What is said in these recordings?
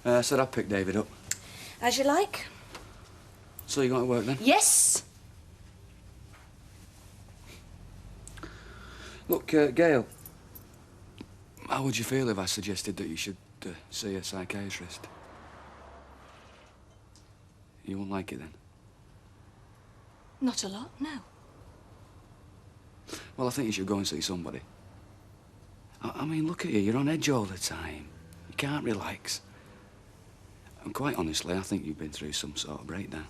Said I'd pick David up. As you like. So you going to work then? Yes. Look, Gail, how would you feel if I suggested that you should see a psychiatrist? You won't like it then? Not a lot, no. Well, I think you should go and see somebody. I mean, look at you. You're on edge all the time. You can't relax. And quite honestly, I think you've been through some sort of breakdown.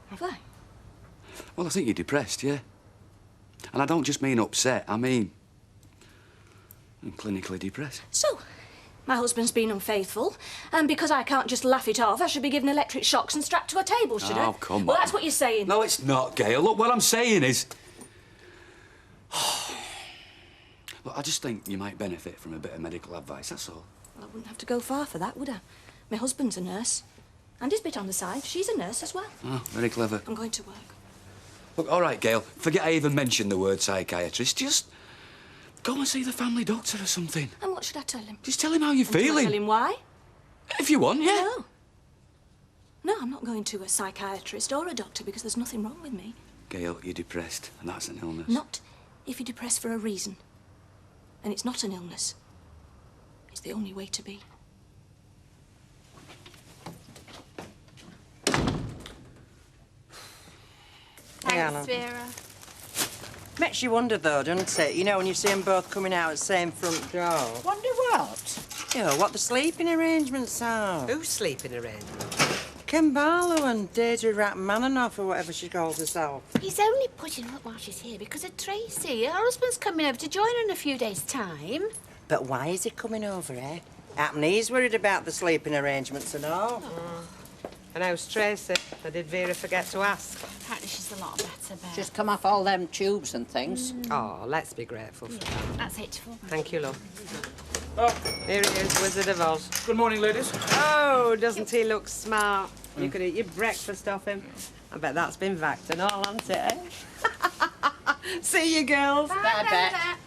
Have I? Well, I think you're depressed, yeah. And I don't just mean upset. I mean, I'm clinically depressed. So, my husband's been unfaithful, and because I can't just laugh it off, I should be given electric shocks and strapped to a table, should I? Oh, come on. Well, that's what you're saying. No, it's not, Gail. Look, what I'm saying is... Look, I just think you might benefit from a bit of medical advice, that's all. Well, I wouldn't have to go far for that, would I? My husband's a nurse. And his bit on the side, she's a nurse as well. Oh, very clever. I'm going to work. Look, all right, Gail, forget I even mentioned the word psychiatrist. Just go and see the family doctor or something. And what should I tell him? Just tell him how you're feeling. Tell him why? If you want, yeah. No. No, I'm not going to a psychiatrist or a doctor because there's nothing wrong with me. Gail, you're depressed, and that's an illness. Not if you're depressed for a reason. And it's not an illness. It's the only way to be. Thanks, Vera. Makes you wonder, though, doesn't it? You know, when you see them both coming out at the same front door. Wonder what? You know, what the sleeping arrangements are. Who's sleeping arrangements? Ken Barlow and Deirdre Rachmaninoff, or whatever she calls herself. He's only putting up while she's here because of Tracy. Her husband's coming over to join her in a few days' time. But why is he coming over, eh? Happen he's worried about the sleeping arrangements and all. Oh. And how's Tracy? Or did Vera forget to ask? Apparently she's a lot better, Bear. Just come off all them tubes and things. Oh, let's be grateful for that. That's it. Thank you, love. Oh, here he is, Wizard of Oz. Good morning, ladies. Oh, doesn't he look smart? You could eat your breakfast off him. I bet that's been vacked and all, hasn't it, eh? See you, girls. I bet.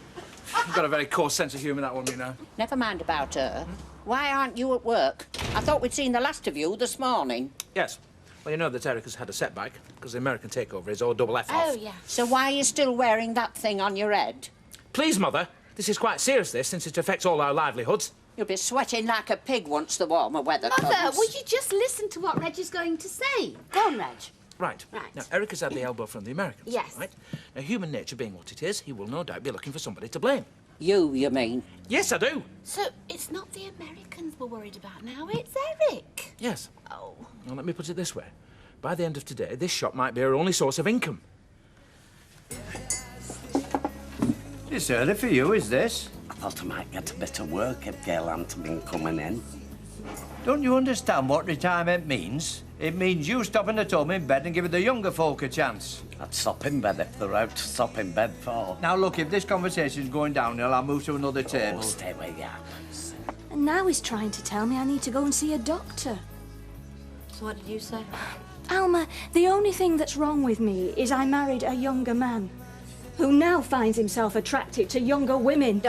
You've got a very coarse sense of humour, that one, you know. Never mind about her. Why aren't you at work? I thought we'd seen the last of you this morning. Yes. Well, you know that Eric has had a setback because the American takeover is all double F off. Oh, yeah. So why are you still wearing that thing on your head? Please, Mother. This is quite serious, this, since it affects all our livelihoods. You'll be sweating like a pig once the warmer weather Mother, comes. would you just listen to what Reg is going to say? Go on, Reg. Right. Right. Now, Eric has had the elbow from the Americans. Yes. Right? Now, human nature being what it is, he will no doubt be looking for somebody to blame. You mean? Yes, I do. So it's not the Americans we're worried about now, it's Eric. Yes. Oh. Now, let me put it this way. By the end of today, this shop might be our only source of income. It's early for you, is this? I thought I might get a bit of work if Gail hadn't been coming in. Don't you understand what retirement means? It means you stopping at home in bed and giving the younger folk a chance. I'd stop in bed if they're out to stop in bed for. Now, look, if this conversation's going downhill, I'll move to another table. Oh, stay where you are. And now he's trying to tell me I need to go and see a doctor. So what did you say? Alma, the only thing that's wrong with me is I married a younger man who now finds himself attracted to younger women.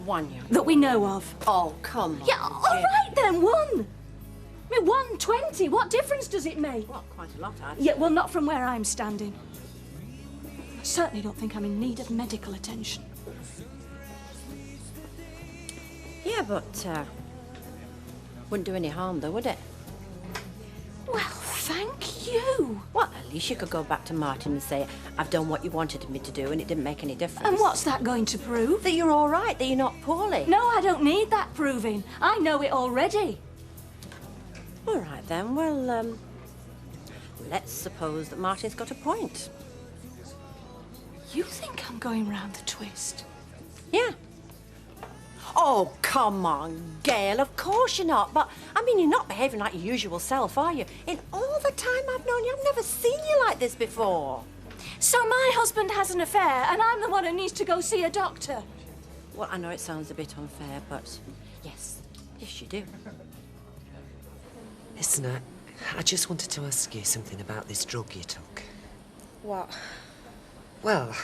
One young. That we know of. Oh, come on. Yeah, all right then, one. I mean, 120, what difference does it make? Well, quite a lot, actually. Yeah, well, not from where I'm standing. I certainly don't think I'm in need of medical attention. Yeah, but, wouldn't do any harm, though, would it? Well, thank you. Well, at least you could go back to Martin and say, I've done what you wanted me to do and it didn't make any difference. And what's that going to prove? That you're all right, that you're not poorly. No, I don't need that proving. I know it already. All right, then. Well, let's suppose that Martin's got a point. You think I'm going round the twist? Yeah. Oh, come on, Gail. Of course you're not. But, I mean, you're not behaving like your usual self, are you? In all the time I've known you, I've never seen you like this before. So my husband has an affair, and I'm the one who needs to go see a doctor. Well, I know it sounds a bit unfair, but yes, you do. Listen, I just wanted to ask you something about this drug you took. What? Well,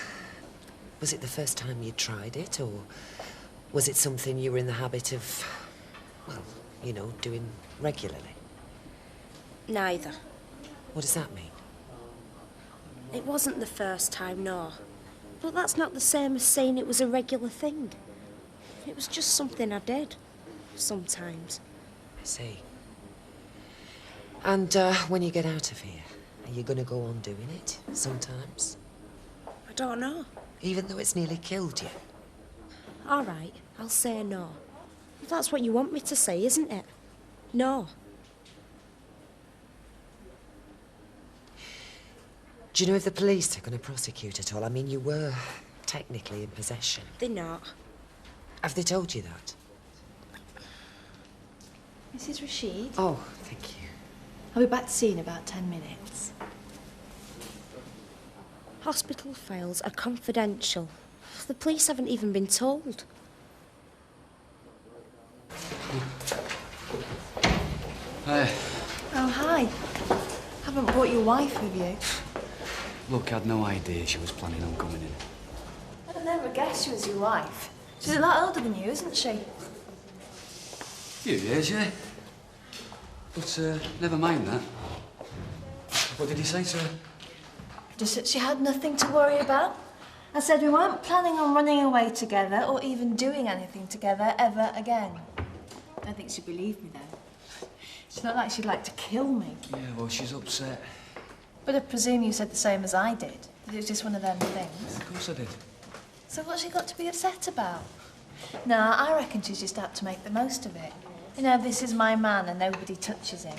was it the first time you tried it, or was it something you were in the habit of, well, You know, doing regularly? Neither. What does that mean? It wasn't the first time, no. But that's not the same as saying it was a regular thing. It was just something I did. Sometimes. I see. And when you get out of here, are you going to go on doing it sometimes? I don't know. Even though it's nearly killed you? All right, I'll say no. If that's what you want me to say, isn't it? No. Do you know if the police are going to prosecute at all? I mean, you were technically in possession. They're not. Have they told you that? Mrs. Rashid? Oh, thank you. I'll be back to see you in about 10 minutes. Hospital files are confidential. The police haven't even been told. Hey. Oh, hi. Haven't brought your wife with you. Look, I'd no idea she was planning on coming in. I'd never guessed she was your wife. She's a lot older than you, isn't she? Few years, yeah. But, never mind that. What did he say to her? Just that she had nothing to worry about. I said we weren't planning on running away together or even doing anything together ever again. I don't think she believed me, though. It's not like she'd like to kill me. Yeah, well, she's upset. But I presume you said the same as I did, that it was just one of them things. Of course I did. So what's she got to be upset about? Nah, I reckon she's just out to make the most of it. You know, this is my man and nobody touches him.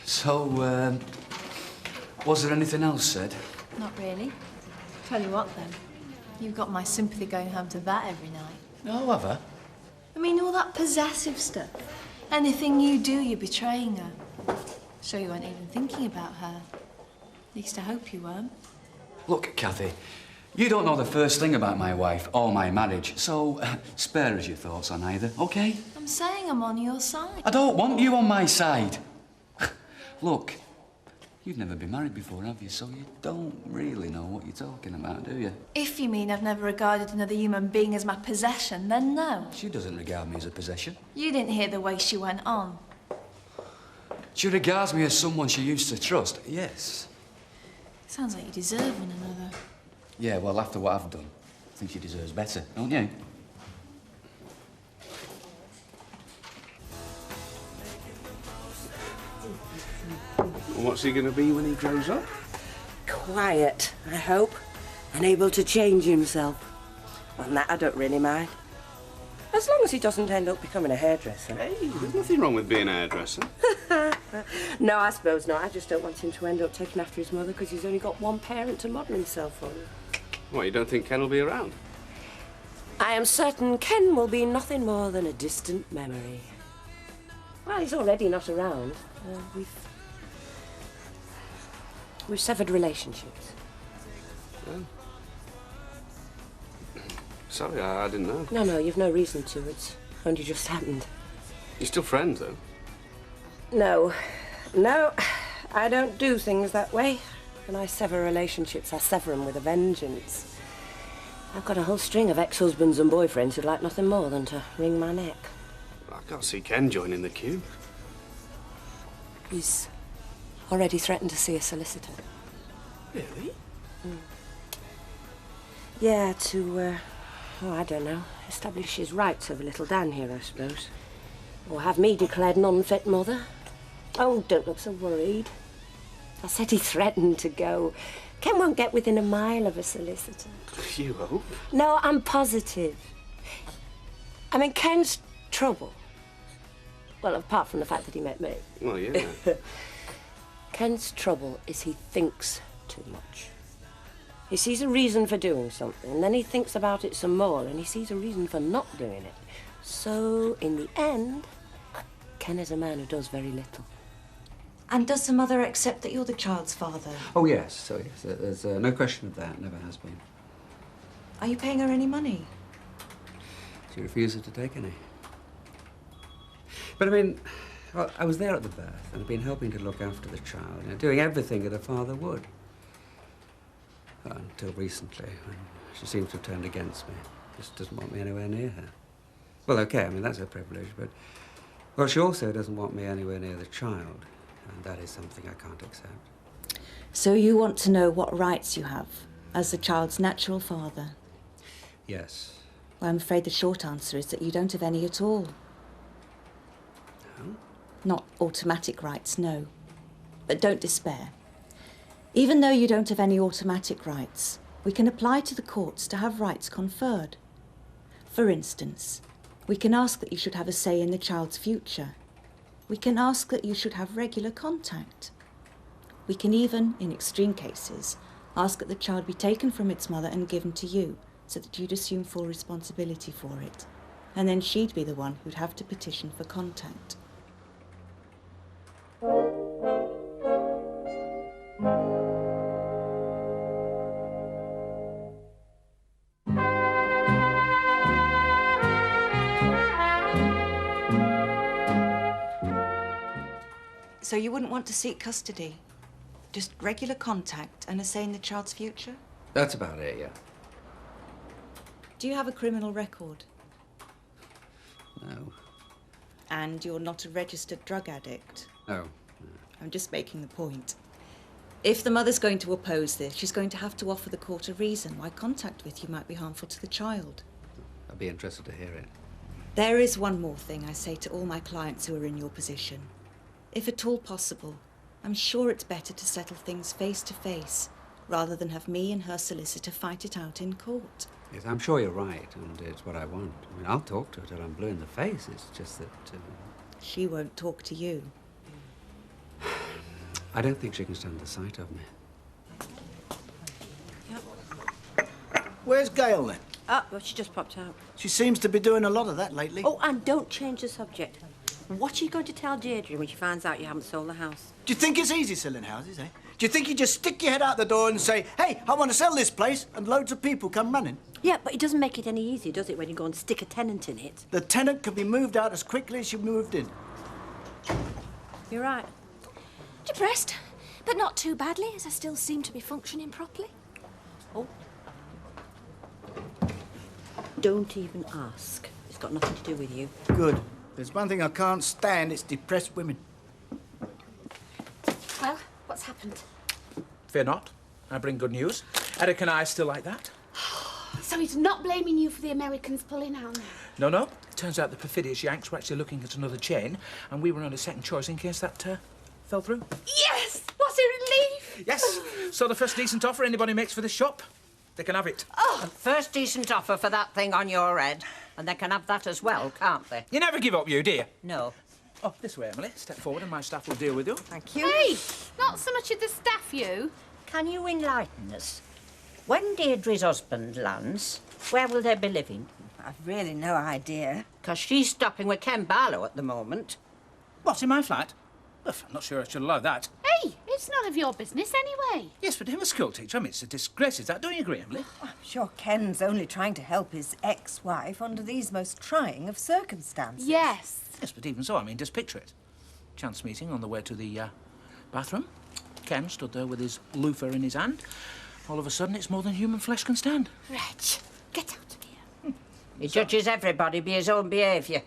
So, was there anything else said? Not really. Tell you what, then. You've got my sympathy going home to that every night. No, have I? I mean, all that possessive stuff. Anything you do, you're betraying her. Sure you weren't even thinking about her. At least I hope you weren't. Look, Kathy, you don't know the first thing about my wife or my marriage, so spare us your thoughts on either, OK? I'm saying I'm on your side. I don't want you on my side. Look, you've never been married before, have you? So you don't really know what you're talking about, do you? If you mean I've never regarded another human being as my possession, then no. She doesn't regard me as a possession. You didn't hear the way she went on. She regards me as someone she used to trust, yes. Sounds like you deserve one another. Yeah, well, after what I've done, I think she deserves better, don't you? What's he going to be when he grows up? Quiet, I hope, and able to change himself. On that, I don't really mind. As long as he doesn't end up becoming a hairdresser. Hey, there's nothing wrong with being a hairdresser. No, I suppose not. I just don't want him to end up taking after his mother because he's only got one parent to model himself on. What, you don't think Ken will be around? I am certain Ken will be nothing more than a distant memory. Well, he's already not around. We've severed relationships. Oh. Sorry, I didn't know. No, you've no reason to. It's only just happened. You're still friends, though? No, I don't do things that way. When I sever relationships, I sever them with a vengeance. I've got a whole string of ex-husbands and boyfriends who'd like nothing more than to wring my neck. I can't see Ken joining the queue. He's already threatened to see a solicitor. Really? Yeah, to, I don't know, establish his rights over little Dan here, I suppose. Or have me declared an unfit mother. Oh, don't look so worried. I said he threatened to go. Ken won't get within a mile of a solicitor. You hope? No, I'm positive. I mean, Ken's trouble. Well, apart from the fact that he met me. Well, yeah. Ken's trouble is he thinks too much. He sees a reason for doing something, and then he thinks about it some more, and he sees a reason for not doing it. So, in the end, Ken is a man who does very little. And does the mother accept that you're the child's father? Oh, yes. So, yes, there's no question of that. Never has been. Are you paying her any money? She refuses to take any. But, I mean, well, I was there at the birth, and I've been helping to look after the child, you know, doing everything that a father would. Until recently, when she seems to have turned against me. Just doesn't want me anywhere near her. Well, OK, I mean, that's a privilege, but... Well, she also doesn't want me anywhere near the child, and that is something I can't accept. So you want to know what rights you have as the child's natural father? Yes. Well, I'm afraid the short answer is that you don't have any at all. No? Not automatic rights, no. But don't despair. Even though you don't have any automatic rights, we can apply to the courts to have rights conferred. For instance, we can ask that you should have a say in the child's future. We can ask that you should have regular contact. We can even, in extreme cases, ask that the child be taken from its mother and given to you, so that you'd assume full responsibility for it. And then she'd be the one who'd have to petition for contact. So you wouldn't want to seek custody? Just regular contact and a say in the child's future? That's about it, yeah. Do you have a criminal record? No. And you're not a registered drug addict? No. I'm just making the point. If the mother's going to oppose this, she's going to have to offer the court a reason why contact with you might be harmful to the child. I'd be interested to hear it. There is one more thing I say to all my clients who are in your position. If at all possible, I'm sure it's better to settle things face to face, rather than have me and her solicitor fight it out in court. Yes, I'm sure you're right, and it's what I want. I mean, I'll talk to her till I'm blue in the face. It's just that... She won't talk to you. I don't think she can stand the sight of me. Where's Gail, then? Well, she just popped out. She seems to be doing a lot of that lately. Oh, and don't change the subject. What are you going to tell Deirdre when she finds out you haven't sold the house? Do you think it's easy selling houses, eh? Do you think you just stick your head out the door and say, hey, I want to sell this place, and loads of people come running? Yeah, but it doesn't make it any easier, does it, when you go and stick a tenant in it? The tenant can be moved out as quickly as you moved in. You're right. Depressed, but not too badly, as I still seem to be functioning properly. Oh. Don't even ask. It's got nothing to do with you. Good. There's one thing I can't stand, it's depressed women. Well, what's happened? Fear not. I bring good news. Eric and I are still like that. So he's not blaming you for the Americans pulling out now? No. Turns out the perfidious Yanks were actually looking at another chain, and we were on a second choice in case that fell through. Yes! What a relief! Yes. So the first decent offer anybody makes for this shop, they can have it. Oh, the first decent offer for that thing on your head. And they can have that as well, can't they? You never give up, you, do you? No. Oh, this way, Emily. Step forward and my staff will deal with you. Thank you. Hey, not so much of the staff, you. Can you enlighten us? When Deirdre's husband lands, where will they be living? I've really no idea. Because she's stopping with Ken Barlow at the moment. What, in my flat? Well, I'm not sure I should allow that. Hey, it's none of your business anyway. Yes, but him a school teacher, I mean, it's a disgrace, is that? Don't you agree, Emily? I'm sure Ken's only trying to help his ex-wife under these most trying of circumstances. Yes. Yes, but even so, I mean, just picture it. Chance meeting on the way to the bathroom. Ken stood there with his loofah in his hand. All of a sudden, it's more than human flesh can stand. Reg, get out of here. He judges everybody by his own behaviour.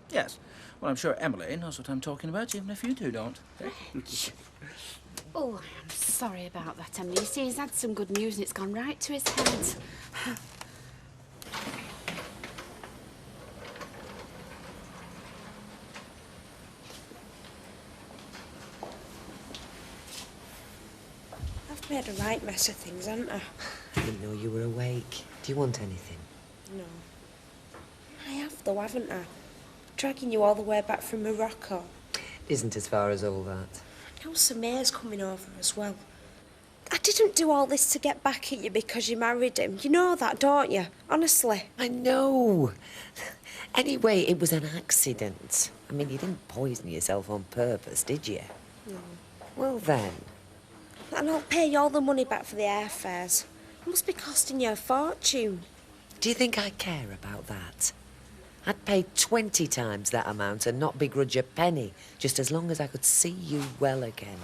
Yes. Well, I'm sure Emily knows what I'm talking about, even if you two don't. Oh, I'm sorry about that, Emily. You see, he's had some good news and it's gone right to his head. I've made a right mess of things, haven't I? I didn't know you were awake. Do you want anything? No. I have, though, haven't I? Dragging you all the way back from Morocco. Isn't as far as all that. Now Samir's coming over as well. I didn't do all this to get back at you because you married him. You know that, don't you? Honestly. I know. Anyway, it was an accident. I mean, you didn't poison yourself on purpose, did you? No. Well, then. And I'll pay you all the money back for the airfares. It must be costing you a fortune. Do you think I care about that? I'd pay 20 times that amount and not begrudge a penny, just as long as I could see you well again.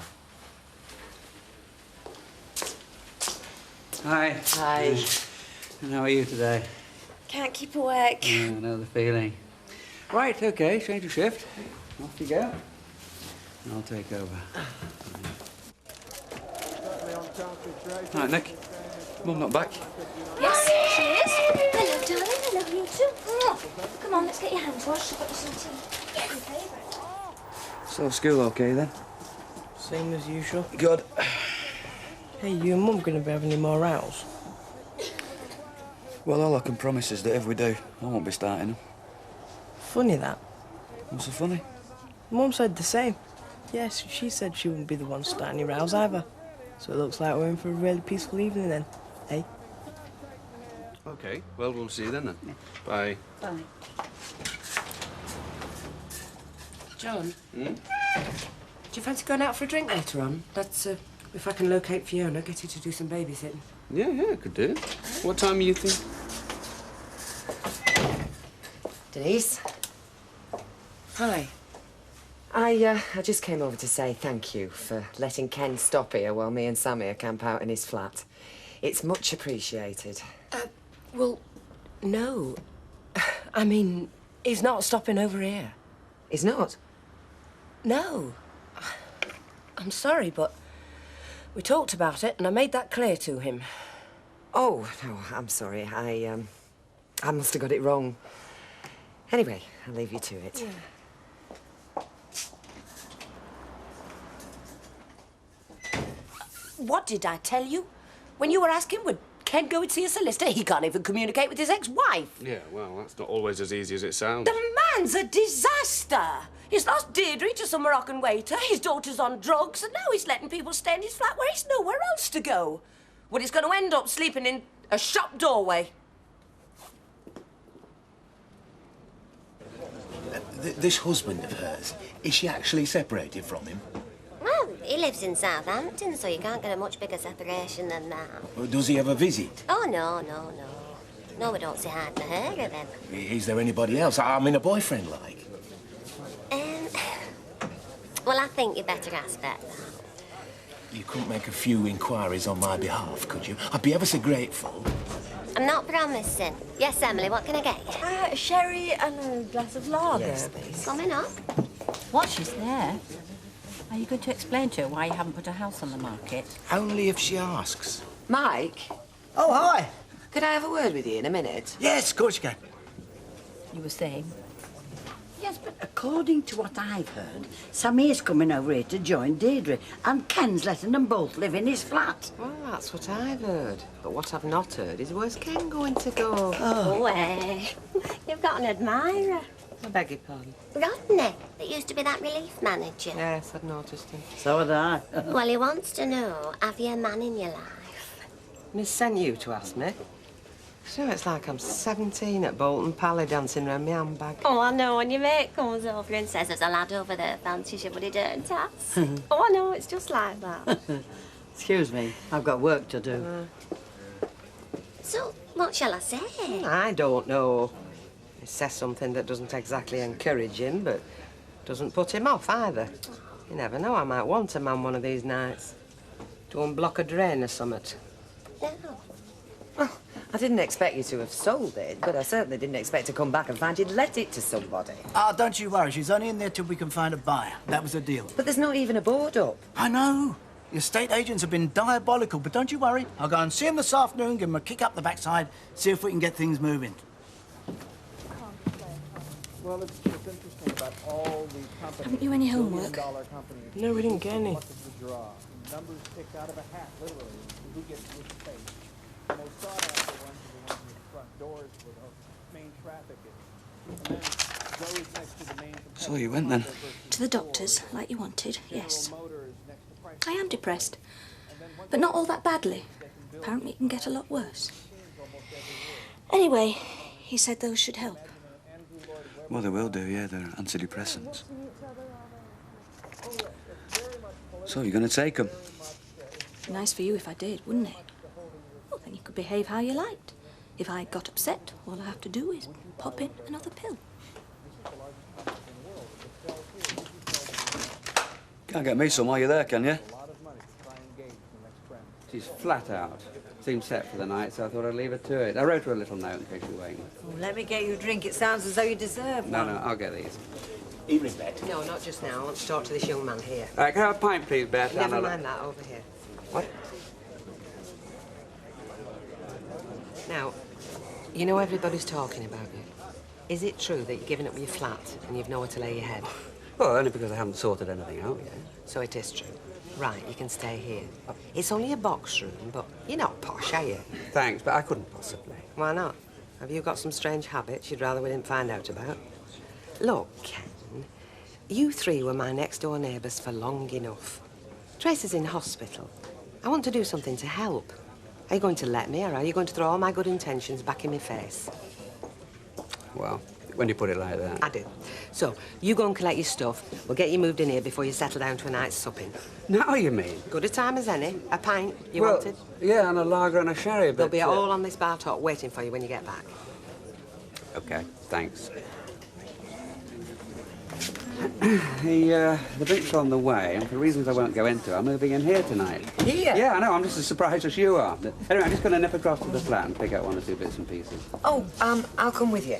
Hi. Hi. And how are you today? Can't keep awake. Yeah, I know the feeling. Right, OK, change of shift. Off you go. I'll take over. Right, Nick. Mum not back. Yes, she is. Hello, darling. Hello, you too. Come on, let's get your hands washed. I've got you some tea. Your favourite. So, school OK then? Same as usual. Good. Hey, you and Mum gonna be having any more rows? Well, all I can promise is that if we do, I won't be starting them. Funny that. What's so funny? Mum said the same. Yes, she said she wouldn't be the one starting any rows either. So it looks like we're in for a really peaceful evening then, eh? OK, well, we'll see you then. Bye. Bye. John? Hmm? Do you fancy going out for a drink later on? That's, if I can locate Fiona, get her to do some babysitting. Yeah, I could do. What time are you think? Denise? Hi. I just came over to say thank you for letting Ken stop here while me and Sammy camp out in his flat. It's much appreciated. Well, no. I mean, he's not stopping over here. He's not? No. I'm sorry, but we talked about it and I made that clear to him. Oh, no, I'm sorry. I must have got it wrong. Anyway, I'll leave you to it. Yeah. What did I tell you? When you were asking, would Ken go and see a solicitor? He can't even communicate with his ex-wife. Yeah, well, that's not always as easy as it sounds. The man's a disaster. He's lost Deirdre to some Moroccan waiter, his daughter's on drugs, and now he's letting people stay in his flat where he's nowhere else to go. Well, he's going to end up sleeping in a shop doorway. This husband of hers, is she actually separated from him? Well, he lives in Southampton, so you can't get a much bigger separation than that. Or does he ever visit? Oh, no, no, no. No, we don't say hi to her of him. Is there anybody else? I mean, a boyfriend, like? Well, I think you better ask that. You couldn't make a few inquiries on my behalf, could you? I'd be ever so grateful. I'm not promising. Yes, Emily, what can I get you? Sherry and a glass of lager. Yes, please. Coming up. While she's there, are you going to explain to her why you haven't put a house on the market? Only if she asks. Mike? Oh, hi. Could I have a word with you in a minute? Yes, of course you can. You were saying? Yes, but according to what I've heard, Sammy is coming over here to join Deirdre, and Ken's letting them both live in his flat. Well, that's what I've heard. But what I've not heard is where's Ken going to go? Oh, you've got an admirer. I beg your pardon? Rodney, that used to be that relief manager. Yes, I've noticed him. So had I. Well, he wants to know, have you a man in your life? Miss sent you to ask me. So it's like I'm 17 at Bolton Pally dancing round my handbag. Oh, I know, when your mate comes over and says there's a lad over there fancies you, but he don't ask. Oh, I know, it's just like that. Excuse me, I've got work to do. So, what shall I say? I don't know. He says something that doesn't exactly encourage him, but doesn't put him off either. You never know, I might want a man one of these nights. To unblock a drain or something. No. Well, I didn't expect you to have sold it, but I certainly didn't expect to come back and find you'd let it to somebody. Ah, don't you worry. She's only in there till we can find a buyer. That was the deal. But there's not even a board up. I know. The estate agents have been diabolical, but don't you worry. I'll go and see him this afternoon, give him a kick up the backside, see if we can get things moving. Well, it's interesting about all the companies. Haven't you any homework? No, we didn't get any. Numbers picked out of a hat, literally, who gets which space. The most sought after ones are the ones with front doors for the main traffic. And then those next to the main. So you went then? To the doctor's, like you wanted, yes. I am depressed, but not all that badly. Apparently it can get a lot worse. Anyway, he said those should help. Well, they will do, yeah. They're antidepressants. So you're going to take them? Nice for you if I did, wouldn't it? Well, then you could behave how you liked. If I got upset, all I have to do is pop in another pill. Can't get me some while you're there, can you? She's flat out. seemed set for the night, so I thought I'd leave her to it. I wrote her a little note in case she was waiting. Oh, let me get you a drink. It sounds as though you deserve one. No, I'll get these. Evening, Bet. No, not just now. I want to talk to this young man here. Can I have a pint, please, Beth? Never mind that, over here. What? Now, you know everybody's talking about you. Is it true that you're giving up your flat and you've nowhere to lay your head? Well, only because I haven't sorted anything out yet. So it is true. Right, you can stay here. It's only a box room, but you're not posh, are you? Thanks, but I couldn't possibly. Why not? Have you got some strange habits you'd rather we didn't find out about? Look, Ken, you three were my next-door neighbours for long enough. Trace is in hospital. I want to do something to help. Are you going to let me, or are you going to throw all my good intentions back in my face? Well, when you put it like that. I do. So, you go and collect your stuff. We'll get you moved in here before you settle down to a night's supping. Now you mean? Good a time as any. A pint, you wanted? Yeah, and a lager and a sherry, but... They'll be all on this bar top waiting for you when you get back. OK, thanks. The drink's on the way, and for reasons I won't go into, I'm moving in here tonight. Here? Yeah, I know, I'm just as surprised as you are. But anyway, I'm just going to nip across to the flat and pick out one or two bits and pieces. Oh, I'll come with you.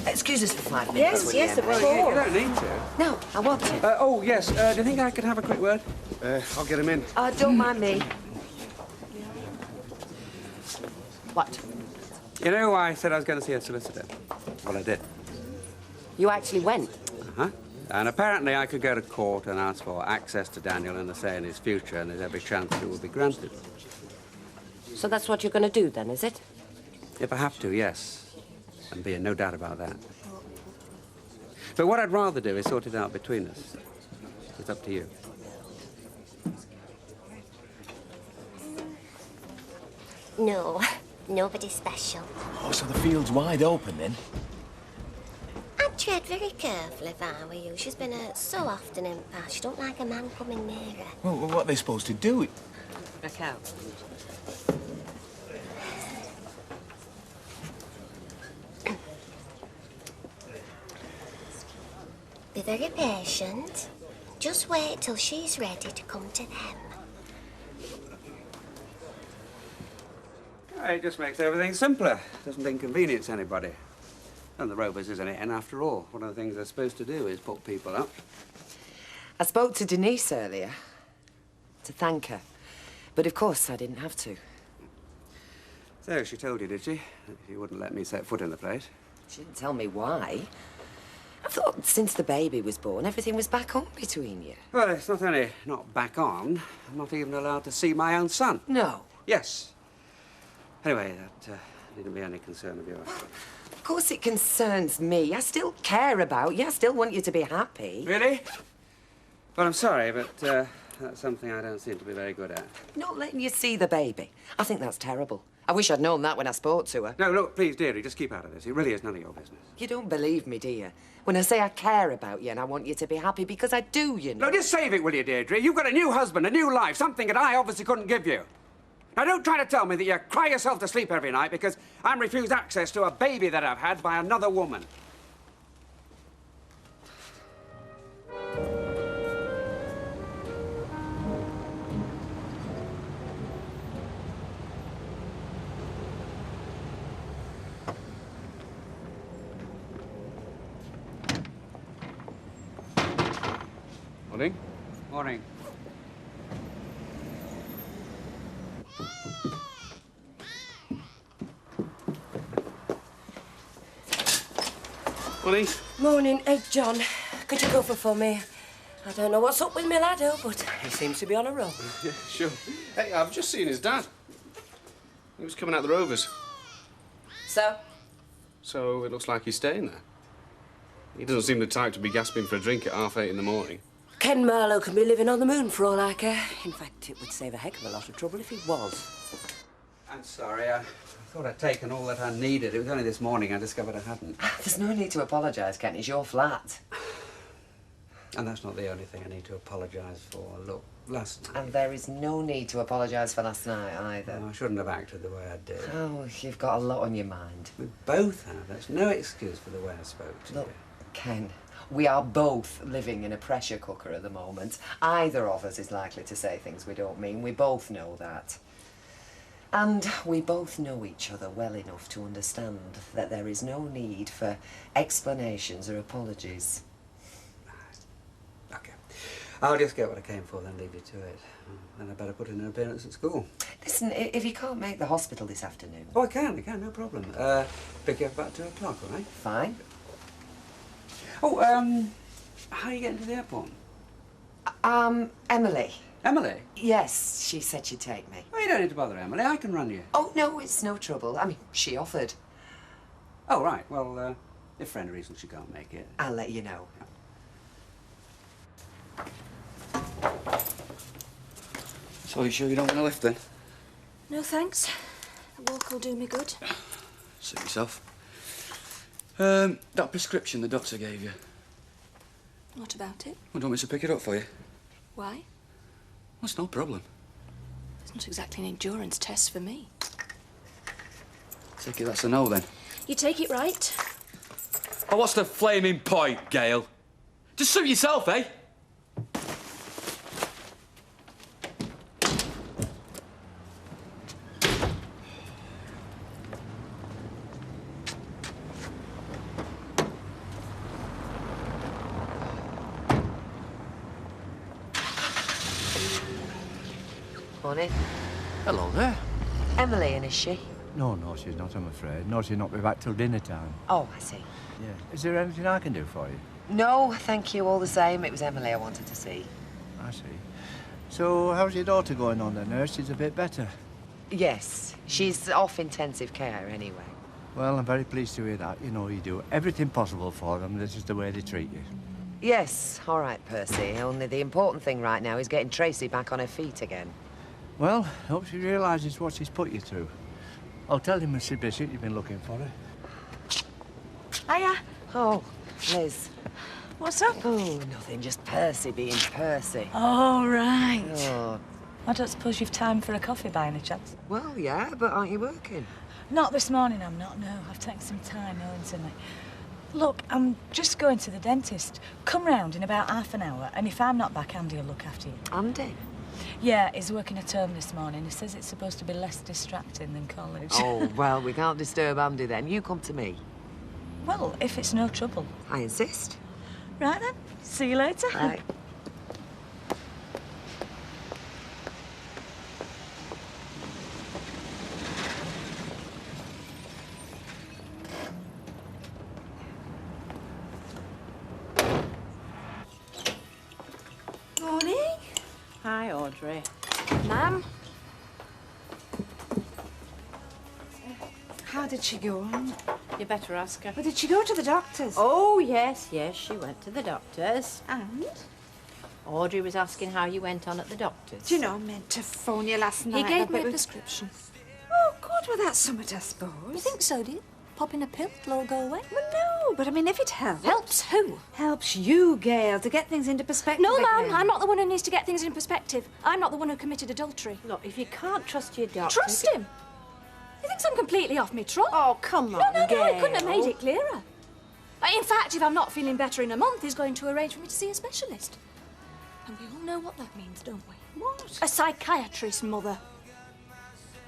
Excuse us for 5 minutes. Yes, of course. You don't need to. No, I want to. Oh, yes, do you think I could have a quick word? I'll get him in. Don't mind me. What? You know why I said I was going to see a solicitor? Well, I did. You actually went? Uh-huh. And apparently I could go to court and ask for access to Daniel and a say in his future, and there's every chance it will be granted. So that's what you're going to do, then, is it? If I have to, yes. And be in no doubt about that. But what I'd rather do is sort it out between us. It's up to you. No, nobody special. Oh, so the field's wide open, then? I'd tread very carefully if I were you. She's been hurt so often in the past. She don't like a man coming near her. Well, what are they supposed to do? Raquel. Be very patient. Just wait till she's ready to come to them. It just makes everything simpler. Doesn't inconvenience anybody. And the Rovers isn't it? And after all, one of the things they're supposed to do is put people up. I spoke to Denise earlier to thank her. But of course I didn't have to. So she told you, did she? That she wouldn't let me set foot in the place? She didn't tell me why. I thought since the baby was born, everything was back on between you. Well, it's not only not back on, I'm not even allowed to see my own son. No. Yes. Anyway, that needn't be any concern of yours. Of course it concerns me. I still care about you. I still want you to be happy. Really? Well, I'm sorry, but that's something I don't seem to be very good at. Not letting you see the baby. I think that's terrible. I wish I'd known that when I spoke to her. No, look, please, dearie, just keep out of this. It really is none of your business. You don't believe me, do you? When I say I care about you and I want you to be happy, because I do, you know. No, just save it, will you, Deirdre? You've got a new husband, a new life, something that I obviously couldn't give you. Now, don't try to tell me that you cry yourself to sleep every night because I'm refused access to a baby that I've had by another woman. Morning. Morning. Morning. Morning. Hey, John, could you go for me? I don't know what's up with my laddo, but he seems to be on a roll. Yeah, sure. Hey, I've just seen his dad. He was coming out the Rovers. So? So it looks like he's staying there. He doesn't seem the type to be gasping for a drink at 8:30 in the morning. Ken Marlowe can be living on the moon for all I care. In fact, it would save a heck of a lot of trouble if he was. I'm sorry. I thought I'd taken all that I needed. It was only this morning I discovered I hadn't. There's no need to apologise, Ken. It's your flat. And that's not the only thing I need to apologise for. Look, last night... And there is no need to apologise for last night either. I shouldn't have acted the way I did. Oh, you've got a lot on your mind. We both have. That's no excuse for the way I spoke to you. Look, Ken, we are both living in a pressure cooker at the moment. Either of us is likely to say things we don't mean. We both know that. And we both know each other well enough to understand that there is no need for explanations or apologies. OK. I'll just get what I came for, then leave you to it. Then I better put in an appearance at school. Listen, if you can't make the hospital this afternoon... Oh, I can, no problem. Pick you up about 2 o'clock, all right? Fine. Oh, how are you getting to the airport? Emily. Emily? Yes, she said she'd take me. Oh, you don't need to bother Emily. I can run you. Oh, no, it's no trouble. I mean, she offered. Oh, right. Well, if for any reason she can't make it... I'll let you know. So you sure you don't want to lift then? No, thanks. The walk will do me good. Suit yourself. That prescription the doctor gave you. What about it? Well, do you want me to pick it up for you? Why? Well, it's no problem. It's not exactly an endurance test for me. Take it that's a no, then. You take it right. Oh, what's the flaming point, Gail? Just suit yourself, eh? Morning. Hello there. Emily, and is she? No, she's not, I'm afraid. No, she'll not be back till dinner time. Oh, I see. Yeah. Is there anything I can do for you? No, thank you, all the same. It was Emily I wanted to see. I see. So, how's your daughter going on then, nurse? She's a bit better? Yes, she's off intensive care anyway. Well, I'm very pleased to hear that. You know, you do everything possible for them. This is the way they treat you. Yes, all right, Percy. Only the important thing right now is getting Tracy back on her feet again. Well, hope she realises what she's put you through. I'll tell you, Mr. Bishop, you've been looking for her. Hiya. Oh, Liz. What's up? Oh, nothing, just Percy being Percy. Oh, right. Oh. I don't suppose you've time for a coffee by any chance? Well, yeah, but aren't you working? Not this morning, I'm not, no. I've taken some time, owing to me. Look, I'm just going to the dentist. Come round in about half an hour, and if I'm not back, Andy will look after you. Andy? Yeah, he's working a term this morning. He says it's supposed to be less distracting than college. Oh, well, we can't disturb Andy then. You come to me. Well, if it's no trouble. I insist. Right then. See you later. Right. Morning. Hi, Audrey. Ma'am. How did she go on? You better ask her. Well, did she go to the doctor's? Oh, yes, she went to the doctor's. And? Audrey was asking how you went on at the doctor's. Do you know, I meant to phone you last night. He gave me a but prescription. Oh, good. Well, that's something, I suppose. You think so, do you? Pop in a pill, it'll all go away? Well, no, but I mean, if it helps. Helps who? Helps you, Gail, to get things into perspective. No, ma'am, again. I'm not the one who needs to get things in perspective. I'm not the one who committed adultery. Look, if you can't trust your doctor... Trust him? He thinks I'm completely off me trot. Oh, come on, No, Gail. he couldn't have made it clearer. In fact, if I'm not feeling better in a month, he's going to arrange for me to see a specialist. And we all know what that means, don't we? What? A psychiatrist, Mother.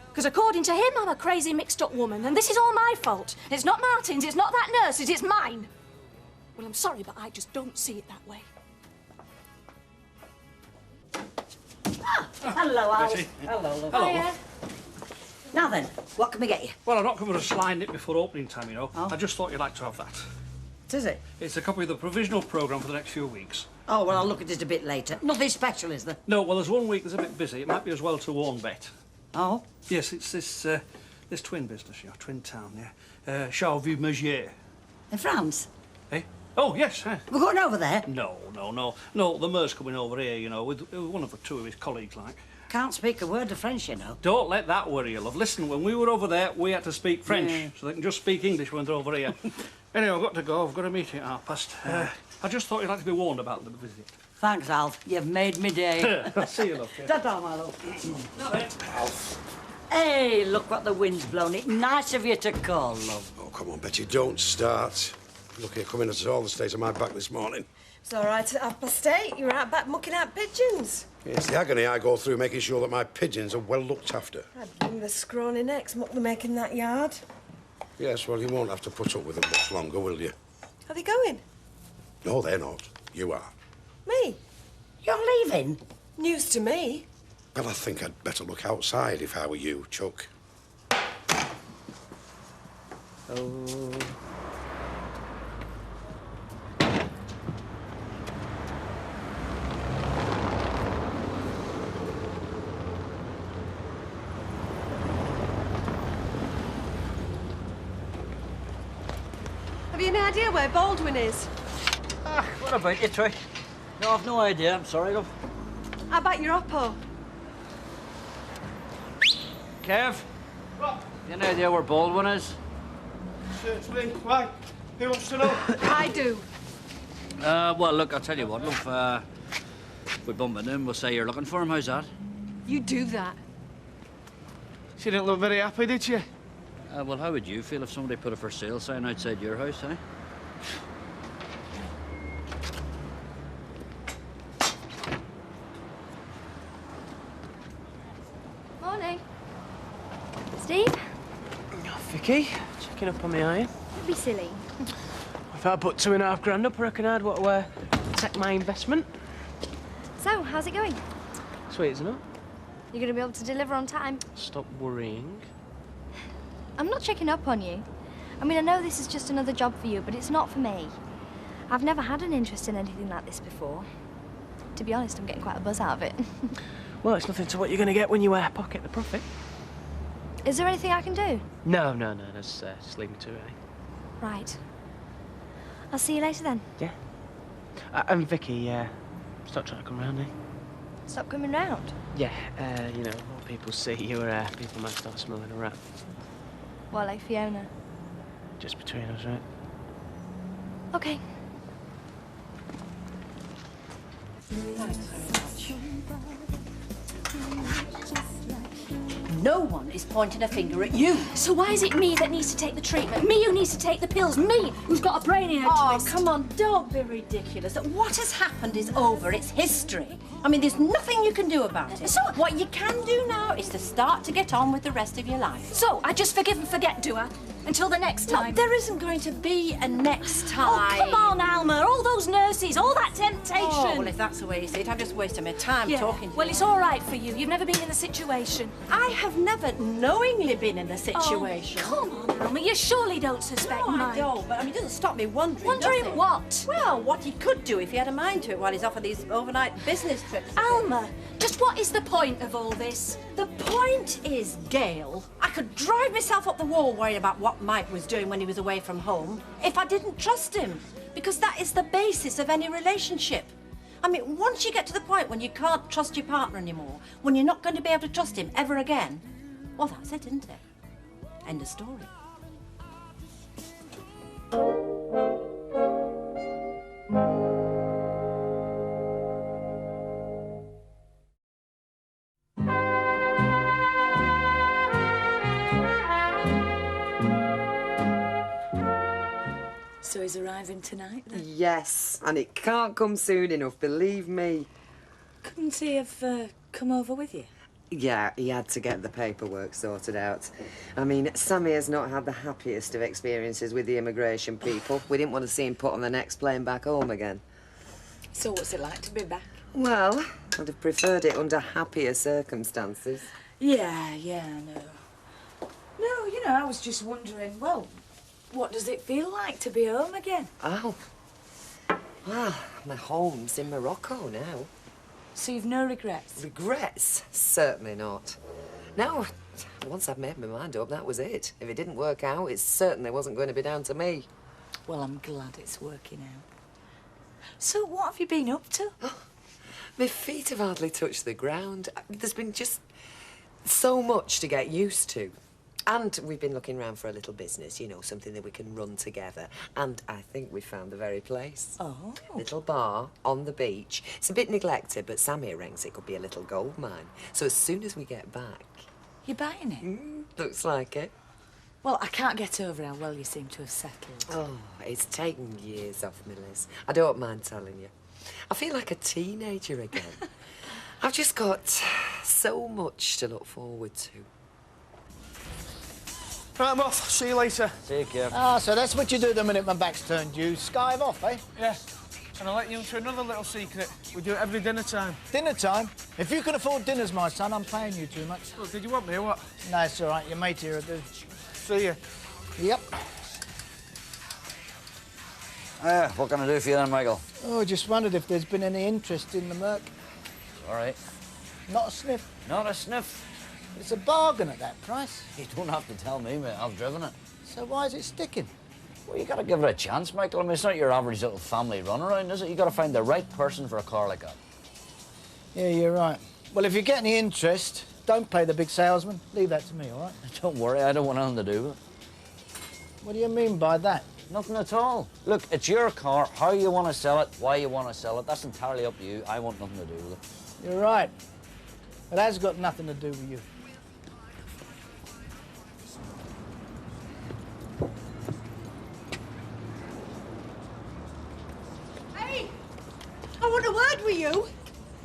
Because according to him, I'm a crazy, mixed-up woman, and this is all my fault. It's not Martin's, it's not that nurse's, it's mine. Well, I'm sorry, but I just don't see it that way. Hello, Al. Betty. Hello. Hello. Now then, what can we get you? Well, I'm not coming to slide it before opening time, you know. I just thought you'd like to have that. Is it? It's a copy of the provisional programme for the next few weeks. Oh, well, I'll look at it a bit later. Nothing special, is there? No, well, there's one week that's a bit busy. It might be as well to warn Bet. Oh? Yes, it's this twin business, you know, twin town, yeah. Charleville-Mézières. In France? Eh? Oh, yes. We're going over there? No. No, the mayor's coming over here, you know, with one of the two of his colleagues, like. Can't speak a word of French, you know. Don't let that worry you, love. Listen, when we were over there, we had to speak French, Yeah. so they can just speak English when they're over here. Anyway, I've got to go. I've got a meeting at 1:30. I just thought you'd like to be warned about the visit. Thanks, Alf. You've made me day. See you, love. Ta-ta, my love. Hey, look what the wind's blown. It's nice of you to call, love. Oh, come on, Betty, don't start. Lucky I come in at all the state of my back this morning. It's all right at 8:30. You were out back mucking out pigeons. It's the agony I go through making sure that my pigeons are well looked after. I'd bring the scrawny necks muck them making that yard. Yes, well, you won't have to put up with them much longer, will you? Are they going? No, they're not. You are. Me? You're leaving? News to me. Well, I think I'd better look outside if I were you, Chuck. Oh. Have you any idea where Baldwin is? Ah, what about you, Troy? No, I've no idea. I'm sorry, love. How about your Oppo? Kev? What? You know idea where Baldwin is? Certainly. Why? Who wants to know? I do. Well, look, I'll tell you what, love. If we bump into him, we'll say you're looking for him. How's that? You do that. She didn't look very happy, did she? Well, how would you feel if somebody put a for sale sign outside your house, eh? Morning. Steve? Oh, Vicky, checking up on me, are you? Don't be silly. If I put £2.5 grand up, I reckon I'd want to protect my investment. So, how's it going? Sweet, isn't it? You going to be able to deliver on time? Stop worrying. I'm not checking up on you. I mean, I know this is just another job for you, but it's not for me. I've never had an interest in anything like this before. To be honest, I'm getting quite a buzz out of it. Well, it's nothing to what you're going to get when you pocket the profit. Is there anything I can do? No, just leave me to it, eh? Right. I'll see you later then. Yeah. And Vicky, stop trying to come round, eh? Stop coming round. Yeah, you know, more people see you, people might start smelling a rat. Well, like Fiona. Just between us, right? Okay. No one is pointing a finger at you. So why is it me that needs to take the treatment? Me who needs to take the pills? Me who's got a brain in a twist? Come on, don't be ridiculous. What has happened is over. It's history. I mean, there's nothing you can do about it. So what you can do now is to start to get on with the rest of your life. So I just forgive and forget, do I? Until the next time? No, there isn't going to be a next time. Oh, come on, Alma. All those nurses, all that temptation. Oh, well, if that's the way you see it, I'm just wasting my time talking to you. Well, it's all right for you. You've never been in the situation. I have never knowingly been in the situation. Oh, come on, Alma. You surely don't suspect No, I mine. don't, but I mean, it doesn't stop me wondering. Wondering does it? what? Well, what he could do if he had a mind to it while he's off on these overnight business trips. Alma, just what is the point of all this? The point is, Gail, I could drive myself up the wall worrying about what Mike was doing when he was away from home if I didn't trust him, because that is the basis of any relationship. I mean, once you get to the point when you can't trust your partner anymore, when you're not going to be able to trust him ever again, well, that's it, isn't it? End of story. So he's arriving tonight, then? Yes, and it can't come soon enough, believe me. Couldn't he have come over with you? Yeah, he had to get the paperwork sorted out. I mean, Sammy has not had the happiest of experiences with the immigration people. We didn't want to see him put on the next plane back home again. So what's it like to be back? Well, I'd have preferred it under happier circumstances. Yeah, I know. No, you know, I was just wondering, well, what does it feel like to be home again? Oh. Well, my home's in Morocco now. So you've no regrets? Regrets? Certainly not. No, once I'd made my mind up, that was it. If it didn't work out, it certainly wasn't going to be down to me. Well, I'm glad it's working out. So what have you been up to? My feet have hardly touched the ground. There's been just so much to get used to. And we've been looking around for a little business, you know, something that we can run together. And I think we found the very place. Oh. Little bar on the beach. It's a bit neglected, but Sammy reckons it could be a little gold mine. So as soon as we get back... You're buying it? Looks like it. Well, I can't get over how well you seem to have settled. Oh, it's taken years off me, Liz. I don't mind telling you. I feel like a teenager again. I've just got so much to look forward to. Right, I'm off. See you later. Take care. Ah, so that's what you do the minute my back's turned you. Skive off, eh? Yeah. And I'll let you into another little secret. We do it every dinner time. Dinner time? If you can afford dinners, my son, I'm paying you too much. Well, did you want me or what? No, it's all right. Your mate here will do. See you. Yep. What can I do for you then, Michael? Oh, just wondered if there's been any interest in the Merc. All right. Not a sniff. Not a sniff. It's a bargain at that price. You don't have to tell me, mate. I've driven it. So why is it sticking? Well, you got to give it a chance, Michael. I mean, it's not your average little family runaround, is it? You got to find the right person for a car like that. Yeah, you're right. Well, if you get any interest, don't pay the big salesman. Leave that to me, all right? Don't worry, I don't want nothing to do with it. What do you mean by that? Nothing at all. Look, it's your car. How you want to sell it, why you want to sell it, that's entirely up to you. I want nothing to do with it. You're right. It has got nothing to do with you. Hey! I want a word with you.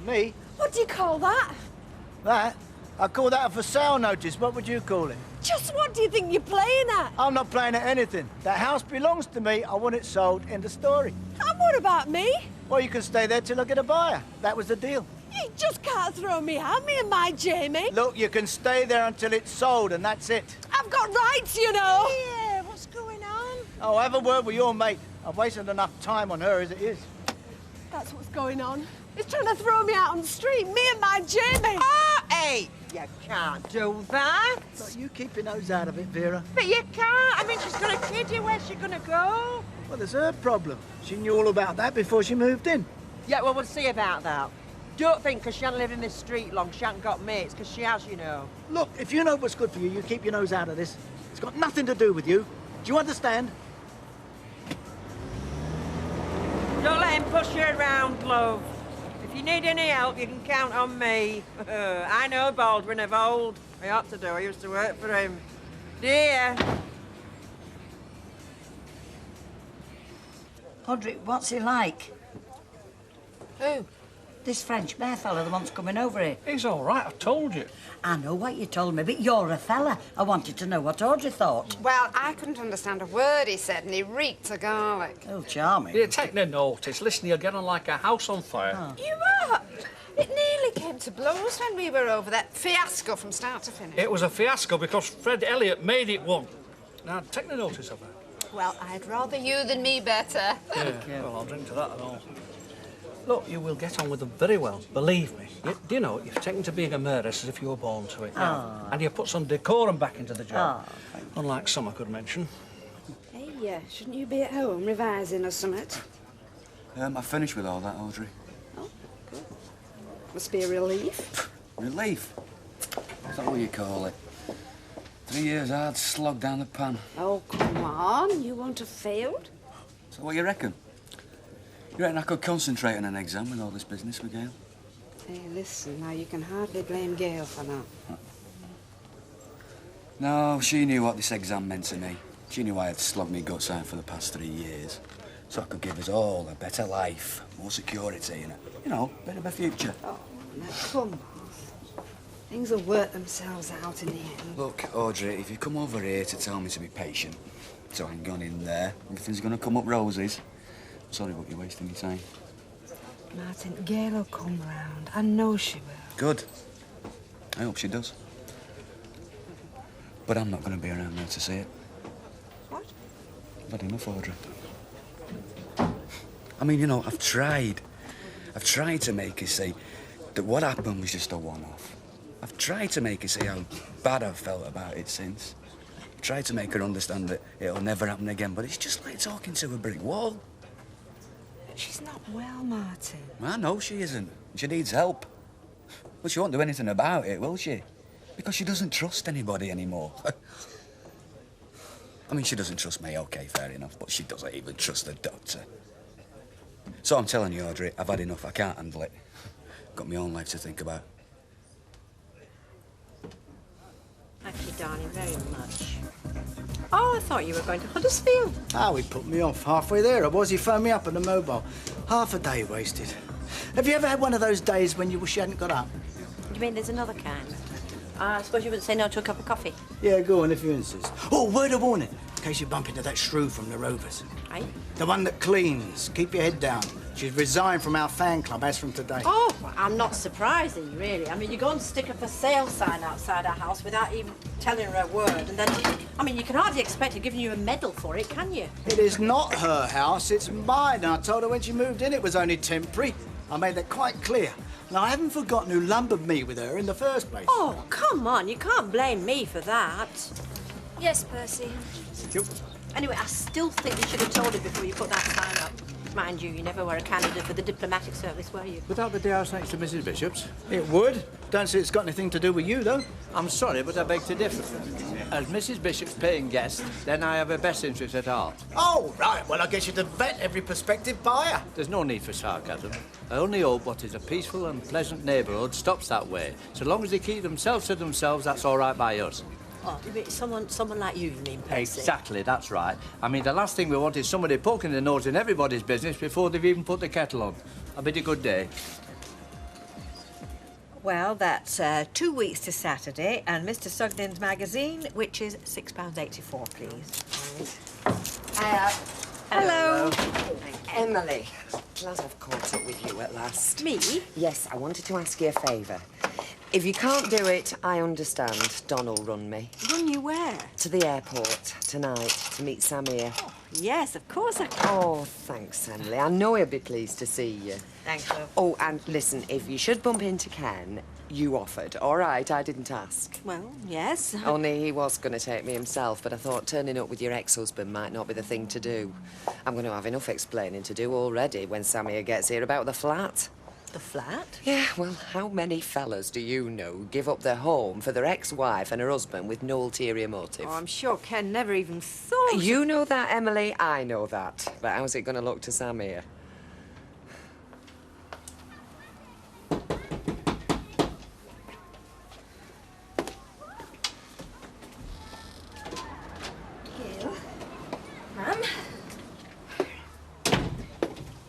Me? What do you call that? That? I call that a for sale notice. What would you call it? Just what do you think you're playing at? I'm not playing at anything. That house belongs to me. I want it sold. End of story. And what about me? Well, you can stay there till I get a buyer. That was the deal. You just can't throw me out, me and my Jamie. Look, you can stay there until it's sold, and that's it. I've got rights, you know. Yeah, what's going on? Oh, have a word with your mate. I've wasted enough time on her as it is. That's what's going on. He's trying to throw me out on the street, me and my Jamie. Ah, hey! You can't do that. Look, you keep your nose out of it, Vera. But you can't. I mean, she's going to kid you. Where's she going to go? Well, there's her problem. She knew all about that before she moved in. Yeah, well, we'll see about that. Don't think because she hasn't lived in this street long, she hasn't got mates, because she has, you know. Look, if you know what's good for you, you keep your nose out of this. It's got nothing to do with you. Do you understand? Don't let him push you around, love. If you need any help, you can count on me. I know Baldwin of old. I ought to do. I used to work for him. Dear. Audrey, what's he like? Who? This French bear fella, the one's coming over here. He's all right, I told you. I know what you told me, but you're a fella. I wanted to know what Audrey thought. Well, I couldn't understand a word he said, and he reeked of garlic. Oh, charming. You take no notice. Listen, you're getting like a house on fire. Oh. You what? It nearly came to blows when we were over that fiasco from start to finish. It was a fiasco because Fred Elliott made it one. Now, take no notice of her. Well, I'd rather you than me better. Yeah, well, I'll drink to that and all. Look, you will get on with them very well, believe me. Do you know, you've taken to being a murderess as if you were born to it. Oh. And you put some decorum back into the job. Oh, Unlike some I could mention. Hey, shouldn't you be at home revising or something? I finished with all that, Audrey. Oh, good. Must be a relief. Relief? Is that what you call it? 3 years hard slog down the pan. Oh, come on. You won't have failed. So what you reckon? You reckon I could concentrate on an exam with all this business with Gail? Hey, listen, now you can hardly blame Gail for that. No, she knew what this exam meant to me. She knew I had slogged me guts out for the past 3 years. So I could give us all a better life, more security and you know, a bit of a future. Oh, now, come on. Things will work themselves out in the end. Look, Audrey, if you come over here to tell me to be patient, so I ain't gone in there, everything's gonna come up roses. Sorry, but you're wasting your time. Martin, Gail will come round. I know she will. Good. I hope she does. But I'm not going to be around there to see it. What? I've had enough, Audrey. I mean, you know, I've tried. I've tried to make her see that what happened was just a one-off. I've tried to make her see how bad I've felt about it since. I've tried to make her understand that it'll never happen again, but it's just like talking to a brick wall. She's not well, Martin. I know she isn't. She needs help. But she won't do anything about it, will she? Because she doesn't trust anybody anymore. I mean, she doesn't trust me, OK, fair enough, but she doesn't even trust the doctor. So I'm telling you, Audrey, I've had enough. I can't handle it. Got my own life to think about. Thank you, darling, very much. Oh, I thought you were going to Huddersfield. Ah, he put me off. Halfway there I was. He phoned me up on the mobile. Half a day wasted. Have you ever had one of those days when you wish you hadn't got up? You mean there's another kind? I suppose you wouldn't say no to a cup of coffee. Yeah, go on if you insist. Oh, word of warning, in case you bump into that shrew from the Rovers. Aye? The one that cleans. Keep your head down. She's resigned from our fan club as from today. Oh, I'm not surprising, really. I mean, you go and stick a for sale sign outside our house without even telling her a word, and then, I mean, you can hardly expect her giving you a medal for it, can you? It is not her house, it's mine. I told her when she moved in it was only temporary. I made that quite clear. Now, I haven't forgotten who lumbered me with her in the first place. Oh, come on, you can't blame me for that. Yes, Percy. Thank you. Anyway, I still think you should have told her before you put that sign up. Mind you, you never were a candidate for the diplomatic service, were you? Would that be the house next to Mrs. Bishop's? It would. Don't see it's got anything to do with you, though. I'm sorry, but I beg to differ. As Mrs. Bishop's paying guest, then I have her best interest at heart. Oh, right. Well, I guess you'd vet every prospective buyer. There's no need for sarcasm. I only hope what is a peaceful and pleasant neighbourhood stops that way. So long as they keep themselves to themselves, that's all right by us. Oh, you mean someone like you mean, Percy? Exactly, that's right. I mean, the last thing we want is somebody poking their nose in everybody's business before they've even put the kettle on. I bid you good day. Well, that's 2 weeks to Saturday, and Mr. Sugden's magazine, which is £6.84, please. Hello. Emily, glad I've caught up with you at last. Me? Yes, I wanted to ask you a favour. If you can't do it, I understand. Don will run me. Run you where? To the airport tonight to meet Samir. Oh, yes, of course I can. Oh, thanks, Emily. I know he'll be pleased to see you. Thank you. Oh, and listen, if you should bump into Ken, you offered. All right, I didn't ask. Well, yes. Only he was going to take me himself, but I thought turning up with your ex-husband might not be the thing to do. I'm going to have enough explaining to do already when Samir gets here about the flat. The flat? Yeah, well, how many fellas do you know give up their home for their ex-wife and her husband with no ulterior motive? Oh, I'm sure Ken never even thought... You know that, Emily, I know that. But how's it going to look to Samir? Ma'am?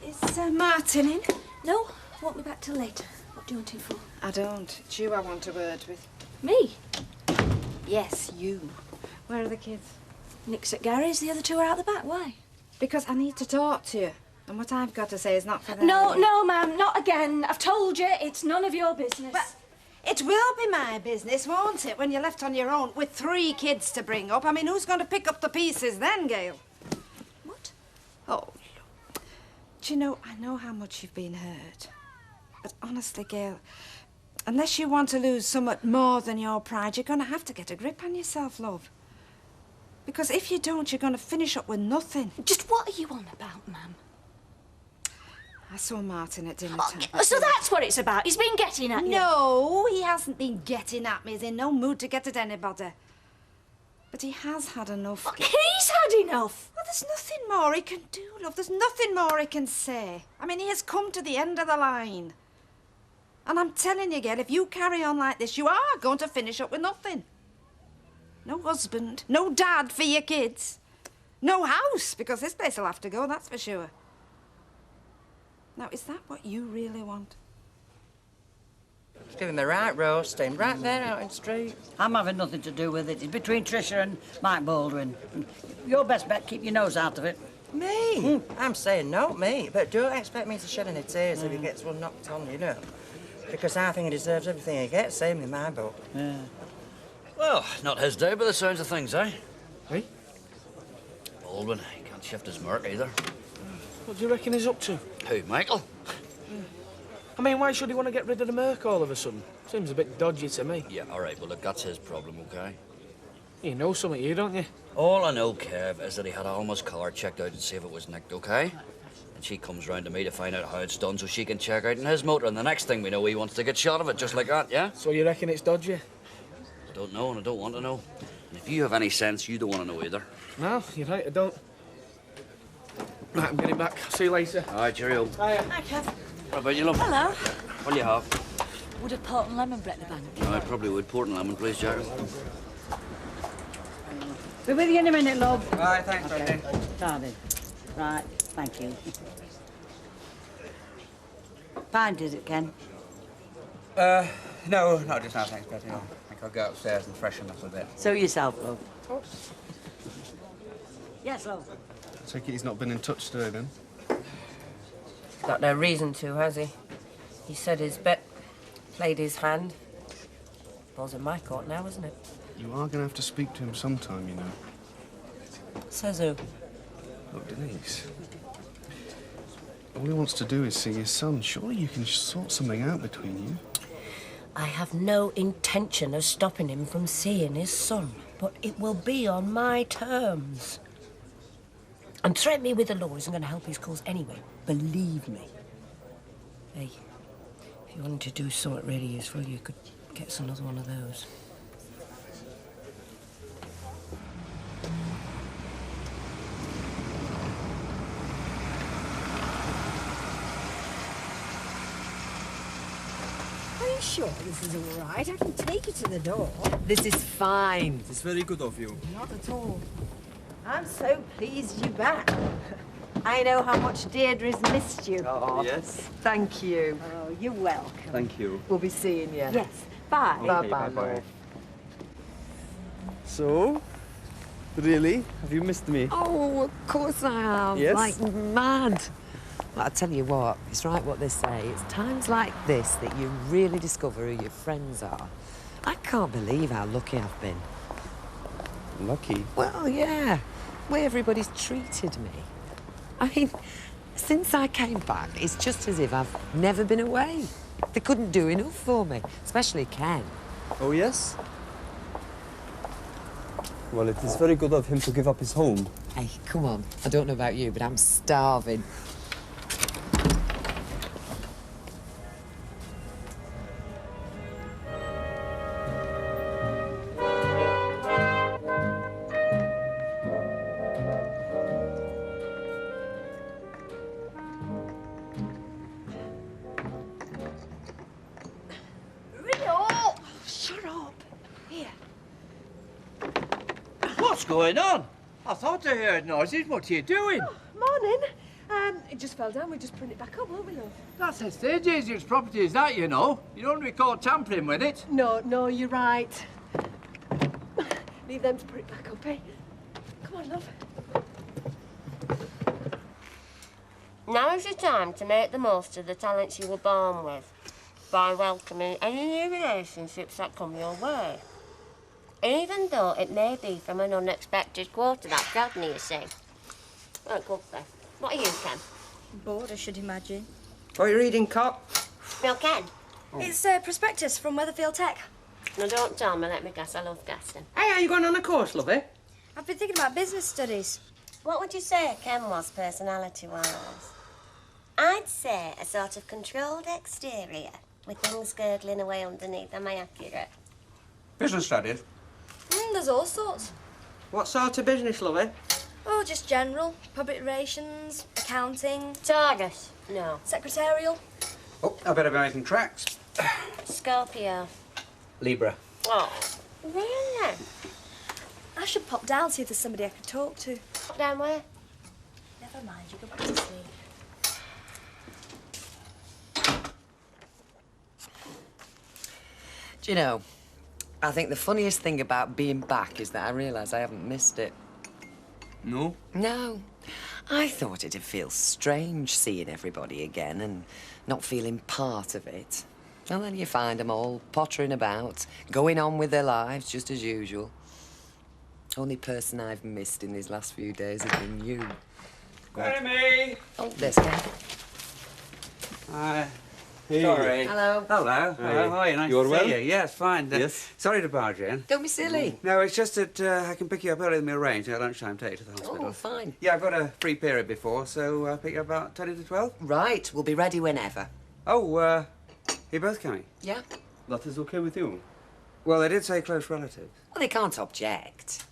Is Martin in? No, won't be back till later. What do you want him for? I don't. It's you I want a word with. Me? Yes, you. Where are the kids? Nick's at Gary's, the other two are out the back. Why? Because I need to talk to you. And what I've got to say is not for them. No, ma'am, not again. I've told you, it's none of your business. But it will be my business, won't it, when you're left on your own with 3 kids to bring up? I mean, who's going to pick up the pieces then, Gail? What? Oh, look. Do you know, I know how much you've been hurt. But honestly, Gail, unless you want to lose somewhat more than your pride, you're going to have to get a grip on yourself, love. Because if you don't, you're going to finish up with nothing. Just what are you on about, ma'am? I saw Martin at dinner time. So that's what it's about. He's been getting at you. No, he hasn't been getting at me. He's in no mood to get at anybody. But he has had enough. He's had enough. Well, there's nothing more he can do, love. There's nothing more he can say. I mean, he has come to the end of the line. And I'm telling you, girl, if you carry on like this, you are going to finish up with nothing. No husband, no dad for your kids. No house, because this place will have to go, that's for sure. Now, is that what you really want? Just give him the right roasting, right there out in the street. I'm having nothing to do with it. It's between Tricia and Mike Baldwin. Your best bet, keep your nose out of it. Me? I'm saying no, me. But don't expect me to shed any tears if he gets one knocked on, you know. Because I think he deserves everything he gets, same in my book. Yeah. Well, not his day by the sounds of things, eh? Eh? Baldwin, he can't shift his mark either. What do you reckon he's up to? Who, Michael? I mean, why should he want to get rid of the Merc all of a sudden? Seems a bit dodgy to me. Yeah, all right, well, look, that's his problem, OK? You know something, you don't you? All I know, Kev, is that he had Alma's car checked out to see if it was nicked, OK? And she comes round to me to find out how it's done so she can check out in his motor, and the next thing we know, he wants to get shot of it, just like that, yeah? So you reckon it's dodgy? I don't know, and I don't want to know. And if you have any sense, you don't want to know either. No, you're right, I don't. Right, I'm getting back. See you later. All right, cheerio. Hiya. Hi, Kev. What about you, love? Hello. What'll you have? Would a port and lemon bread the bank? I probably would. Port and lemon, please, Jack. Be with you in a minute, love. Right, thanks, okay. Darling. Right, thank you. Fine, did it, Ken? No, not just now, thanks, Betty. I think I'll go upstairs and freshen up a bit. So yourself, love. Yes, love. I take it he's not been in touch today, then? Got no reason to, has he? He said his bet, played his hand. Ball's in my court now, isn't it? You are going to have to speak to him sometime, you know. Says who? Look, Denise. All he wants to do is see his son. Surely you can sort something out between you. I have no intention of stopping him from seeing his son, but it will be on my terms. And threaten me with the law isn't going to help his cause anyway. Believe me. Hey, if you wanted to do something really useful, you could get us another one of those. Are you sure this is all right? I can take you to the door. This is fine. It's very good of you. Not at all. I'm so pleased you're back. I know how much Deirdre's missed you. Oh, yes. Thank you. Oh, you're welcome. Thank you. We'll be seeing you. Yes. Bye. Okay, Bye-bye, bye-bye. love. So, really? Have you missed me? Oh, of course I have. Yes? Like mad. Well, I tell you what, it's right what they say. It's times like this that you really discover who your friends are. I can't believe how lucky I've been. Lucky? Well, yeah. The way everybody's treated me. I mean, since I came back, it's just as if I've never been away. They couldn't do enough for me, especially Ken. Oh, yes? Well, it is very good of him to give up his home. Hey, come on. I don't know about you, but I'm starving. Rio! Shut up. Here. What's going on? I thought I heard noises. What are you doing? Morning. It just fell down. We just print it back up, won't we, love? That's estate agent's property, is that, you know? You don't be caught tampering with it. No, you're right. Leave them to put it back up, eh? Come on, love. Now is your time to make the most of the talents you were born with by welcoming any new relationships that come your way. Even though it may be from an unexpected quarter, that's Rodney, you see. Well, good then. What are you, Ken? Bored, I should imagine. What are you reading, Cop? Well, Ken. It's a prospectus from Weatherfield Tech. Now, don't tell me, let me guess, I love guessing. Hey, are you going on a course, lovey? I've been thinking about business studies. What would you say Ken was, personality-wise? I'd say a sort of controlled exterior with things gurgling away underneath. Am I accurate? Business studies? There's all sorts. What sort of business, lovey? Oh, just general. Public relations, accounting. Targus? No. Secretarial. Oh, I better be making tracks. Scorpio? Libra. Oh, really? I should pop down, see if there's somebody I could talk to. Pop down where? Never mind, you go back to sleep. Do you know, I think the funniest thing about being back is that I realise I haven't missed it. No? No. I thought it'd feel strange seeing everybody again and not feeling part of it. And then you find them all pottering about, going on with their lives just as usual. Only person I've missed in these last few days has been you. Amy! Oh, there's Ken. Hi. Hey. Sorry. Hello. Hello. Hey. How are you? Nice You are to well? see you. Yes, fine. Yes. Sorry to barge in. Don't be silly. No, it's just that I can pick you up earlier than we arranged. At lunchtime, take you to the hospital. Oh, fine. Yeah, I've got a free period before, so I'll pick you up about 20 to 12. Right, we'll be ready whenever. Oh, you're both coming? Yeah? That is okay with you? Well, they did say close relatives. Well, they can't object.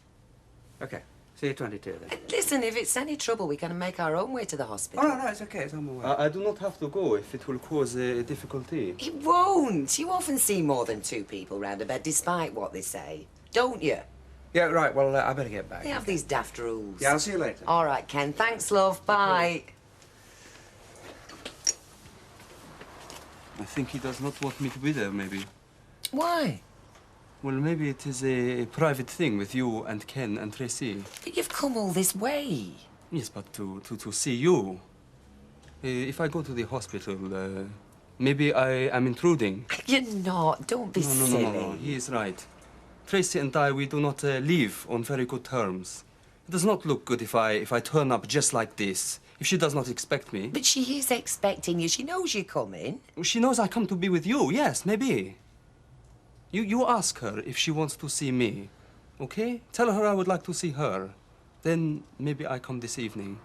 Okay. See you at 22 then. Listen, if it's any trouble, we can make our own way to the hospital. Oh, no, it's okay. It's on my way. I do not have to go if it will cause a difficulty. It won't. You often see more than two people round a bed, despite what they say. Don't you? Yeah, right, well, I better get back. They have these daft rules. Yeah, I'll see you later. All right, Ken. Thanks, love. Bye. I think he does not want me to be there, maybe. Why? Well, maybe it is a private thing with you and Ken and Tracy. But you've come all this way. Yes, but to see you. If I go to the hospital, maybe I am intruding. You're not. Don't be silly. No. He is right. Tracy and I, we do not live on very good terms. It does not look good if I turn up just like this, if she does not expect me. But she is expecting you. She knows you're coming. She knows I come to be with you, yes, maybe. You ask her if she wants to see me, okay? Tell her I would like to see her. Then maybe I come this evening.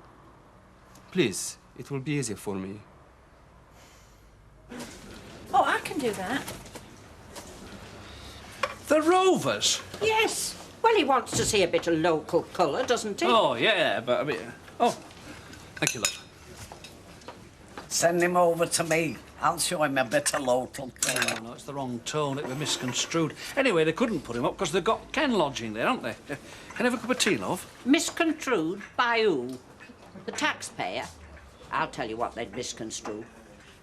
Please, it will be easier for me. Oh, I can do that. The Rovers? Yes. Well, he wants to see a bit of local colour, doesn't he? Oh, yeah, but I mean... Oh, thank you, love. Send him over to me. I'll show him a bit of local. Oh, no, it's the wrong tone. It was misconstrued. Anyway, they couldn't put him up because they've got Ken lodging there, haven't they? Can I have a cup of tea, love? Misconstrued by who? The taxpayer? I'll tell you what they'd misconstrue.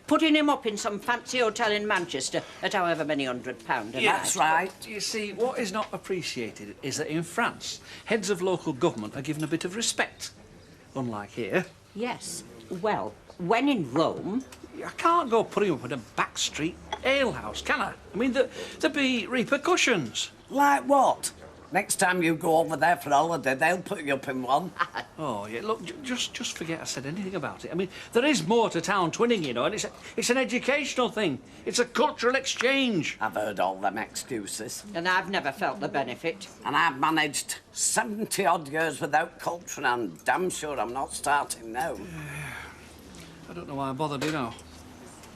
Putting him up in some fancy hotel in Manchester at however many £100 a night. That's right. You see, what is not appreciated is that in France, heads of local government are given a bit of respect. Unlike here. Yes. Well, when in Rome... I can't go putting him up in a backstreet alehouse, can I? I mean, there'd be repercussions. Like what? Next time you go over there for holiday, they'll put you up in one. Oh, yeah, look, just forget I said anything about it. I mean, there is more to town twinning, you know, and it's an educational thing. It's a cultural exchange. I've heard all them excuses. And I've never felt the benefit. And I've managed 70-odd years without culture, and I'm damn sure I'm not starting now. I don't know why I bothered, you know.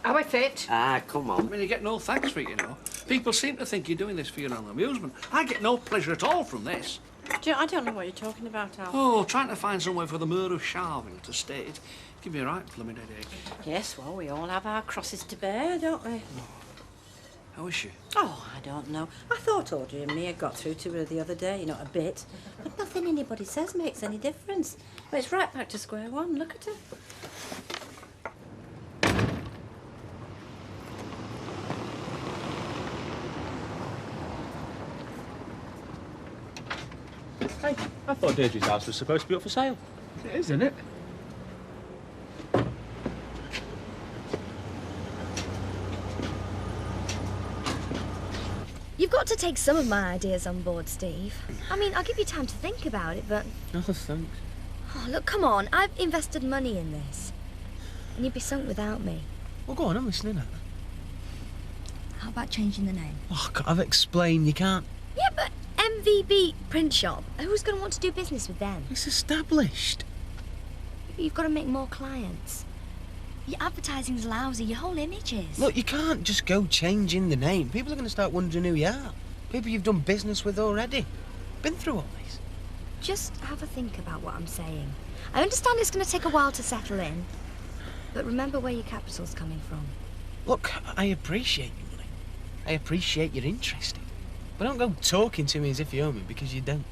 Are we fit? Ah, come on. I mean, you get no thanks for it, you know. People seem to think you're doing this for your own amusement. I get no pleasure at all from this. I don't know what you're talking about, Al. Oh, trying to find somewhere for the Mayor of Charville to stay. It give me a right blooming headache. Yes, well, we all have our crosses to bear, don't we? How is she? Oh, I don't know. I thought Audrey and me had got through to her the other day, not a bit. But nothing anybody says makes any difference. Well, it's right back to square one. Look at her. Hey, I thought Deirdre's house was supposed to be up for sale. It is, isn't it? You've got to take some of my ideas on board, Steve. I mean, I'll give you time to think about it, but... No, thanks. Oh, look, come on. I've invested money in this. And you'd be sunk without me. Well, go on, I'm listening. How about changing the name? Oh, I've explained, you can't... Yeah, but MVB Print Shop. Who's going to want to do business with them? It's established. You've got to make more clients. Your advertising's lousy, your whole image is. Look, you can't just go changing the name. People are going to start wondering who you are. People you've done business with already. Been through all this. Just have a think about what I'm saying. I understand it's going to take a while to settle in, but remember where your capital's coming from. Look, I appreciate your money. I appreciate you're interested. But don't go talking to me as if you owe me, because you don't.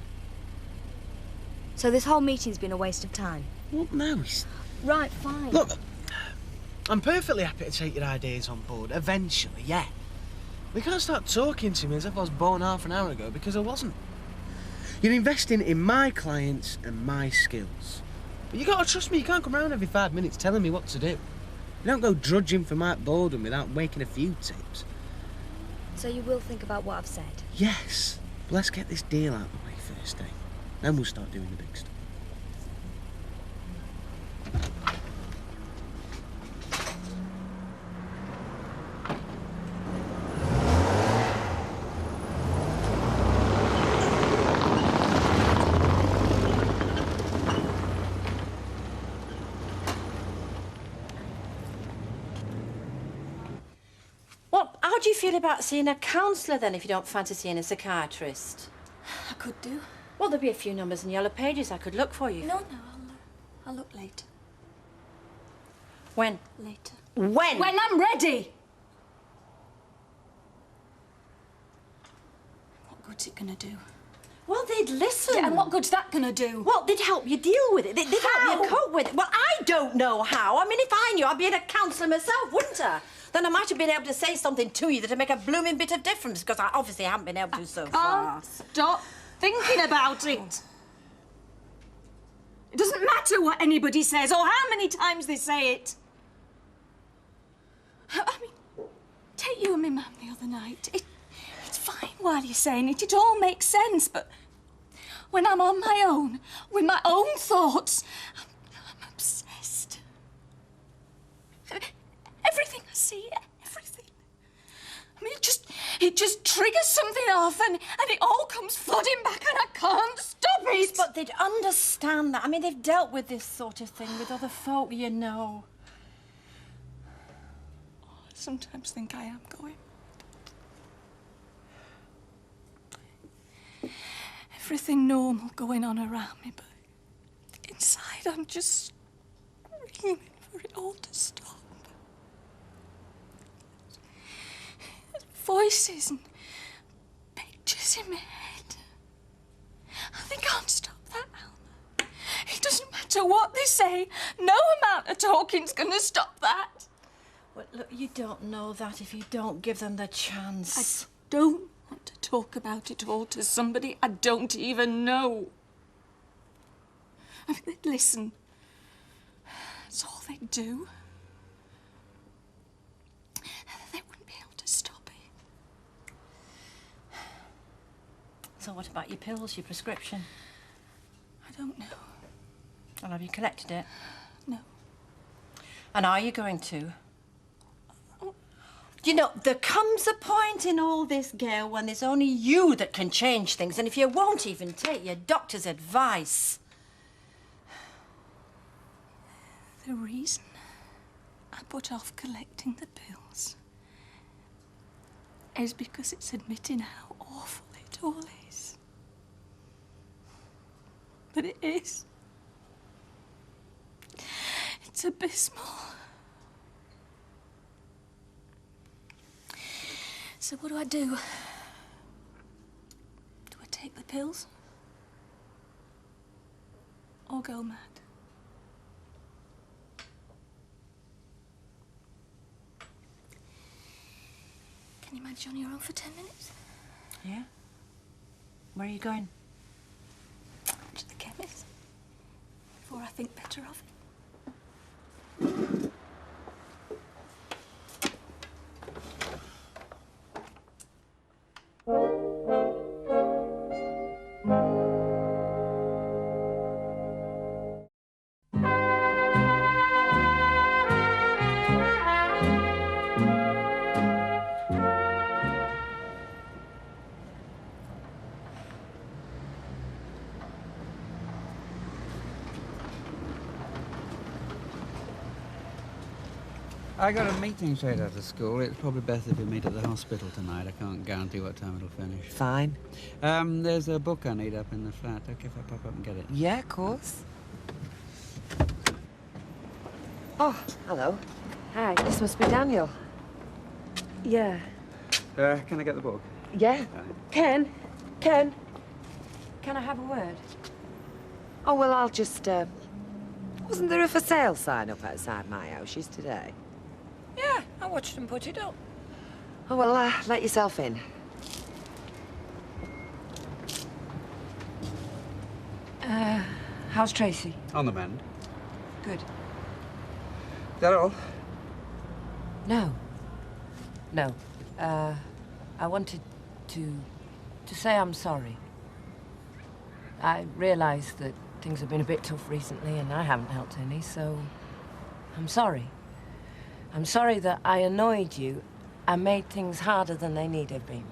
So this whole meeting's been a waste of time? Well, no, it's... Right, fine. Look, I'm perfectly happy to take your ideas on board, eventually, yeah. We can't start talking to me as if I was born half an hour ago, because I wasn't. You're investing in my clients and my skills. But you gotta trust me, you can't come around every 5 minutes telling me what to do. You don't go drudging for Mike Baldwin without making a few tips. So you will think about what I've said? Yes. But let's get this deal out of the way first, eh? Then we'll start doing the big stuff. How do you feel about seeing a counsellor, then, if you don't fancy seeing a psychiatrist? I could do. Well, there'll be a few numbers in Yellow Pages I could look for you. No, I'll look later. When? Later. When? When I'm ready! What good's it gonna do? Well, they'd listen. Yeah, and what good's that gonna do? Well, they'd help you deal with it. They'd help you cope with it. Well, I don't know how. I mean, if I knew, I'd be in a counsellor myself, wouldn't I? Then I might have been able to say something to you that'd make a blooming bit of difference, because I obviously haven't been able to so far. Stop thinking about it. It doesn't matter what anybody says or how many times they say it. I mean, take you and me mum the other night. It's fine while you're saying it. It all makes sense, but when I'm on my own, with my own thoughts, I'm obsessed. Everything I see, everything. I mean, it just triggers something off and it all comes flooding back and I can't stop it. But they'd understand that. I mean, they've dealt with this sort of thing with other folk, you know. I sometimes think I am going. Everything normal going on around me, but inside I'm just screaming for it all to stop. Voices and pictures in my head. I can't stop that, Alma. It doesn't matter what they say. No amount of talking's gonna stop that. Well, look, you don't know that if you don't give them the chance. I don't want to talk about it all to somebody I don't even know. I mean, they'd listen. That's all they'd do. They wouldn't be able to stop it. So what about your pills, your prescription? I don't know. Well, have you collected it? No. And are you going to? You know, there comes a point in all this, Gail, when there's only you that can change things, and if you won't even take your doctor's advice... The reason I put off collecting the pills is because it's admitting how awful it all is. But it is. It's abysmal. So what do? Do I take the pills? Or go mad? Can you manage on your own for 10 minutes? Yeah? Where are you going? To the chemist. Before I think better of it. I got a meeting straight out of school. It's probably best if we meet at the hospital tonight. I can't guarantee what time it'll finish. Fine. There's a book I need up in the flat. Okay, if I pop up and get it. Yeah, of course. Oh, hello. Hi, this must be Daniel. Yeah. Can I get the book? Yeah. Ken? Can I have a word? Oh, well, I'll just, wasn't there a for sale sign up outside my house yesterday? Yeah, I watched them put it up. Oh, well, let yourself in. How's Tracy? On the mend. Good. Is that all? No. No. I wanted to say I'm sorry. I realise that things have been a bit tough recently and I haven't helped any, so I'm sorry. I'm sorry that I annoyed you and made things harder than they need have been.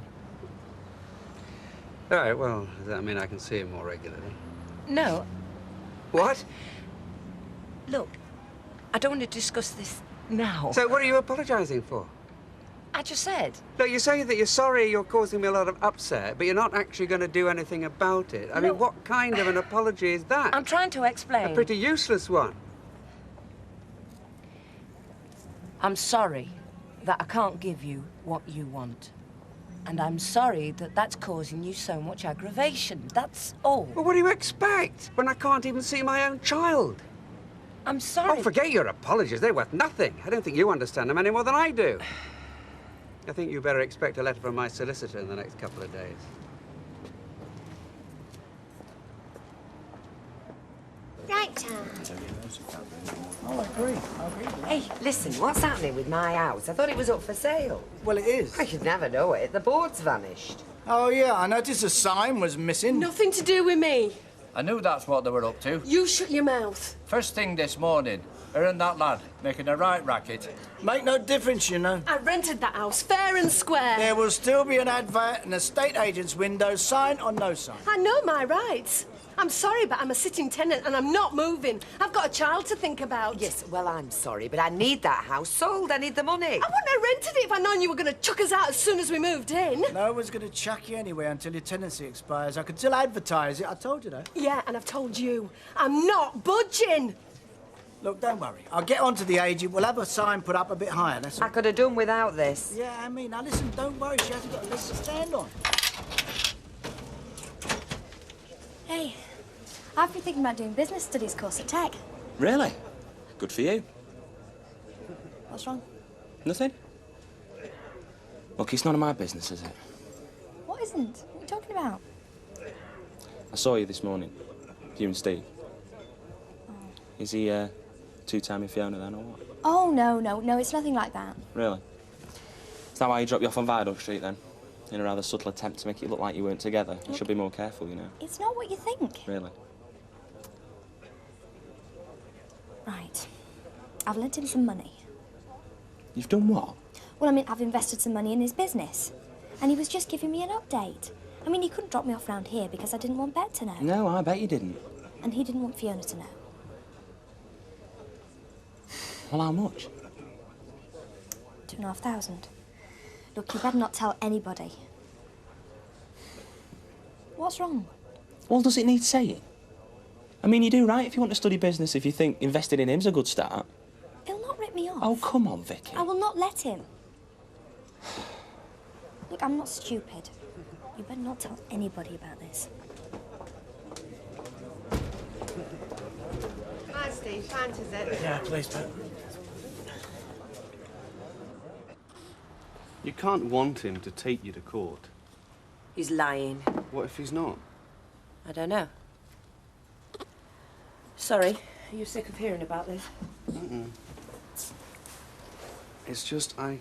All right, well, does that mean I can see him more regularly? No. What? Look, I don't want to discuss this now. So what are you apologising for? I just said. Look, you say that you're sorry you're causing me a lot of upset, but you're not actually going to do anything about it. I mean, what kind of an apology is that? I'm trying to explain. A pretty useless one. I'm sorry that I can't give you what you want. And I'm sorry that that's causing you so much aggravation. That's all. Well, what do you expect when I can't even see my own child? I'm sorry. Oh, forget your apologies. They're worth nothing. I don't think you understand them any more than I do. I think you better expect a letter from my solicitor in the next couple of days. Right, Tom. Oh, I agree. Hey, listen, what's happening with my house? I thought it was up for sale. Well, it is. I should never know it. The board's vanished. Oh, yeah, I noticed a sign was missing. Nothing to do with me. I knew that's what they were up to. You shut your mouth. First thing this morning, her and that lad making a right racket. Make no difference, you know. I rented that house fair and square. There will still be an advert in the estate agent's window, sign or no sign. I know my rights. I'm sorry, but I'm a sitting tenant and I'm not moving. I've got a child to think about. Yes, well, I'm sorry, but I need that house sold. I need the money. I wouldn't have rented it if I'd known you were going to chuck us out as soon as we moved in. No one's going to chuck you anyway until your tenancy expires. I could still advertise it. I told you that. Yeah, and I've told you. I'm not budging. Look, don't worry. I'll get on to the agent. We'll have a sign put up a bit higher. That's all. I could have done without this. Yeah, I mean, now listen, don't worry. She hasn't got a list to stand on. Hey, I've been thinking about doing business studies course at Tech. Really? Good for you. What's wrong? Nothing? Look, it's none of my business, is it? What isn't? What are you talking about? I saw you this morning. You and Steve. Is he, two-timing Fiona then, or what? Oh, no, it's nothing like that. Really? Is that why he dropped you off on Viaduct Street, then? In a rather subtle attempt to make it look like you weren't together. You should be more careful, you know. It's not what you think. Really? Right. I've lent him some money. You've done what? Well, I mean, I've invested some money in his business. And he was just giving me an update. I mean, he couldn't drop me off round here because I didn't want Bet to know. No, I bet you didn't. And he didn't want Fiona to know. Well, how much? 2,500. Look, you better not tell anybody. What's wrong? Well, does it need saying? I mean, you do right if you want to study business if you think investing in him's a good start. He'll not rip me off. Oh, come on, Vicky. I will not let him. Look, I'm not stupid. You better not tell anybody about this. Hi, Steve. Pint, is it? Yeah, please, Pat. You can't want him to take you to court. He's lying. What if he's not? I don't know. Sorry, are you sick of hearing about this? Mm-mm. It's just, I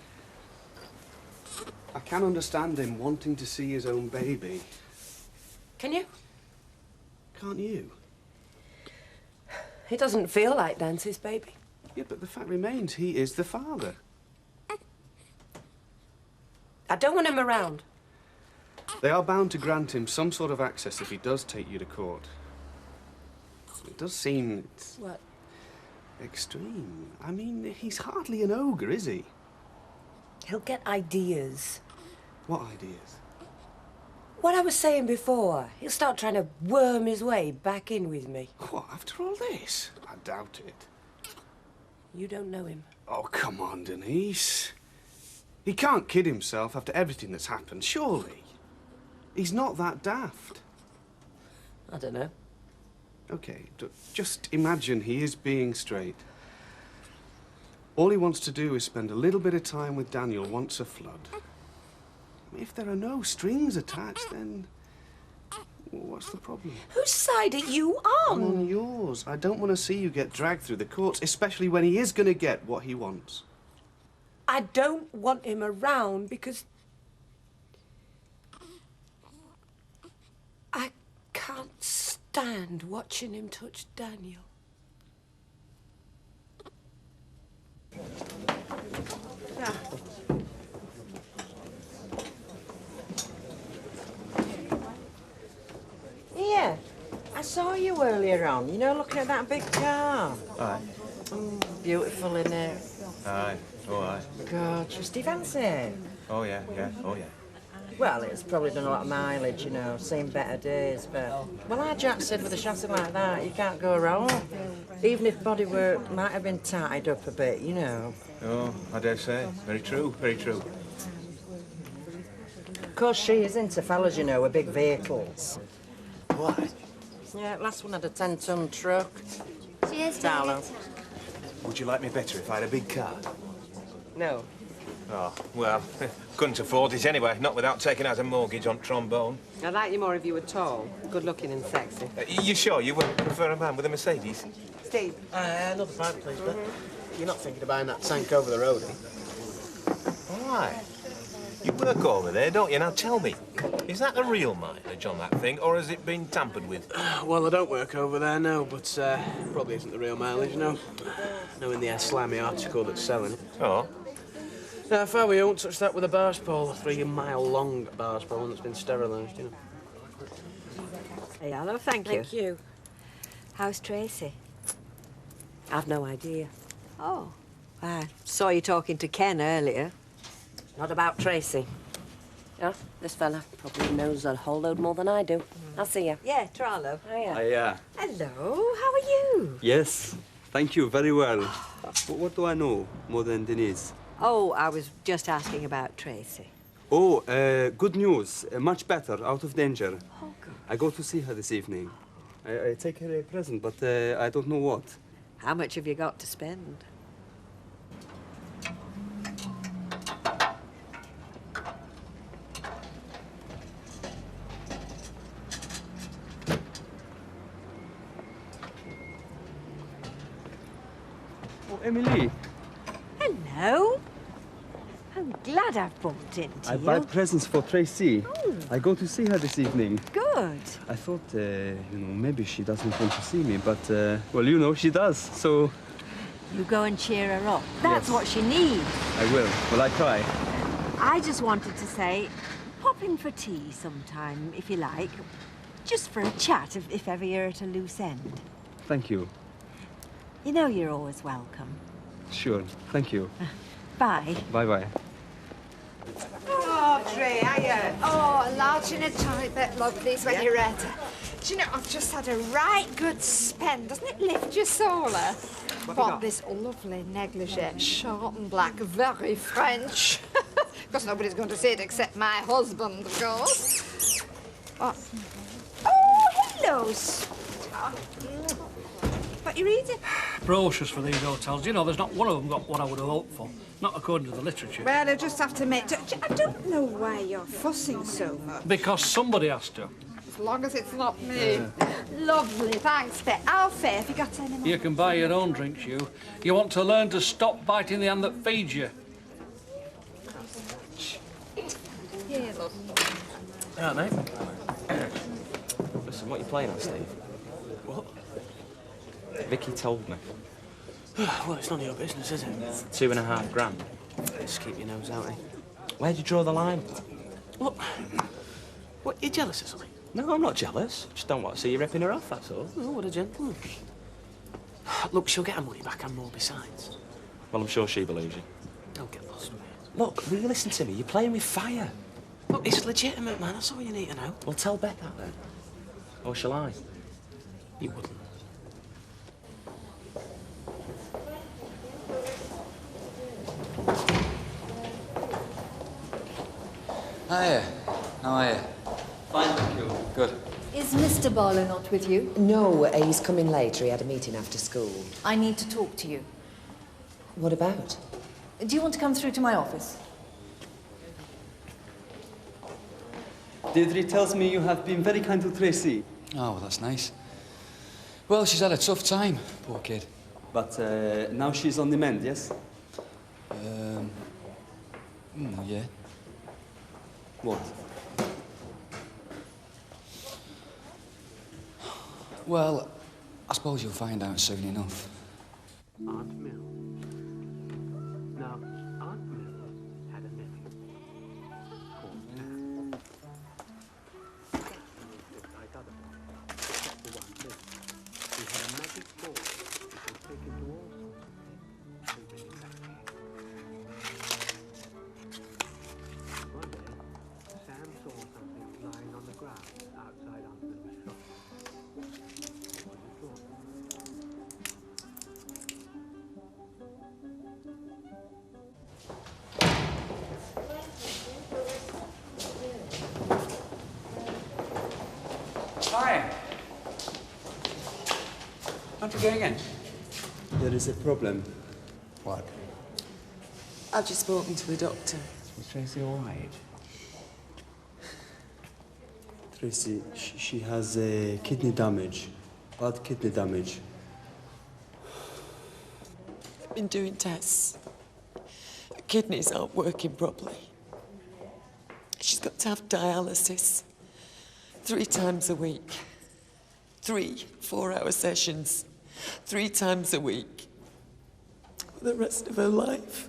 can understand him wanting to see his own baby. Can you? Can't you? It doesn't feel like Dancy's baby. Yeah, but the fact remains, he is the father. I don't want him around. They are bound to grant him some sort of access if he does take you to court. It does seem What? extreme. I mean, he's hardly an ogre, is he? He'll get ideas. What ideas? What I was saying before. He'll start trying to worm his way back in with me. What, after all this? I doubt it. You don't know him. Oh, come on, Denise. He can't kid himself after everything that's happened, surely. He's not that daft. I don't know. Okay, just imagine he is being straight. All he wants to do is spend a little bit of time with Daniel once a flood. If there are no strings attached, then what's the problem? Whose side are you on? I'm on yours. I don't want to see you get dragged through the courts, especially when he is going to get what he wants. I don't want him around because I can't stand watching him touch Daniel. Yeah. Here, I saw you earlier on, you know, looking at that big car. Aye. Beautiful in there. Aye. Oh, aye. Gorgeous. Do you fancy it? Oh, yeah, yeah. Oh, yeah. Well, it's probably done a lot of mileage, you know, seen better days, but... Well, our Jack said with a chassis like that, you can't go wrong. Even if bodywork might have been tied up a bit, you know. Oh, I dare say. Very true, very true. Of course, she is into fellas, you know, with big vehicles. Why? Yeah, last one had a 10-ton truck. Cheers, Darling. Would you like me better if I had a big car? No. Oh, well, couldn't afford it anyway, not without taking out a mortgage on trombone. I'd like you more if you were tall, good-looking and sexy. You sure you would prefer a man with a Mercedes? Steve. Another pint, please, but you're not thinking of buying that tank over the road, eh? Why? You work over there, don't you? Now tell me, is that the real mileage on that thing, or has it been tampered with? Well, I don't work over there, no, but probably isn't the real mileage, no. Knowing the slimy article that's selling it. Oh? Now, if I were you, I won't touch that with a bars pole, a 3-mile-long bars pole that's been sterilised, you know. Hey, hello, thank you. Thank you. How's Tracy? I've no idea. Oh, I saw you talking to Ken earlier. Not about Tracy. Yeah, this fella probably knows a whole load more than I do. I'll see you. Yeah, Trarlo. Hiya. Hello, how are you? Yes, thank you, very well. What do I know more than Denise? Oh, I was just asking about Tracy. Oh, good news. Much better, out of danger. Oh, good. I go to see her this evening. I take her a present, but I don't know what. How much have you got to spend? Oh, Emily. Hello. I'm glad I've bumped into I you. buy presents for Tracy. Oh. I go to see her this evening. Good. I thought, maybe she doesn't want to see me, but, well, she does, so... You go and cheer her up. That's Yes. what she needs. I will. Will I try? I just wanted to say, pop in for tea sometime, if you like. Just for a chat, if ever you're at a loose end. Thank you. You know you're always welcome. Sure. Thank you. Bye. Bye-bye. Oh, Trey, hiya. Oh, a large and a tiny bit, love, please, when you're ready. Do you know, I've just had a right good spend. Doesn't it lift your soul? Bought this lovely negligee, short and black, very French. Because nobody's going to see it except my husband, of course. Oh, hello, sweetheart. What you reading? Brochures for these hotels. You know, there's not one of them got what I would have hoped for. Not according to the literature. Well, I just have to make... I don't know why you're fussing so much. Because somebody has to. As long as it's not me. Lovely, thanks, Pet. Alfie, have you got any more? You can buy your own drinks, you. You want to learn to stop biting the hand that feeds you. Here, love. All right, mate. Listen, what are you playing on, Steve? What? Vicky told me. Well, it's none of your business, is it? 2.5 grand. Just keep your nose out, eh? Where'd you draw the line? Look, what, you jealous or something? No, I'm not jealous. Just don't want to see you ripping her off, that's all. Oh, what a gentleman. Look, she'll get her money back and more besides. Well, I'm sure she believes you. Don't get lost, mate. Look, will you listen to me? You're playing with fire. Look, it's legitimate, man. That's all you need to know. Well, tell Beth that, then. Or shall I? You wouldn't. Hiya. How are you? Fine, thank you. Good. Is Mr. Barlow not with you? No, he's coming later. He had a meeting after school. I need to talk to you. What about? Do you want to come through to my office? Deirdre tells me you have been very kind to Tracy. Oh, well, that's nice. Well, she's had a tough time, poor kid. But now she's on the mend, yes? Yeah. What? Well, I suppose you'll find out soon enough. Aunt Mill. Now, Aunt Mill had a nephew called Sam. Like other boys, except the one thing. He had a magic ball that could take him to all sorts of things and bring him back. One day, Sam saw something lying on the ground outside Aunt Mill's shop. What was it for? Hi. Aren't you going in? There is a problem. What? I've just spoken to the doctor. Is Tracy all right? Tracy, she has a kidney damage. Bad kidney damage. I've been doing tests. Her kidneys aren't working properly. She's got to have dialysis 3 times a week. 3 4-hour sessions, 3 times a week. For the rest of her life.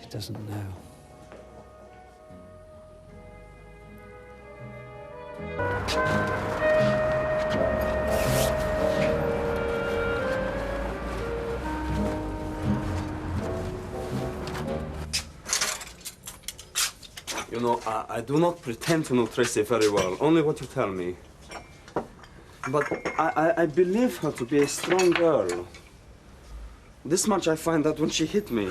She doesn't know. You know, I do not pretend to know Tracy very well, only what you tell me. But I believe her to be a strong girl. This much I find out when she hit me.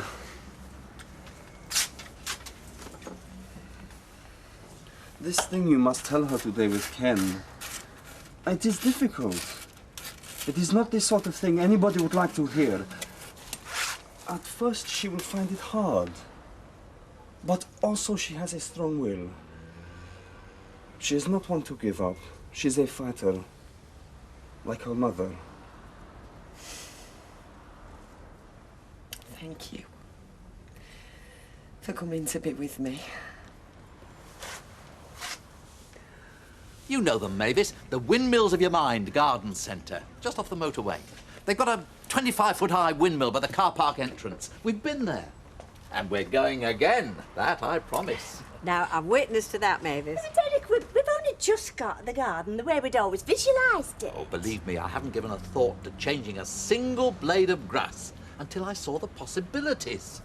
This thing you must tell her today with Ken. It is difficult. It is not the sort of thing anybody would like to hear. At first she will find it hard. But also she has a strong will. She is not one to give up. She's a fighter. Like her mother. Thank you for coming to be with me. You know them, Mavis. The Windmills of Your Mind Garden Centre, just off the motorway. They've got a 25-foot-high windmill by the car park entrance. We've been there. And we're going again. That I promise. Now, I'm witness to that, Mavis. Derek, we've only just got the garden the way we'd always visualised it. Oh, believe me, I haven't given a thought to changing a single blade of grass until I saw the possibilities.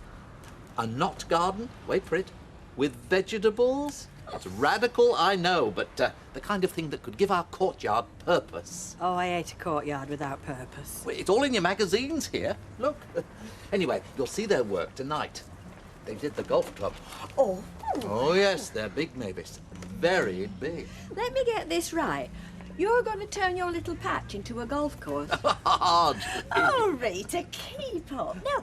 A knot garden, wait for it, with vegetables. It's radical, I know, but the kind of thing that could give our courtyard purpose. Oh, I hate a courtyard without purpose. Well, it's all in your magazines here. Look. Anyway, you'll see their work tonight. They did the golf club. Oh. Oh, yes, they're big, Mavis. Very big. Let me get this right. You're going to turn your little patch into a golf course? Hard. Oh, Rita, keep up. No,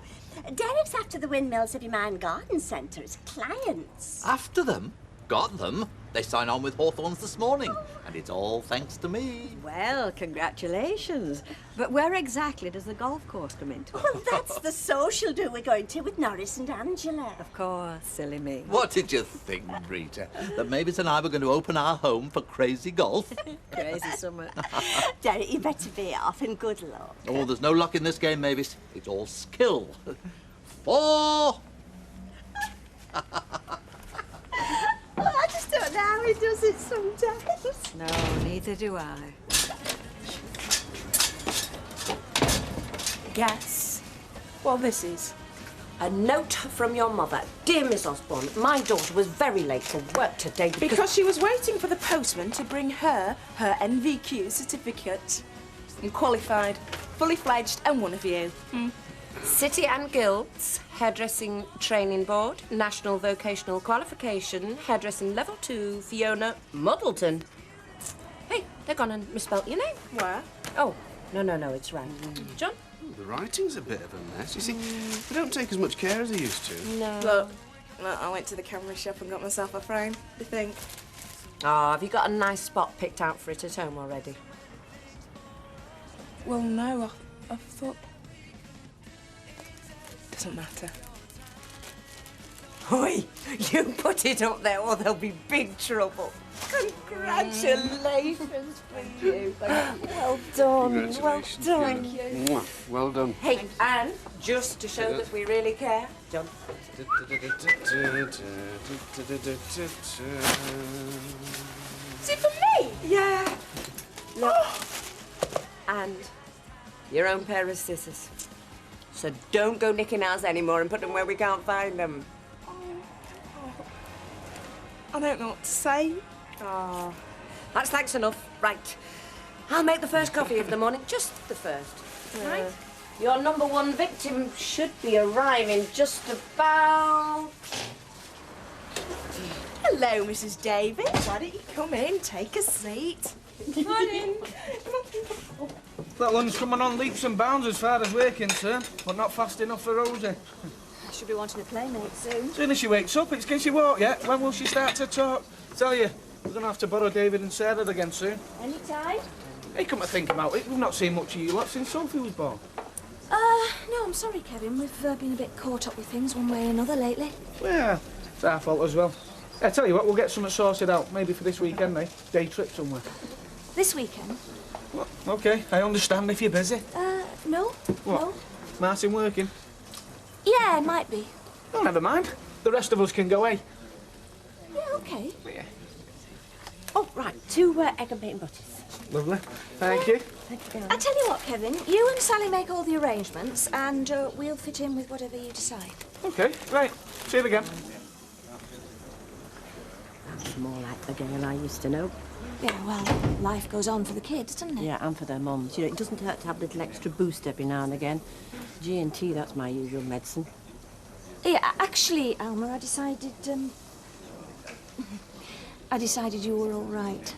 Derek's after the Windmills of Your Mind Garden Centre as clients. After them? Got them. They signed on with Hawthorns this morning, and it's all thanks to me. Well, congratulations. But where exactly does the golf course come into? Well, that's the social do we're going to with Norris and Angela. Of course, silly me. What did you think, Rita? That Mavis and I were going to open our home for crazy golf? Crazy summer. Derek, you better be off and good luck. Oh, there's no luck in this game, Mavis. It's all skill. 4. I just don't know how he does it sometimes. No, neither do I. Guess what this is? A note from your mother. Dear Miss Osborne, my daughter was very late for work today because she was waiting for the postman to bring her NVQ certificate. And qualified, fully fledged, and one of you. City and Guilds, Hairdressing Training Board, National Vocational Qualification, Hairdressing Level 2, Fiona Muddleton. Hey, they're gone and misspelt your name. Where? Oh, no, it's right. John? The writing's a bit of a mess. You see, they don't take as much care as they used to. No. Look, I went to the camera shop and got myself a frame. What do you think? Oh, have you got a nice spot picked out for it at home already? Well, no, I thought... Doesn't matter. Oi, you put it up there or there'll be big trouble. Congratulations for you. Well done. Congratulations, Well done. Fiona. Mwah, well done. Hey, and just to show that we really care, John. Is it for me? Yeah. Look. And your own pair of scissors. So don't go nicking ours anymore and put them where we can't find them. I don't know what to say. Oh, that's thanks enough. Right. I'll make the first coffee of the morning. Just the first. Right? Your number one victim should be arriving just about... Hello, Mrs. Davis. Why don't you come in, take a seat? Morning. That one's coming on leaps and bounds as far as we're concerned, but not fast enough for Rosie. I should be wanting a playmate soon. As soon as she wakes up, can she walk yet? When will she start to talk? Tell you, we're going to have to borrow David and Sarah again soon. Any time? Hey, come to think about it, we've not seen much of you lot since Sophie was born. No, I'm sorry, Kevin. We've been a bit caught up with things one way or another lately. Well, it's our fault as well. I tell you what, we'll get something sorted out, maybe for this weekend, eh? Day trip somewhere. This weekend? Well, OK, I understand if you're busy. No. What? No. Martin working? Yeah, it might be. Oh, never mind. The rest of us can go, eh? Yeah, OK. Yeah. Oh, right. 2 egg and bacon butties. Lovely. Thank you. I tell you what, Kevin, you and Sally make all the arrangements and we'll fit in with whatever you decide. OK, right. See you again. That's more like the girl I used to know. Yeah, well, life goes on for the kids, doesn't it? Yeah, and for their mums. You know, it doesn't hurt to have a little extra boost every now and again. G&T, that's my usual medicine. Yeah, actually, Alma, I decided you were all right.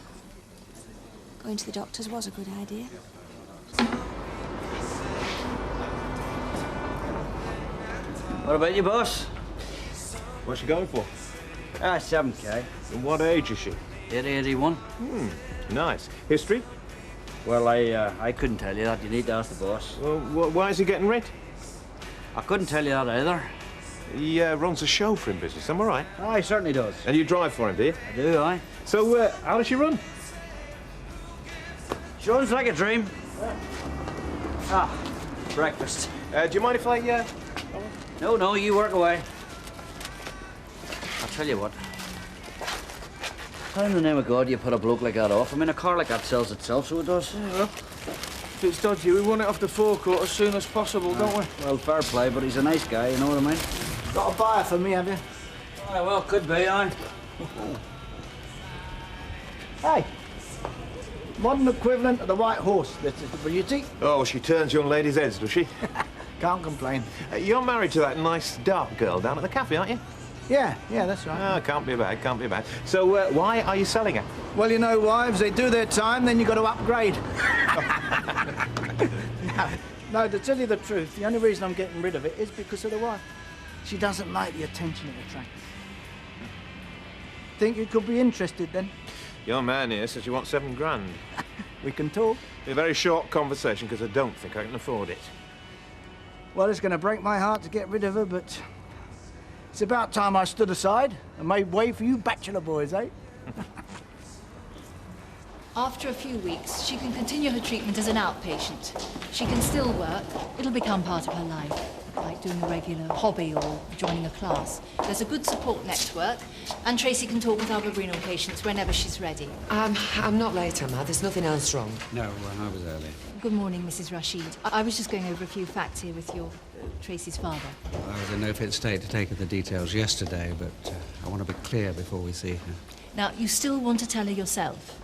Going to the doctor's was a good idea. What about you, boss? What's she going for? 7K. And what age is she? 81. Nice. History? Well, I couldn't tell you that. You need to ask the boss. Well, why is he getting rid? I couldn't tell you that either. He runs a show for him business, am I right? Oh, he certainly does. And you drive for him, do you? I do, aye. So, how does she run? She runs like a dream. Ah, breakfast. Do you mind if I, No, you work away. I'll tell you what. How in the name of God do you put a bloke like that off? I mean, a car like that sells itself, so it does. Yeah, well, if it's dodgy, we want it off the forecourt as soon as possible, don't we? Well, fair play, but he's a nice guy, you know what I mean? Got a buyer for me, have you? Aye, well, could be, aye. Hey, modern equivalent of the white horse, this is the beauty. Oh, she turns young ladies' heads, does she? Can't complain. You're married to that nice dark girl down at the cafe, aren't you? Yeah, that's right. Oh, can't be bad, can't be bad. So, why are you selling her? Well, you know, wives, they do their time, then you got to upgrade. No, to tell you the truth, the only reason I'm getting rid of it is because of the wife. She doesn't like the attention it attracts. Think you could be interested, then? Your man here says you want 7 grand. We can talk. Be a very short conversation, because I don't think I can afford it. Well, it's going to break my heart to get rid of her, but it's about time I stood aside and made way for you bachelor boys, eh? After a few weeks, she can continue her treatment as an outpatient. She can still work. It'll become part of her life, like doing a regular hobby or joining a class. There's a good support network, and Tracy can talk with other renal patients whenever she's ready. I'm not late, Emma. There's nothing else wrong. No, I was early. Good morning, Mrs. Rashid. I was just going over a few facts here with your Tracy's father. I was in no fit state to take her the details yesterday, but I want to be clear before we see her. Now, you still want to tell her yourself?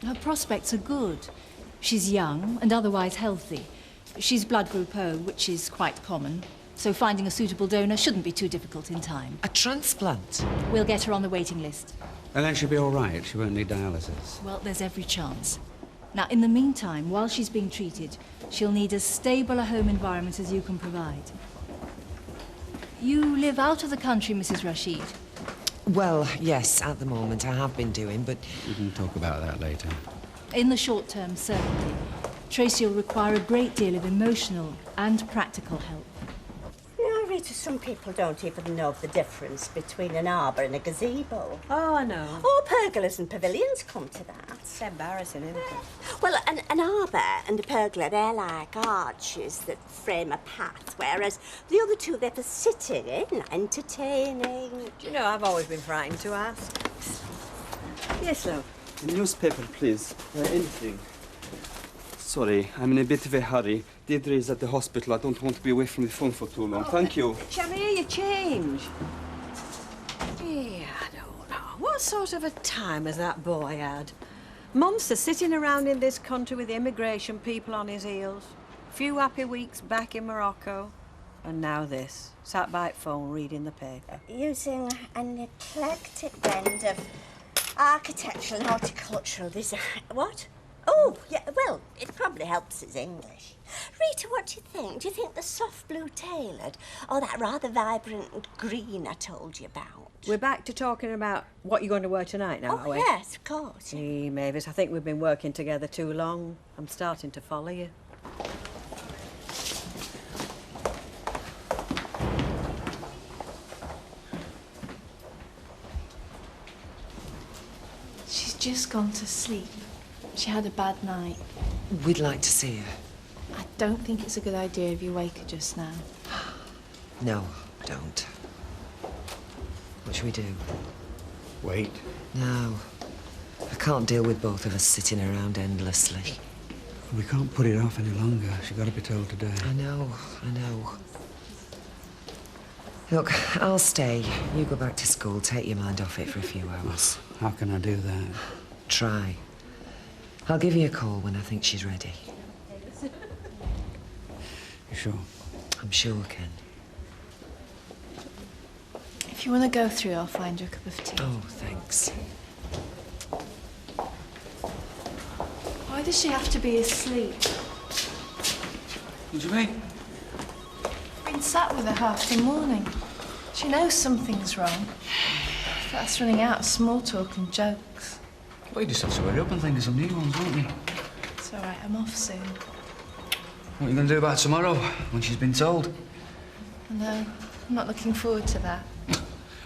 Her prospects are good. She's young and otherwise healthy. She's blood group O, which is quite common, so finding a suitable donor shouldn't be too difficult in time. A transplant? We'll get her on the waiting list. And then she'll be all right. She won't need dialysis. Well, there's every chance. Now, in the meantime, while she's being treated, she'll need as stable a home environment as you can provide. You live out of the country, Mrs. Rashid? Well, yes, at the moment I have been doing, but... We can talk about that later. In the short term, certainly. Tracy will require a great deal of emotional and practical help. You know, Rita, some people don't even know the difference between an arbour and a gazebo. Oh, I know. Or pergolas and pavilions come to that. It's embarrassing, isn't it? Well, an arbour and a pergola, they're like arches that frame a path, whereas the other two, they're for sitting in, entertaining. Do you know, I've always been frightened to ask. Yes, love. A newspaper, please. Anything. Sorry, I'm in a bit of a hurry. Deirdre is at the hospital. I don't want to be away from the phone for too long. Thank you. Shall we hear your change? Yeah, I don't know. What sort of a time has that boy had? Months of sitting around in this country with the immigration people on his heels. A few happy weeks back in Morocco. And now this, sat by the phone reading the paper. Using an eclectic blend of architectural and horticultural design. What? Oh, yeah, well, it probably helps his English. Rita, what do you think? Do you think the soft blue tailored or that rather vibrant green I told you about? We're back to talking about what you're going to wear tonight now, Oh, are we? yes, of course. Gee, Mavis, I think we've been working together too long. I'm starting to follow you. She's just gone to sleep. She had a bad night. We'd like to see her. I don't think it's a good idea if you wake her just now. No, don't. What should we do? Wait. No. I can't deal with both of us sitting around endlessly. We can't put it off any longer. She's got to be told today. I know. Look, I'll stay. You go back to school, take your mind off it for a few hours. How can I do that? Try. I'll give you a call when I think she's ready. You sure? I'm sure, Ken. If you want to go through, I'll find you a cup of tea. Oh, thanks. Why does she have to be asleep? What do you mean? I've been sat with her half the morning. She knows something's wrong. That's running out of small talk and jokes. Well, you just have to hurry up and think of some new ones, won't you? It's all right, I'm off soon. What are you going to do about tomorrow, when she's been told? I know. I'm not looking forward to that.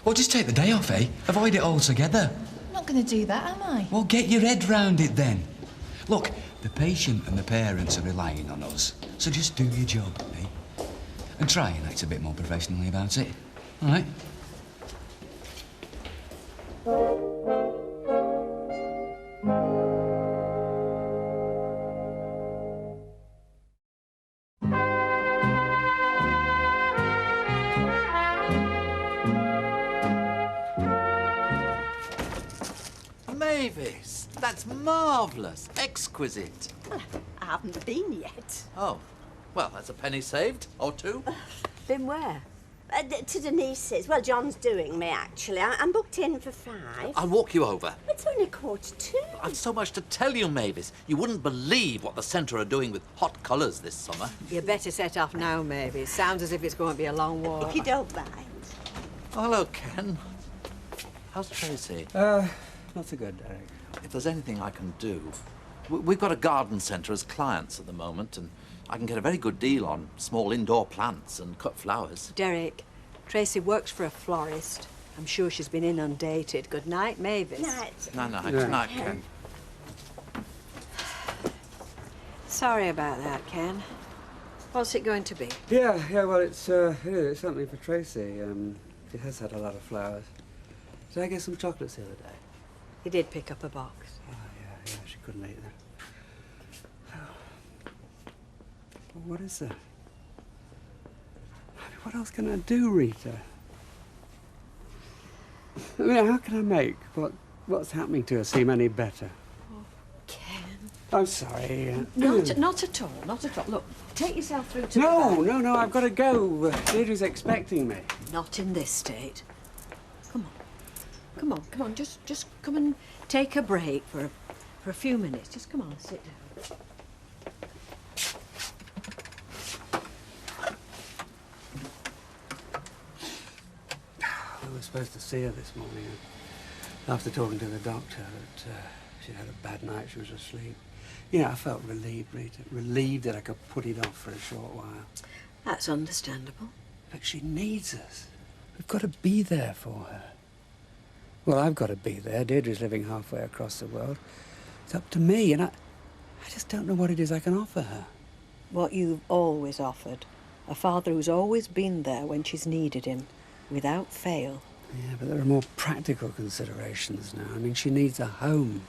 Well, just take the day off, eh? Avoid it altogether. I'm not going to do that, am I? Well, get your head round it then. Look, the patient and the parents are relying on us, so just do your job, eh? And try and act a bit more professionally about it, all right? Mavis, that's marvellous, exquisite. Well, I haven't been yet. Oh, well, that's a penny saved, or two. Been where? To Denise's. Well, John's doing me, actually. I'm booked in for 5. I'll walk you over. It's only 1:45. I've so much to tell you, Mavis. You wouldn't believe what the centre are doing with hot colours this summer. You better set off now, maybe. It sounds as if it's going to be a long walk. If you don't mind. Oh, hello, Ken. How's Tracy? Not so good, Derek. If there's anything I can do... We've got a garden centre as clients at the moment, and I can get a very good deal on small indoor plants and cut flowers. Derek, Tracy works for a florist. I'm sure she's been inundated. Good night, Mavis. Night. Night, Ken. Sorry about that, Ken. What's it going to be? Yeah, well, it's something for Tracy. She has had a lot of flowers. Did I get some chocolates the other day? He did pick up a box. Oh, yeah, she couldn't eat them. Well, what is that? I mean, what else can I do, Rita? I mean, how can I make what's happening to her seem any better? Oh, Ken. I'm sorry. Not at all, not at all. Look, take yourself through to No, I've got to go. Deirdre's expecting me. Not in this state. Come on, just come and take a break for a few minutes. Just come on, sit down. We were supposed to see her this morning. After talking to the doctor that she had a bad night, she was asleep. You know, I felt relieved, Rita. Relieved that I could put it off for a short while. That's understandable. But she needs us. We've got to be there for her. Well, I've got to be there. Deirdre's living halfway across the world. It's up to me, and I just don't know what it is I can offer her. What you've always offered. A father who's always been there when she's needed him, without fail. Yeah, but there are more practical considerations now. I mean, she needs a home,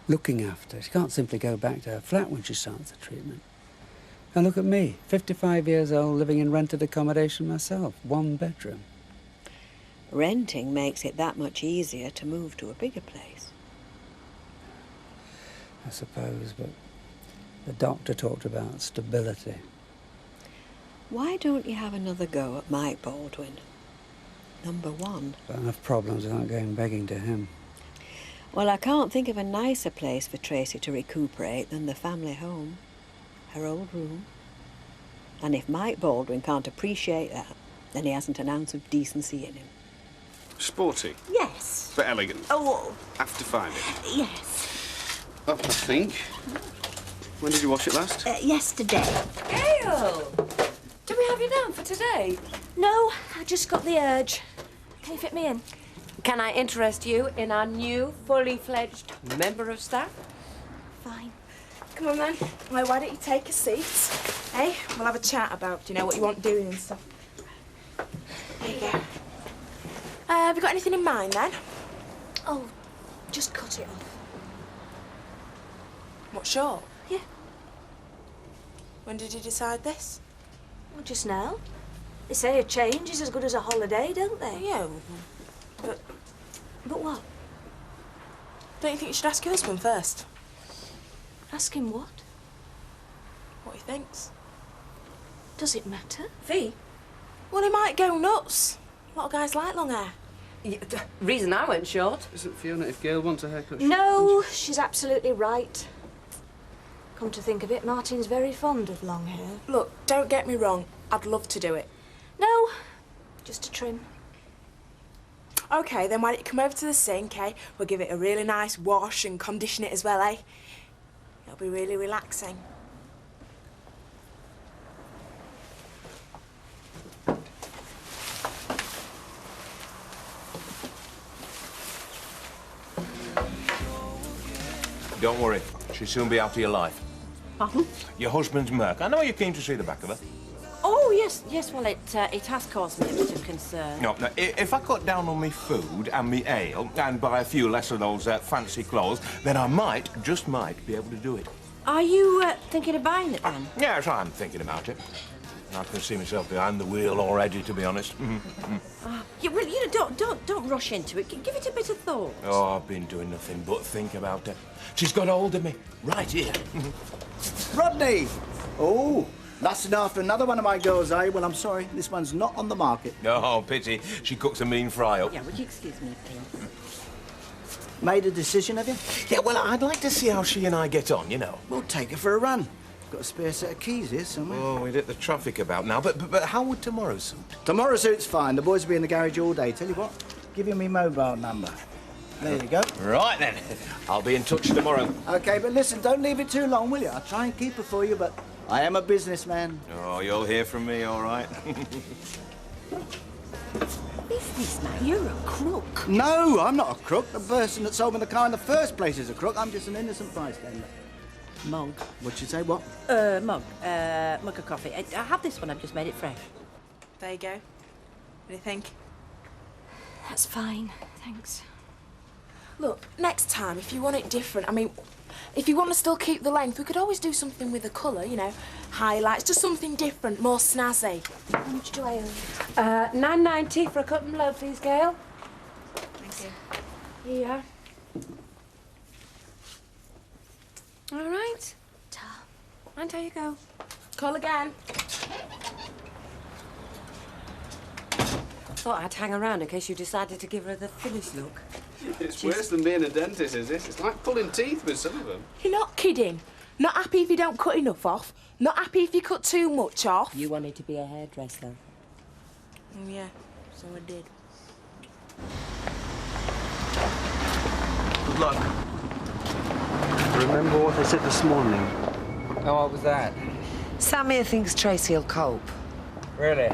looking after. She can't simply go back to her flat when she starts the treatment. Now look at me, 55 years old, living in rented accommodation myself, 1 bedroom. Renting makes it that much easier to move to a bigger place. I suppose, but the doctor talked about stability. Why don't you have another go at Mike Baldwin? Number one. Got enough problems without going begging to him. Well, I can't think of a nicer place for Tracy to recuperate than the family home. Her old room. And if Mike Baldwin can't appreciate that, then he hasn't an ounce of decency in him. Sporty, Yes. but elegant. Oh, Have to find it. yes. Up, I think. When did you wash it last? Yesterday. Gail! Do we have you down for today? No, I just got the urge. Can you fit me in? Can I interest you in our new, fully fledged member of staff? Fine. Come on then. Why don't you take a seat? Hey, we'll have a chat about, what you want doing and stuff. There you go. Have you got anything in mind then? Oh, just cut it off. What, short? Yeah. When did you decide this? Well, just now. They say a change is as good as a holiday, don't they? Yeah, but... But what? Don't you think you should ask your husband first? Ask him what? What he thinks. Does it matter? Fee? Well, he might go nuts. A lot of guys like long hair. Yeah, reason I went short. Isn't Fiona, if Gail wants a haircut... No, she's absolutely right. Come to think of it, Martin's very fond of long hair. Look, don't get me wrong. I'd love to do it. No, just a trim. OK, then why don't you come over to the sink, eh? We'll give it a really nice wash and condition it as well, eh? It'll be really relaxing. Don't worry, she'll soon be out of your life. Pardon? Your husband's Merc. I know you're keen to see the back of her. Oh, yes, well, it has caused me a bit of concern. No, if I cut down on me food and me ale and buy a few less of those fancy clothes, then I might, just might, be able to do it. Are you thinking of buying it then? Yes, I'm thinking about it. I can see myself behind the wheel already, to be honest. Yeah, well, don't rush into it. Give it a bit of thought. Oh, I've been doing nothing but think about her. She's got hold of me, right here. Rodney! Oh, lasting after another one of my girls, eh? Well, I'm sorry, this one's not on the market. Oh, pity. She cooks a mean fry up. Yeah, would you excuse me, please? Made a decision, have you? Yeah, well, I'd like to see how she and I get on, you know. We'll take her for a run. Got a spare set of keys here somewhere. Oh, we'd hit the traffic about now, but how would tomorrow suit? Tomorrow suits fine. The boys will be in the garage all day. Tell you what, give you me mobile number. There you go. Right, then. I'll be in touch tomorrow. OK, but listen, don't leave it too long, will you? I'll try and keep her for you, but I am a businessman. Oh, you'll hear from me, all right? Businessman, you're a crook. No, I'm not a crook. The person that sold me the car in the first place is a crook. I'm just an innocent bystander. Mug. What'd you say, what? Mug. Mug of coffee. I have this one, I've just made it fresh. There you go. What do you think? That's fine, thanks. Look, next time, if you want it different, I mean, if you want to still keep the length, we could always do something with the colour, highlights, just something different, more snazzy. How much do I owe? £9.90 for a cut and blow, please, Gail. Thank you. Here you are. All right. Mind how you go. Call again. Thought I'd hang around in case you decided to give her the finished look. It's worse than being a dentist, is this? It's like pulling teeth with some of them. You're not kidding. Not happy if you don't cut enough off. Not happy if you cut too much off. You wanted to be a hairdresser. Yeah, so I did. Good luck. Remember what I said this morning? Oh, what was that? Samir thinks Tracy will cope. Really?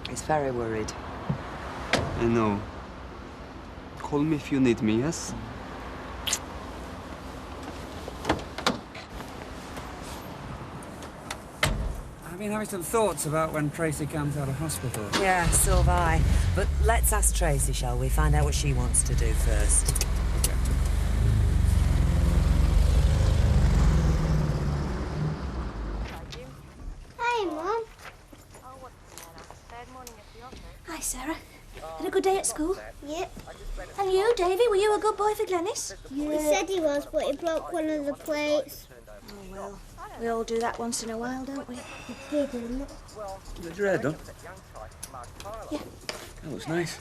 He's very worried. I know. Call me if you need me, yes? I've been having some thoughts about when Tracy comes out of hospital. Yeah, so have I. But let's ask Tracy, shall we? Find out what she wants to do first. Hey, Mum. Hi, Sarah. Had a good day at school? Yep. And you, Davy, were you a good boy for Glenys? Yeah. He said he was, but he broke one of the plates. Oh, well, we all do that once in a while, don't we? He did, didn't it? Is your hair done? Yeah. That looks nice.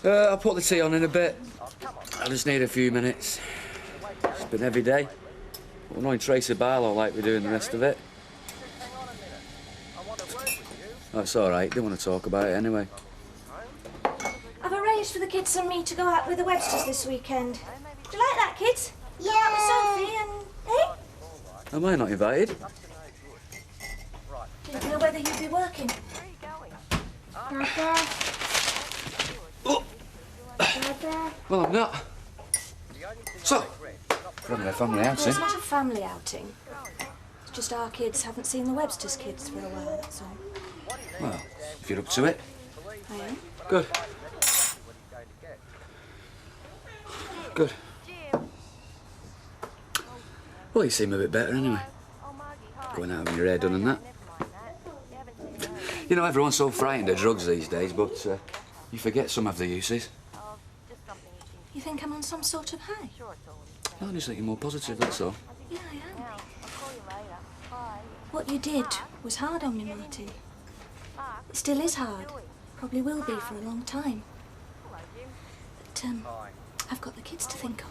I'll put the tea on in a bit. I just need a few minutes. It's been a heavy day. But we're not in Tracy Barlow like we're doing the rest of it. That's all right. Don't want to talk about it anyway. I've arranged for the kids and me to go out with the Websters this weekend. Do you like that, kids? Yeah. Go out with Sophie and... Hey? Am I not invited? Didn't know whether you'd be working. Papa. Oh. Papa. Well, I'm not. So, we're having a family outing. It's not a family outing. It's just our kids haven't seen the Websters' kids for a while, that's all. Well, if you're up to it. I am. Good. Good. Well, you seem a bit better anyway. Going out having your hair done and that. You know, everyone's so frightened of drugs these days, but you forget some have the uses. You think I'm on some sort of high? No, I just think you're more positive, that's all. Yeah, I am. What you did was hard on me, Martin. It still is hard. Probably will be for a long time. But, I've got the kids to think of.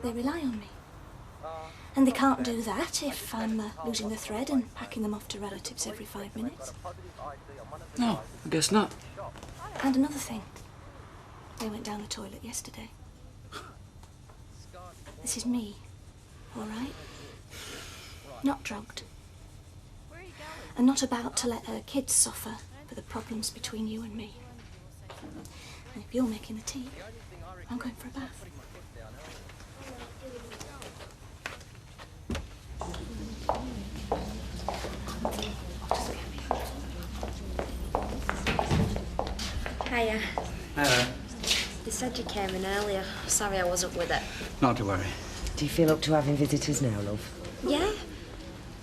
They rely on me. And they can't do that if I'm losing the thread and packing them off to relatives every 5 minutes. No, I guess not. And another thing. They went down the toilet yesterday. This is me, all right? Not drugged. And not about to let her kids suffer for the problems between you and me. And if you're making the tea, I'm going for a bath. Hiya. Hello. You said you came in earlier. Sorry I wasn't with it. Not to worry. Do you feel up to having visitors now, love? Yeah.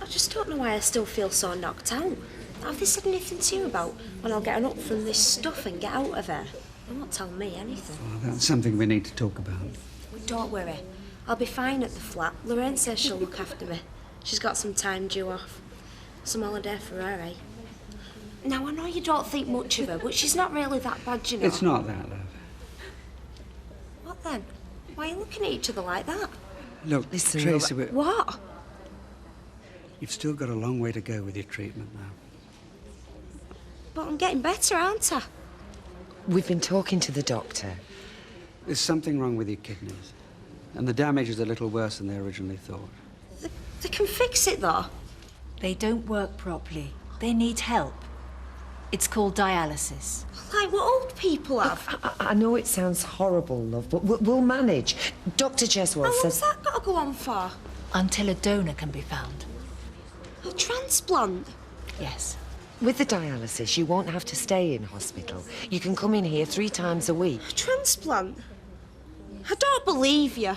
I just don't know why I still feel so knocked out. Have they said anything to you about when I'll get up from this stuff and get out of here? They won't tell me anything. Well, that's something we need to talk about. Don't worry. I'll be fine at the flat. Lorraine says she'll look after me. She's got some time due off. Some holiday for her, eh? Now, I know you don't think much of her, but she's not really that bad, you know. It's not that, love. What then? Why are you looking at each other like that? Look, Listen, Tracy, What? you've still got a long way to go with your treatment now. But I'm getting better, aren't I? We've been talking to the doctor. There's something wrong with your kidneys. And the damage is a little worse than they originally thought. They can fix it, though. They don't work properly. They need help. It's called dialysis. Like what old people have. I know it sounds horrible, love, but we'll manage. Dr. Jeswell How says... long's that got to go on for? Until a donor can be found. A transplant? Yes. With the dialysis, you won't have to stay in hospital. You can come in here 3 times a week. A transplant? I don't believe you.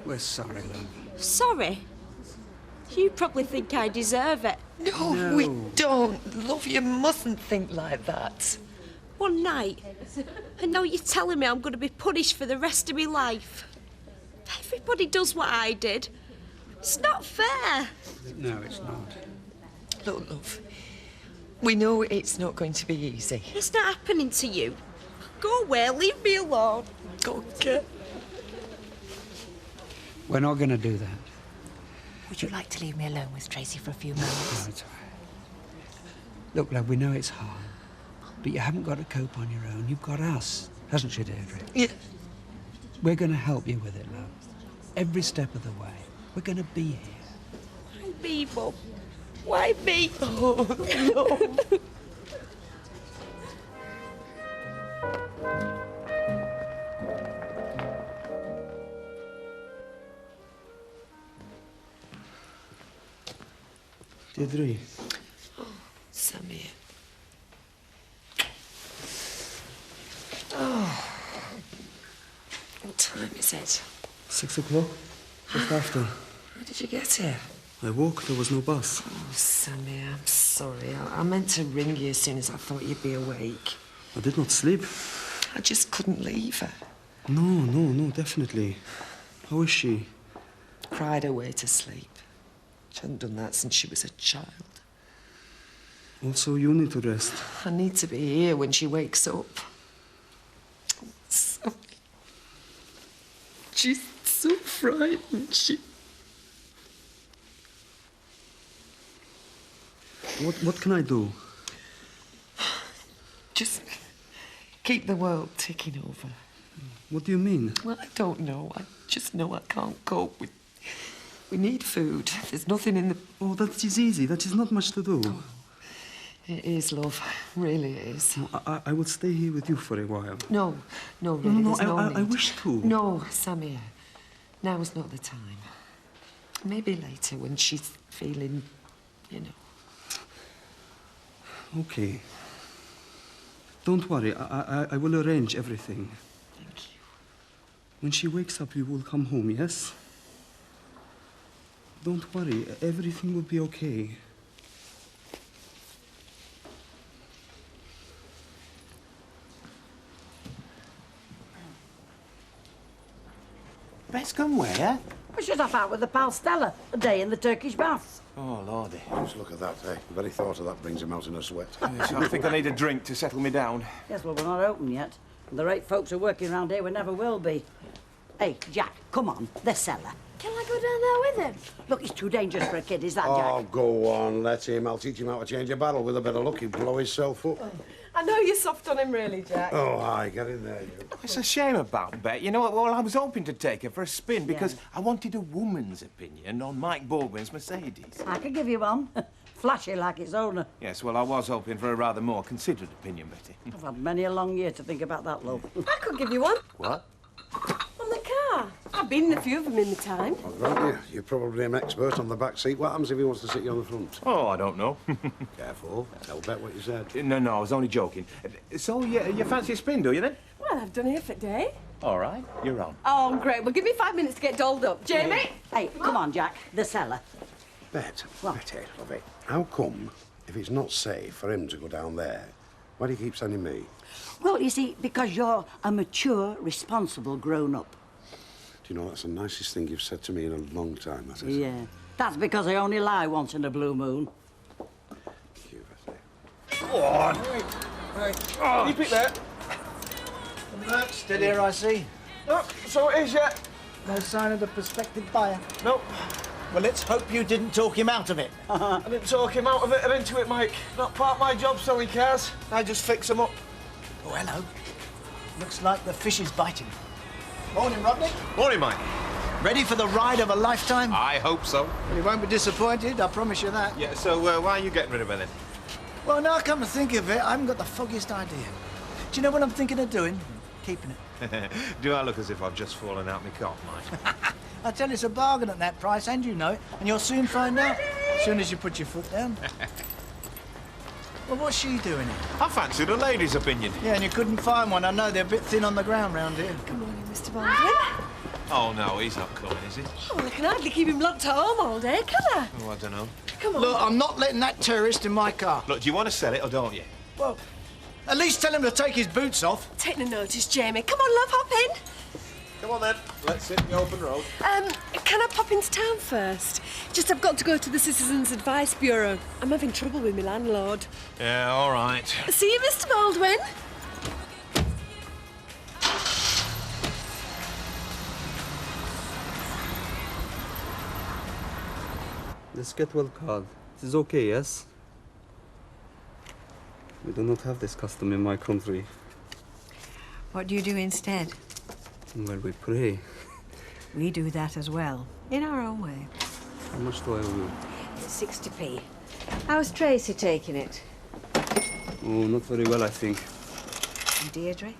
We're sorry, love. Sorry. You probably think I deserve it. No, we don't. Love, you mustn't think like that. One night, and now you're telling me I'm going to be punished for the rest of my life. Everybody does what I did. It's not fair. No, it's not. Look, love, we know it's not going to be easy. It's not happening to you. Go away, leave me alone. Okay. We're not going to do that. Would you like to leave me alone with Tracy for a few moments? No, it's all right. Look, love, we know it's hard. But you haven't got to cope on your own. You've got us, hasn't she, Deirdre? Yeah. We're going to help you with it, love. Every step of the way. We're going to be here. Why me, Mum? Why me? Oh, no. Deirdre. Oh, Sammy. Oh. What time is it? 6 o'clock. Just after. How did you get here? I woke, there was no bus. Oh, Sammy, I'm sorry. I meant to ring you as soon as I thought you'd be awake. I did not sleep. I just couldn't leave her. No, definitely. How is she? Cried her way to sleep. She hadn't done that since she was a child. Also, you need to rest. I need to be here when she wakes up. So... She's so frightened. What can I do? Just keep the world ticking over. What do you mean? Well, I don't know. I just know I can't cope with... We need food. There's nothing in the... Oh, that is easy. That is not much to do. Oh, it is, love. Really is. I will stay here with you for a while. No, really, there's no need. I wish to. No, Samir. Now is not the time. Maybe later when she's feeling, you know. Okay. Don't worry. I will arrange everything. Thank you. When she wakes up, you will come home, yes? Don't worry. Everything will be okay. Bet's gone where? We should have out with the pal Stella, a day in the Turkish baths. Oh, Lordy. Just look at that, eh? The very thought of that brings him out in a sweat. Yes, I think I need a drink to settle me down. Yes, well, we're not open yet. And the rate folks are working around here, we never will be. Hey, Jack, come on, the cellar. Can I go down there with him? Look, it's too dangerous for a kid, is that, Jack? Oh, go on, let him. I'll teach him how to change a barrel. With a bit of luck, he'll blow himself up. I know you're soft on him, really, Jack. Oh, aye, get in there, you. It's a shame about Bet. You know what? Well, I was hoping to take her for a spin because I wanted a woman's opinion on Mike Baldwin's Mercedes. I could give you one. Flashy like its owner. Yes, well, I was hoping for a rather more considered opinion, Betty. I've had many a long year to think about that, love. I could give you one. What? On the car. I've been in a few of them in the time. Well, grant you, you're probably an expert on the back seat. What happens if he wants to sit you on the front? Oh, I don't know. Careful. Tell Bet what you said. No, I was only joking. So, you fancy a spin, do you, then? Well, I've done here for day. All right, you're on. Oh, great. Well, give me 5 minutes to get dolled up. Jamie? Hey, come on, Jack. The cellar. Bet, Betty, love it. How come, if it's not safe for him to go down there, why do you keep sending me? Well, you see, because you're a mature, responsible grown-up. Do you know, that's the nicest thing you've said to me in a long time, that is. Yeah. That's because I only lie once in a blue moon. Go on. Right. Oh. Keep it there. Come back. Steady here, I see. Oh, so it is, yeah. No sign of the prospective buyer? Nope. Well, let's hope you didn't talk him out of it. I didn't talk him out of it or into it, Mike. Not part of my job selling cars. I just fix them up. Oh, hello. Looks like the fish is biting. Morning, Rodney. Morning, Mike. Ready for the ride of a lifetime? I hope so. Well, you won't be disappointed, I promise you that. Yeah, so why are you getting rid of her, then? Well, now I come to think of it, I haven't got the foggiest idea. Do you know what I'm thinking of doing? Keeping it. Do I look as if I've just fallen out my cot, Mike? I tell you, it's a bargain at that price, and you know it, and you'll soon find out, as soon as you put your foot down. Well, what's she doing here? I fancied a lady's opinion. Yeah, and you couldn't find one. I know they're a bit thin on the ground round here. Good morning, Mr. Baldwin. Oh, no, he's not coming, is he? Oh, well, I can hardly keep him locked at home all day, can I? Oh, I don't know. Come on. Look, I'm not letting that tourist in my car. Look, do you want to sell it or don't you? Well, at least tell him to take his boots off. Take no notice, Jamie. Come on, love, hop in. Come on, then. Let's sit in the open road. Can I pop into town first? Just I've got to go to the Citizens Advice Bureau. I'm having trouble with my landlord. Yeah, all right. See you, Mr. Baldwin. This get well card. It is okay, yes? We do not have this custom in my country. What do you do instead? Well, we pray. We do that as well, in our own way. How much do I owe you? It's 60p. How's Tracy taking it? Oh, not very well, I think. And Deirdre?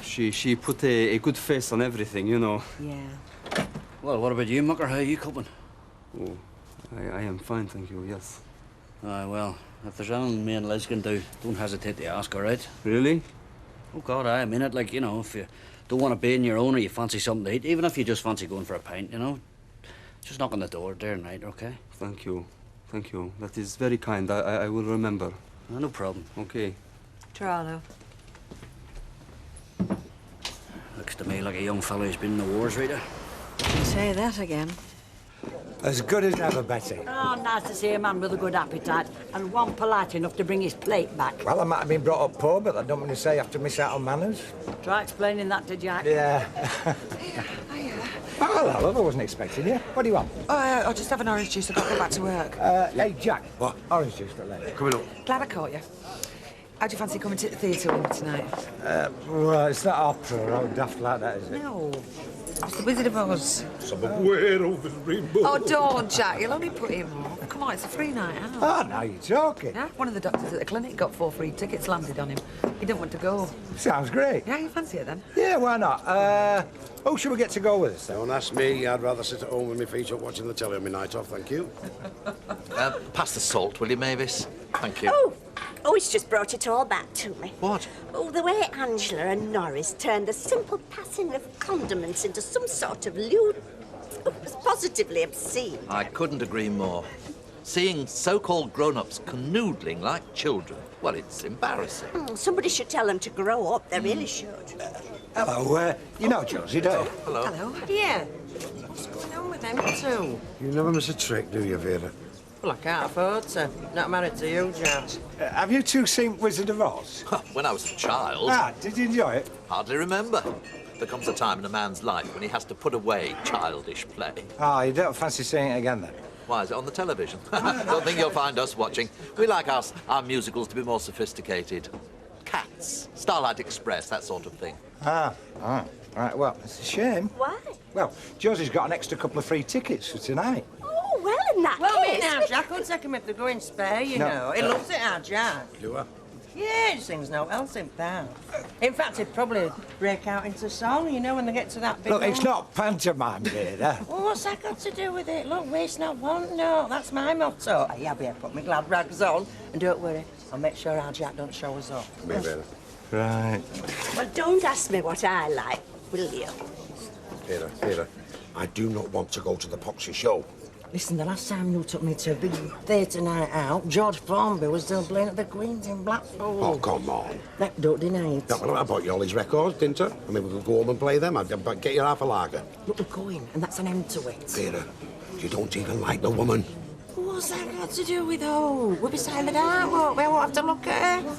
She put a good face on everything, you know. Yeah. Well, what about you, Mucker? How are you coping? Oh, I am fine, thank you, yes. Aye, well, if there's anything me and Liz can do, don't hesitate to ask, all right? Really? Oh, God, I mean it. Like, you know, if you don't want to be on your own or you fancy something to eat, even if you just fancy going for a pint, you know, Just knock on the door there night, okay? Thank you. Thank you. That is very kind. I will remember. No problem. Okay. Trano. Looks to me like a young fellow who's been in the wars, Rita. Say that again. As good as ever, Betty. Oh, nice to see a man with a good appetite and one polite enough to bring his plate back. Well, I might have been brought up poor, but I don't mean to say you have to miss out on manners. Try explaining that to Jack. Yeah. Oh, hello, I wasn't expecting you. What do you want? I'll just have an orange juice. I've got to go back to work. Hey, Jack. What? Orange juice for later. Coming up. Glad I caught you. How do you fancy coming to the theatre with me tonight? Well, it's not opera or daft like that, is it? No. It's the Wizard of Oz. Somewhere over the rainbow. Oh, don't, Jack. You'll only put him off. Come on, it's a free night out. Oh, now you're talking. Yeah, one of the doctors at the clinic got 4 free tickets landed on him. He didn't want to go. Sounds great. Yeah, you fancy it then? Yeah, why not? Who should we get to go with us, then? Don't ask me. I'd rather sit at home with my feet up watching the telly on my night off, thank you. Pass the salt, will you, Mavis? Thank you. Oh, he's just brought it all back to me. What? Oh, the way Angela and Norris turned the simple passing of condiments into some sort of lewd... Oh, it was positively obscene. I couldn't agree more. Seeing so-called grown-ups canoodling like children, well, it's embarrassing. Somebody should tell them to grow up. They really should. Hello, you know Josie, don't you? Hello. Hello. Yeah. What's going on with them two? You never miss a trick, do you, Vera? Well, I can't afford to. Not married to you, Jack. Have you two seen Wizard of Oz? When I was a child. Did you enjoy it? Hardly remember. There comes a time in a man's life when he has to put away childish play. Oh, you don't fancy seeing it again, then? Why, is it on the television? Don't think you'll find us watching. We like our musicals to be more sophisticated. Cats, Starlight Express, that sort of thing. Right, well, it's a shame. Why? Well, Josie's got an extra couple of free tickets for tonight. Oh, well, in that Well, case... now, Jack will take him if they're going spare, you No. know. He loves it, our Jack. Do I? Yeah, he sings no else in town. In fact, he'd probably break out into song, you know, when they get to that big Look, it's one. not pantomime, Vera. Well, what's that got to do with it? Look, waste not, want no. That's my motto. Yeah, I'll put my glad rags on, and don't worry, I'll make sure our Jack don't show us up. Me, Vera. Right. Well, don't ask me what I like, will you? Vera, I do not want to go to the Poxy show. Listen, the last time you took me to a big theatre night out, George Formby was still playing at the Queen's in Blackpool. Oh, come on. Don't deny it. No, well, I bought you all these records, didn't I? I mean, we could go home and play them. I'd get you half a lager. Look, we're going, and that's an end to it. Vera, you don't even like the woman. What's that got to do with who? We'll be silent out, won't we? I won't have to look at her.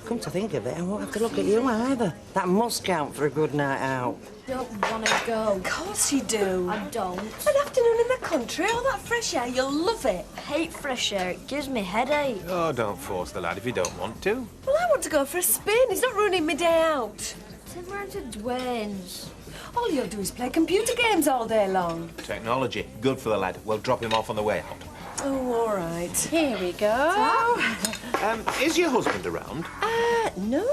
Come to think of it, I won't have to look at you either. That must count for a good night out. Don't want to go. Of course you do. I don't. An afternoon in the country, all that fresh air, you'll love it. I hate fresh air. It gives me a headache. Oh, don't force the lad if you don't want to. Well, I want to go for a spin. He's not ruining my day out. Take me round to Dwayne's. All you'll do is play computer games all day long. Technology, good for the lad. We'll drop him off on the way out. Oh, all right. Here we go. Is your husband around? No.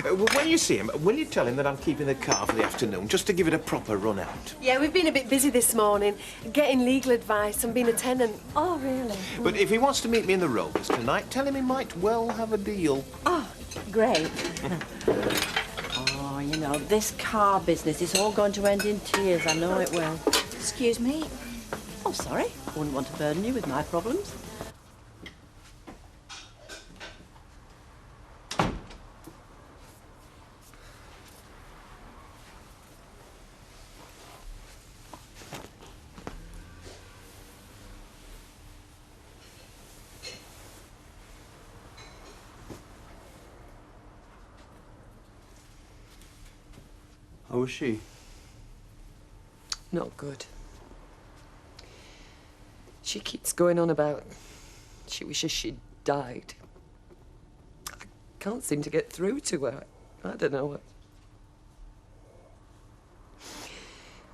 Well, when you see him, will you tell him that I'm keeping the car for the afternoon, just to give it a proper run out? Yeah, we've been a bit busy this morning, getting legal advice and being a tenant. Oh, really? But if he wants to meet me in the Rovers tonight, tell him he might well have a deal. Oh, great. Oh, you know, this car business is all going to end in tears. I know it will. Excuse me. Oh, sorry. I wouldn't want to burden you with my problems. How is she? Not good. She keeps going on about she wishes she'd died. I can't seem to get through to her. I don't know.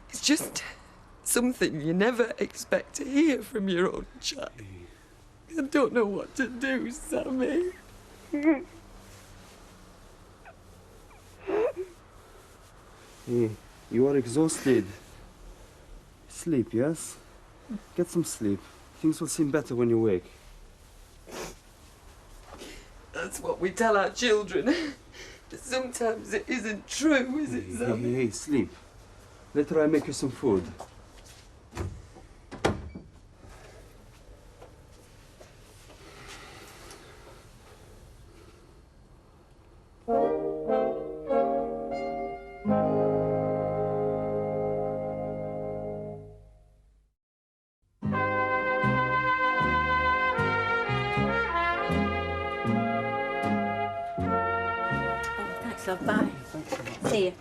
It's just something you never expect to hear from your own child. I don't know what to do, Sammy. Hey, you are exhausted. Sleep, yes? Get some sleep. Things will seem better when you wake. That's what we tell our children. But sometimes it isn't true, is it, Sammy? Hey, sleep. Later I make you some food. yourself. Bye. See you.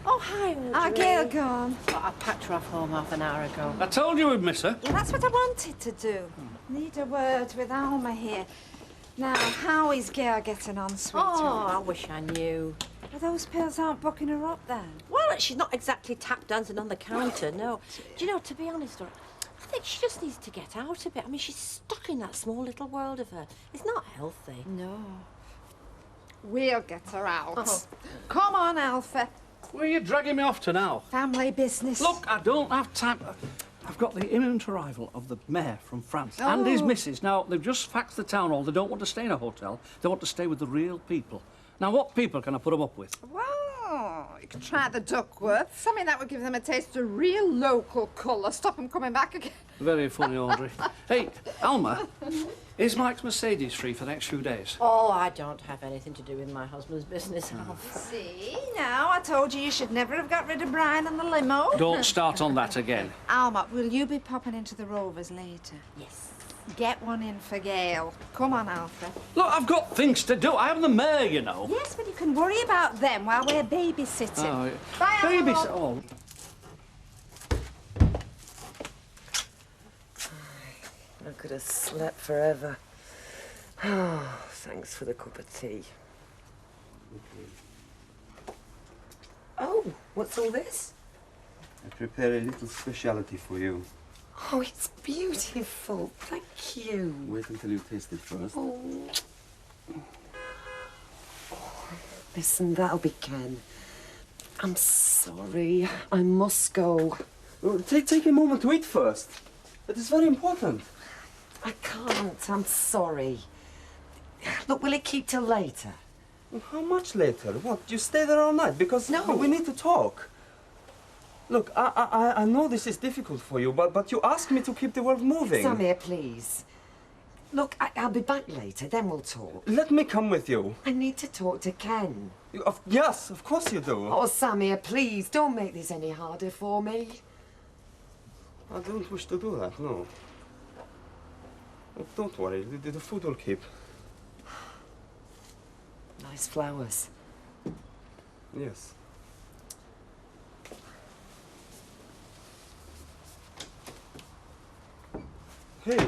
Oh, hi, Audrey. Our Gail gone. Oh, I packed her off home half an hour ago. I told you we'd miss her. Well, that's what I wanted to do. Need a word with Alma here. Now, how is Gail getting on, sweetheart? Oh, I wish I knew. Well, those pills aren't bucking her up then. Well, she's not exactly tap dancing on the counter, no. Do you know, to be honest, I think she just needs to get out a bit. I mean, she's stuck in that small little world of her. It's not healthy. No. We'll get her out. Oh. Come on, Alfie. Where are you dragging me off to now? Family business. Look, I don't have time. I've got the imminent arrival of the mayor from France and his missus. Now, they've just faxed the town hall. They don't want to stay in a hotel. They want to stay with the real people. Now, what people can I put them up with? Well, you could try the Duckworths. I mean, that would give them a taste of real local colour. Stop them coming back again. Very funny, Audrey. Hey, Alma, is Mike's Mercedes free for the next few days? Oh, I don't have anything to do with my husband's business, Alf. See, now, I told you should never have got rid of Brian and the limo. Don't start on that again. Alma, will you be popping into the Rovers later? Yes. Get one in for Gail. Come on, Alfred. Look, I've got things to do. I am the mayor, you know. Yes, but you can worry about them while we're babysitting. Oh, yeah. Bye, Babysit. Alma. Oh. I could have slept forever. Oh, thanks for the cup of tea. Oh, what's all this? I prepared a little speciality for you. Oh, it's beautiful. Thank you. Wait until you taste it first. Oh. Listen, that'll be Ken. I'm sorry. I must go. Take a moment to eat first. It is very important. I can't. I'm sorry. Look, will it keep till later? How much later? What? You stay there all night? Because we need to talk. Look, I know this is difficult for you, but you asked me to keep the world moving. Samir, please. Look, I'll be back later, then we'll talk. Let me come with you. I need to talk to Ken. Yes, of course you do. Oh, Samir, please, don't make this any harder for me. I don't wish to do that, no. Don't worry, the food will keep. Nice flowers. Yes. Hey.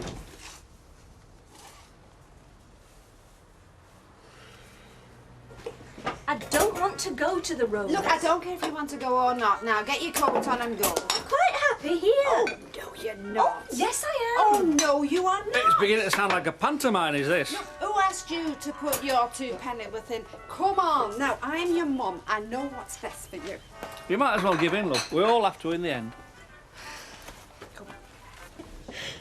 I don't want to go to the Rovers. Look, I don't care if you want to go or not. Now, get your coat on and go. I'm quite happy here. Oh, no, you're not. Oh, yes, I am. Oh, no, you are not. It's beginning to sound like a pantomime, is this? Look, who asked you to put your two pennyworth in? Come on. Now, I'm your mum. I know what's best for you. You might as well give in, love. We all have to in the end.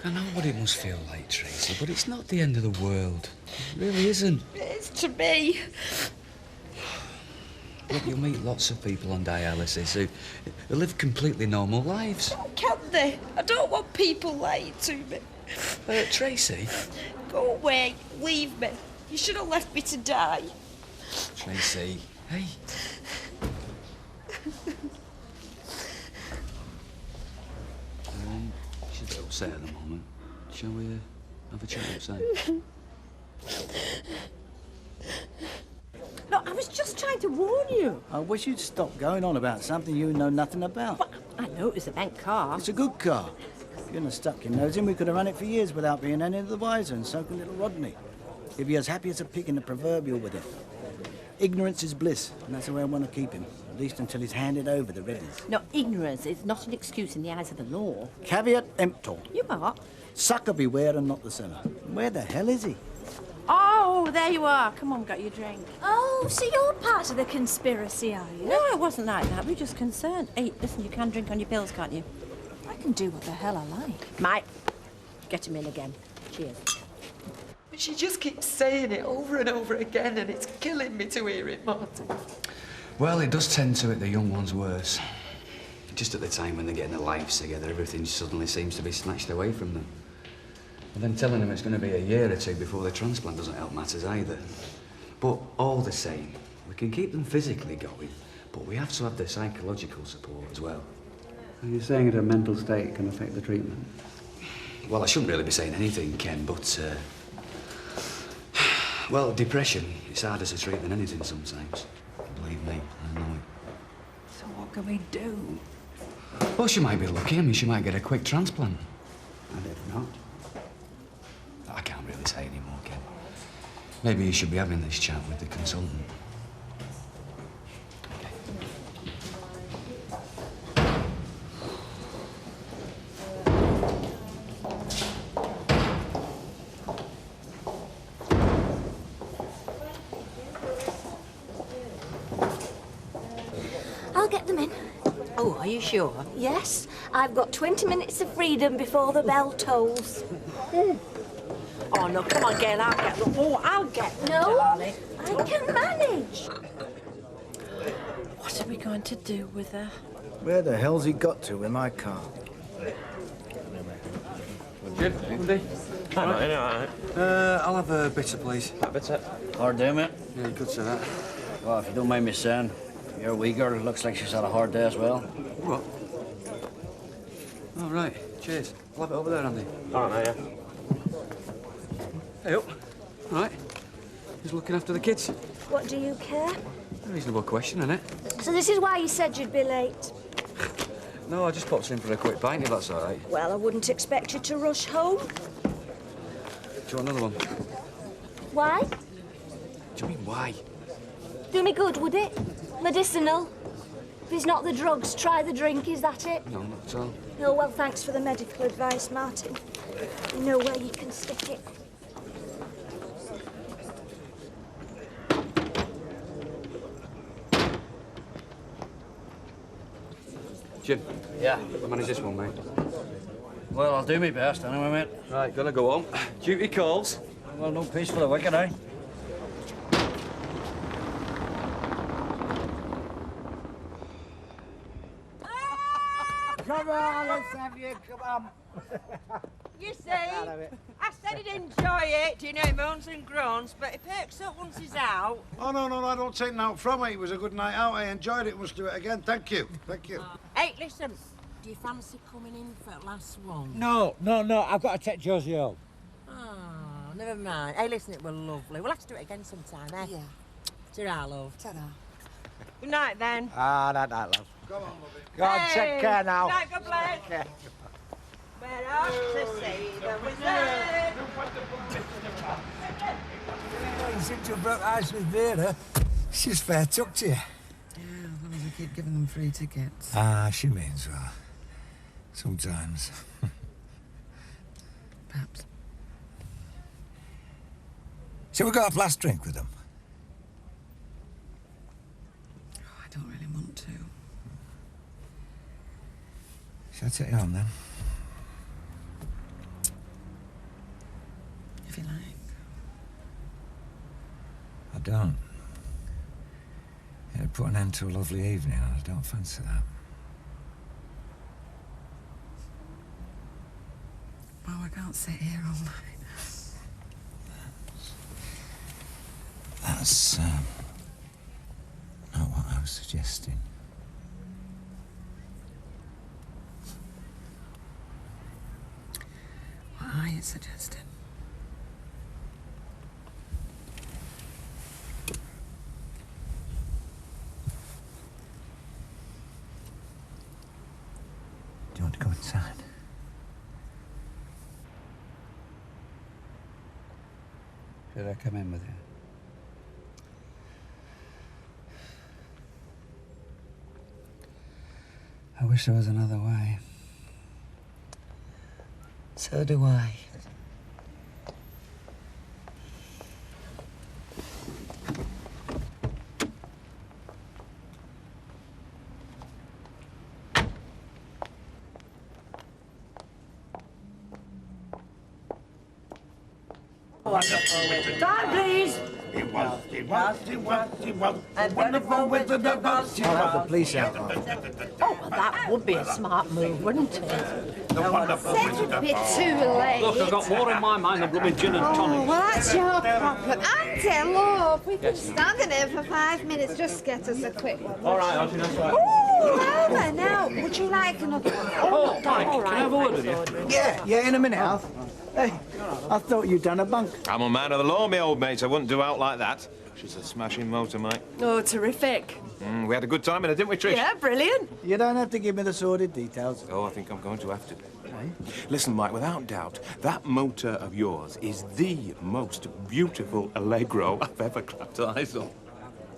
I know what it must feel like, Tracy, but it's not the end of the world. It really isn't. It is to me. Look, you'll meet lots of people on dialysis who live completely normal lives. Can they? I don't want people lying to me. Tracy? Go away. Leave me. You should have left me to die. Tracy, hey. She's a bit upset at the moment. Shall we have a chat outside? No, I was just trying to warn you. I wish you'd stop going on about something you know nothing about. But I know it was a bank car. It's a good car. If you hadn't have stuck your nose in, we could have run it for years without being any the wiser, and so could little Rodney. He'd be as happy as a pig in the proverbial with it. Ignorance is bliss, and that's the way I want to keep him, at least until he's handed over the Reddies. No, ignorance is not an excuse in the eyes of the law. Caveat emptor. You are. Sucker beware and not the seller. Where the hell is he? Oh, there you are. Come on, got your drink. Oh, so you're part of the conspiracy, are you? No, it wasn't like that. We're just concerned. Hey, listen, you can drink on your pills, can't you? I can do what the hell I like. Mike, get him in again. Cheers. But she just keeps saying it over and over again, and it's killing me to hear it, Martin. Well, it does tend to hit the young ones worse. Just at the time when they're getting their lives together, everything suddenly seems to be snatched away from them. And then telling them it's going to be a year or two before the transplant doesn't help matters either. But all the same, we can keep them physically going, but we have to have their psychological support as well. Are you saying that a mental state can affect the treatment? Well, I shouldn't really be saying anything, Ken, but Well, depression, it's harder to treat than anything sometimes. Believe me, I know it. So what can we do? Well, she might be lucky. I mean, she might get a quick transplant. And if not? I can't really say anymore, Ken. Maybe you should be having this chat with the consultant. I'll get them in. Oh, are you sure? Yes, I've got 20 minutes of freedom before the bell tolls. Oh, no, come on, Gail, I'll get them. Oh, I'll get them, No, darling. I can manage. What are we going to do with her? Where the hell's he got to with my car? Jim, Andy. All right. I'll have a bitter, please. A bitter. Hard day, mate. Yeah, you could say that. Well, if you don't mind me saying, your wee girl looks like she's had a hard day as well. What? Oh, right. Cheers. I'll have it over there, Andy. All right, yeah. Hey, up. All right. Who's looking after the kids? What do you care? A reasonable question, isn't it? So this is why you said you'd be late. No, I just popped in for a quick pint, if that's all right. Well, I wouldn't expect you to rush home. Do you want another one? Why? Do you mean why? Do me good, would it? Medicinal. If it's not the drugs, try the drink, is that it? No, not at all. Oh, well, thanks for the medical advice, Martin. You know where you can stick it. Jim. Yeah? I'll manage this one, mate. Well, I'll do my best anyway, mate. Right, gotta go home. Duty calls. Well, no peace for the wicked, eh? Come on, let's have you, come on. You see, I said he'd enjoy it, you know, moans and groans, but he perks up once he's out. Oh, no, I don't take note from it. It was a good night out. I enjoyed it. Must do it again. Thank you. Hey, listen, do you fancy coming in for the last one? No, I've got to take Josie home. Oh, never mind. Hey, listen, it was lovely. We'll have to do it again sometime, eh? Yeah. Ta-ra, love. Ta-ra. Good night, then. Night, love. Come on, lovey. Go on, take care now. Good night, God bless. Take care. We're off to see the wizard. You seem to have broke ice with Vera. She's fair took to you. Yeah, as long as we keep giving them free tickets. She means well. Sometimes. Perhaps. Shall we go have last drink with them? Oh, I don't really want to. Shall I take you home then? If you like. I don't. It'd put an end to a lovely evening, and I don't fancy that. Well, I can't sit here all night. That's not what I was suggesting. What are you suggesting? Do you want to go inside? Should I come in with you? I wish there was another way. So do I. Time, please. It was wonderful with the bus. I'll have the police out. Oh, well, that would be a smart move, wouldn't it? The wonderful It's a bit too late. Look, I've got more in my mind than blooming gin and tonic. Oh, well, that's your problem. Auntie, look, we've been standing here for 5 minutes. Just get us a quick one. All right, Auntie, that's right. Oh, Alma, now, would Would you like another one? Oh, Mike, can I have a word with you? Yeah, in a minute, Alf. Hey, I thought you'd done a bunk. I'm a man of the law, me old mate. I wouldn't do out like that. She's a smashing motor, Mike. Oh, terrific. We had a good time in it, didn't we, Trish? Yeah, brilliant. You don't have to give me the sordid details. Oh, I think I'm going to have to. Listen, Mike, without doubt, that motor of yours is the most beautiful Allegro I've ever clapped eyes on.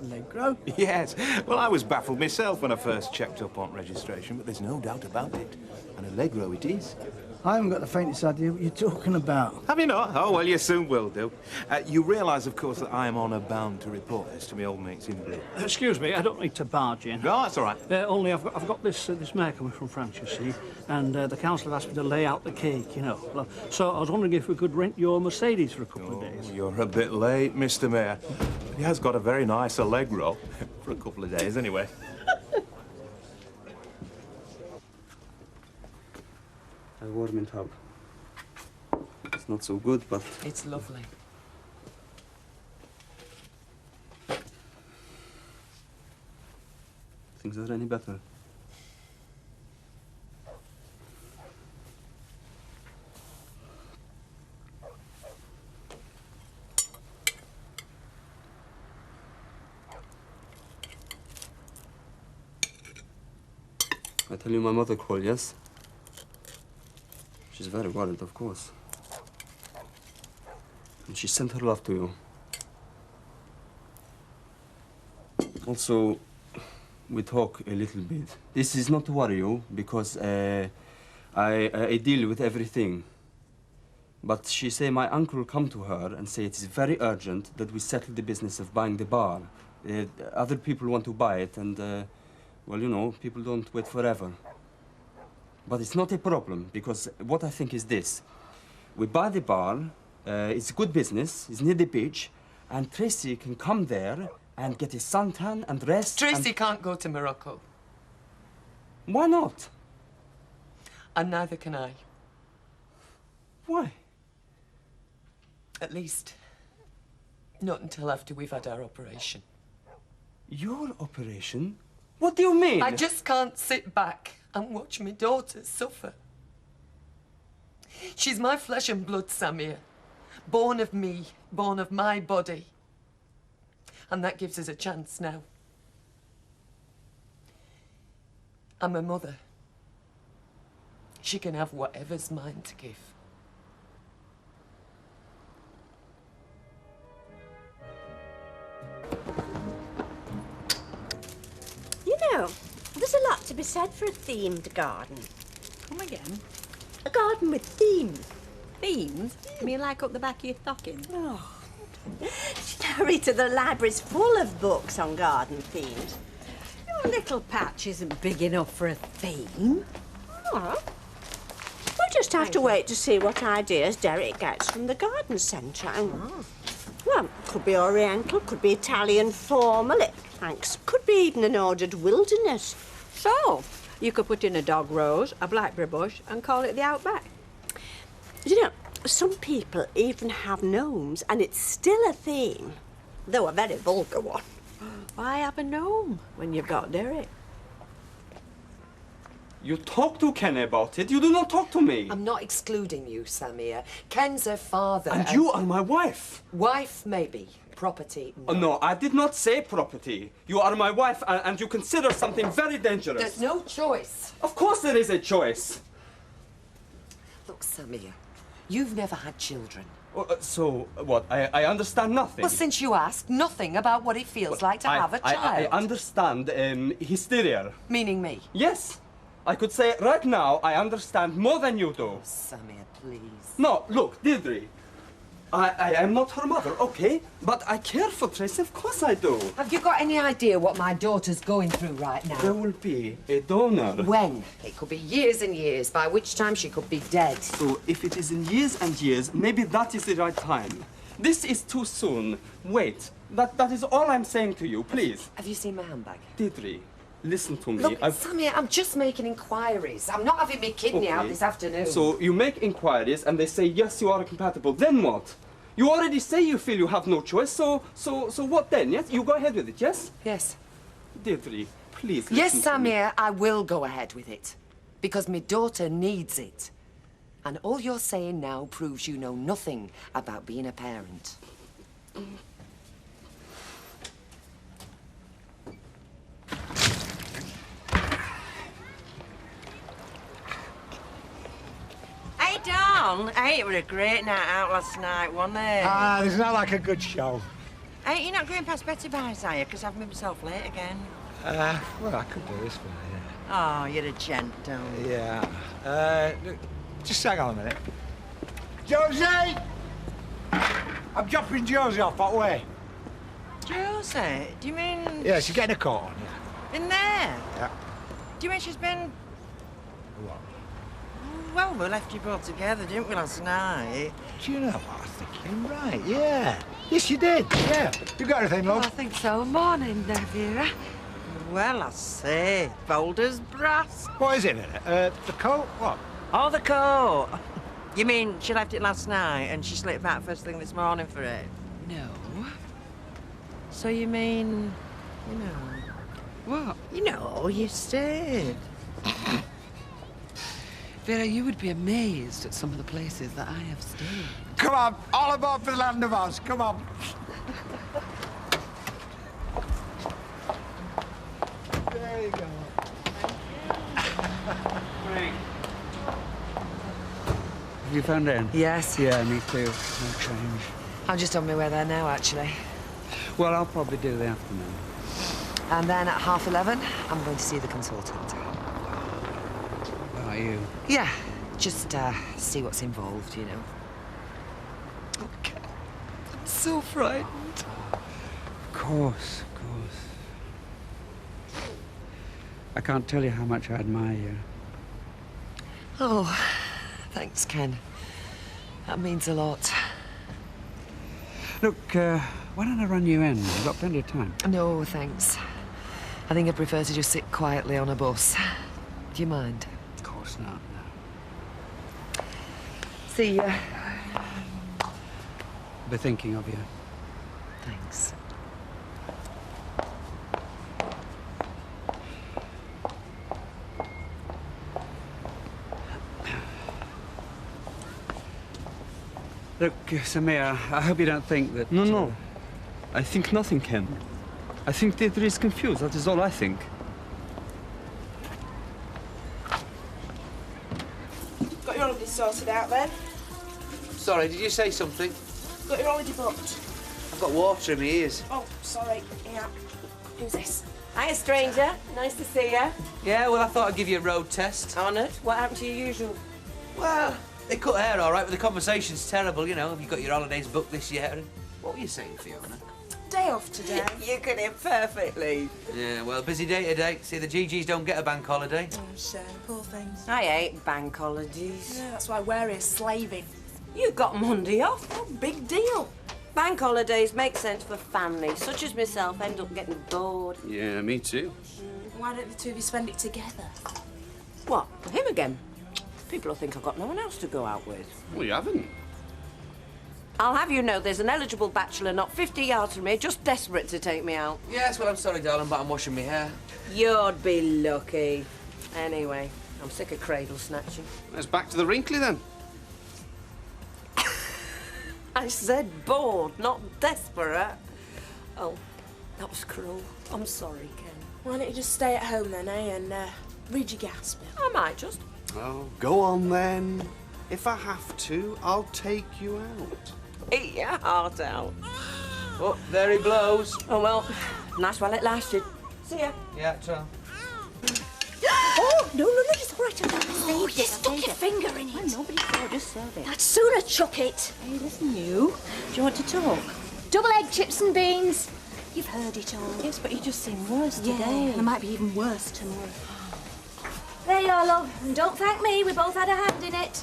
Allegro? Yes. Well, I was baffled myself when I first checked up on registration, but there's no doubt about it. An Allegro it is. I haven't got the faintest idea what you're talking about. Have you not? Oh, well, you soon will do. You realise, of course, that I am honour bound to report this to my old mates in blue. Excuse me, I don't need to barge in. No, that's all right. Only I've got this mare coming from France, you see, and the council have asked me to lay out the cake, you know. So I was wondering if we could rent your Mercedes for a couple of days. You're a bit late, Mr. Mayor. He has got a very nice Allegro for a couple of days, anyway. I warm it up. It's not so good, but... It's lovely. Things are any better. I tell you my mother called, yes? She's very worried, of course. And she sent her love to you. Also, we talk a little bit. This is not to worry you, because I deal with everything. But she say my uncle come to her and say it is very urgent that we settle the business of buying the bar. Other people want to buy it, and, well, you know, people don't wait forever. But it's not a problem, because what I think is this. We buy the bar, it's good business, it's near the beach, and Tracy can come there and get a suntan and rest. Tracy can't go to Morocco. Why not? And neither can I. Why? At least, not until after we've had our operation. Your operation? What do you mean? I just can't sit back and watch my daughter suffer. She's my flesh and blood, Samir. Born of me, born of my body. And that gives us a chance now. I'm a mother. She can have whatever's mine to give. You know, there's a lot to be said for a themed garden. Come again? A garden with themes. Themes? You mean like up the back of your stocking? Oh. Rita, the library's full of books on garden themes. Your little patch isn't big enough for a theme. Oh. We'll just have to wait to see what ideas Derek gets from the garden centre. Well, could be Oriental, could be Italian formal, thanks. Could be even an ordered wilderness. So, you could put in a dog rose, a blackberry bush, and call it the Outback. You know, some people even have gnomes, and it's still a theme, though a very vulgar one. Why have a gnome when you've got Derek? You talk to Ken about it. You do not talk to me. I'm not excluding you, Samir. Ken's her father. And you are my wife. Wife, maybe. Property, no. No, I did not say property. You are my wife, and you consider something very dangerous. There's no choice. Of course there is a choice. Look, Samir, you've never had children. So, what? I understand nothing. Well, since you asked, nothing about what it feels like to have a child. I understand hysteria. Meaning me? Yes. I could say right now I understand more than you do. Samir, please. No, look, Deirdre. I am not her mother, okay? But I care for Tracy, of course I do. Have you got any idea what my daughter's going through right now? There will be a donor. When? It could be years and years, by which time she could be dead. So if it is in years and years, maybe that is the right time. This is too soon. Wait. That is all I'm saying to you, please. Have you seen my handbag? Deirdre, listen to me. Look, Samir, I'm just making inquiries. I'm not having my kidney out this afternoon. So you make inquiries and they say, yes, you are compatible. Then what? You already say you feel you have no choice, so what then, yes? You go ahead with it, yes? Yes. Deirdre, please Yes, listen to me. Samir, I will go ahead with it. Because my daughter needs it. And all you're saying now proves you know nothing about being a parent. Hey, Don. Hey, it was a great night out last night, wasn't it? Ah, there's not like a good show. Hey, you're not going past Betty Buy's, are you? Because I've made myself late again. Well, I could do this for you. Oh, you're a gent, Don. Yeah. Look, just hang on a minute. Josie! I'm dropping Josie off that way. Josie? Do you mean... Yeah, she's getting a coat on, yeah. In there? Yeah. Do you mean she's been... What? Well, we left you both together, didn't we, last night? Do you know what I think? You're right, yeah. Yes, you did, yeah. You got anything, love? I think so. Morning, Vera. Well, I say, bold as brass. What is it in it? The coat? What? Oh, the coat. You mean she left it last night and she slipped back first thing this morning for it? No. So you mean, you know... What? You know, you stayed. Vera, you would be amazed at some of the places that I have stayed. Come on, all aboard for the land of Oz. Come on. There you go. Frank. Have you found Anne? Yes. Yeah, me too. No change. I'm just on my way there now, actually. Well, I'll probably do the afternoon. And then at 11:30, I'm going to see the consultant. How are you? Yeah, just see what's involved, you know. Okay. I'm so frightened. Of course, of course. I can't tell you how much I admire you. Oh, thanks, Ken. That means a lot. Look, why don't I run you in? We've got plenty of time. No, thanks. I think I prefer to just sit quietly on a bus. Do you mind? Of course not, no. See ya. I'll be thinking of you. Thanks. Look, Samir, I hope you don't think that... No. I think nothing, Ken. I think Deirdre is confused. That is all I think. Got your holiday sorted out then? Sorry, did you say something? Got your holiday booked? I've got water in my ears. Oh, sorry. Yeah. Who's this? Hiya, stranger. Nice to see you. Yeah, well, I thought I'd give you a road test. Honoured. What happened to your usual? Well, they cut hair all right, but the conversation's terrible, you know. Have you got your holidays booked this year? And what were you saying, Fiona? Day off today. You could hear perfectly. Yeah, well, busy day today. See, the GGs don't get a bank holiday. Oh, shame. Poor things. I hate bank holidays. Yeah, that's why we're here slaving. You got Monday off. Oh, big deal. Bank holidays make sense for families, such as myself, end up getting bored. Yeah, me too. Why don't the two of you spend it together? What, for him again? People will think I've got no one else to go out with. Well, you haven't. I'll have you know there's an eligible bachelor not 50 yards from me, just desperate to take me out. Yes, well, I'm sorry, darling, but I'm washing my hair. You'd be lucky. Anyway, I'm sick of cradle snatching. Let's back to the wrinkly then. I said bored, not desperate. Oh, that was cruel. I'm sorry, Ken. Why don't you just stay at home then, eh, and read your gas bill? I might just. Oh, go on then. If I have to, I'll take you out. Eat your heart out. Oh, there he blows. Oh, well, nice while it lasted. See ya. Yeah, ciao. Oh, no, it's all right. Oh, you stuck your finger in it. Well, nobody saw, just serve it. I'd sooner chuck it. Hey, listen, you. Do you want to talk? Double egg chips and beans. You've heard it all. Yes, but you just seem worse Yeah, today. and it might be even worse tomorrow. There you are, love. And don't thank me. We both had a hand in it.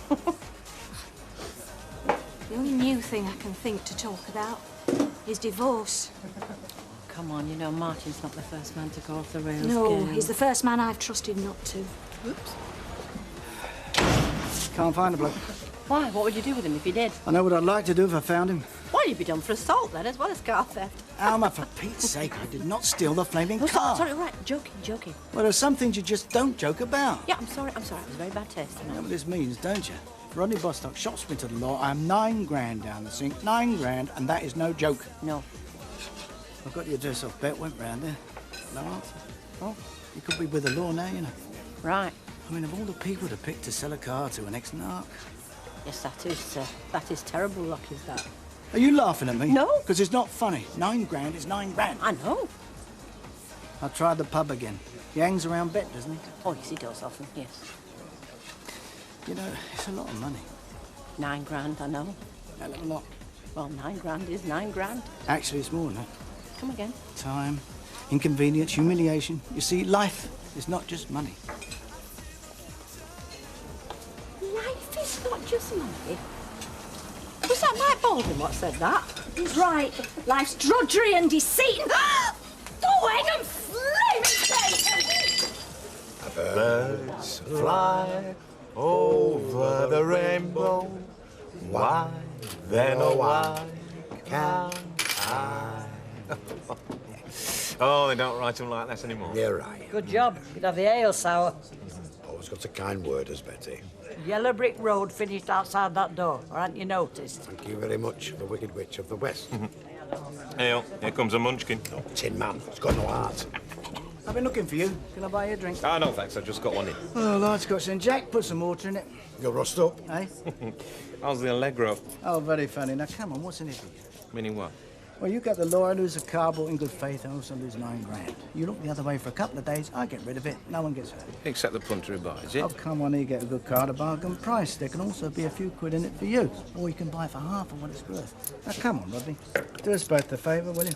The only new thing I can think to talk about is divorce. Come on, you know Martin's not the first man to go off the rails. No, girl. he's the first man I've trusted not to. Oops. Can't find the bloke. Why? What would you do with him if you did? I know what I'd like to do if I found him. Well, you'd be done for assault then, as well as car theft. Alma, for Pete's sake, I did not steal the flaming Oh, car. sorry, right, joking. Well, there's some things you just don't joke about. Yeah, I'm sorry, it was very bad taste. You know what this means, don't you? If Rodney Bostock shops me to the law, I'm 9 grand down the sink. 9 grand, and that is no joke. No. I've got the address off Bet, went round there. No answer. Oh, you could be with the law now, you know. Right. I mean, of all the people to pick to sell a car to an ex-narc. Yes, that is terrible luck, is that? Are you laughing at me? No. Because it's not funny. 9 grand is 9 grand. I know. I'll try the pub again. He hangs around Bet, doesn't he? Oh, yes, he does often, yes. You know, it's a lot of money. 9 grand, I know. Hell of a lot. Well, 9 grand is 9 grand. Actually, it's more than that. Come again. Time, inconvenience, humiliation. You see, life is not just money. Life is not just money. Was that Mike Baldwin what said that? He's right. Life's drudgery and deceit. Oh, hang 'em flaming Birds fly over the rainbow. Why, then, oh, why can't I? Oh, they don't write them like that anymore. You're right. Good job. You'd have the ale sour. Always got a kind word, as Betty. Yellow brick road finished outside that door, or hadn't you noticed? Thank you very much, the Wicked Witch of the West. Hey, here comes a munchkin. Oh, Tin Man, it's got no heart. I've been looking for you. Can I buy you a drink? Ah, no, thanks. I've just got one in. Oh, Lord Scotch and Jack, put some water in it. You'll rust up. Eh? How's the Allegro? Oh, very funny. Now, come on, what's in it for you? Meaning what? Well, you got the law, I lose a car, bought in good faith, I also lose 9 grand. You look the other way for a couple of days, I get rid of it, no one gets hurt. Except the punter who buys it. Oh, come on, you get a good car at a bargain price. There can also be a few quid in it for you, or you can buy it for half of what it's worth. Now, come on, Rodney. Do us both a favour, will you?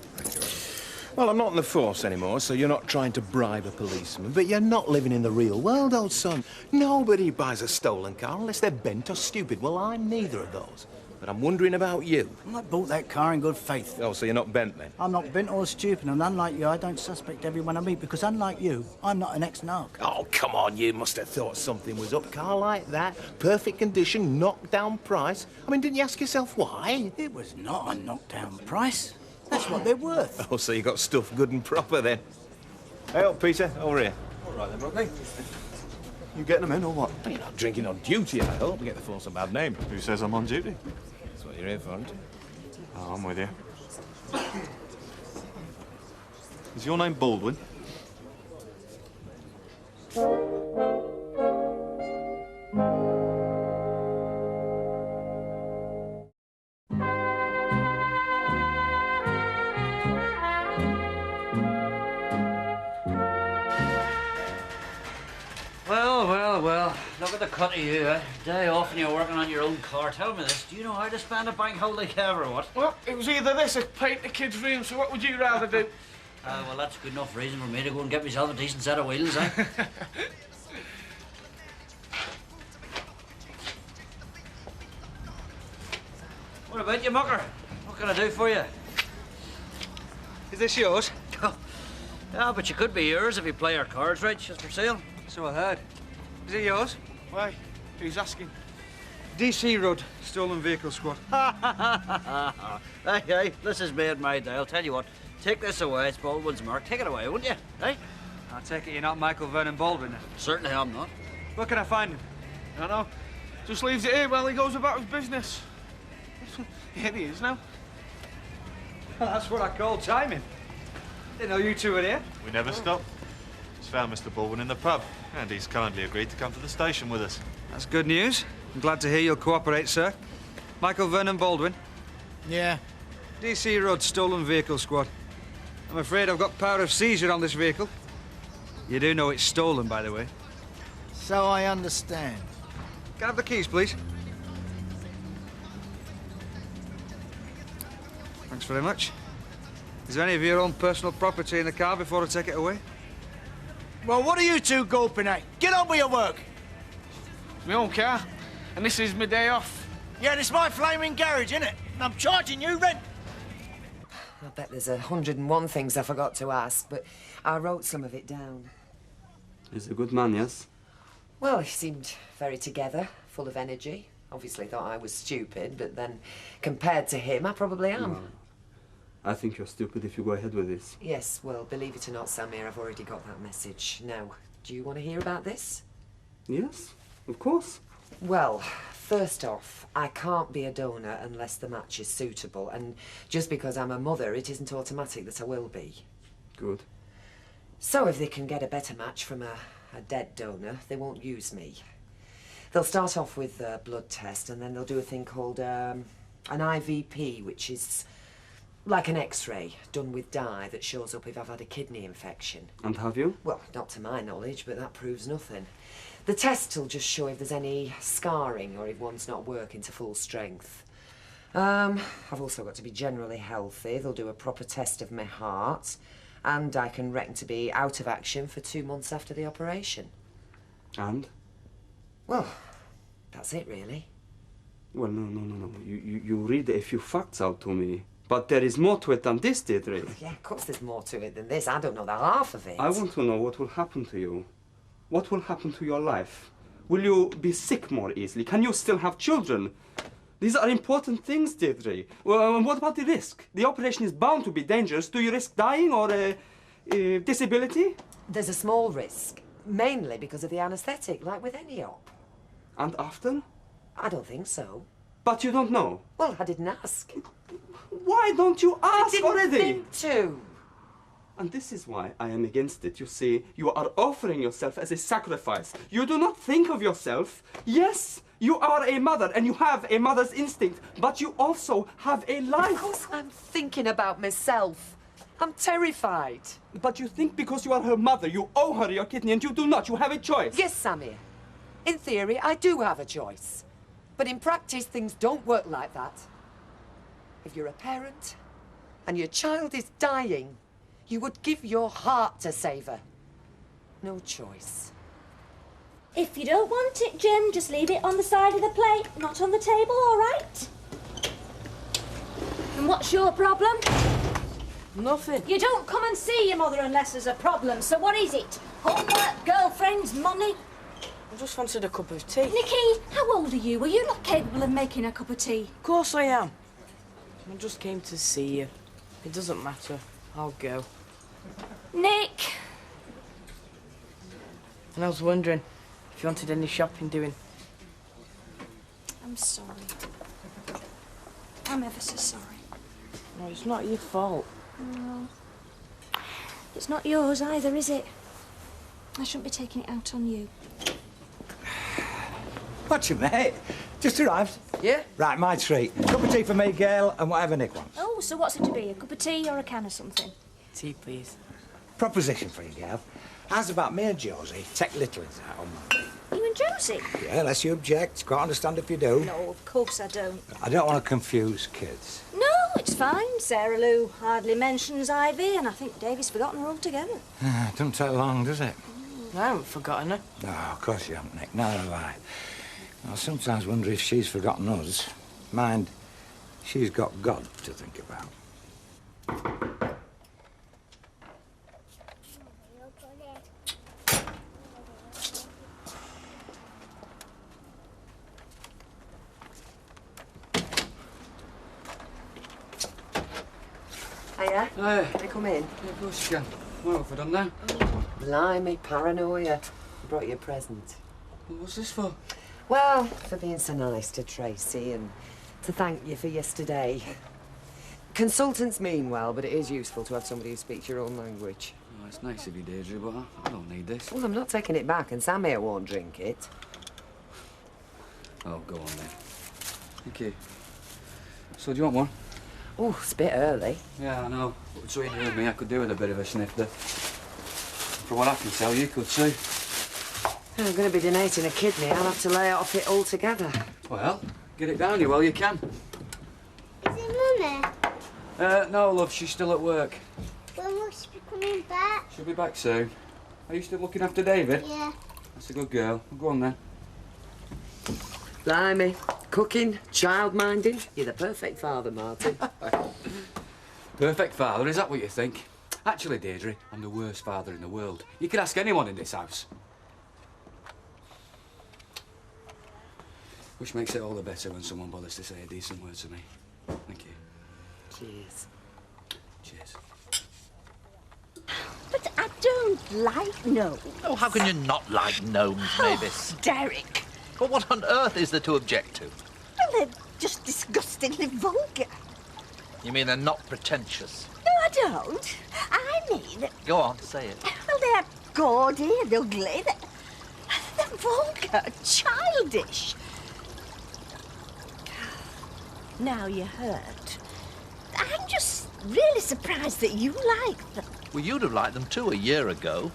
Well, I'm not in the force anymore, so you're not trying to bribe a policeman. But you're not living in the real world, old son. Nobody buys a stolen car unless they're bent or stupid. Well, I'm neither of those. But I'm wondering about you. I bought that car in good faith. Oh, so you're not bent, then? I'm not bent or stupid, and unlike you, I don't suspect everyone I meet, because unlike you, I'm not an ex-narc. Oh, come on, you must have thought something was up. Car like that, perfect condition, knockdown price. I mean, didn't you ask yourself why? It was not a knockdown price. That's what they're worth. Oh, so you got stuff good and proper, then? Hey, up, Peter, over here. All right, then, Rodney. You getting them in, or what? You're not drinking on duty, I hope. You get the force a bad name. Who says I'm on duty? That's what you're here for, aren't you? Oh, I'm with you. Is your name Baldwin? Well, look at the cut of you, eh? Day off and you're working on your own car. Tell me this, do you know how to spend a bank holiday cab or what? Well, it was either this or paint the kids' room, so what would you rather do? Well, that's good enough reason for me to go and get myself a decent set of wheels, eh? What about you, mucker? What can I do for you? Is this yours? Yeah, but you could be yours if you play our cards right. It's for sale. So I heard. Is it yours? Why? Who's asking? DC Rudd, Stolen Vehicle Squad. Hey, this is made my day. I'll tell you what. Take this away. It's Baldwin's mark. Take it away, won't you? Hey? I take it you're not Michael Vernon Baldwin, then? Certainly I'm not. Where can I find him? I don't know. Just leaves it here while he goes about his business. Here he is now. Well, that's what I call timing. Didn't know you two were here. We never stop. Just found Mr. Baldwin in the pub, and he's kindly agreed to come to the station with us. That's good news. I'm glad to hear you'll cooperate, sir. Michael Vernon Baldwin. Yeah. DC Rudd, Stolen Vehicle Squad. I'm afraid I've got power of seizure on this vehicle. You do know it's stolen, by the way. So I understand. Can I have the keys, please? Thanks very much. Is there any of your own personal property in the car before I take it away? Well, what are you two gulping at? Get on with your work. It's my own car, and this is my day off. Yeah, and it's my flaming garage, isn't it? And I'm charging you rent. I bet there's 101 things I forgot to ask, but I wrote some of it down. He's a good man, yes? Well, he seemed very together, full of energy. Obviously thought I was stupid, but then compared to him, I probably am. No. I think you're stupid if you go ahead with this. Yes, well, believe it or not, Samir, I've already got that message. Now, do you want to hear about this? Yes, of course. Well, first off, I can't be a donor unless the match is suitable, and just because I'm a mother, it isn't automatic that I will be. Good. So if they can get a better match from a dead donor, they won't use me. They'll start off with a blood test, and then they'll do a thing called an IVP, which is like an X-ray done with dye that shows up if I've had a kidney infection. And have you? Well, not to my knowledge, but that proves nothing. The test will just show if there's any scarring or if one's not working to full strength. I've also got to be generally healthy. They'll do a proper test of my heart, and I can reckon to be out of action for 2 months after the operation. And? Well, that's it, really. Well, no. You read a few facts out to me. But there is more to it than this, Deirdre. Yeah, of course there's more to it than this. I don't know the half of it. I want to know what will happen to you. What will happen to your life? Will you be sick more easily? Can you still have children? These are important things, Deirdre. Well, and what about the risk? The operation is bound to be dangerous. Do you risk dying or disability? There's a small risk, mainly because of the anaesthetic, like with any op. And after? I don't think so. But you don't know? Well, I didn't ask. Why don't you ask I didn't already? think to. And this is why I am against it. You see, you are offering yourself as a sacrifice. You do not think of yourself. Yes, you are a mother and you have a mother's instinct, but you also have a life. Of course I'm thinking about myself. I'm terrified. But you think because you are her mother, you owe her your kidney, and you do not. You have a choice. Yes, Samir. In theory, I do have a choice. But in practice, things don't work like that. If you're a parent and your child is dying, you would give your heart to save her. No choice. If you don't want it, Jim, just leave it on the side of the plate, not on the table, all right? And what's your problem? Nothing. You don't come and see your mother unless there's a problem, so what is it? Homework, girlfriends, money? I just wanted a cup of tea. Nicky, how old are you? Are you not capable of making a cup of tea? Of course I am. I just came to see you. It doesn't matter. I'll go. Nick! And I was wondering if you wanted any shopping doing. I'm sorry. I'm ever so sorry. No, it's not your fault. No. It's not yours either, is it? I shouldn't be taking it out on you. What's your mate? Just arrived? Yeah. Right, my treat. Cup of tea for me, girl, and whatever Nick wants. Oh, so what's it to be? A cup of tea or a can of something? Tea, please. Proposition for you, girl. How's about me and Josie take Littlings out on Monday? You and Josie? Yeah, unless you object. Quite understand if you do. No, of course I don't. I don't want to confuse kids. No, it's fine. Sarah Lou hardly mentions Ivy, and I think Davy's forgotten her altogether. It doesn't take long, does it? I haven't forgotten her. No, of course you haven't, Nick. Neither have I. I sometimes wonder if she's forgotten us. Mind, she's got God to think about. Hiya. Hey. Can I come in? Yeah, of course you can. What have I done now? Blimey, paranoia. I brought you a present. What's this for? Well, for being so nice to Tracy and to thank you for yesterday. Consultants mean well, but it is useful to have somebody who speaks your own language. Oh, it's nice of you, Deirdre, but I don't need this. Well, I'm not taking it back, and Samir won't drink it. Oh, go on then. Thank you. So, do you want one? Oh, it's a bit early. Yeah, I know. But between you and me, I could do with a bit of a snifter. For what I can tell, you could too. I'm going to be donating a kidney. I'll have to lay off it altogether. Well, get it down you while you can. Is it Mummy? No, love, she's still at work. When will she be coming back? She'll be back soon. Are you still looking after David? Yeah. That's a good girl. Well, go on then. Blimey. Cooking, child-minding. You're the perfect father, Martin. Perfect father, is that what you think? Actually, Deirdre, I'm the worst father in the world. You could ask anyone in this house. Which makes it all the better when someone bothers to say a decent word to me. Thank you. Cheers. Cheers. But I don't like gnomes. Oh, how can you not like gnomes, Mavis? Derek. Well, what on earth is there to object to? Well, they're just disgustingly vulgar. You mean they're not pretentious? No, I don't. I mean... Go on, say it. Well, they're gaudy and ugly. They're vulgar, childish. Now you heard. I'm just really surprised that you like them. Well, you'd have liked them too a year ago.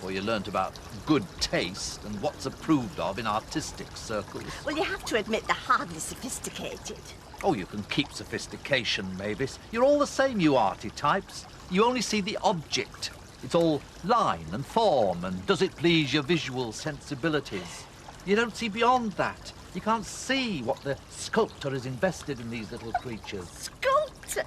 Or you learnt about good taste and what's approved of in artistic circles. Well, you have to admit they're hardly sophisticated. Oh, you can keep sophistication, Mavis. You're all the same, you arty types. You only see the object. It's all line and form and does it please your visual sensibilities. You don't see beyond that. You can't see what the sculptor has invested in these little creatures. Sculptor?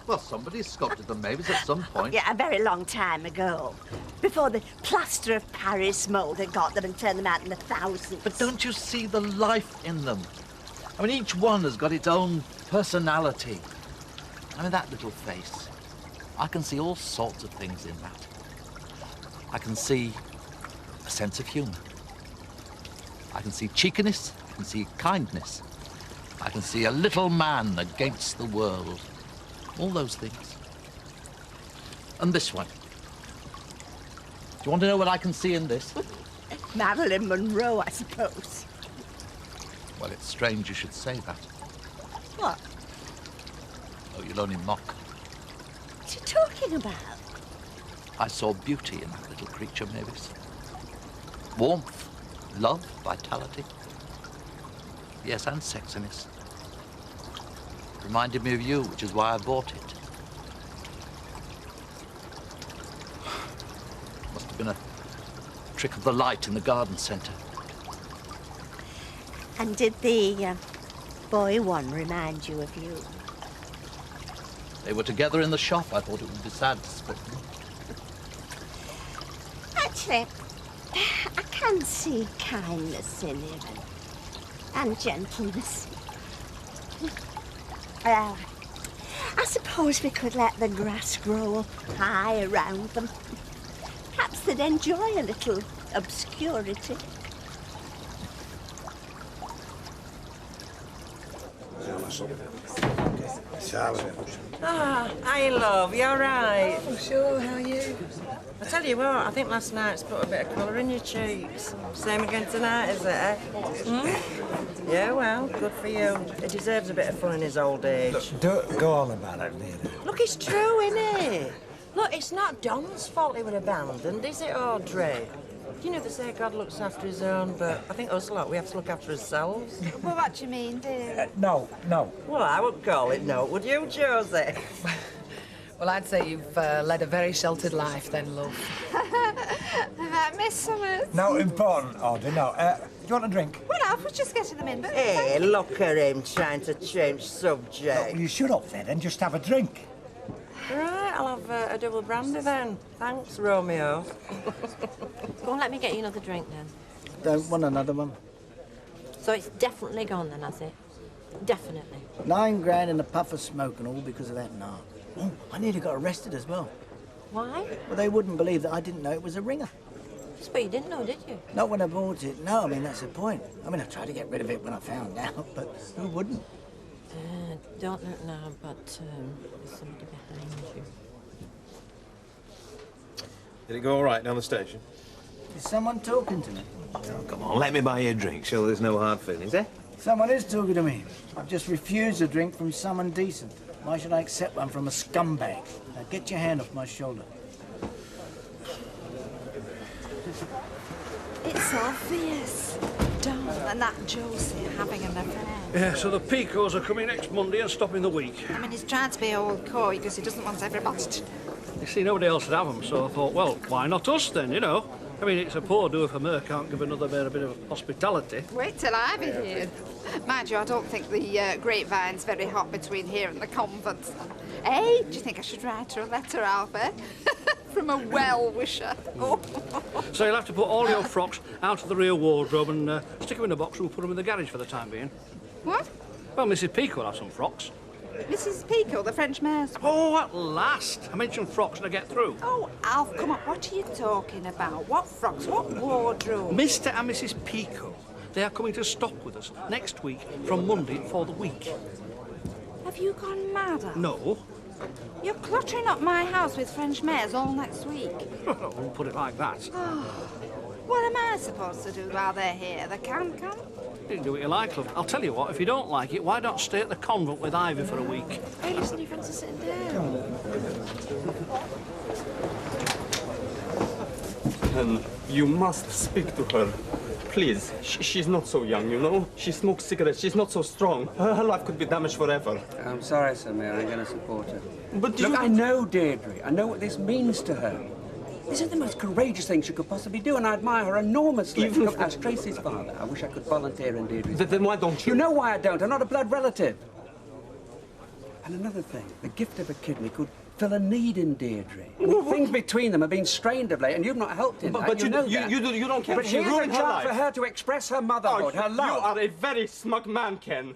Well, somebody sculpted them, Mavis, at some point. Yeah, a very long time ago. Before the plaster of Paris mould had got them and turned them out in the thousands. But don't you see the life in them? I mean, each one has got its own personality. I mean, that little face. I can see all sorts of things in that. I can see a sense of humour. I can see cheekiness. I can see kindness. I can see a little man against the world. All those things. And this one. Do you want to know what I can see in this? Marilyn Monroe, I suppose. Well, it's strange you should say that. What? Oh, you'll only mock. What are you talking about? I saw beauty in that little creature, Mavis. Warmth, love, vitality. Yes, and sexiness. Reminded me of you, which is why I bought it. Must have been a trick of the light in the garden centre. And did the boy one remind you of you? They were together in the shop. I thought it would be sad to split them. Actually, I can see kindness in him and gentleness. Well, I suppose we could let the grass grow up high around them. Perhaps they'd enjoy a little obscurity. Ah, hi, love. You all right? Oh, sure. How are you? I tell you what, I think last night's put a bit of colour in your cheeks. Same again tonight, is it, eh? Hmm? Yeah, well, good for you. He deserves a bit of fun in his old age. Don't go on about it, Lena. Look, it's true, innit? Look, it's not Don's fault he was abandoned, is it, Audrey? You know, they say God looks after his own, but I think us lot, we have to look after ourselves. Well, what do you mean, dear? No. Well, I would call it no, would you, Josie? Well, I'd say you've led a very sheltered life then, love. About Miss Summers? No important, Audrey, no. Do you want a drink? Well, I was just getting them in, but... Hey, look at him trying to change subject. No, you shut up then and just have a drink. Right, I'll have a double brandy then. Thanks, Romeo. Go on, let me get you another drink then. Don't want another one. So it's definitely gone then, has it? Definitely. 9 grand in a puff of smoke and all because of that narc. Oh, I nearly got arrested as well. Why? Well, they wouldn't believe that I didn't know it was a ringer. Yes, but you didn't know, did you? Not when I bought it. No, I mean, that's the point. I mean, I tried to get rid of it when I found out, but who wouldn't? Don't look now, but there's somebody behind you. Did it go all right down the station? Is someone talking to me? Oh, come on, let me buy you a drink. Sure there's no hard feelings, eh? Someone is talking to me. I've just refused a drink from someone decent. Why should I accept one from a scumbag? Now get your hand off my shoulder. It's obvious. Don and that Josie are having an affair. Yeah, so the Picos are coming next Monday and stopping the week. I mean, he's trying to be all coy because he doesn't want everybody to... You see, nobody else would have them, so I thought, well, why not us then, you know? I mean, it's a poor do if a mer can't give another bear a bit of hospitality. Wait till I be here. Mind you, I don't think the grapevine's very hot between here and the convent. Hey, do you think I should write her a letter, Albert? from a well-wisher. Oh. So you'll have to put all your frocks out of the rear wardrobe and stick them in a box and we'll put them in the garage for the time being. What? Well, Mrs. Peake will have some frocks. Mrs. Pico, the French mare's. Oh, at last! I mentioned frocks and I get through. Oh, Alf, come on, what are you talking about? What frocks? What wardrobe? Mr. and Mrs. Pico, they are coming to stop with us next week from Monday for the week. Have you gone mad, Alf? No. You're cluttering up my house with French mares all next week. I won't put it like that. Oh, what am I supposed to do while they're here? The can-can? You can do what you like, love. I'll tell you what, if you don't like it, why don't stay at the convent with Ivy for a week? Hey, listen, your friends are sitting down. You must speak to her. Please. She's not so young, you know? She smokes cigarettes. She's not so strong. Her life could be damaged forever. I'm sorry, Sir Mayor. I'm going to support her. But look, I know Deirdre. I know what this means to her. This is the most courageous thing she could possibly do, and I admire her enormously. Even look, as Tracy's father, I wish I could volunteer in Deirdre's... Then why don't you? You know why I don't. I'm not a blood relative. And another thing, the gift of a kidney could fill a need in Deirdre. Things between them have been strained of late, and you've not helped in that. But you know that. you don't care. But she is a chance for her to express her motherhood, her love. You are a very smug man, Ken.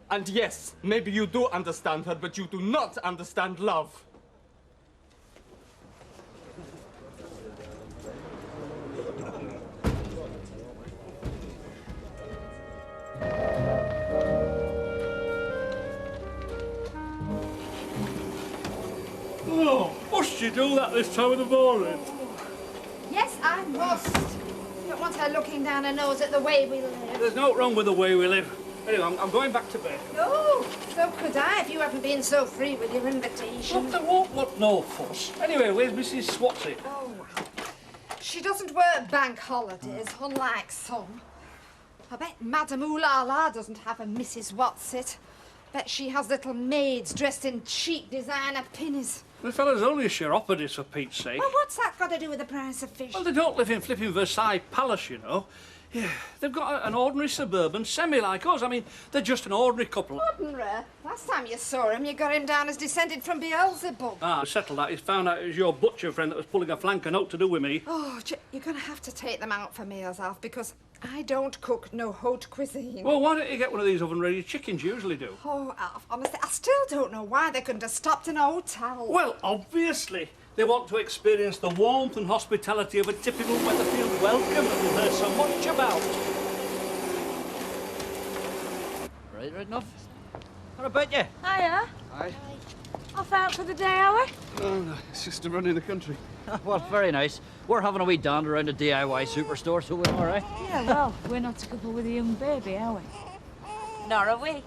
And yes, maybe you do understand her, but you do not understand love. Oh, must you do that this time of the morning? Yes, I must. You don't want her looking down her nose at the way we live. There's no wrong with the way we live. Anyway, I'm going back to bed. No, so could I if you hadn't been so free with your invitation. Look, there won't look no fuss. Anyway, where's Mrs. Swatsy? Oh, she doesn't work bank holidays, unlike some. I bet Madame Ooh La La doesn't have a Mrs. Whatsit. Bet she has little maids dressed in cheap designer pinnies. The fella's only a chiropodist, for Pete's sake. Well, what's that got to do with the price of fish? Well, they don't live in flipping Versailles Palace, you know. Yeah, they've got an ordinary suburban semi like us. I mean, they're just an ordinary couple. Ordinary? Last time you saw him, you got him down as descended from Beelzebub. Ah, settled that. He's found out it was your butcher friend that was pulling a flanker note to do with me. Oh, you're going to have to take them out for meals, Alf, because I don't cook no haute cuisine. Well, why don't you get one of these oven-ready chickens you usually do? Oh, Alf, honestly, I still don't know why they couldn't have stopped in a hotel. Well, obviously, they want to experience the warmth and hospitality of a typical Weatherfield welcome that we've heard so much about. Right enough. What about you? Hiya. Hi. Off out for the day, are we? Oh, no, it's just a run in the country. Well, very nice. We're having a wee dander around the DIY superstore, so we're all right. Yeah, well, we're not a couple with a young baby, are we? Nor are we.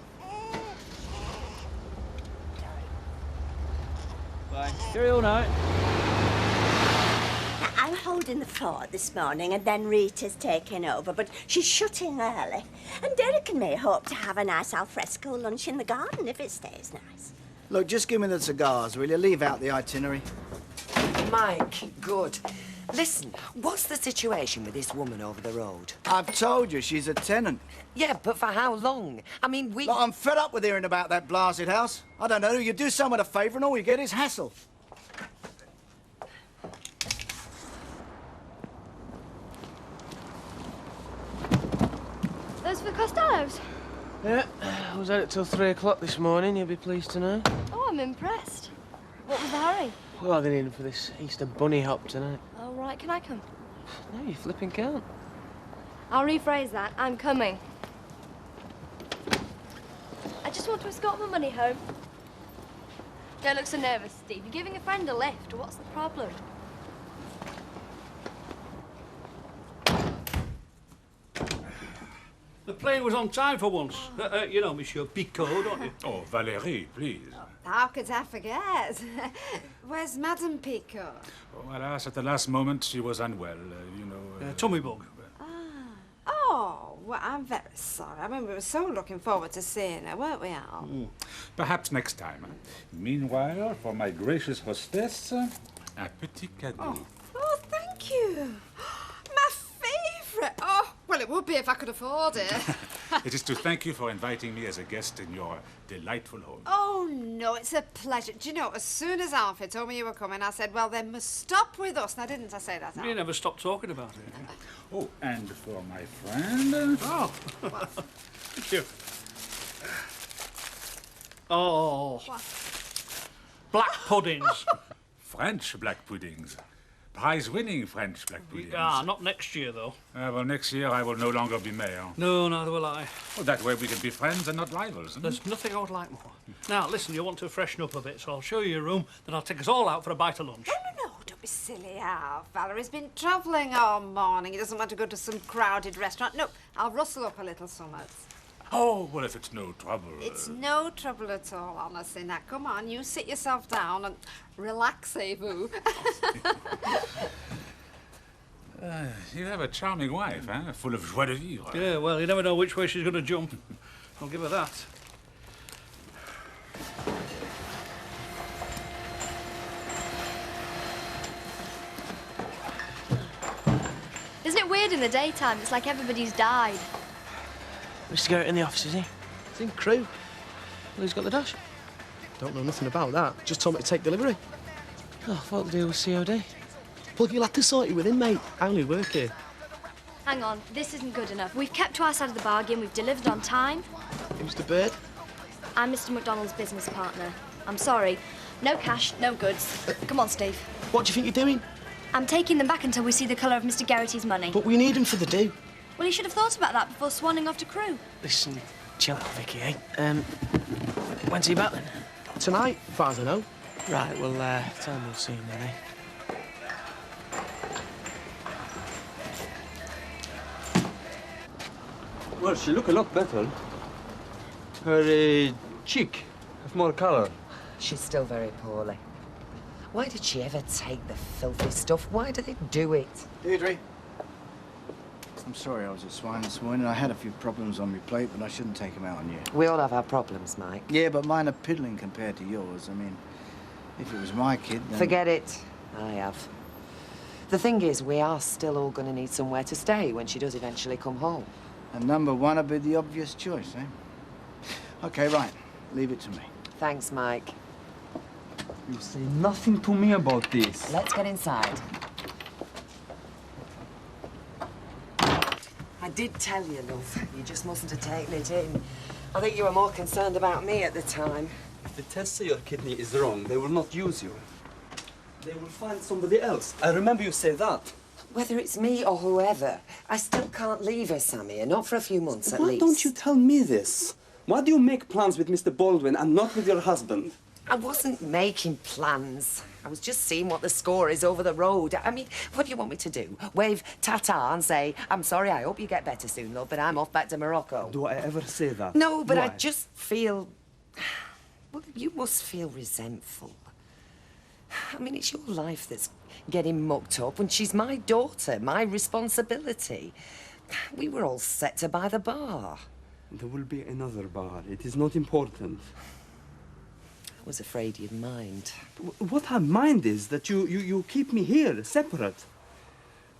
Bye. Cheerio now. I'm holding the fort this morning and then Rita's taking over, but she's shutting early. And Derek and me hope to have a nice alfresco lunch in the garden if it stays nice. Look, just give me the cigars, will you? Leave out the itinerary. Mike, good. Listen, what's the situation with this woman over the road? I've told you, she's a tenant. Yeah, but for how long? I mean, we... Look, I'm fed up with hearing about that blasted house. I don't know, you do someone a favour and all you get is hassle. Those for Costello's? Yeah, I was out till 3 o'clock this morning, you'll be pleased to know. Oh, I'm impressed. What was the hurry? Well, they need him for this Easter bunny hop tonight. Oh, right, can I come? No, you flipping can't. I'll rephrase that. I'm coming. I just want to escort my money home. Don't look so nervous, Steve. You're giving a friend a lift. What's the problem? The plane was on time for once. You know Monsieur Picot, don't you? Oh, Valérie, please. How could I forget? Where's Madame Pico? Oh, alas, at the last moment she was unwell, you know. Tummy bug. Oh, well, I'm very sorry. I mean, we were so looking forward to seeing her, weren't we, Al? Perhaps next time. Meanwhile, for my gracious hostess, un petit cadeau. Oh, thank you. My favourite. Oh, well, it it would be if I could afford it. It is to thank you for inviting me as a guest in your delightful home. Oh, no, it's a pleasure. Do you know, as soon as Alfie told me you were coming, I said, well, they must stop with us. Now, didn't I say that, Alfie? You never stopped talking about it. Oh, and for my friend... Oh, thank you. Oh. What? Black puddings. French black puddings. Prize-winning French black puddings. Ah, not next year, though. Well, next year I will no longer be mayor. No, neither will I. Well, that way we can be friends and not rivals. There's nothing I would like more. Now, listen, you want to freshen up a bit, so I'll show you your room, then I'll take us all out for a bite of lunch. No, don't be silly, Alf. Valerie's been travelling all morning. He doesn't want to go to some crowded restaurant. No, I'll rustle up a little summers. Oh, well, if it's no trouble... It's no trouble at all, honestly. Now, come on, you sit yourself down and relaxez-vous. You have a charming wife, eh? Full of joie de vivre. Yeah, well, you never know which way she's going to jump. I'll give her that. Isn't it weird in the daytime? It's like everybody's died. Mr. Garrett in the office, is he? It's in crew. Well, who's got the dash? Don't know nothing about that. Just told me to take delivery. Oh, what the deal with COD? Well, you'll have to sort it with him, mate. I only work here. Hang on, this isn't good enough. We've kept to our side of the bargain, we've delivered on time. Who's the bird? I'm Mr. McDonald's business partner. I'm sorry. No cash, no goods. Come on, Steve. What do you think you're doing? I'm taking them back until we see the colour of Mr. Garrity's money. But we need him for the do. Well, he should have thought about that before swanning off to crew. Listen, chill out, Vicky, eh? When's he back then? Tonight, as far as I know. Right, well, tell him we'll see him then, eh? Well, she look a lot better. Her cheek have more color. She's still very poorly. Why did she ever take the filthy stuff? Why did they do it? Deirdre. I'm sorry I was at Swine this morning. I had a few problems on my plate, but I shouldn't take them out on you. We all have our problems, Mike. Yeah, but mine are piddling compared to yours. I mean, if it was my kid, then... Forget it. I have. The thing is, we are still all going to need somewhere to stay when she does eventually come home. And number one would be the obvious choice, eh? OK, right. Leave it to me. Thanks, Mike. You say nothing to me about this. Let's get inside. I did tell you, love. You just mustn't have taken it in. I think you were more concerned about me at the time. If the tests say your kidney is wrong, they will not use you. They will find somebody else. I remember you say that. Whether it's me or whoever, I still can't leave her, Sammy, not for a few months at Why least. don't you tell me this? Why do you make plans with Mr. Baldwin and not with your husband? I wasn't making plans. I was just seeing what the score is over the road. I mean, what do you want me to do? Wave ta-ta and say, I'm sorry, I hope you get better soon, love, but I'm off back to Morocco. Do I ever say that? No, but Why? I just feel... Well, you must feel resentful. I mean, it's your life that's getting mucked up, and she's my daughter, my responsibility. We were all set to buy the bar. There will be another bar. It is not important. I was afraid you'd mind. What I mind is that you keep me here, separate.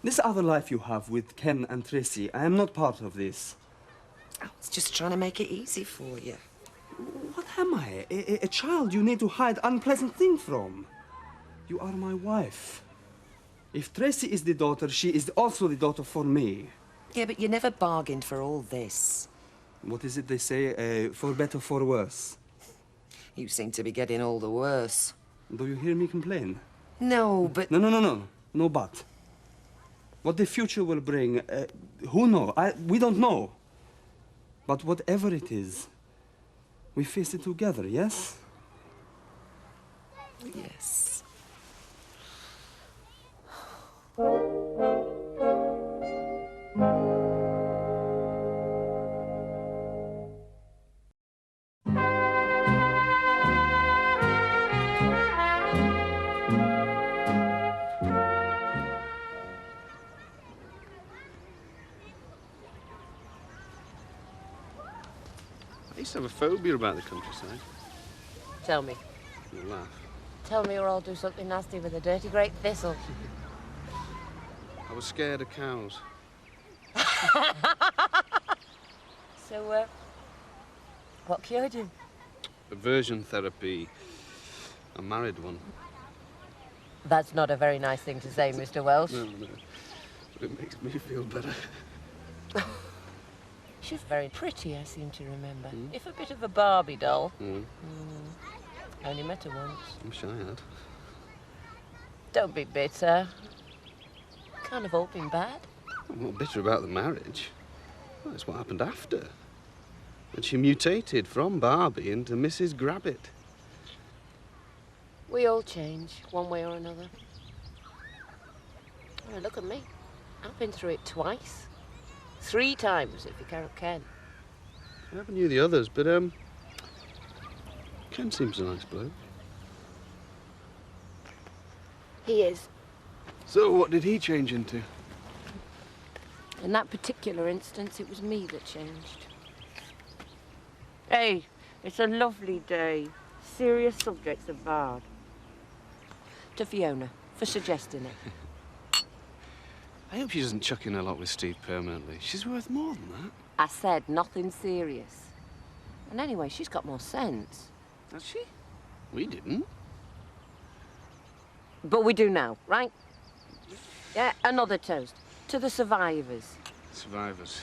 This other life you have with Ken and Tracy, I am not part of this. I was just trying to make it easy for you. What am I? A child you need to hide unpleasant things from. You are my wife. If Tracy is the daughter, she is also the daughter for me. Yeah, but you never bargained for all this. What is it they say? For better, for worse. You seem to be getting all the worse. Do you hear me complain? No, but... No but. What the future will bring, who knows? We don't know. But whatever it is, we face it together, yes? Yes. I used to have a phobia about the countryside. Tell me. You laugh. Tell me or I'll do something nasty with a dirty great thistle. I was scared of cows. So, what cured you? Aversion therapy. A married one. That's not a very nice thing to say, Mr. Welsh. No. But it makes me feel better. She's very pretty, I seem to remember. If a bit of a Barbie doll. I only met her once. I'm sure I had. Don't be bitter. Can't have all been bad. I'm not bitter about the marriage. Well, it's what happened after. And she mutated from Barbie into Mrs. Grabbit. We all change, one way or another. Oh, look at me. I've been through it twice. 3 times, if you count Ken. I never knew the others, but, Ken seems a nice bloke. He is. So what did he change into? In that particular instance, it was me that changed. Hey, it's a lovely day. Serious subjects are barred. To Fiona, for suggesting it. I hope she doesn't chuck in a lot with Steve permanently. She's worth more than that. I said nothing serious. And anyway, she's got more sense. Has she? We didn't. But we do now, right? Yeah, another toast. To the survivors. Survivors.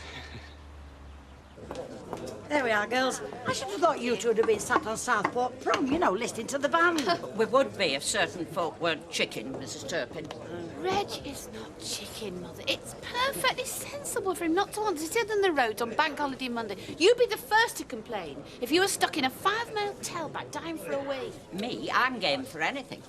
There we are, girls. I should have thought you two would have been sat on Southport prom, you know, listening to the band. We would be if certain folk weren't chicken, Mrs. Turpin. Reg is not chicken, Mother. It's perfectly sensible for him not to want to sit on the roads on Bank Holiday Monday. You'd be the first to complain if you were stuck in a 5-mile tailback dying for a wee. Me, I'm game for anything.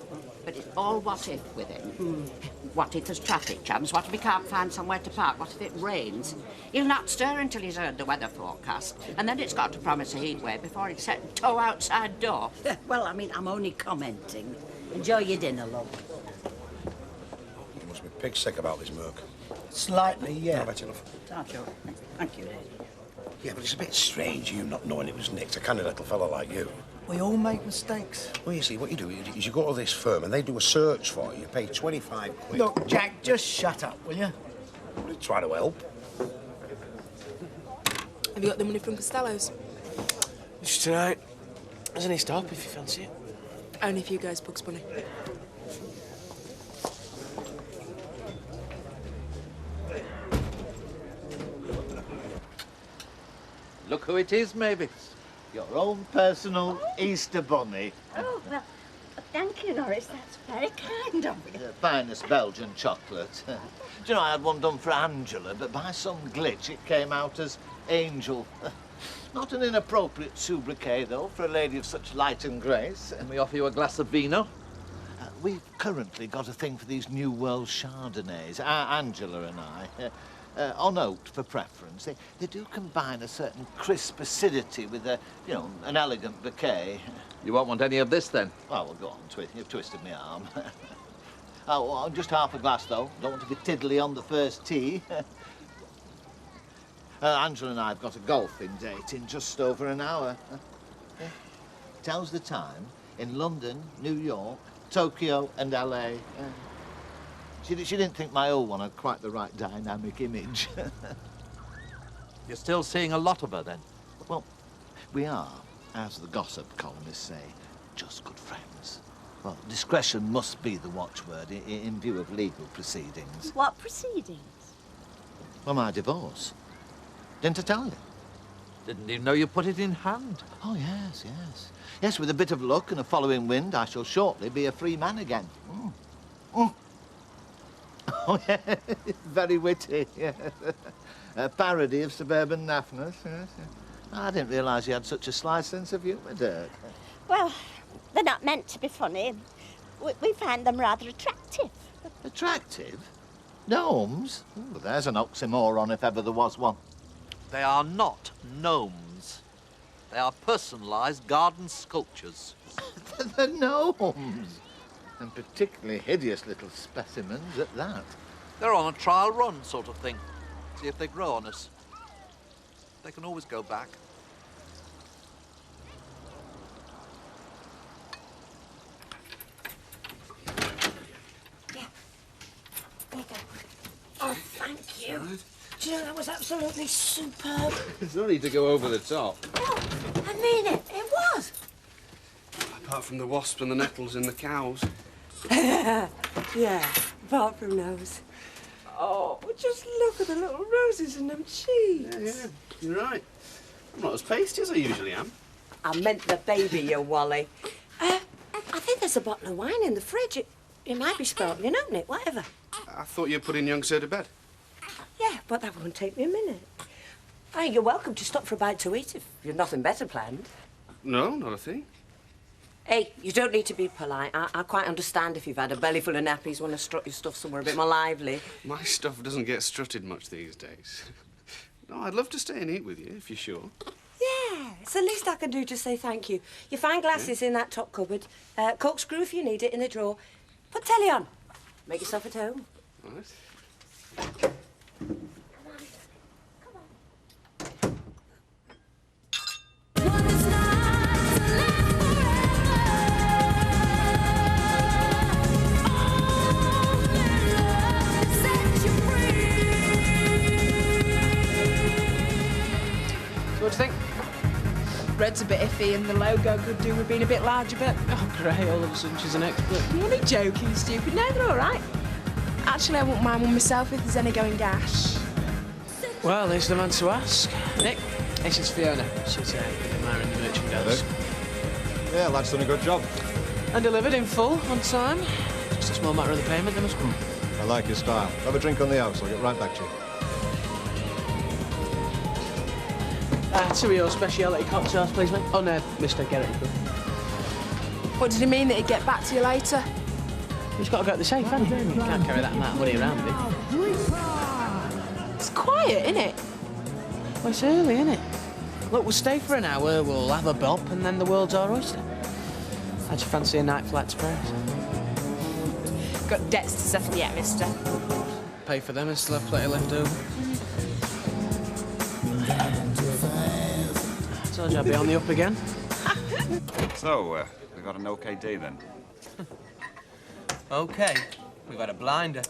But it's all what if with him. What if there's traffic jams? What if he can't find somewhere to park? What if it rains? He'll not stir until he's heard the weather forecast. And then it's got to promise a heat wave before he'd set toe outside door. Well, I mean, I'm only commenting. Enjoy your dinner, love. You must be pig sick about this murk. Slightly, yeah. I bet you love. Aren't you? Thank you, Dad. Yeah, but it's a bit strange, you not knowing it was Nick's, a kind of little fella like you. We all make mistakes. Well, you see, what you do is you go to this firm and they do a search for you. You pay 25 quid. Look, Jack, just shut up, will you? They try to help. Have you got the money from Costello's? Just tonight. There's any stop if you fancy it. Only if you guys Bugs Bunny. Look who it is, Mavis. Your own personal Easter bunny. Oh, well, thank you, Norris. That's very kind of you. The finest Belgian chocolate. Do you know, I had one done for Angela, but by some glitch it came out as Angel. Not an inappropriate sobriquet, though, for a lady of such light and grace. Can we offer you a glass of vino? We've currently got a thing for these New World Chardonnays, Angela and I. On oat for preference. They do combine a certain crisp acidity with an elegant bouquet. You won't want any of this, then? Oh, well, go on, you've twisted my arm. Oh, well, just half a glass, though. Don't want to be tiddly on the first tee. Angela and I have got a golfing date in just over an hour. Tells the time in London, New York, Tokyo and LA. She didn't think my old one had quite the right dynamic image. You're still seeing a lot of her, then? Well, we are, as the gossip columnists say, just good friends. Well, discretion must be the watchword in view of legal proceedings. What proceedings? Well, my divorce. Didn't I tell you? Didn't even know you put it in hand. Oh, yes, yes. Yes, with a bit of luck and a following wind, I shall shortly be a free man again. Oh, yeah, very witty, yeah. A parody of suburban naffness, yes. I didn't realise you had such a sly sense of humour, Dirk. Well, they're not meant to be funny. We find them rather attractive. Attractive? Gnomes? Well, there's an oxymoron if ever there was one. They are not gnomes. They are personalised garden sculptures. They're gnomes. And particularly hideous little specimens at that. They're on a trial run sort of thing. See if they grow on us. They can always go back. Yeah. There you go. Oh, thank you. Do you know, that was absolutely superb. There's no need to go over the top. Oh, I mean it. It was. Apart from the wasps and the nettles in the cows. Yeah, apart from those. Oh, just look at the little roses in them cheeks. Yeah, you're right. I'm not as pasty as I usually am. I meant the baby, you Wally. I think there's a bottle of wine in the fridge. It might be sparkling, open it, whatever. I thought you were putting young sir to bed. Yeah, but that won't take me a minute. Hey, you're welcome to stop for a bite to eat if you've nothing better planned. No, not a thing. Hey, you don't need to be polite. I quite understand if you've had a belly full of nappies, want to strut your stuff somewhere a bit more lively. My stuff doesn't get strutted much these days. No, I'd love to stay and eat with you, if you're sure. Yeah, it's the least I can do to say thank you. You find glasses in that top cupboard. Corkscrew if you need it in a drawer. Put telly on. Make yourself at home. All right. What do you think? Red's a bit iffy and the logo could do with being a bit larger, but... Oh, great. All of a sudden she's an expert. You're only joking, stupid. No, they're all right. Actually, I wouldn't mind one myself if there's any going gash. Well, here's the man to ask. Nick, this is Fiona. She's admiring the merchandise. Yeah, lad's done a good job. And delivered in full, on time. Just a small matter of the payment, they must come. I like your style. Have a drink on the house. I'll get right back to you. Two of your speciality cocktails, please, mate. Oh, no, Mr. Garrett. What did he mean, that he'd get back to you later? He's got to go to the safe, hasn't he? You can't carry that amount of money around with him. It's quiet, isn't it? Well, it's early, isn't it? Look, we'll stay for an hour, we'll have a bop, and then the world's our oyster. How'd you fancy a night flight to Paris? Got debts to settle yet, mister? Pay for them and still have plenty left over. Told you I'd be on the up again. So, we've got an OK day then? OK. We've had a blinder.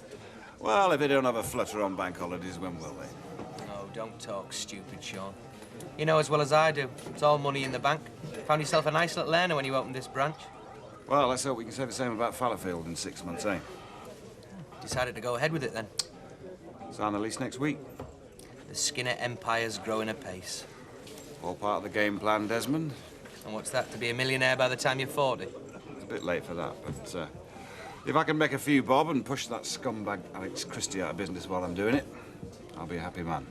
Well, if they don't have a flutter on bank holidays, when will they? Oh, don't talk stupid, Sean. You know as well as I do. It's all money in the bank. Found yourself a nice little earner when you opened this branch. Well, let's hope we can say the same about Fallowfield in 6 months, eh? Decided to go ahead with it, then. Sign the lease next week. The Skinner Empire's growing apace. All part of the game plan, Desmond. And what's that, to be a millionaire by the time you're 40? It's a bit late for that, but if I can make a few bob and push that scumbag Alex Christie out of business while I'm doing it, I'll be a happy man.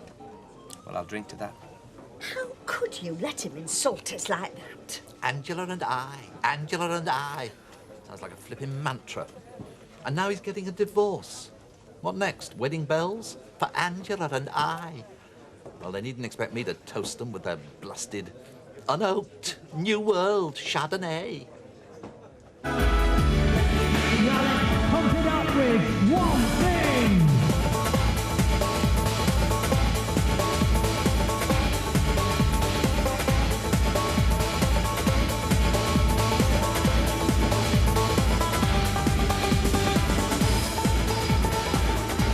Well, I'll drink to that. How could you let him insult us like that? Angela and I, Angela and I. Sounds like a flipping mantra. And now he's getting a divorce. What next? Wedding bells? For Angela and I. Well, they needn't expect me to toast them with their blasted, unoaked, New World Chardonnay. Now let's pump it up with one thing!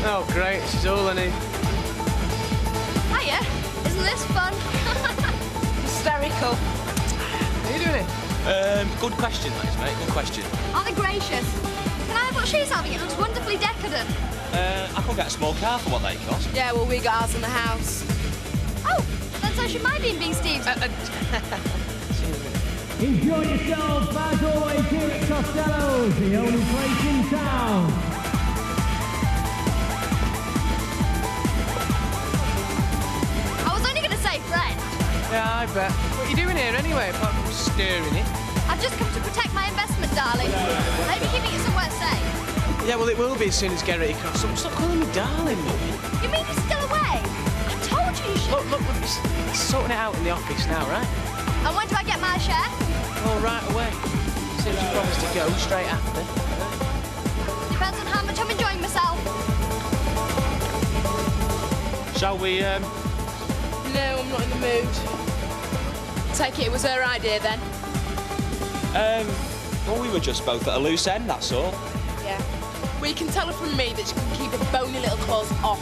Oh, great. This is all I need. Hiya. Isn't this fun? Hysterical. How you doing it? Good question, that is, mate. Good question. Aren't they gracious? Can I have what she's having? It looks wonderfully decadent. I could get a small car for what they cost. Yeah, well, we got ours in the house. Oh, then so should my being Steve's. Enjoy yourselves, as always, here at Costello's, the only place in town. I was only going to say friend. Yeah, I bet. What are you doing here anyway, apart from stirring it? I've just come to protect my investment, darling. Maybe keeping it somewhere safe. Yeah, well, it will be as soon as Garrett comes. Stop calling me darling, mummy. You mean you're still away? I told you you should. Look, we're sorting it out in the office now, right? And when do I get my share? Oh, right away. As soon as you promise to go, straight after. Depends on how much I'm enjoying myself. Shall we, No, I'm not in the mood. Take it was her idea, then. Well, we were just both at a loose end, that's all. Yeah. Well, you can tell her from me that she can keep her bony little claws off.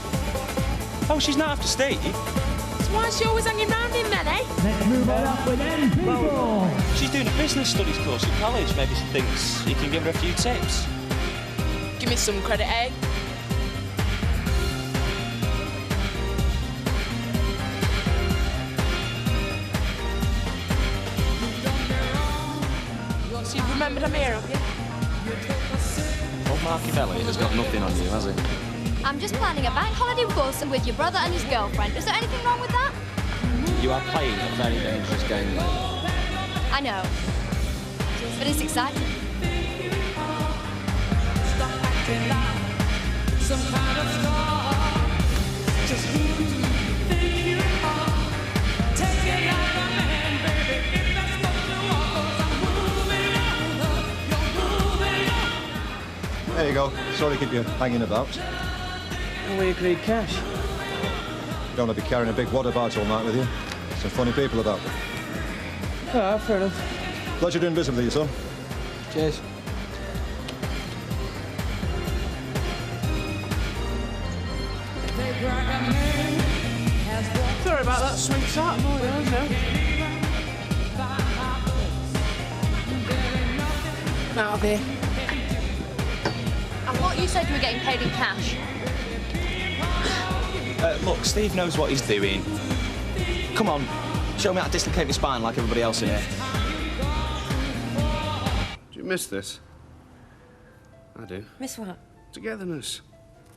Oh, she's not after Steve. So why is she always hanging round him then, eh? Let's move on up with them people. Well, she's doing a business studies course at college. Maybe she thinks he can give her a few tips. Give me some credit, eh? So you've remembered I'm here, have you? Old Marky Belly has got nothing on you, has he? I'm just planning a bank holiday bus with your brother and his girlfriend. Is there anything wrong with that? You are playing a very dangerous game there. I know. But it's exciting. Some kind of star. Just who do you think you are? Take it like a man, baby. If that's what you want, 'cause I'm moving on. You're moving on. There you go. Sorry to keep you hanging about. And we agreed cash. Don't want to be carrying a big water bottle all night with you. Some funny people about. Ah, fair enough. Pleasure doing business with you, son. Cheers. Sorry about that sweet start, no. Out of here. I thought you said you were getting paid in cash. Look, Steve knows what he's doing. Come on, show me how to dislocate my spine like everybody else in here. Do you miss this? I do. Miss what? Togetherness.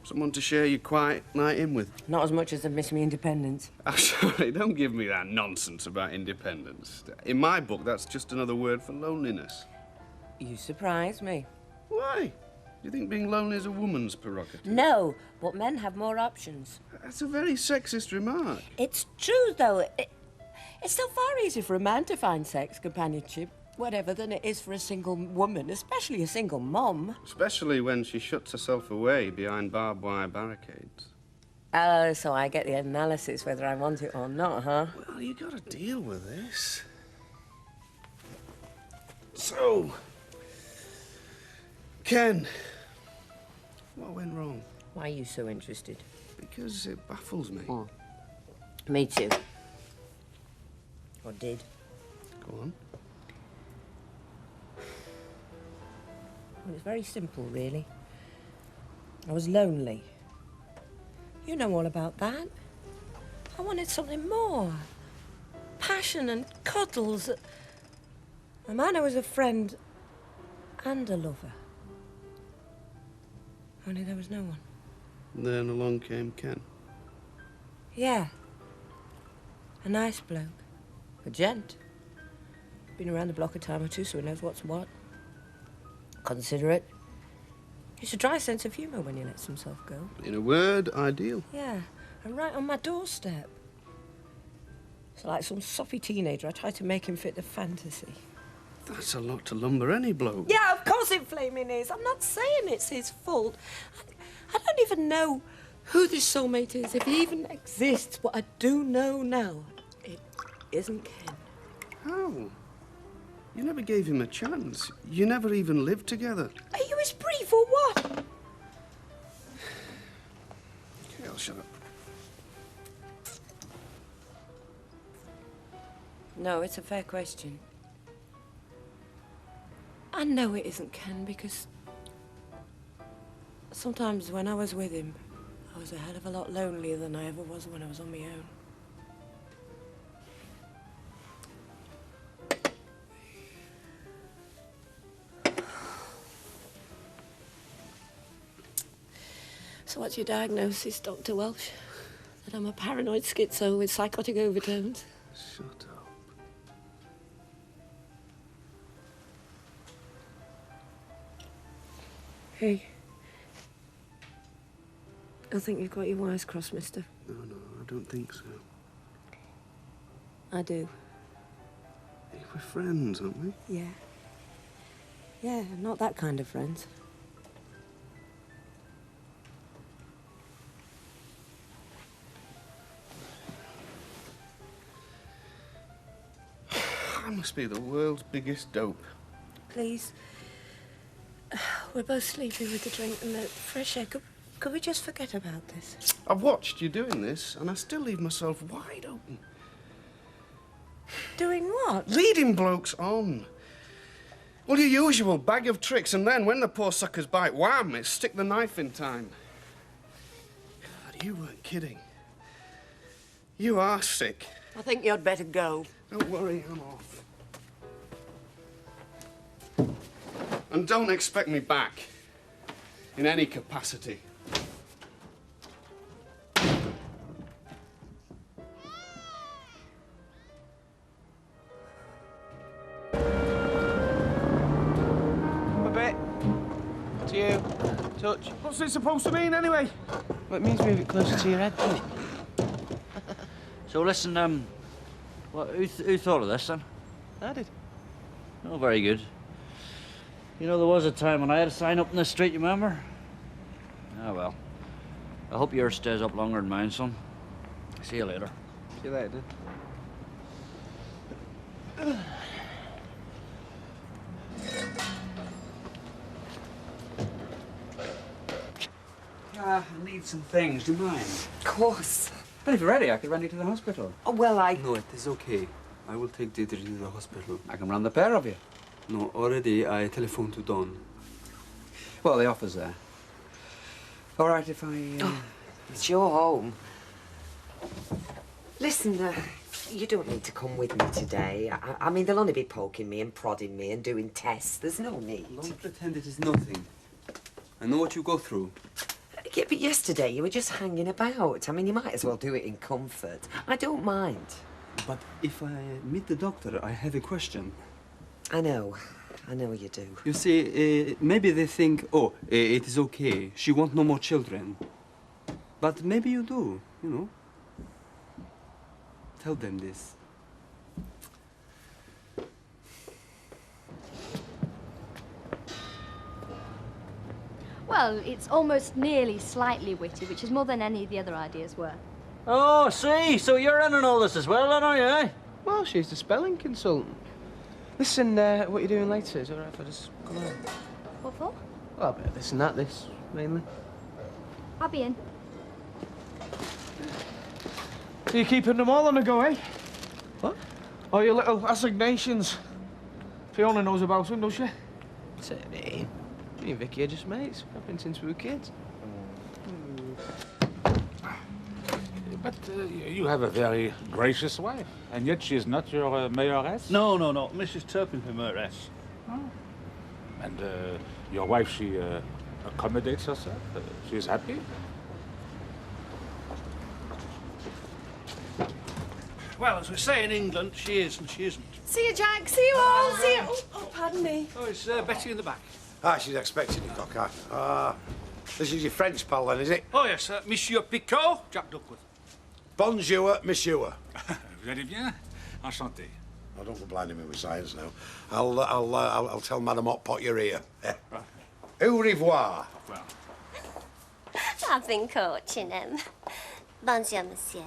Someone to share your quiet night in with. Not as much as I miss me independence. I'm sorry, don't give me that nonsense about independence. In my book, that's just another word for loneliness. You surprise me. Why? Do you think being lonely is a woman's prerogative? No, but men have more options. That's a very sexist remark. It's true, though. It's still far easier for a man to find sex, companionship, whatever, than it is for a single woman, especially a single mom. Especially when she shuts herself away behind barbed wire barricades. Oh, so I get the analysis whether I want it or not, huh? Well, you gotta deal with this. So, Ken, what went wrong? Why are you so interested? Because it baffles me. Oh. Me too. Or did. Go on. Well, it's very simple, really. I was lonely. You know all about that. I wanted something more. Passion and cuddles. A man who was a friend and a lover. Only there was no one. Then along came Ken. Yeah. A nice bloke. A gent. Been around the block a time or two, so he knows what's what. Considerate. He's a dry sense of humour when he lets himself go. In a word, ideal. Yeah, and right on my doorstep. So like some soppy teenager, I tried to make him fit the fantasy. That's a lot to lumber any bloke. Yeah, of course it flaming is. I'm not saying it's his fault. I don't even know who this soulmate is, if he even exists. But I do know now, it isn't Ken. How? You never gave him a chance. You never even lived together. Are you his brief or what? Okay, I'll shut up. No, it's a fair question. I know it isn't Ken because sometimes when I was with him, I was a hell of a lot lonelier than I ever was when I was on my own. So what's your diagnosis, Dr. Welsh? That I'm a paranoid schizo with psychotic overtones? Shut up. Hey. I think you've got your wires crossed, mister. No, I don't think so. I do. We're friends, aren't we? Yeah. Yeah, not that kind of friends. I must be the world's biggest dope. Please. We're both sleepy with the drink and the fresh air. Could Could we just forget about this? I've watched you doing this, and I still leave myself wide open. Doing what? Leading blokes on. Well, your usual bag of tricks, and then when the poor suckers bite, wham, it's stick the knife in time. God, you weren't kidding. You are sick. I think you'd better go. Don't worry, I'm off. And don't expect me back in any capacity. To you. Touch. What's it supposed to mean, anyway? Well, it means move it closer to your head, doesn't it? So listen, who thought of this then? I did. Oh, very good. You know, there was a time when I had a sign up in the street, you remember? Ah, well. I hope yours stays up longer than mine, son. See you later. See you later. I need some things. Do you mind? Of course. Well, if you're ready, I could run you to the hospital. Oh, well, No, it is okay. I will take Deirdre to the hospital. I can run the pair of you. No, already I telephoned to Don. Well, the offer's there. All right, if I... It's your home. Listen, you don't need to come with me today. I mean, they'll only be poking me and prodding me and doing tests. There's no need. Don't pretend it is nothing. I know what you go through. Yeah, but yesterday you were just hanging about. I mean, you might as well do it in comfort. I don't mind. But if I meet the doctor, I have a question. I know you do. You see, maybe they think, oh, it is okay. She wants no more children. But maybe you do, you know. Tell them this. Well, it's almost nearly slightly witty, which is more than any of the other ideas were. Oh, see, so you're in on all this as well, then, are you, eh? Well, she's the spelling consultant. Listen, what are you doing later? Is it all right if I just come home? What for? Well, a bit of this and that, this, mainly. I'll be in. So you're keeping them all on the go, eh? What? Oh, your little assignations. Fiona knows about them, does she? Certainly. Me and Vicky are just mates. I've been since we were kids. But you have a very gracious wife, and yet she is not your mayoress? No, Mrs. Turpin, her mayoress. Oh. And your wife, she accommodates herself? She is happy? Well, as we say in England, she is and she isn't. See you, Jack. See you all. See you. Oh, pardon me. Oh, it's Betty in the back. Ah, she's expecting you, cockeye. Ah, this is your French pal, then, is it? Oh, yes, Monsieur Picot, Jack Duckworth. Bonjour, monsieur. Vous allez bien? Enchanté. I don't go blinding me with science now. I'll tell Madame Hotpot you're here. Au revoir. I've been coaching him. Bonjour, monsieur.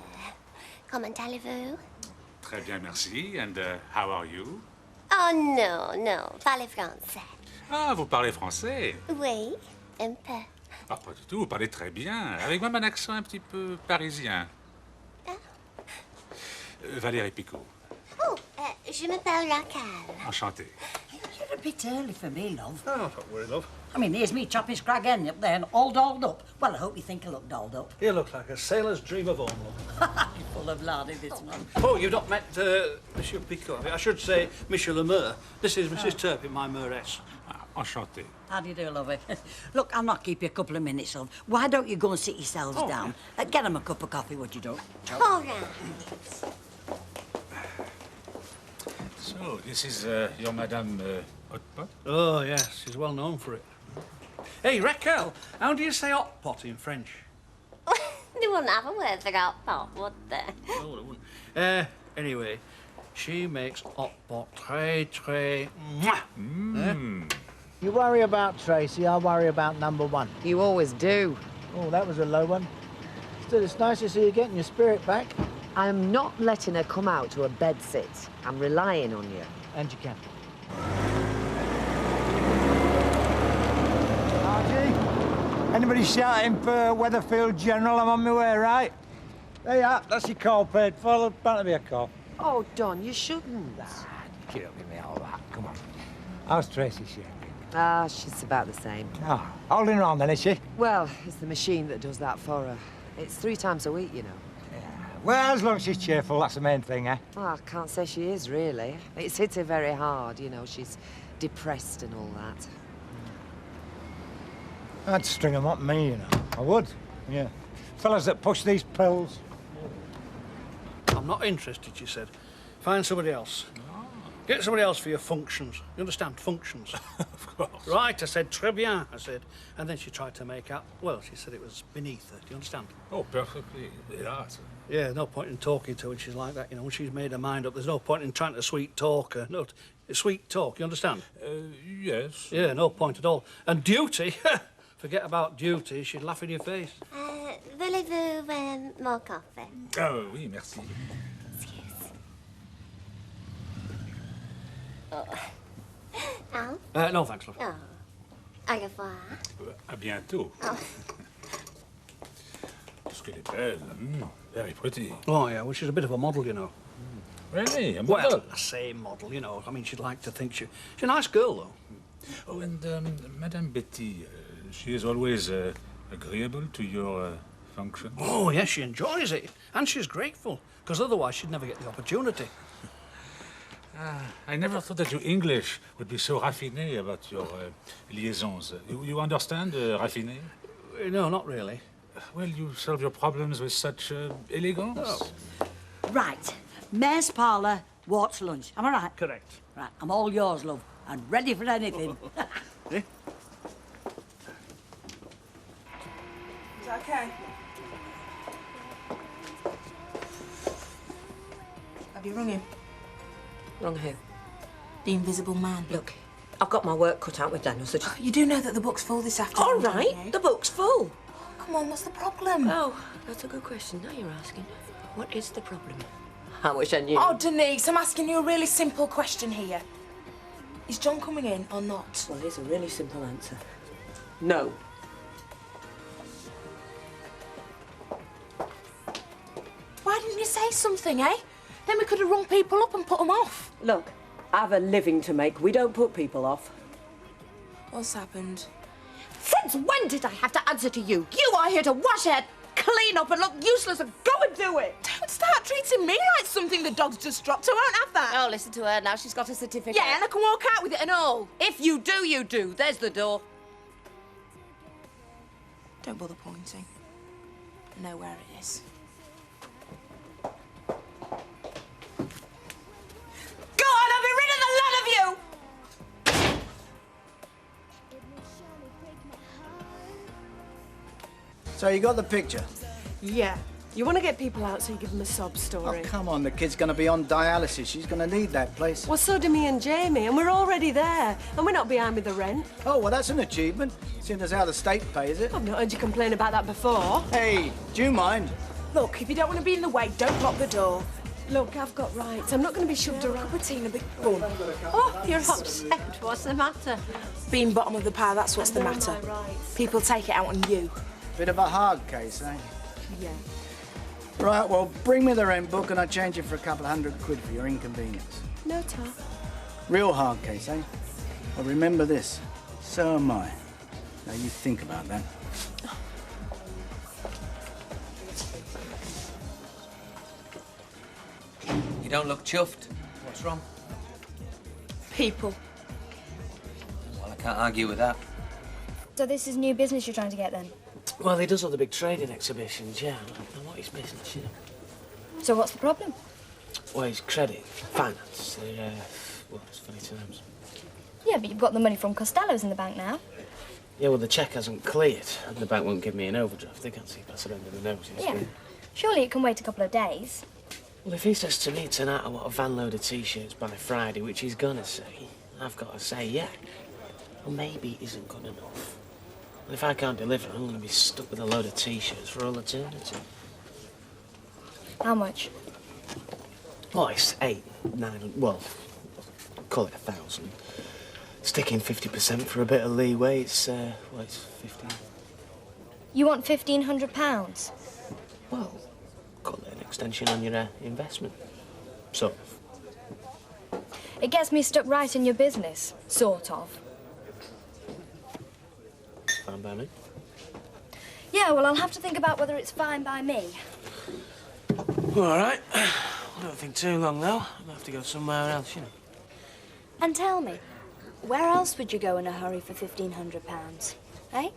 Comment allez-vous? Très bien, merci. And how are you? Oh, no, parlez français. Ah, vous parlez français? Oui, un peu. Ah, pas du tout, vous parlez très bien. Avec même un accent un petit peu parisien. Valérie Picot. Oh, je m'appelle Raquel. Enchanté. You're a bit early for me, love. Oh, don't worry, love. I mean, here's me chopping scrag end up there and all dolled up. Well, I hope you think I look dolled up. You look like a sailor's dream of home, love. You're full of lardy, this man. Oh, you've not met Monsieur Picot. I should say Monsieur le Maire. This is Mrs. Turpin, my mayoress. Enchanté. How do you do, lovey? Look, I'll not keep you a couple of minutes, love. Why don't you go and sit yourselves down? Get 'em a cup of coffee, would you do? All right. So, this is your Madame Hotpot? Oh, yes, she's well known for it. Hey, Raquel, how do you say hot pot in French? They wouldn't have a word for hot pot, would they? No, they wouldn't. Anyway, she makes hot pot très, très... Mwah. You worry about Tracy, I worry about number one. You always do. Oh, that was a low one. Still, it's nice to see you getting your spirit back. I'm not letting her come out to a bed sit. I'm relying on you. And you can. Archie, Anybody shouting for Weatherfield General? I'm on my way, right? There you are. That's your call paid for. Bound to be a call. Oh, Don, you shouldn't. Kid, give me all that. Come on. How's Tracy shaping? Ah, she's about the same. Oh, holding her on then, is she? Well, it's the machine that does that for her. It's 3 times a week, you know. Well, as long as she's cheerful, that's the main thing, eh? Well, I can't say she is, really. It's hit her very hard, you know. She's depressed and all that. I'd string 'em up me, you know. I would, yeah. Fellas that push these pills. I'm not interested, she said. Find somebody else. Get somebody else for your functions. You understand? Functions. Of course. Right, I said, très bien, I said. And then she tried to make out, well, she said it was beneath her. Do you understand? Oh, perfectly. Yeah. Yeah, no point in talking to her when she's like that, you know. When she's made her mind up, there's no point in trying to sweet talk her. No, sweet talk, you understand? Yes. Yeah, no point at all. And duty, forget about duty, she'd laugh in your face. Voulez-vous more coffee? Oh, oui, merci. Oh. No, thanks, love. Oh. Au revoir. À bientôt. Oh. Qu'est-ce qu'elle est belle. Very pretty. Oh, yeah, well, she's a bit of a model, you know. Really? A model? Well, I say model, you know. I mean, she'd like to think she's a nice girl, though. Oh, and Madame Betty, she is always agreeable to your function? Oh, yes, she enjoys it. And she's grateful, because otherwise she'd never get the opportunity. I never thought that you English would be so raffiné about your liaisons. You understand raffiné? No, not really. Well, you solve your problems with such elegance. Oh. Right. Mayor's parlour, Wart's lunch. Am I right? Correct. Right. I'm all yours, love. And ready for anything. Eh? Is that okay? Have you rung him? Wrong who? The invisible man. Look, I've got my work cut out with Daniel, so just... You do know that the book's full this afternoon, All right, don't you? the book's full. Come on, what's the problem? Oh, that's a good question. Now you're asking. What is the problem? I wish I knew. Oh, Denise, I'm asking you a really simple question here. Is John coming in or not? Well, here's a really simple answer. No. Why didn't you say something, eh? Then we could have rung people up and put them off. Look, I've a living to make. We don't put people off. What's happened? Since when did I have to answer to you? You are here to wash head, clean up and look useless and go and do it. Don't start treating me like something the dog's just dropped. I won't have that. Oh, listen to her now. She's got a certificate. Yeah, and I can walk out with it and all. If you do, you do. There's the door. Don't bother pointing. I know where it is. Go on, I'll be rid of the lot of you! So you got the picture? Yeah. You want to get people out so you give them a sob story. Oh, come on, the kid's going to be on dialysis. She's going to need that place. Well, so do me and Jamie, and we're already there. And we're not behind with the rent. Oh, well, that's an achievement, seeing as how the state pays it. I've not heard you complain about that before. Hey, do you mind? Look, if you don't want to be in the way, don't lock the door. Look, I've got rights. I'm not going to be shoved around. Cup of tea and a big bun. Oh, you're upset. What's the matter? Being bottom of the pile, that's what's the matter. People take it out on you. Bit of a hard case, eh? Yeah. Right, well, bring me the rent book and I'll change it for a couple of £100 for your inconvenience. No talk. Real hard case, eh? Well, remember this. So am I. Now you think about that. You don't look chuffed. What's wrong? People. Well, I can't argue with that. So this is new business you're trying to get then? Well, he does all the big trading exhibitions, yeah. I don't know what his business, you know. So what's the problem? Well, his credit, finance, well, it's funny terms. Yeah, but you've got the money from Costello's in the bank now. Yeah, well, the cheque hasn't cleared, and the bank won't give me an overdraft. They can't see past the end of the noses. Yeah. Surely it can wait a couple of days. Well, if he says to me tonight I want a van load of T-shirts by Friday, which he's gonna say, I've got to say yeah. Well, maybe it isn't good enough. And if I can't deliver, I'm gonna be stuck with a load of T-shirts for all eternity. How much? Oh, it's 8, 9, well, call it 1,000. Sticking 50% for a bit of leeway, it's 15. You want £1,500? Well, call it an extension on your investment. Sort of. It gets me stuck right in your business. Sort of. Fine by me. Yeah, well, I'll have to think about whether it's fine by me. All right. I don't think too long, though. I'll have to go somewhere else, you know. And tell me, where else would you go in a hurry for £1,500, eh?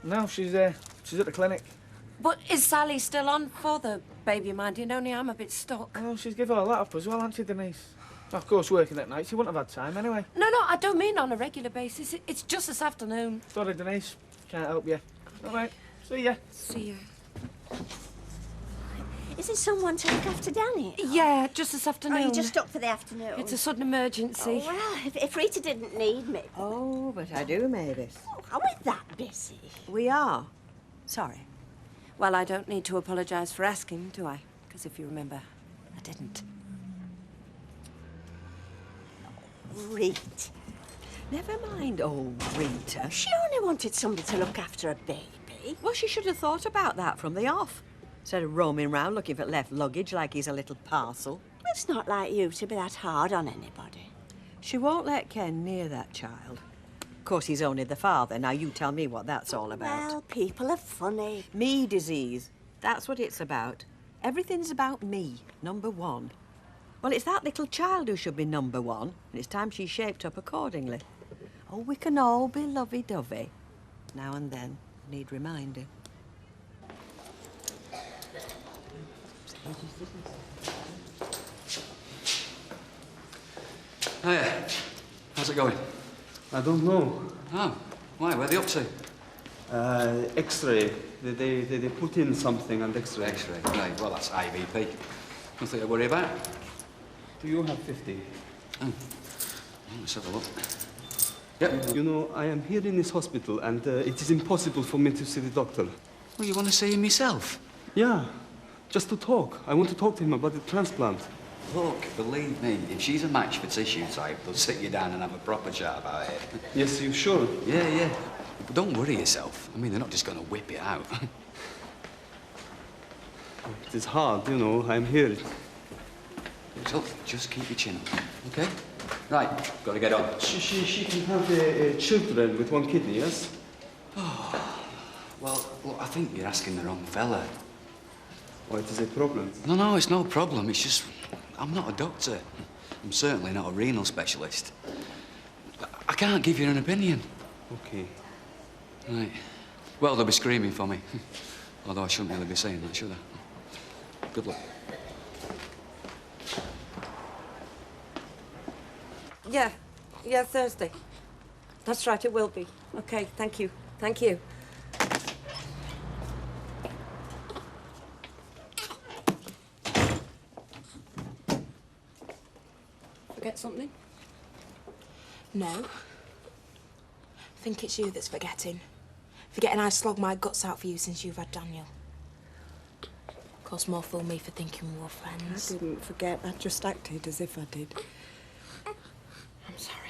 No, she's at the clinic. But is Sally still on for the baby of mine? You know, I'm a bit stuck. Oh, she's given all that up as well, hasn't she, Denise? Of course, working at night, she wouldn't have had time anyway. No, I don't mean on a regular basis. It's just this afternoon. Sorry, Denise. Can't help you. All right. See ya. See ya. Is there someone to look after Danny? Yeah, just this afternoon. Oh, you just stopped for the afternoon? It's a sudden emergency. Oh, well, if Rita didn't need me... Oh, but I do, Mavis. Oh, are we that busy? We are. Sorry. Well, I don't need to apologise for asking, do I? Because if you remember, I didn't. Rita. Never mind old Rita. She only wanted somebody to look after a baby. Well, she should have thought about that from the off. Instead of roaming round looking for left luggage like he's a little parcel. It's not like you to be that hard on anybody. She won't let Ken near that child. Of course, he's only the father. Now, you tell me what that's all about. Well, people are funny. Me disease. That's what it's about. Everything's about me, number one. Well, it's that little child who should be number one, and it's time she shaped up accordingly. Oh, we can all be lovey-dovey. Now and then, need reminding. Hiya. How's it going? I don't know. Oh, why? Where are they up to? X-ray. They put in something and X-ray. X-ray, right. Well, that's IVP. Nothing to worry about. Do you have 50? Oh. Let's have a look. Yep. You know, I am here in this hospital and it is impossible for me to see the doctor. Well, you want to see him yourself? Yeah, just to talk. I want to talk to him about the transplant. Look, believe me, if she's a match for tissue type, they'll sit you down and have a proper chat about it. Yes, you sure? Yeah. But don't worry yourself. I mean, they're not just going to whip it out. It is hard, you know. I'm here. So, just keep your chin up, OK? Right, got to get on. She can have children with one kidney, yes? Oh, well, look, I think you're asking the wrong fella. Oh, it is a problem? No, it's no problem. It's just, I'm not a doctor. I'm certainly not a renal specialist. I can't give you an opinion. OK. Right. Well, they'll be screaming for me. Although I shouldn't really be saying that, should I? Good luck. Yeah, Thursday. That's right, it will be. OK, thank you. Thank you. Forget something? No. I think it's you that's forgetting. Forgetting I slogged my guts out for you since you've had Daniel. Of course, more fool me for thinking we were friends. I didn't forget. I just acted as if I did. I'm sorry.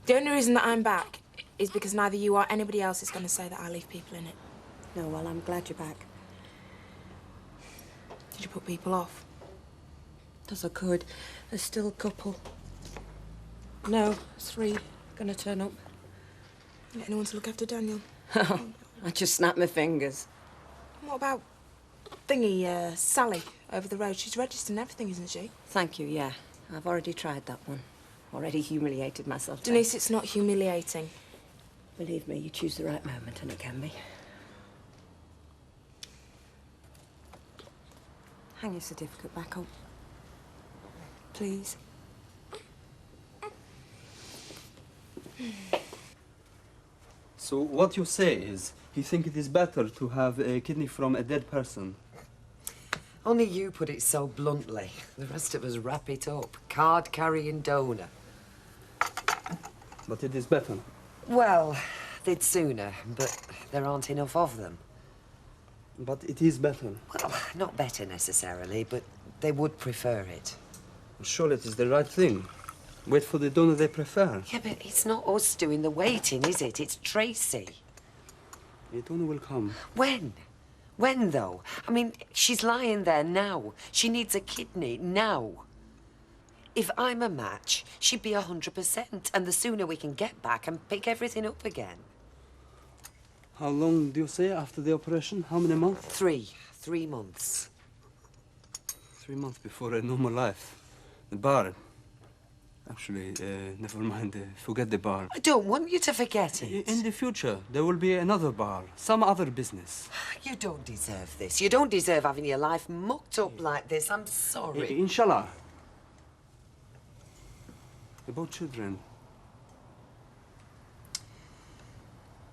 The only reason that I'm back is because neither you or anybody else is going to say that I leave people in it. No, well, I'm glad you're back. Did you put people off? As I could. There's still a couple. No, 3 gonna turn up. Get anyone to look after Daniel? I just snapped my fingers. What about thingy, Sally, over the road? She's registered and everything, isn't she? Thank you, yeah. I've already tried that one. Already humiliated myself. Denise, it's not humiliating. Believe me, you choose the right moment and it can be. Hang your certificate back up. Please. So what you say is, you think it is better to have a kidney from a dead person? Only you put it so bluntly. The rest of us wrap it up. Card-carrying donor. But it is better. Well, they'd sooner, but there aren't enough of them. But it is better. Well, not better necessarily, but they would prefer it. Surely it is the right thing. Wait for the donor they prefer. Yeah, but it's not us doing the waiting, is it? It's Tracy. The donor will come. When? When, though? I mean, she's lying there now. She needs a kidney now. If I'm a match, she'd be 100%, and the sooner we can get back and pick everything up again. How long do you say after the operation? How many months? 3 months. 3 months before a normal life. The bar. Actually, never mind. Forget the bar. I don't want you to forget it. In the future, there will be another bar. Some other business. You don't deserve this. You don't deserve having your life mucked up like this. I'm sorry. Inshallah. About children.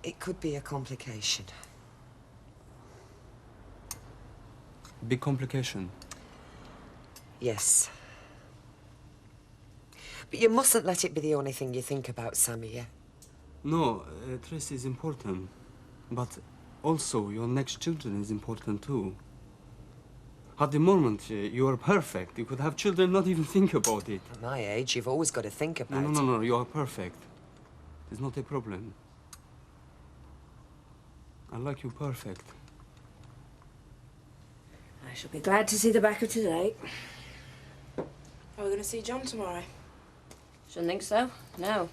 It could be a complication. Big complication. Yes. But you mustn't let it be the only thing you think about, Samia. No, Tracy is important. But also, your next children is important too. At the moment, you are perfect. You could have children, not even think about it. At my age, you've always got to think about it. No, you are perfect. It's not a problem. I like you perfect. I shall be glad to see the back of today. Are we going to see John tomorrow? Shouldn't think so. No.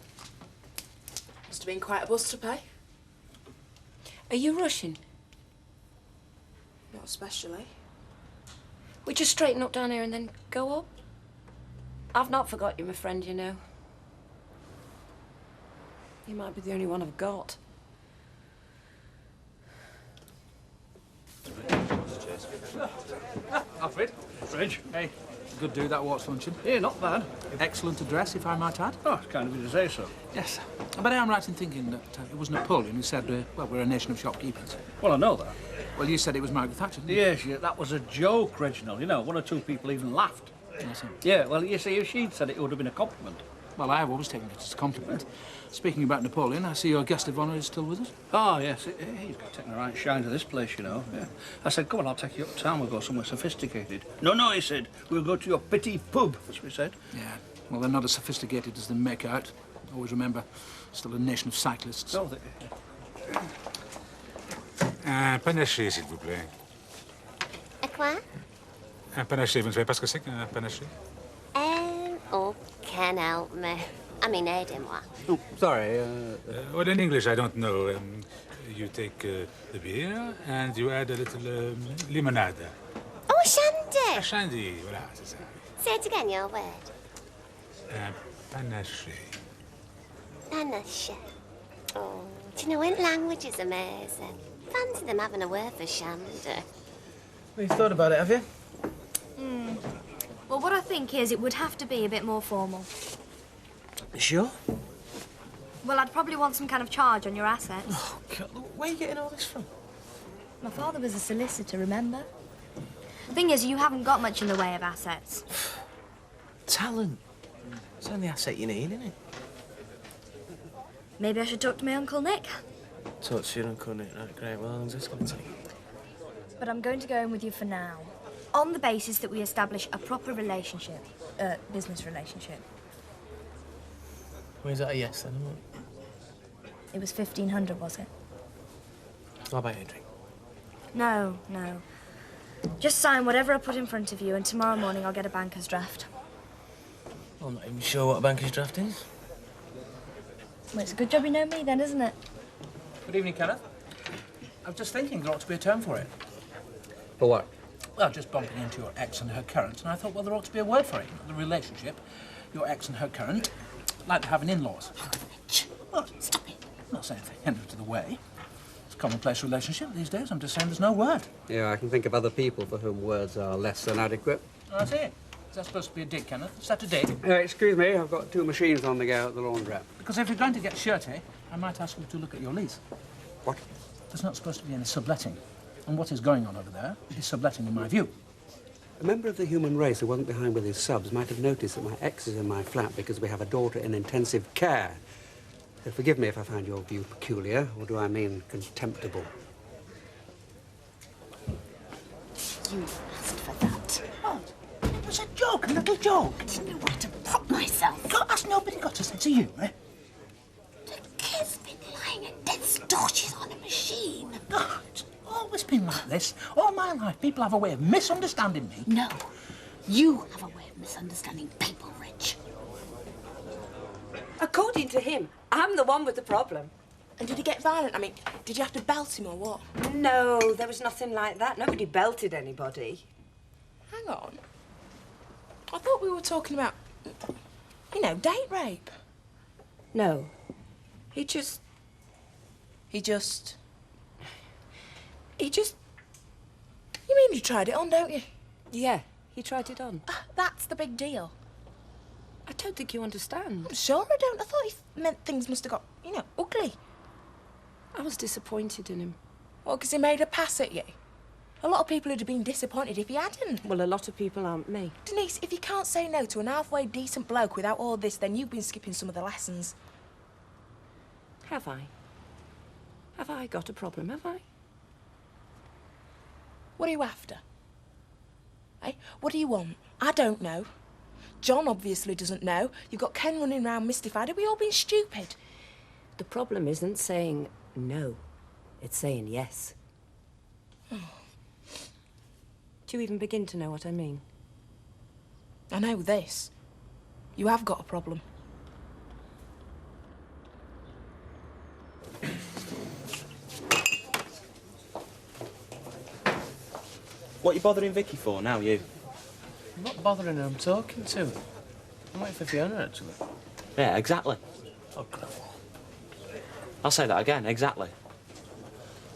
Must have been quite a bus to pay. Are you rushing? Not especially. We just straighten up down here and then go up? I've not forgot you, my friend, you know. You might be the only one I've got. Alfred. Reg. Hey. Good do that Watts luncheon. Yeah, not bad. Excellent address, if I might add. Oh, it's kind of you to say so. Yes. But I am right in thinking that it was Napoleon who said, well, we're a nation of shopkeepers. Well, I know that. Well, you said it was Margaret Thatcher, didn't you? Yes, yeah, that was a joke, Reginald. You know, one or two people even laughed. Yes, yeah, well, you see, if she'd said it, it would have been a compliment. Well, I have always taken it as a compliment. Speaking about Napoleon, I see your guest of honour is still with us. Oh, yes. He's got taken a right shine to this place, you know. Yeah. I said, come on, I'll take you uptown. We'll go somewhere sophisticated. No, he said. We'll go to your petit pub, as we said. Yeah. Well, they're not as sophisticated as they make out. Always remember, still a nation of cyclists. Oh, Un panaché, s'il vous plaît. À quoi? Un panaché, vous ne savez pas ce que c'est qu'un panaché? Oh, can help me. I mean, aidez-moi. Oh, sorry. Well, in English, I don't know. You take the beer and you add a little limonade. Oh, shandy. Shandy, voilà, c'est ça. Say it again, your word. Un panaché. Panache. Oh, do you know what language is amazing? Fancy them having a word for shandy. Well, you've thought about it, have you? Well, what I think is it would have to be a bit more formal. Sure? Well, I'd probably want some kind of charge on your assets. Oh, God, where are you getting all this from? My father was a solicitor, remember? The thing is, you haven't got much in the way of assets. Talent. It's the only asset you need, isn't it? Maybe I should talk to my Uncle Nick. Talk to your Uncle Nick, right, great. Well, how long's this going to take? But I'm going to go in with you for now, on the basis that we establish a proper relationship, business relationship. Well, is that a yes, then? It was 1,500, was it? I'll buy you a drink. No. Just sign whatever I put in front of you, and tomorrow morning I'll get a banker's draft. Well, I'm not even sure what a banker's draft is. Well, it's a good job you know me then, isn't it? Good evening, Kenneth. I was just thinking there ought to be a term for it. For what? Well, just bumping into your ex and her current, and I thought, well, there ought to be a word for it. The relationship, your ex and her current, like having in-laws. Well, stop it. I'm not saying they end to the way. It's a commonplace relationship these days. I'm just saying there's no word. Yeah, I can think of other people for whom words are less than adequate. Oh, I see. Is that supposed to be a dig, Kenneth? Is that a dig? Excuse me, I've got 2 machines on the go at the laundrette. Because if you're going to get surety, I might ask you to look at your lease. What? There's not supposed to be any subletting. And what is going on over there is subletting in my view. A member of the human race who wasn't behind with his subs might have noticed that my ex is in my flat because we have a daughter in intensive care. Forgive me if I find your view peculiar, or do I mean contemptible? You asked for that. What? It was a joke, a little joke. I didn't know where to put myself. God, has nobody got to say to you, eh? The kid's been lying at death's door. She's on a machine. Oh, it's always been like this. All my life, people have a way of misunderstanding me. No. You have a way of misunderstanding people, Rich. According to him, I'm the one with the problem. And did he get violent? I mean, did you have to belt him or what? No, there was nothing like that. Nobody belted anybody. Hang on. I thought we were talking about, you know, date rape. No. He just... You mean you tried it on, don't you? Yeah, he tried it on. That's the big deal. I don't think you understand. I'm sure I don't. I thought he meant things must have got, you know, ugly. I was disappointed in him. Well, because he made a pass at you. A lot of people would have been disappointed if he hadn't. Well, a lot of people aren't me. Denise, if you can't say no to an halfway decent bloke without all this, then you've been skipping some of the lessons. Have I? Have I got a problem, have I? What are you after? Eh? What do you want? I don't know. John obviously doesn't know. You've got Ken running around mystified. Have we all been stupid? The problem isn't saying no. It's saying yes. Oh. Do you even begin to know what I mean? I know this. You have got a problem. What are you bothering Vicky for now, you? I'm not bothering her, I'm talking to her. I'm waiting for Fiona, actually. Yeah, exactly. Oh, God. I'll say that again, exactly.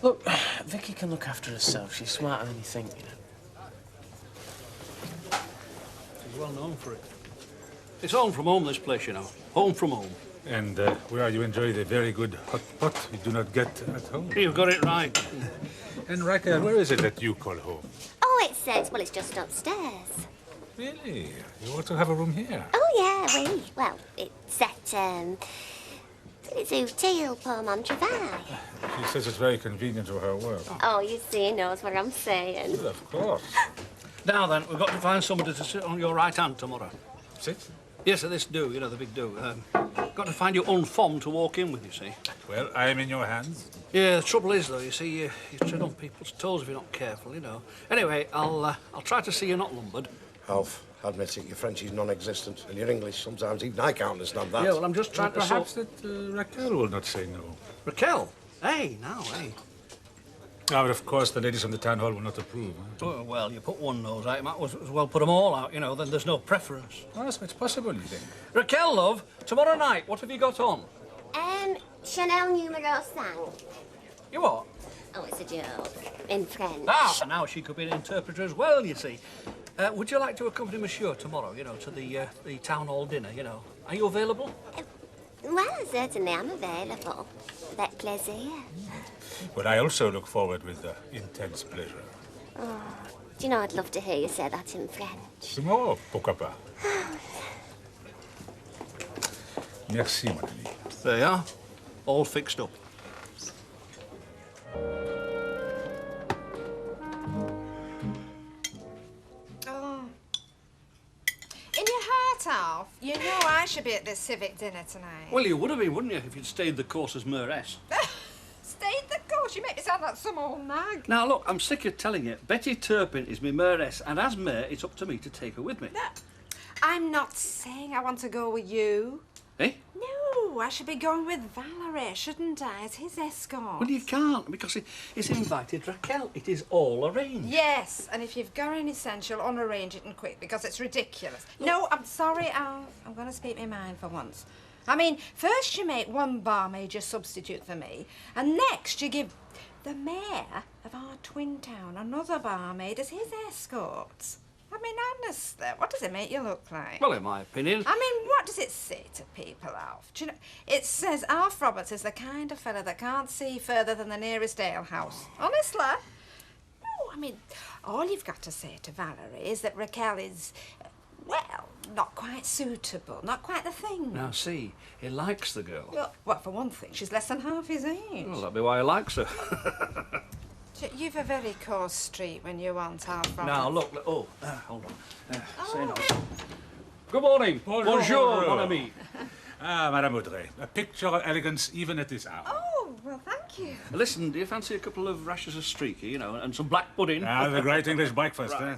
Look, Vicky can look after herself. She's smarter than you think, you know. She's well known for it. It's home from home, this place, you know. Home from home. And where you enjoy the very good hot pot you do not get at home. You've got it right. And Raquel, where is it that you call home? Oh, it's just upstairs. Really? You also have a room here? Oh, yeah, oui. Well, it's at, it's Hotel pour mon travail. She says it's very convenient to her work. Oh, you see, he knows what I'm saying. Well, of course. Now then, we've got to find somebody to sit on your right hand tomorrow. Sit? Yes, this do, you know, the big do. Got to find your own form to walk in with, you see. Well, I am in your hands. Yeah, the trouble is, though, you see, you tread on people's toes if you're not careful, you know. Anyway, I'll try to see you're not lumbered. Alf, admit it, your French is non-existent, and your English, sometimes even I can't understand that. Yeah, well, I'm just trying to perhaps that Raquel will not say no. Raquel? Hey, now, hey. Ah, but of course the ladies from the town hall will not approve. Huh? Oh, well, you put one nose out, you might as well put them all out, you know, then there's no preference. Oh, so it's possible, you think? Raquel, love, tomorrow night, what have you got on? Chanel numero 5. You what? Oh, it's a joke. In French. Ah, now she could be an interpreter as well, you see. Would you like to accompany Monsieur tomorrow, you know, to the town hall dinner, you know? Are you available? Well, certainly I'm available. Avec plaisir. Well, I also look forward with intense pleasure. Oh, do you know, I'd love to hear you say that in French. Oh, pourquoi pas. Merci, mon ami. There you are. All fixed up. In your heart, Alf, you know I should be at this civic dinner tonight. Well, you would have been, wouldn't you, if you'd stayed the course as Mayoress? Stayed the course? You make me sound like some old nag. Now, look, I'm sick of telling you. Betty Turpin is my Mayoress, and as Mayor, it's up to me to take her with me. No, I'm not saying I want to go with you. Eh? No, I should be going with Valerie, shouldn't I, as his escort? Well, you can't, because it's invited Raquel. It is all arranged. Yes, and if you've got any sense, you'll unarrange it and quick, because it's ridiculous. Look. No, I'm sorry, Alf. I'm going to speak my mind for once. I mean, first you make one barmaid your substitute for me, and next you give the mayor of our twin town another barmaid as his escort. I mean, honestly, what does it make you look like? Well, in my opinion... I mean, what does it say to people, Alf? Do you know, it says Alf Roberts is the kind of fella that can't see further than the nearest alehouse. Honestly. No, I mean, all you've got to say to Valerie is that Raquel is, well, not quite suitable, not quite the thing. Now, see, he likes the girl. Well, for one thing, she's less than half his age. Well, that'd be why he likes her. You've a very coarse street when you want half from Now, it. look, hold on. Say no. Good morning. Bonjour, mon ami. Ah, Madame Audrey, a picture of elegance even at this hour. Oh, well, thank you. Listen, do you fancy a couple of rashers of streaky, you know, and some black pudding? Ah, the great English breakfast, Right.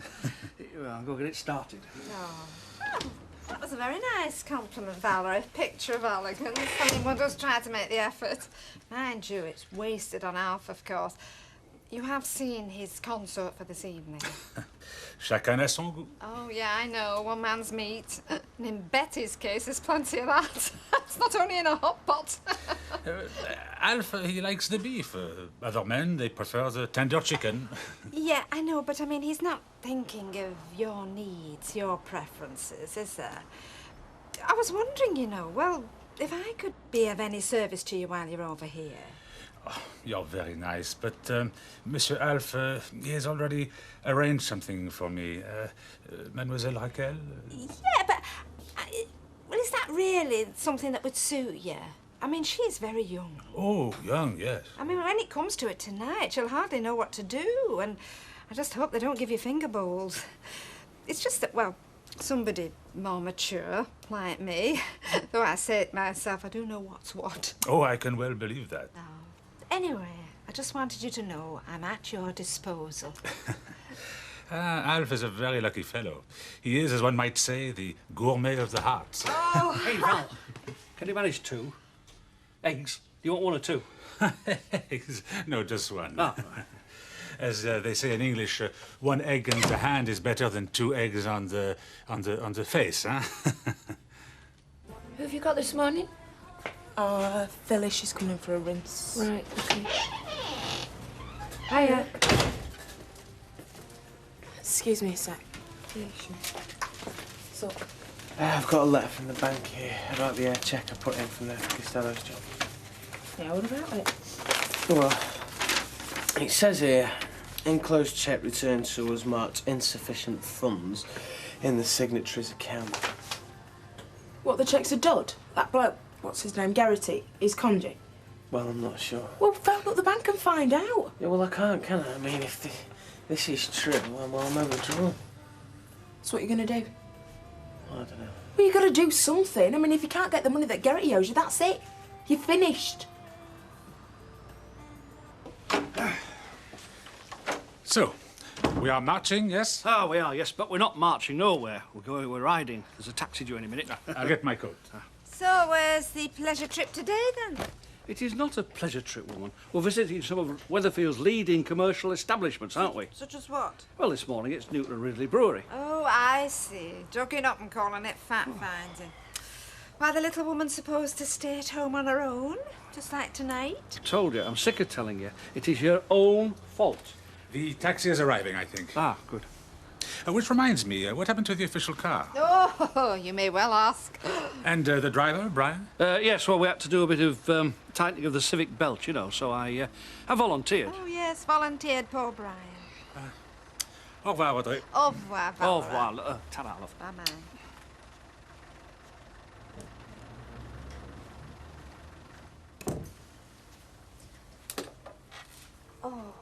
Well, I'll go get it started. Oh, that was a very nice compliment, Valerie. Picture of elegance. I mean, one does try to make the effort. Mind you, it's wasted on Alf, of course. You have seen his consort for this evening. Chacun a son goût. Oh, yeah, I know. One man's meat. And in Betty's case, there's plenty of that. It's not only in a hot pot. Alf, he likes the beef. Other men, they prefer the tender chicken. Yeah, I know, but I mean, he's not thinking of your needs, your preferences, is there? I was wondering, you know, well, if I could be of any service to you while you're over here. Oh, you're very nice, but Monsieur Alf, he has already arranged something for me. Mademoiselle Raquel? Yeah, but... well, is that really something that would suit you? I mean, she's very young. Oh, young, yes. I mean, when it comes to it tonight, she'll hardly know what to do, and I just hope they don't give you finger bowls. It's just that, well, somebody more mature, like me, though I say it myself, I do know what's what. Oh, I can well believe that. Anyway, I just wanted you to know I'm at your disposal. Alf is a very lucky fellow. He is, as one might say, the gourmet of the heart. Oh! Hey, Val, can you manage 2 eggs? Do you want 1 or 2? Eggs? No, just one. Ah. As they say in English, 1 egg in the hand is better than 2 eggs on the face, huh? Who have you got this morning? Phyllis, she's coming for a rinse. Right, okay. Hiya. Excuse me a sec. So, I've got a letter from the bank here about the air check I put in from the Costello's job. yeah, what about it? Well, it says here, enclosed cheque returned to us marked insufficient funds in the signatory's account. What, the check's a dud? That bloke, what's his name, Garrity, is congee? Well, I'm not sure. Well, phone up the bank and find out. Yeah, well, I can't, can I? I mean, if this is true, I'm over trouble. So what are you going to do? I don't know. Well, you got to do something. I mean, if you can't get the money that Garrity owes you, that's it. You're finished. So, we are marching, yes? Ah, we are, yes, but we're not marching nowhere. We're riding. There's a taxi due any minute. I'll get my coat. So, where's the pleasure trip today, then? It is not a pleasure trip, woman. We're visiting some of Weatherfield's leading commercial establishments, aren't we? Such as what? Well, this morning it's Newton and Ridley Brewery. Oh, I see. Drugging up and calling it fact-finding. Why, the little woman's supposed to stay at home on her own, just like tonight? I told you, I'm sick of telling you. It is your own fault. The taxi is arriving, I think. Ah, good. Which reminds me, what happened to the official car? Oh, you may well ask. And the driver, Brian? Yes, well, we had to do a bit of tightening of the civic belt, you know, so I volunteered. Oh, yes, volunteered, poor Brian. Au revoir, Audrey. Au revoir, Valerie. Au revoir. Ta-ra, love. Bye-bye. Oh.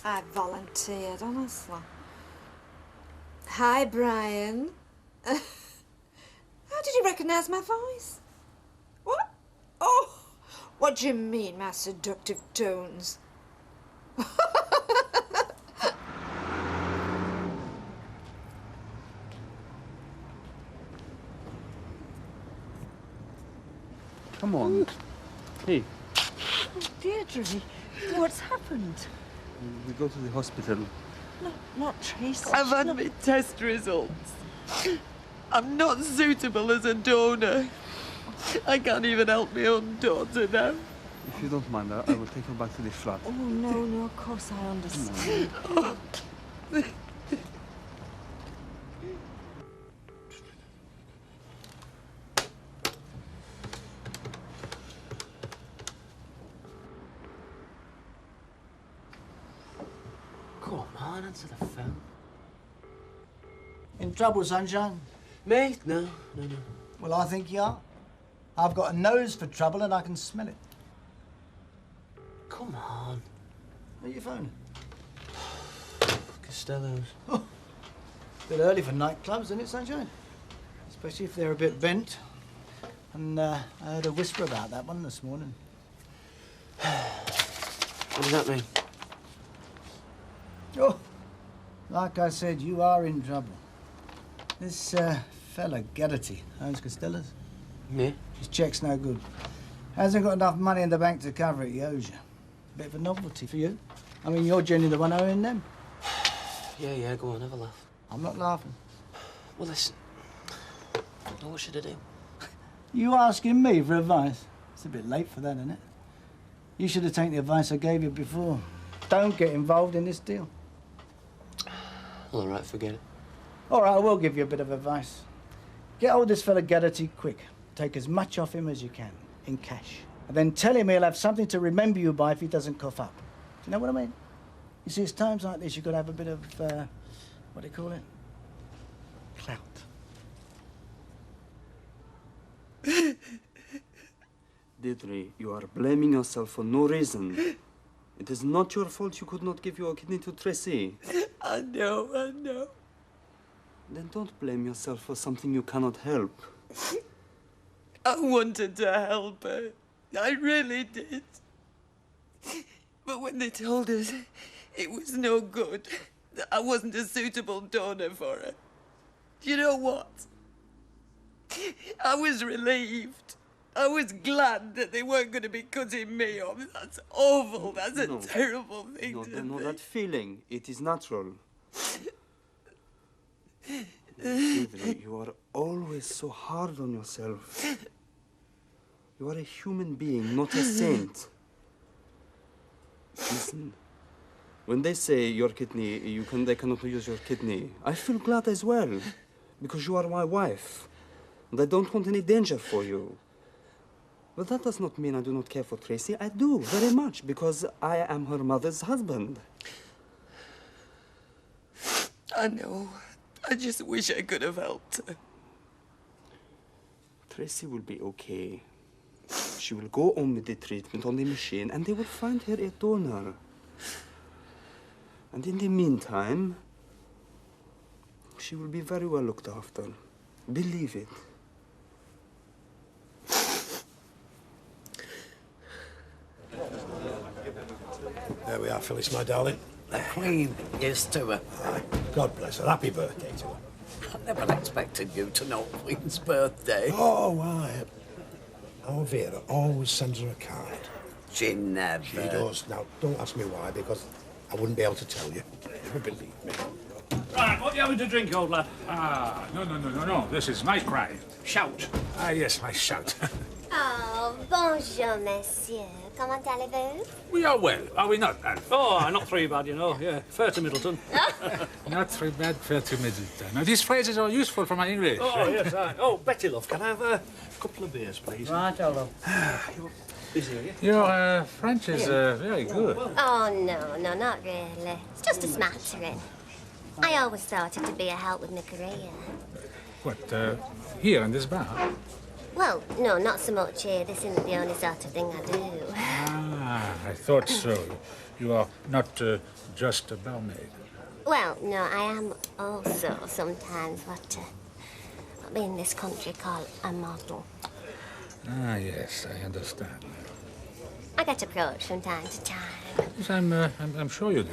I volunteered, honestly. Hi, Brian. How did you recognise my voice? What? Oh, what do you mean, my seductive tones? Come on. Hey. Oh, Deirdre, what's happened? We go to the hospital. No, not Tracy. I've had my test results. I'm not suitable as a donor. I can't even help my own daughter now. If you don't mind, I will take her back to the flat. Oh, no, of course I understand. answer the phone. In trouble, sunshine? Me? No. Well, I think you are. I've got a nose for trouble and I can smell it. Come on. Where are you phoning? Costello's. Oh, bit early for nightclubs, isn't it, sunshine? Especially if they're a bit bent. And I heard a whisper about that one this morning. What does that mean? Oh, like I said, you are in trouble. This fella, Geraghty, owns Costello's. Me? His check's no good. Hasn't got enough money in the bank to cover it, he owes you. Bit of a novelty for you. I mean, you're generally the one owing them. Yeah, go on, have a laugh. I'm not laughing. Well, listen. Well, what should I do? You asking me for advice? It's a bit late for that, isn't it? You should have taken the advice I gave you before. Don't get involved in this deal. All right, forget it. All right, I will give you a bit of advice. Get hold of this fella Geraghty quick. Take as much off him as you can, in cash. And then tell him he'll have something to remember you by if he doesn't cough up. Do you know what I mean? You see, it's times like this you've got to have a bit of, what do you call it? Clout. Deirdre, you are blaming yourself for no reason. It is not your fault you could not give your kidney to Tracy. I know. Then don't blame yourself for something you cannot help. I wanted to help her. I really did. But when they told us it was no good, that I wasn't a suitable donor for her, do you know what? I was relieved. I was glad that they weren't going to be cutting me off. That's awful. That's a terrible thing to think. No, that feeling, it is natural. Deirdre, you are always so hard on yourself. You are a human being, not a saint. Listen, when they say your kidney, they cannot use your kidney, I feel glad as well, because you are my wife, and I don't want any danger for you. But that does not mean I do not care for Tracy. I do, very much, because I am her mother's husband. I know. I just wish I could have helped her. Tracy will be okay. She will go on with the treatment on the machine, and they will find her a donor. And in the meantime, she will be very well looked after. Believe it. There we are, Phyllis, my darling. The Queen is to her. God bless her. Happy birthday to her. I never expected you to know Queen's birthday. Oh, why? Our Vera always sends her a card. She never. She does. Now, don't ask me why, because I wouldn't be able to tell you. Never believe me. Right, what are you having to drink, old lad? No. This is my cry. Shout. Yes, my shout. Oh, bonjour, monsieur. Comment allez-vous? We are well, are we not, Alf? Oh, not three bad, you know. Yeah, fair to Middleton. Not three bad, fair to Middleton. Now, these phrases are useful for my English. Oh, yes, right. Oh, Betty, love, can I have a couple of beers, please? Right, hello. You're busy, are you? Your French is very good. Oh, no, not really. It's just a smattering. I always thought it would be a help with my career. What, here in this bar? Well, no, not so much here. This isn't the only sort of thing I do. I thought so. You are not just a barmaid. Well, no, I am also sometimes what we in this country call a model. Yes, I understand. I get approached from time to time. Yes, I'm sure you do.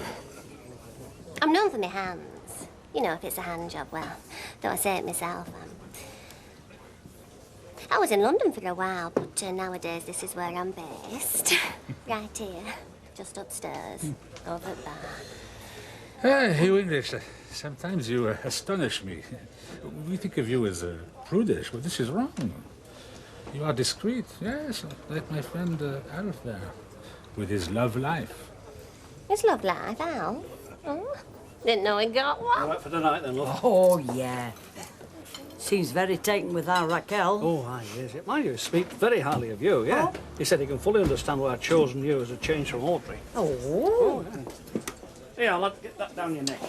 I'm known for my hands. You know, if it's a hand job, well, though I say it myself, I was in London for a while, but nowadays this is where I'm based. Right here, just upstairs, over at bar. You English, sometimes you astonish me. We think of you as prudish, but this is wrong. You are discreet, yes, like my friend Alf there, with his love life. His love life, Al? Oh, didn't know he got one. All right for tonight then, love. Oh, yeah. Seems very taken with our Raquel. Oh, aye, yes. Mind you, speak very highly of you, yeah. He said he can fully understand why I've chosen you as a change from Audrey. Oh. Yeah. Yeah, lad, get that down your neck.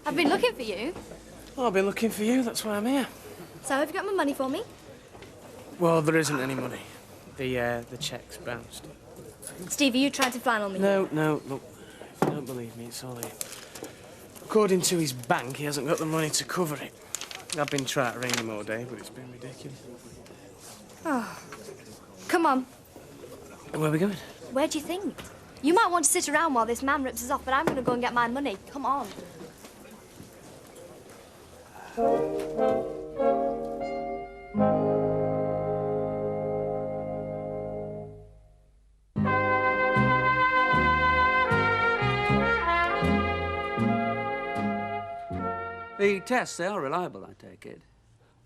I've been looking for you. Oh, I've been looking for you, that's why I'm here. So have you got my money for me? Well, there isn't any money. The cheque's bounced. Steve, are you trying to flannel me? No, look, if you don't believe me, it's all here. According to his bank, he hasn't got the money to cover it. I've been trying to ring him all day, but it's been ridiculous. Oh. Come on. Where are we going? Where do you think? You might want to sit around while this man rips us off, but I'm going to go and get my money. Come on. The tests, they are reliable, I take it.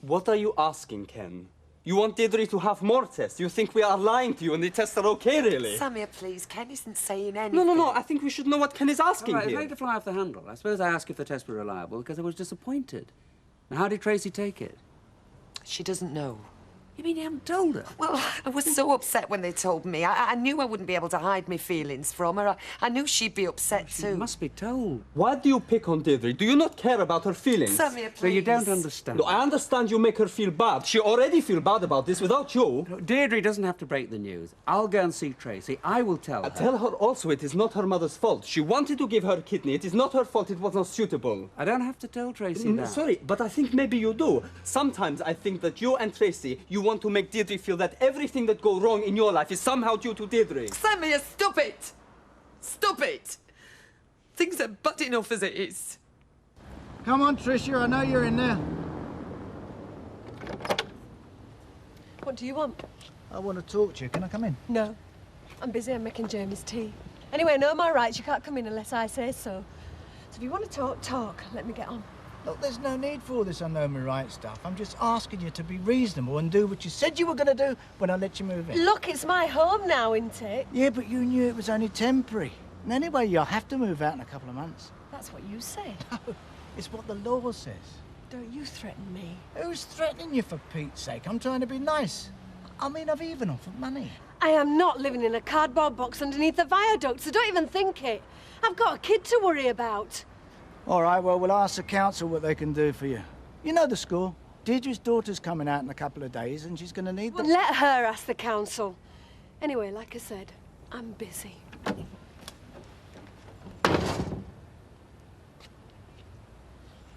What are you asking, Ken? You want Deirdre to have more tests? You think we are lying to you and the tests are okay, really? Samir, please, Ken isn't saying anything. No, I think we should know what Ken is asking All right, here. ready to fly off the handle. I suppose I asked if the tests were reliable because I was disappointed. Now, how did Tracy take it? She doesn't know. You mean you haven't told her? Well, I was so upset when they told me. I knew I wouldn't be able to hide my feelings from her. I knew she'd be upset too. She must be told. Why do you pick on Deirdre? Do you not care about her feelings? Samir, please. So you don't understand. No, I understand you make her feel bad. She already feels bad about this without you. No, Deirdre doesn't have to break the news. I'll go and see Tracy. I will tell her. Tell her also it is not her mother's fault. She wanted to give her kidney. It is not her fault it was not suitable. I don't have to tell Tracy that. Sorry, but I think maybe you do. Sometimes I think that you and Tracy, you want to make Deirdre feel that everything that goes wrong in your life is somehow due to Deirdre. Samir, stop it! Stop it! Things are bad enough as it is. Come on, Tricia, I know you're in there. What do you want? I want to talk to you. Can I come in? No. I'm busy. I'm making Jamie's tea. Anyway, I know my rights. You can't come in unless I say so. So if you want to talk, talk. Let me get on. Look, there's no need for all this I know my rights stuff. I'm just asking you to be reasonable and do what you said you were going to do when I let you move in. Look, it's my home now, isn't it? Yeah, but you knew it was only temporary. And anyway, you'll have to move out in a couple of months. That's what you say. No, it's what the law says. Don't you threaten me. Who's threatening you, for Pete's sake? I'm trying to be nice. I mean, I've even offered money. I am not living in a cardboard box underneath the viaduct, so don't even think it. I've got a kid to worry about. All right, well, we'll ask the council what they can do for you. You know the school. Deirdre's daughter's coming out in a couple of days and she's going to need Well, them. let her ask the council. Anyway, like I said, I'm busy.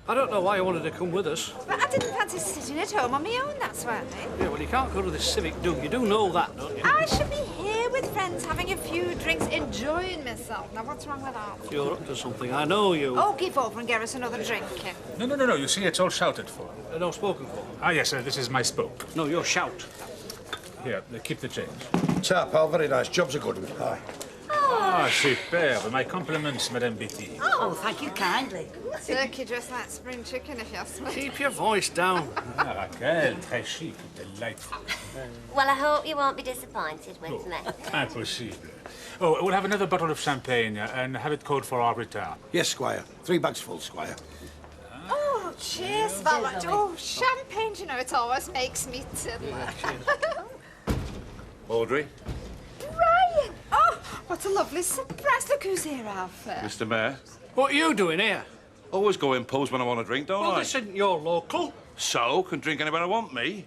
I don't know why you wanted to come with us. But I didn't fancy sitting at home on my own, that's why. Yeah, well, you can't go to this civic do. You do know that, don't you? I should be here with friends, having a few drinks, enjoying myself. Now, what's wrong with that? You're up to something. I know you. Oh, keep over and get us another drink. No. You see, it's all shouted for. No, spoken for. Ah, yes, this is my spoke. No, you're shout. Here, keep the change. Ta, pal, very nice. Job's a good one. Aye. Ah, superb. My compliments, Madame Betty. Oh, thank you kindly. Turkey dressed like spring chicken, if you ask me. Keep your voice down. Ah, Raquel, très chic, delightful. Well, I hope you won't be disappointed with me. Impossible. Oh, we'll have another bottle of champagne and have it called for our return. Yes, Squire. 3 bags full, Squire. Oh, cheers, Val. Oh, champagne, you know, it always makes me tiddle. Audrey? Brian! Oh, what a lovely surprise. Look who's here, Alfred. Mr. Mayor? What are you doing here? Always go in pubs when I want to drink, don't Well, I? this isn't your local. So, can drink anywhere I want, me.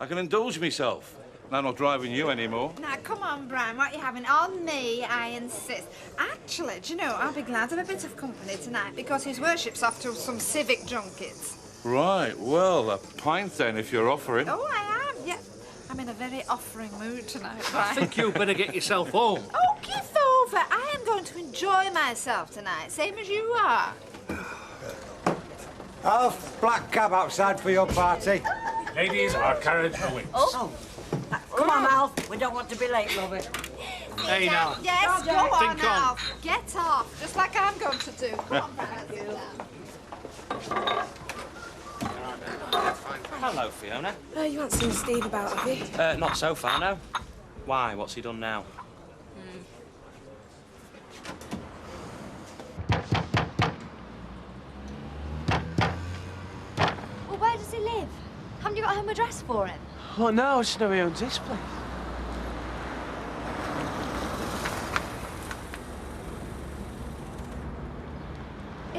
I can indulge myself. And I'm not driving you anymore. Now, come on, Brian, what are you having? On me, I insist. Actually, do you know, I'll be glad of a bit of company tonight because his worship's off to some civic junkets. Right, well, a pint then, if you're offering. Oh, I am, yeah. I'm in a very offering mood tonight, I Brian. think you better get yourself home. Oh, give over. I am going to enjoy myself tonight, same as you are. Alf, black cab outside for your party. Ladies, our carriage awaits. Oh. Come on, Alf. We don't want to be late, lovey. Hey, now. Yes, go on, Think on. Alf. Get off, just like I'm going to do. Come on, Brian, sit down. Hello, Fiona. You haven't seen Steve about, have you? Not so far, no. Why? What's he done now? Well, where does he live? Haven't you got a home address for him? Oh, no, I just know he owns this place.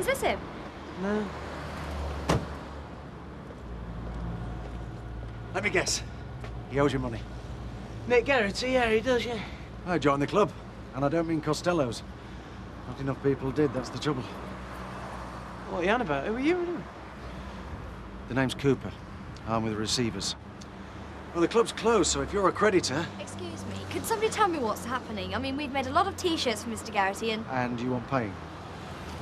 Is this him? No. Let me guess. He owes you money. Nick Garrity, yeah, he does, yeah. I joined the club, and I don't mean Costello's. Not enough people did, that's the trouble. What are you on about? Who are you? The name's Cooper. I'm with the receivers. Well, the club's closed, so if you're a creditor... Excuse me, could somebody tell me what's happening? I mean, we've made a lot of T-shirts for Mr. Garrity and... And you want paying?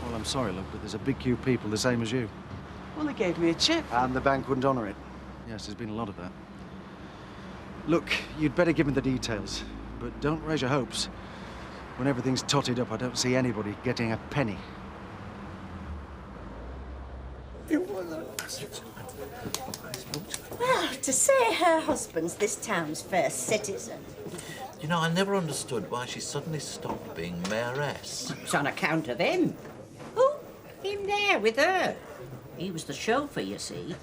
Well, I'm sorry, look, but there's a big queue of people the same as you. Well, they gave me a cheque. And the bank wouldn't honour it. Yes, there's been a lot of that. Look, you'd better give me the details, but don't raise your hopes. When everything's totted up, I don't see anybody getting a penny. Well, to say her husband's this town's first citizen. You know, I never understood why she suddenly stopped being mayoress. It's on account of him. Who? Him there with her. He was the chauffeur, you see.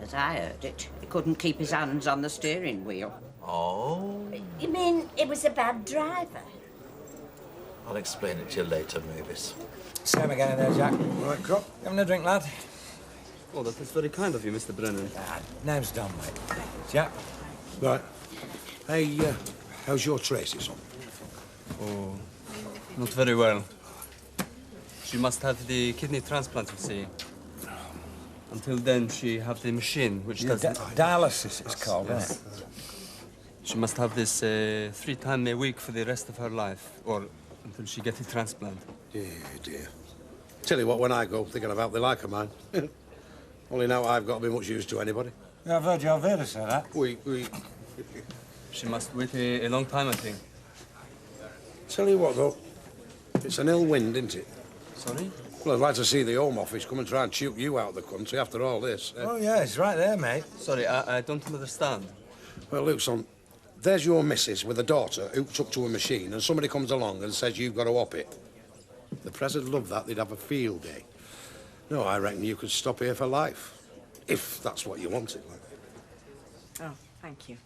As I heard it, he couldn't keep his hands on the steering wheel. Oh? You mean it was a bad driver? I'll explain it to you later, Mavis. Same again there, Jack. Right, Crop. Having a drink, lad? Oh, that is very kind of you, Mr. Brennan. Name's Don, mate. Jack. Right. Hey, how's your Tracy, son? Oh, not very well. She must have the kidney transplant, you see. Until then, she have the machine, which does... Dialysis, it's called, yes. isn't it? She must have this 3 times a week for the rest of her life, or until she gets the transplant. Dear, dear. Tell you what, when I go, thinking about the like of mine. Only now I've got to be much use to anybody. Yeah, I've heard your Vera say that. We... She must wait a long time, I think. Tell you what, though. It's an ill wind, isn't it? Sorry? Well, I'd like to see the Home Office come and try and shoot you out of the country after all this. Oh, yeah, it's right there, mate. Sorry, I don't understand. Well, look, son, there's your missus with a daughter hooked up to a machine, and somebody comes along and says you've got to op it. The press would love that. They'd have a field day. No, I reckon you could stop here for life. If that's what you wanted. Oh, thank you.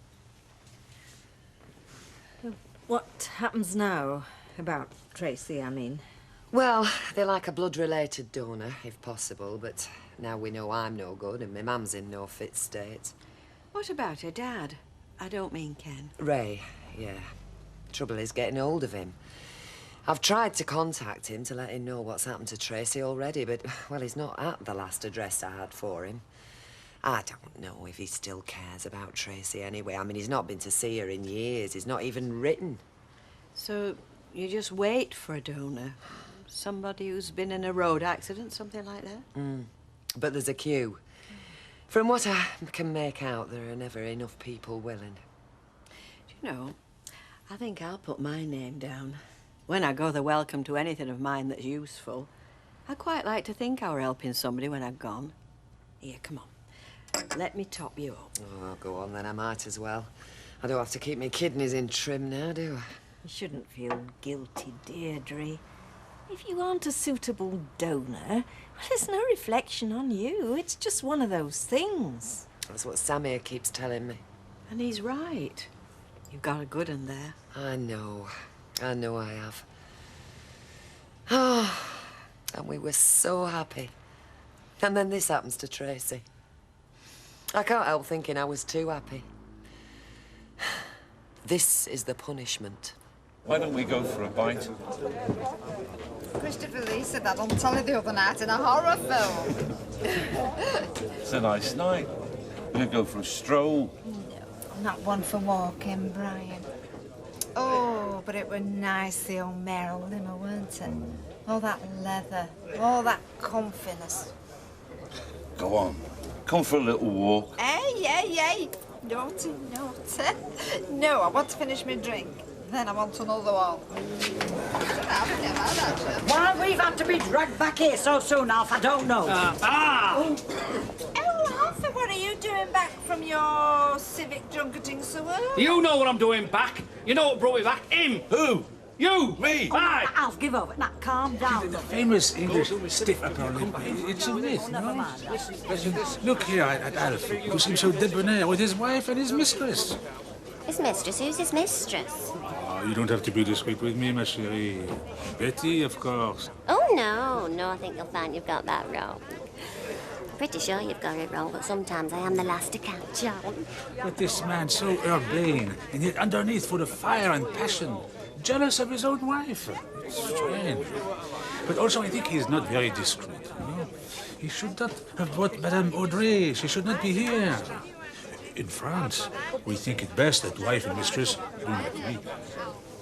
What happens now about Tracy, I mean? Well, they like a blood-related donor, if possible, but now we know I'm no good and my mum's in no fit state. What about her dad? I don't mean Ken. Ray, yeah. Trouble is getting hold of him. I've tried to contact him to let him know what's happened to Tracy already, but, well, he's not at the last address I had for him. I don't know if he still cares about Tracy anyway. I mean, he's not been to see her in years. He's not even written. So you just wait for a donor? Somebody who's been in a road accident, something like that? But there's a queue. From what I can make out, there are never enough people willing. Do you know, I think I'll put my name down. When I go the welcome to anything of mine that's useful, I quite like to think I were helping somebody when I've gone. Here, come on. Let me top you up. Oh, go on then, I might as well. I don't have to keep my kidneys in trim now, do I? You shouldn't feel guilty, Deirdre. If you aren't a suitable donor, well, there's no reflection on you. It's just one of those things. That's what Samir keeps telling me. And he's right. You've got a good one there. I know. I know I have. Oh, and we were so happy. And then this happens to Tracy. I can't help thinking I was too happy. This is the punishment. Why don't we go for a bite? Christopher Lee said that on telly the other night in a horror film. It's a nice night. We could go for a stroll. I'm not one for walking, Brian. Oh, but it were nice, the old Merrill limo, weren't it? All that leather, all that comfiness. Go on. Come for a little walk. Hey. Naughty. No, I want to finish my drink. Then I want another one. Why we've had to be dragged back here so soon, Alf, I don't know. Oh, Arthur, what are you doing back from your civic junketing, sir? You know what I'm doing back. You know what brought me back? Him. Who? You. Me. Aye. Alf, give over. Now, calm down. The famous English stiff upper lip. It's a myth, no? Look here at Alf, who seems so debonair with his wife and his mistress. His mistress? Who's his mistress? Oh, you don't have to be discreet with me, ma chérie. Betty, of course. Oh, No, I think you'll find you've got that wrong. Pretty sure you've got it wrong, but sometimes I am the last to catch on. But this man so urbane, and yet underneath full of fire and passion, jealous of his own wife. It's strange. But also I think he is not very discreet, you know? He should not have brought Madame Audrey. She should not be here. In France, we think it best that wife and mistress do not meet.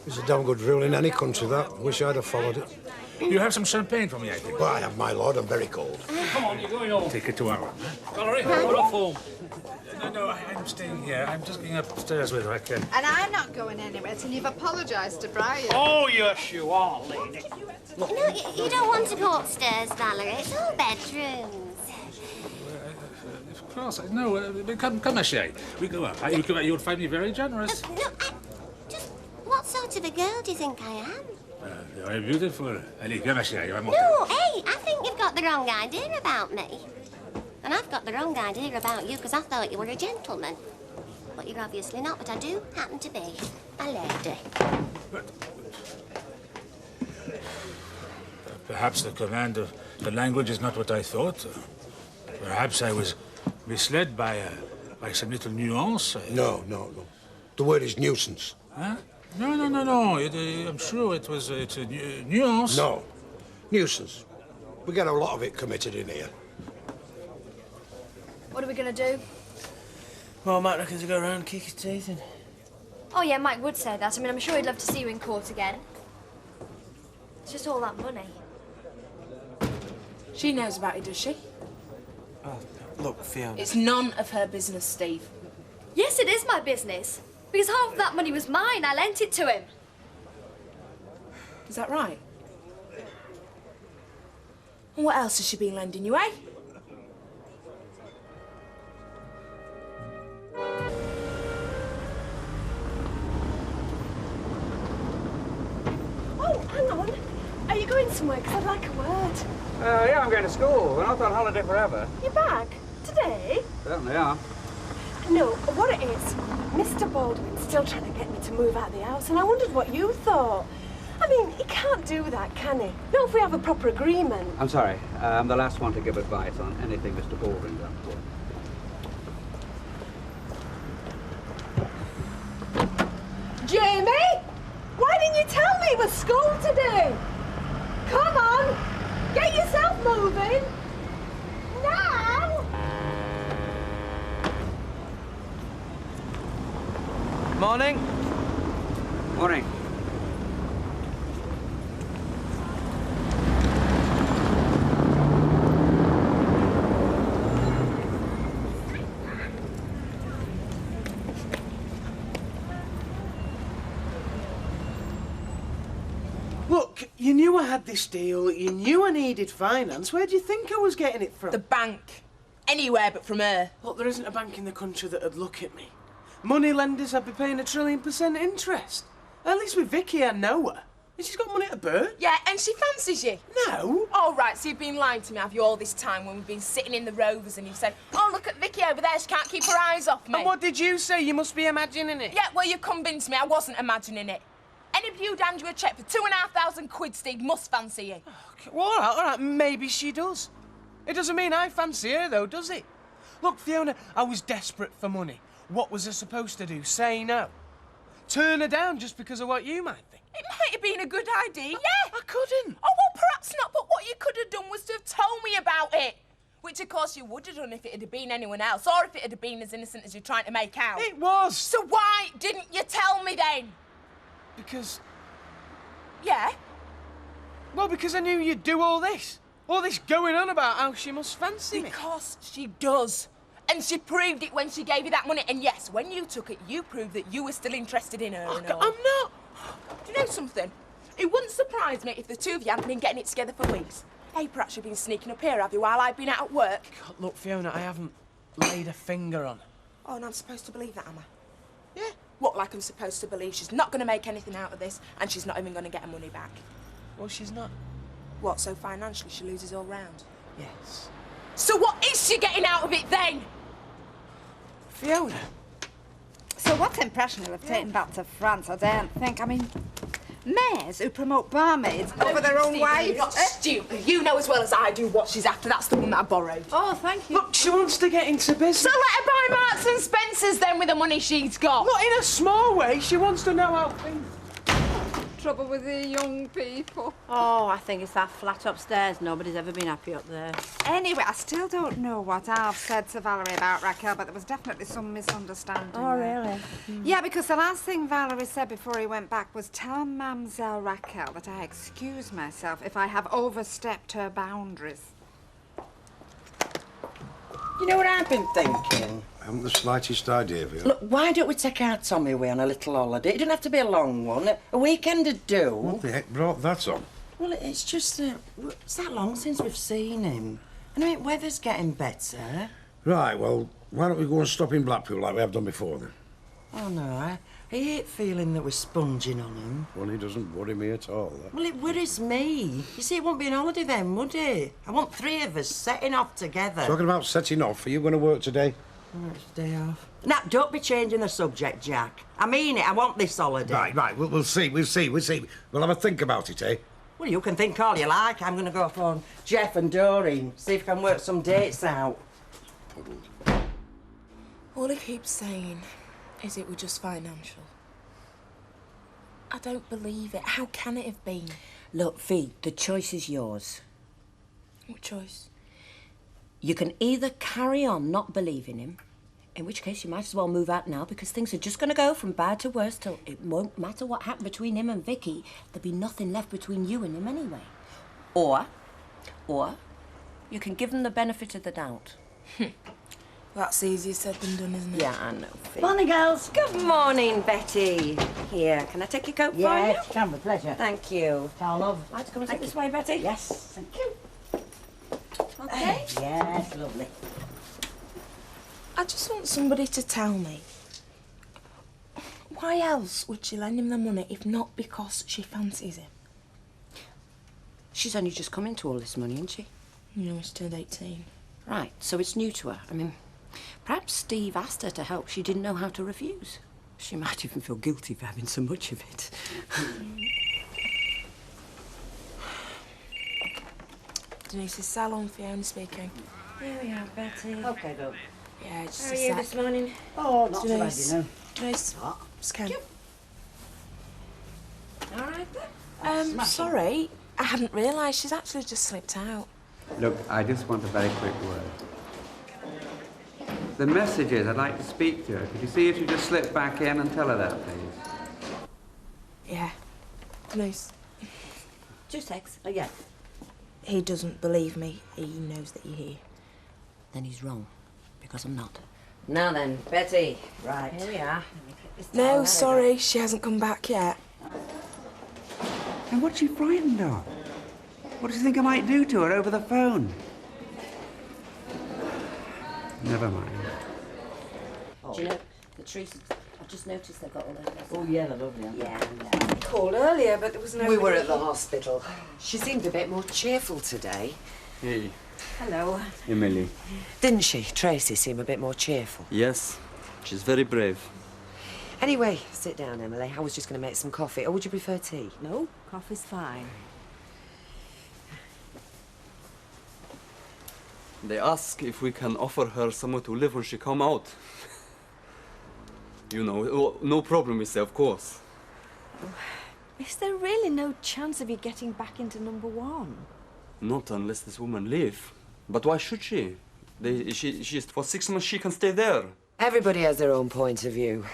It's a damn good rule in any country, that. Wish I'd have followed it. You have some champagne for me, I think. Well, I have, my lord. I'm very cold. Come on, you're going home. Take it to our room. Valerie, we're off home. No, I'm staying here. I'm just going upstairs with Raquel. And I'm not going anywhere till you've apologised to Brian. Oh, yes, you are, lady. No, you don't want to go upstairs, Valerie. It's all bedrooms. Of course, no. Come, ma chérie. We go up. You'll find me very generous. What sort of a girl do you think I am? Very beautiful. Allez, viens, ma chérie. No, hey, I think you've got the wrong idea about me. And I've got the wrong idea about you because I thought you were a gentleman. But you're obviously not, but I do happen to be a lady. Perhaps the command of the language is not what I thought. Perhaps I was misled by some little nuance. No. The word is nuisance. Huh? No. I'm sure it's a nuance. No. Nuisance. We get a lot of it committed in here. What are we going to do? Well, Matt reckons to go around and kick his teeth in. Oh, yeah, Mike would say that. I mean, I'm sure he'd love to see you in court again. It's just all that money. She knows about it, does she? Oh, look, Fiona. It's none of her business, Steve. Yes, it is my business. Because half of that money was mine. I lent it to him. Is that right? And what else has she been lending you, eh? Oh, hang on. Are you going somewhere? Because I'd like a word. Yeah, I'm going to school. We're not on holiday forever. You're back? Today? Certainly are. No, what it is, Mr. Baldwin's still trying to get me to move out of the house, and I wondered what you thought. I mean, he can't do that, can he? Not if we have a proper agreement. I'm sorry. I'm the last one to give advice on anything Mr. Baldwin does. Jamie! Why didn't you tell me it was school today? Come on! Get yourself moving! Now! Morning. Morning. Look, you knew I had this deal. You knew I needed finance. Where do you think I was getting it from? The bank. Anywhere but from her. Look, there isn't a bank in the country that'd look at me. Money lenders, I'd be paying 1 trillion% interest. At least with Vicky, I know her. And she's got money to burn. Yeah, and she fancies you. No. Oh, right, so you've been lying to me, have you, all this time when we've been sitting in the Rovers and you've said, oh, look at Vicky over there, she can't keep her eyes off me. And what did you say? You must be imagining it. Yeah, well, you convinced me I wasn't imagining it. Anybody who'd hand you a cheque for 2,500 quid, Steve, must fancy you. Okay, well, all right, maybe she does. It doesn't mean I fancy her, though, does it? Look, Fiona, I was desperate for money. What was I supposed to do? Say no? Turn her down just because of what you might think? It might have been a good idea, yeah. I couldn't. Oh, well, perhaps not, but what you could have done was to have told me about it. Which, of course, you would have done if it had been anyone else, or if it had been as innocent as you're trying to make out. It was. So why didn't you tell me then? Because... Yeah? Well, because I knew you'd do all this. All this going on about how she must fancy me. Because she does. And she proved it when she gave you that money. And yes, when you took it, you proved that you were still interested in her and all. I'm not. Do you know something? It wouldn't surprise me if the two of you hadn't been getting it together for weeks. Hey, perhaps you've been sneaking up here, have you, while I've been out at work? God, look, Fiona, I haven't laid a finger on her. Oh, and I'm supposed to believe that, am I? Yeah. What, like I'm supposed to believe she's not going to make anything out of this and she's not even going to get her money back? Well, she's not. What, so financially she loses all round? Yes. So what is she getting out of it then? Fiona. So what impression you'll have taken back to France, I don't think. I mean, Mayors who promote barmaids over their own wives. You're not stupid. You know as well as I do what she's after. That's the one that I borrowed. Oh, thank you. Look, she wants to get into business. So let her buy Marks and Spencer's then with the money she's got. Not in a small way. She wants to know how things... Trouble with the young people. Oh, I think it's that flat upstairs. Nobody's ever been happy up there. Anyway, I still don't know what Alf said to Valerie about Raquel, but there was definitely some misunderstanding. Oh, there. really? Yeah, because the last thing Valerie said before he went back was, tell Mademoiselle Raquel that I excuse myself if I have overstepped her boundaries. You know what I've been thinking? I haven't the slightest idea of it. Look, why don't we take our Tommy away on a little holiday? It doesn't have to be a long one. A weekend would do. What the heck brought that on? Well, it's just it's that long since we've seen him. And I mean, weather's getting better. Right, well, why don't we go and stop in Blackpool like we have done before, then? Oh, no, I hate feeling that we're sponging on him. Well, he doesn't worry me at all. That. Well, it worries me. You see, it won't be an holiday then, would it? I want 3 of us setting off together. Talking about setting off, are you going to work today? Oh, it's a day off. Now, don't be changing the subject, Jack. I mean it. I want this holiday. Right. We'll see. We'll have a think about it, eh? Well, you can think all you like. I'm going to go phone Jeff and Doreen, see if I can work some dates out. All he keeps saying is it was just financial. I don't believe it. How can it have been? Look, Fee, the choice is yours. What choice? You can either carry on not believing him, in which case you might as well move out now because things are just going to go from bad to worse till it won't matter what happened between him and Vicky. There'll be nothing left between you and him anyway. Or you can give him the benefit of the doubt. That's easier said than done, isn't it? Yeah, I know, Fee. Morning, girls. Good morning, Betty. Here, can I take your coat for you? Yes, can, with pleasure. Thank you. Ciao, love. I'd like to come and sit this way, Betty? Yes, thank you. Okay. Yes, lovely. I just want somebody to tell me. Why else would she lend him the money if not because she fancies him? She's only just come into all this money, isn't she? You know, she turned 18. Right, so it's new to her. I mean, perhaps Steve asked her to help. She didn't know how to refuse. She might even feel guilty for having so much of it. Denise's salon, Fiona speaking. Here we are, Betty. Okay, go. Yeah, just How a are you sec. this morning? Oh, not so bad, Denise. you know. Denise, just Ken. All right, then. Sorry, I hadn't realised she's actually just slipped out. Look, I just want a very quick word. The message is I'd like to speak to her. Could you see if you just slip back in and tell her that, please? Yeah. Denise. 2 secs. Oh, yeah. He doesn't believe me. He knows that you're here. Then he's wrong, because I'm not. Now then, Betty. Right. Here we are. No, sorry, she hasn't come back yet. And what's she frightened of? What does she think I might do to her over the phone? Never mind. Do you know, the trees, I've just noticed they've got all their presents. Oh, yeah, they're lovely, aren't they? Yeah. I called earlier, but there was no... We were at the hospital. She seemed a bit more cheerful today. Hey, Hello. Emily. Didn't she? Tracy seemed a bit more cheerful. Yes, she's very brave. Anyway, sit down, Emily. I was just going to make some coffee. Or would you prefer tea? No, coffee's fine. They ask if we can offer her somewhere to live when she come out. You know, no problem, we say, of course. Is there really no chance of you getting back into number 1? Not unless this woman leave. But why should she? She's for 6 months, she can stay there. Everybody has their own point of view.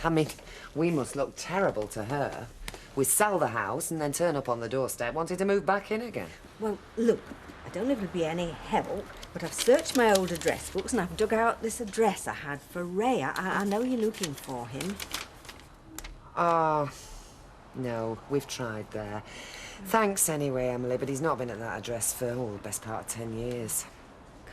I mean, we must look terrible to her. We sell the house and then turn up on the doorstep wanting to move back in again. Well, look, I don't know if it'll be any help, but I've searched my old address books and I've dug out this address I had for Ray. I know you're looking for him. Ah, no, we've tried there. Thanks anyway, Emily, but he's not been at that address for, the best part of 10 years.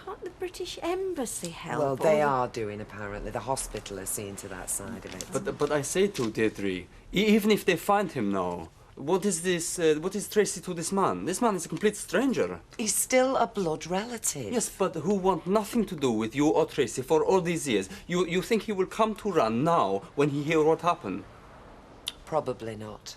Can't the British Embassy help? Well, they are doing, apparently. The hospital is seeing to that side of it. But I say to Deirdre, even if they find him now, what is this? What is Tracy to this man? This man is a complete stranger. He's still a blood relative. Yes, but who want nothing to do with you or Tracy for all these years? You think he will come to run now when he hear what happened? Probably not.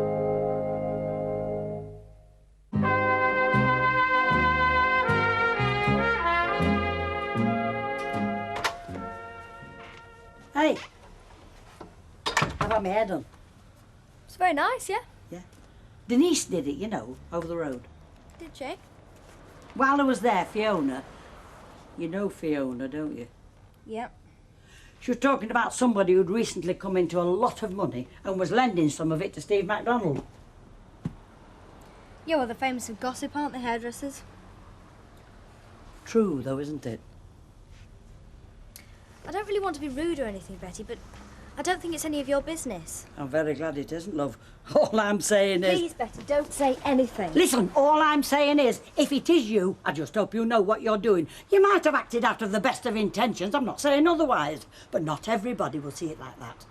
I've had my hair done. It's very nice, yeah? Yeah. Denise did it, you know, over the road. Did she? While I was there, Fiona. You know Fiona, don't you? Yep. She was talking about somebody who'd recently come into a lot of money and was lending some of it to Steve MacDonald. Yeah, well, they're famous for gossip, aren't they, hairdressers? True, though, isn't it? I don't really want to be rude or anything, Betty, but I don't think it's any of your business. I'm very glad it isn't, love. All I'm saying is... Please, Betty, don't say anything. Listen, all I'm saying is, if it is you, I just hope you know what you're doing. You might have acted out of the best of intentions, I'm not saying otherwise, but not everybody will see it like that.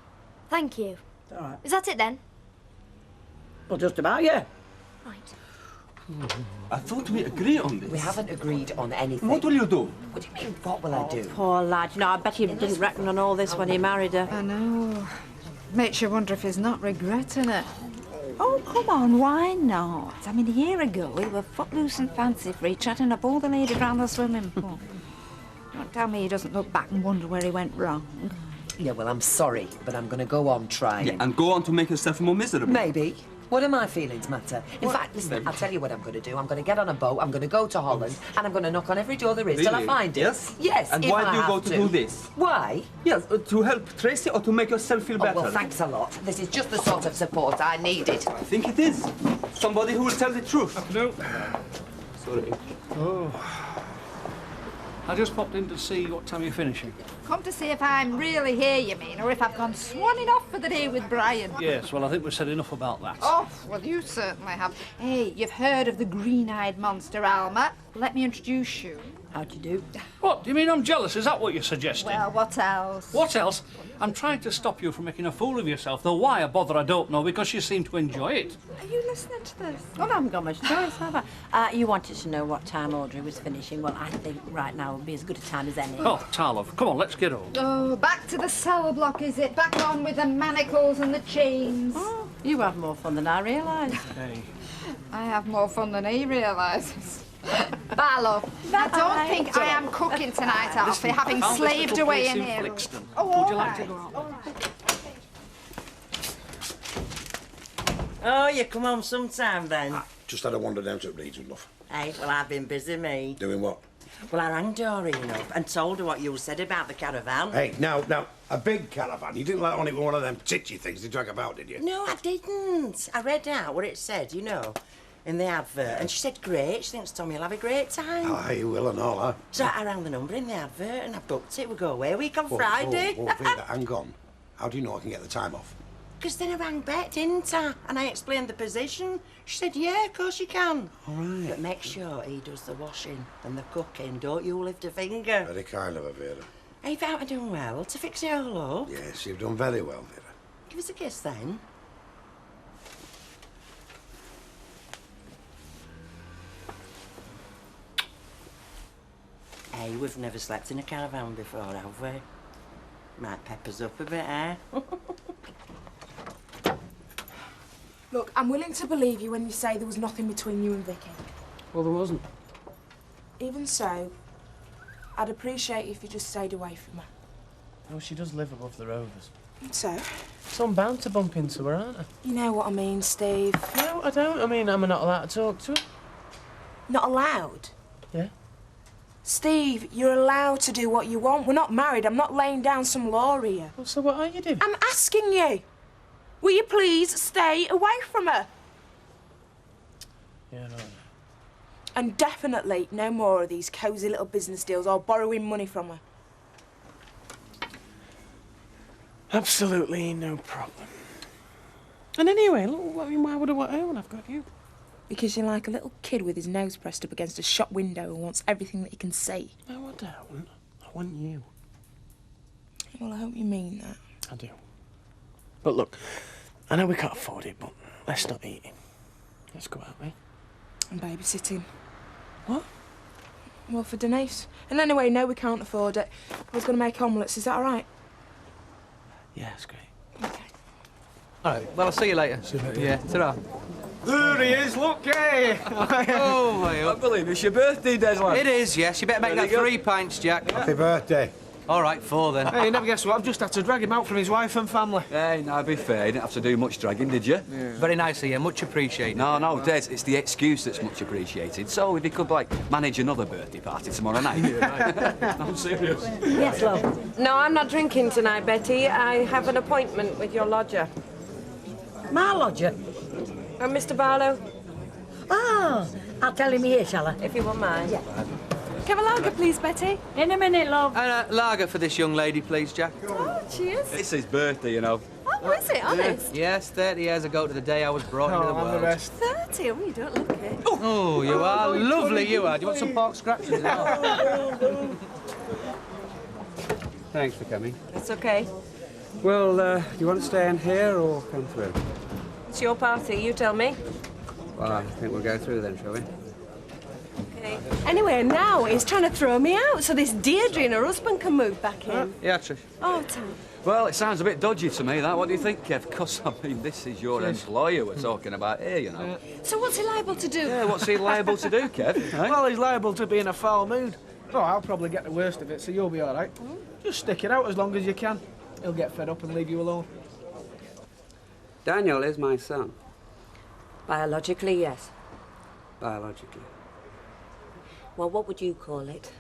Thank you. All right. Is that it, then? Well, just about, yeah. Right. I thought we agreed on this. We haven't agreed on anything. What will you do? What do you mean, what will I do? Poor lad. You know, I bet he didn't reckon on all this when he married her. I know. Makes you wonder if he's not regretting it. Oh, come on, why not? I mean, a year ago, we were footloose and fancy-free, chatting up all the ladies round the swimming pool. Don't tell me he doesn't look back and wonder where he went wrong. Yeah, well, I'm sorry, but I'm going to go on trying. Yeah, and go on to make yourself more miserable. Maybe. What do my feelings matter? In fact, listen, I'll tell you what I'm going to do. I'm going to get on a boat, I'm going to go to Holland, and I'm going to knock on every door there is till I find it. Yes? Yes, And if why I do you go have to do this? Why? Yes, to help Tracy or to make yourself feel better? Well, thanks a lot. This is just the sort of support I needed. I think it is. Somebody who will tell the truth. No. Sorry. Oh. I just popped in to see what time you're finishing. Come to see if I'm really here, you mean, or if I've gone swanning off for the day with Brian. Yes, well, I think we've said enough about that. Oh, well, you certainly have. Hey, you've heard of the green-eyed monster, Alma. Let me introduce you. How do you do? What, do you mean I'm jealous? Is that what you're suggesting? Well, what else? What else? I'm trying to stop you from making a fool of yourself, though why, bother, I don't know, because you seem to enjoy it. Are you listening to this? Well, I haven't got much choice, have I? You wanted to know what time Audrey was finishing. Well, I think right now would be as good a time as any. Oh, Tarlov, come on, let's get home. Oh, back to the cell block, is it? Back on with the manacles and the chains. Oh, you have more fun than I realised. Hey. I have more fun than he realises. Bye, love. I don't think I am cooking tonight, Alfie, having slaved away in here. Would you like to go out? Oh, you come home sometime then? Just had a wander down to Leeds with love. Hey, well, I've been busy, me. Doing what? Well, I rang Doreen up and told her what you said about the caravan. Hey, now, a big caravan. You didn't let on it with one of them titchy things to drag about, did you? No, I didn't. I read out what it said, you know, in the advert. And she said, great. She thinks Tommy will have a great time. Aye, you will and all, huh? So I rang the number in the advert and I booked it. We'll go away a week on Whoa, Friday. Whoa, Vera, hang on. How do you know I can get the time off? Because then I rang Bet, didn't I? And I explained the position. She said, yeah, of course you can. All right. But make sure he does the washing and the cooking. Don't you lift a finger. Very kind of her, Vera. Hey, I've done well to fix it all up. Yes, you've done very well, Vera. Give us a kiss then. Hey, we've never slept in a caravan before, have we? Might pep us up a bit, eh? Look, I'm willing to believe you when you say there was nothing between you and Vicky. Well, there wasn't. Even so, I'd appreciate if you just stayed away from her. Oh, she does live above the Rovers. So? So I'm bound to bump into her, aren't I? You know what I mean, Steve. No, I don't. I mean, am I not allowed to talk to her? Not allowed? Yeah. Steve, you're allowed to do what you want. We're not married. I'm not laying down some law here. Well, so what are you doing? I'm asking you. Will you please stay away from her? Yeah, no. And definitely no more of these cosy little business deals or borrowing money from her. Absolutely no problem. And anyway, look, I mean, why would I want her when I've got you? Because you're like a little kid with his nose pressed up against a shop window and wants everything that he can see. No, I don't. I want you. Well, I hope you mean that. I do. But look, I know we can't afford it, but let's not eating. Let's go out, eh? I'm babysitting. What? Well, for Denise. And anyway, no, we can't afford it. I was going to make omelettes. Is that all right? Yeah, it's great. Okay. All right, well, I'll see you later. See you later. Yeah, ta-ra. There he is, look, hey! Oh, my I believe it's your birthday, Deslan. It is, yes. You better make that 3 pints, Jack. Happy birthday. All right, 4 then. Hey, you never guess what? I've just had to drag him out from his wife and family. Hey, now be fair, you didn't have to do much dragging, did you? Yeah. Very nice of you, much appreciated. No, Des, it's the excuse that's much appreciated. So if you could, like, manage another birthday party tomorrow night. Yeah, right. No, I'm serious. Yes, love. No, I'm not drinking tonight, Betty. I have an appointment with your lodger. My lodger? Mr. Barlow. Ah, I'll tell him here, shall I? If you won't mind. Yeah. Have a lager, please, Betty. In a minute, love. And a lager for this young lady, please, Jack. Oh, cheers. It's his birthday, you know. Oh, is it? Honest? Yes, 30 years ago to the day I was brought into the I'm world. the best. 30? Oh, you don't look it. Oh, you are lovely, you are. Do you want some pork scratches as well? Thanks for coming. It's okay. Well, do you want to stay in here or come through? It's your party, you tell me. Well, I think we'll go through then, shall we? Okay. Anyway, now he's trying to throw me out so this Deirdre and her husband can move back in. Yeah, Trish. Oh, Tom. Well, it sounds a bit dodgy to me, that. What do you think, Kev? Because, I mean, this is your employer we're talking about here, you know. So what's he liable to do? Yeah, what's he liable to do, Kev? Eh? Well, he's liable to be in a foul mood. Oh, I'll probably get the worst of it, so you'll be all right. Just stick it out as long as you can. He'll get fed up and leave you alone. Daniel is my son, Biologically, yes. biologically. Well, what would you call it?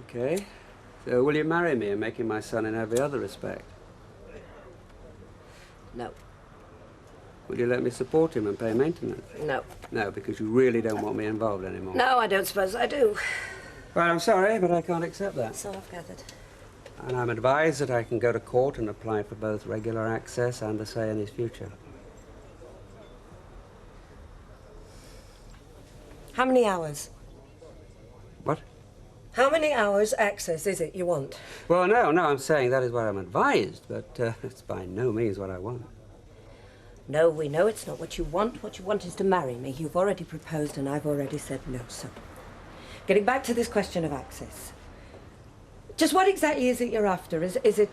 Okay. So will you marry me and make him my son in every other respect? No. Will you let me support him and pay maintenance? No. No, because you really don't want me involved anymore. No, I don't suppose I do. Well, I'm sorry, but I can't accept that. So I've gathered. And I'm advised that I can go to court and apply for both regular access and a say in his future. How many hours? What? How many hours access is it you want? Well, no, I'm saying that is what I'm advised, but it's by no means what I want. No, we know it's not what you want. What you want is to marry me. You've already proposed and I've already said no, so... Getting back to this question of access. Just what exactly is it you're after? Is it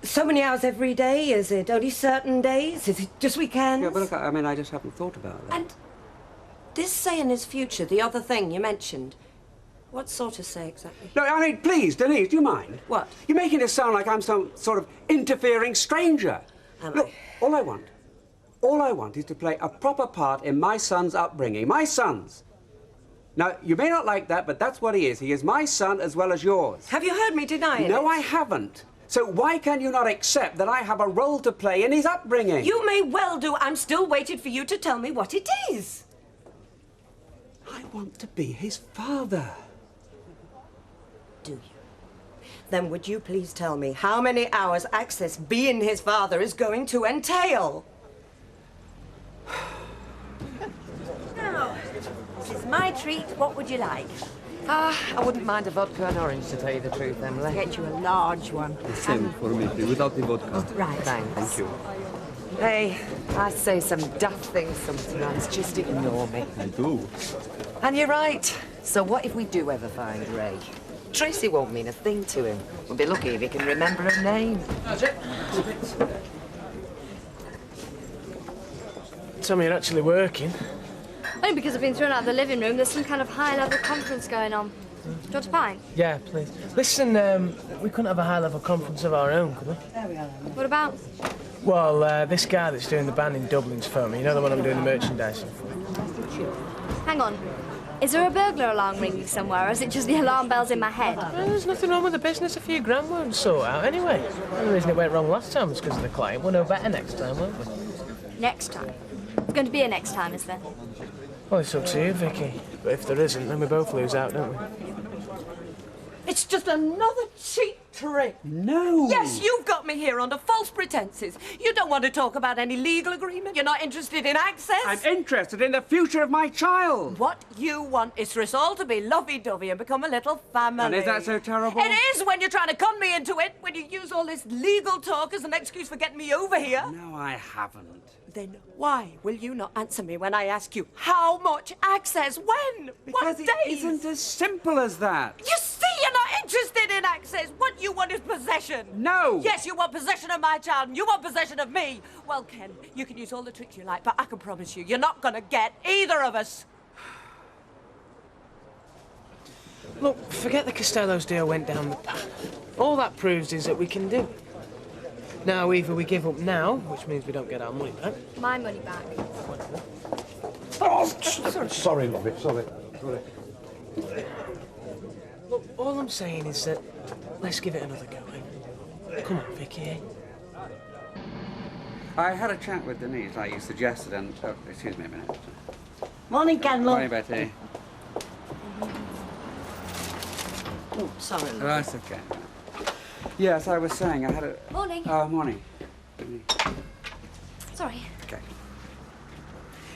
so many hours every day? Is it only certain days? Is it just weekends? Yeah, but look, I mean, I just haven't thought about that. And this say in his future, the other thing you mentioned, what sort of say exactly? No, I mean, please, Denise, do you mind? What? You're making it sound like I'm some sort of interfering stranger. Look, all I want is to play a proper part in my son's upbringing. My son's. Now, you may not like that, but that's what he is. He is my son as well as yours. Have you heard me deny it? No, I haven't. So why can you not accept that I have a role to play in his upbringing? You may well do. I'm still waiting for you to tell me what it is. I want to be his father. Do you? Then would you please tell me how many hours access being his father is going to entail? Now, this is my treat. What would you like? I wouldn't mind a vodka and orange, to tell you the truth, Emily. Get you a large one. The same for me, please, without the vodka. Right. Thanks. Thank you. Hey, I say some daft things sometimes. Just ignore me. I do. And you're right. So what if we do ever find Ray? Tracy won't mean a thing to him. We'll be lucky if he can remember her name. That's it. Tell me you're actually working. Only because I've been thrown out of the living room. There's some kind of high-level conference going on. Do you want a pint? Yeah, please. Listen, we couldn't have a high-level conference of our own, could we? There we are. What about? Well, this guy that's doing the band in Dublin's for me. You know the one I'm doing the merchandising for? Hang on. Is there a burglar alarm ringing somewhere, or is it just the alarm bells in my head? Well, there's nothing wrong with the business. A few grand won't sort out anyway. The only reason it went wrong last time was because of the client. We'll know better next time, won't we? Next time? There's going to be a next time, is there? Well, it's up to you, Vicky. But if there isn't, then we both lose out, don't we? It's just another cheap trick. No. Yes, you've got me here under false pretenses. You don't want to talk about any legal agreement. You're not interested in access. I'm interested in the future of my child. What you want is for us all to be lovey-dovey and become a little family. And is that so terrible? It is when you're trying to con me into it, when you use all this legal talk as an excuse for getting me over here. No, I haven't. Then why will you not answer me when I ask you how much access, when, Because what it days? isn't as simple as that. You see, you're not interested in access. What you want is possession. No. Yes, you want possession of my child, and you want possession of me. Well, Ken, you can use all the tricks you like, but I can promise you, you're not going to get either of us. Look, forget the Costello's deal went down the pan. All that proves is that we can do it. Now, either we give up now, which means we don't get our money back. My money back. Oh, sorry, lovey, sorry. Look, all I'm saying is that let's give it another go, eh? Come on, Vicky. I had a chat with Denise, like you suggested, and... Oh, excuse me a minute. Morning, Ken, love. Morning, Betty. Oh, sorry, love. Oh, that's okay. Yes, I was saying I had a... Morning. Oh, morning. Sorry. Okay.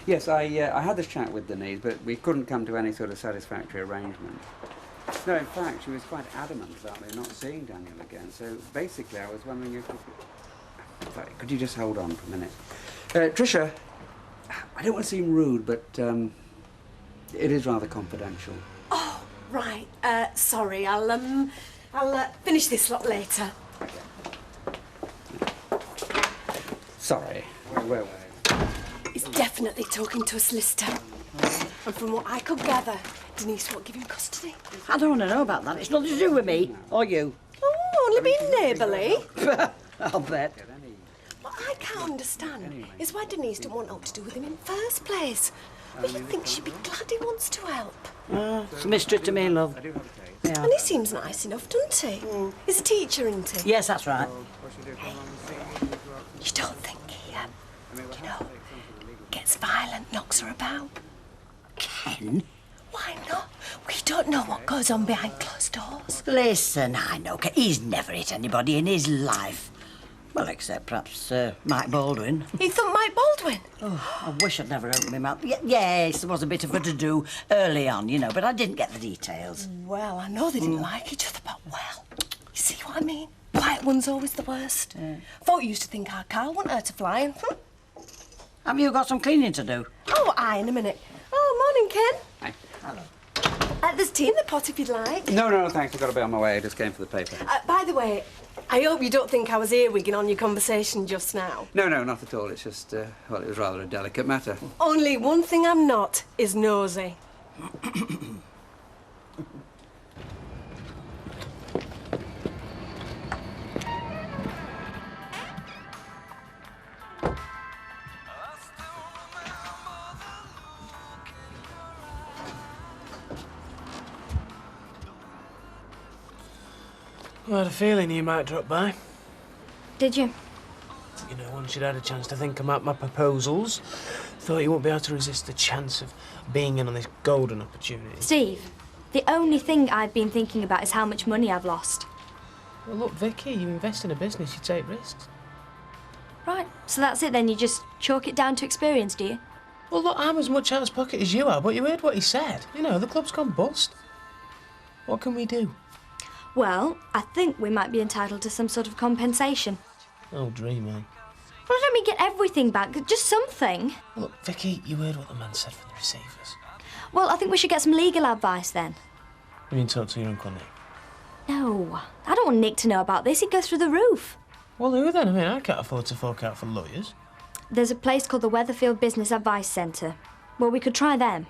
Yes, I had this chat with Denise, but we couldn't come to any sort of satisfactory arrangement. No, in fact, she was quite adamant about me not seeing Daniel again, so basically I was wondering if... Sorry, could you just hold on for a minute? Tricia, I don't want to seem rude, but it is rather confidential. Oh, right. Sorry, I'll finish this lot later. Sorry. Where were you? He's definitely talking to a solicitor. And from what I could gather, Denise won't give him custody. I don't want to know about that. It's nothing to do with me or you. Oh, only being neighbourly. I'll bet. What I can't understand is why Denise didn't want aught to do with him in the first place. Well, you'd think she'd be glad he wants to help. It's a mystery to me, love. Yeah. And he seems nice enough, doesn't he? He's a teacher, isn't he? Yes, that's right. You don't think he, you know, gets violent, knocks her about? Ken? Why not? We don't know what goes on behind closed doors. Listen, I know Ken. He's never hit anybody in his life. Well, except perhaps Mike Baldwin. He thought Mike Baldwin? Oh, I wish I'd never opened my mouth. Yes, there was a bit of a to-do early on, you know, but I didn't get the details. Well, I know they didn't like each other, but well, you see what I mean? Quiet one's always the worst. Thought you used to think our car wouldn't hurt to fly in. Have you got some cleaning to do? Oh, aye, in a minute. Oh, morning, Ken. Hi. Hello. There's tea in the pot if you'd like. No, thanks. I've got to be on my way. I just came for the paper. By the way, I hope you don't think I was earwigging on your conversation just now. No, not at all. It's just, well, it was rather a delicate matter. Only one thing I'm not is nosy. I had a feeling you might drop by. Did you? You know, once you'd had a chance to think about my proposals, thought you wouldn't be able to resist the chance of being in on this golden opportunity. Steve, the only thing I've been thinking about is how much money I've lost. Well, look, Vicky, you invest in a business, you take risks. Right, so that's it then. You just chalk it down to experience, do you? Well, look, I'm as much out of pocket as you are, but you heard what he said. You know, the club's gone bust. What can we do? Well, I think we might be entitled to some sort of compensation. Oh, dreamy. Well, I don't mean get everything back, just something. Look, Vicky, you heard what the man said from the receivers. Well, I think we should get some legal advice then. You mean talk to your Uncle Nick? No, I don't want Nick to know about this. He'd go through the roof. Well, who then? I mean, I can't afford to fork out for lawyers. There's a place called the Weatherfield Business Advice Centre. Well, we could try them.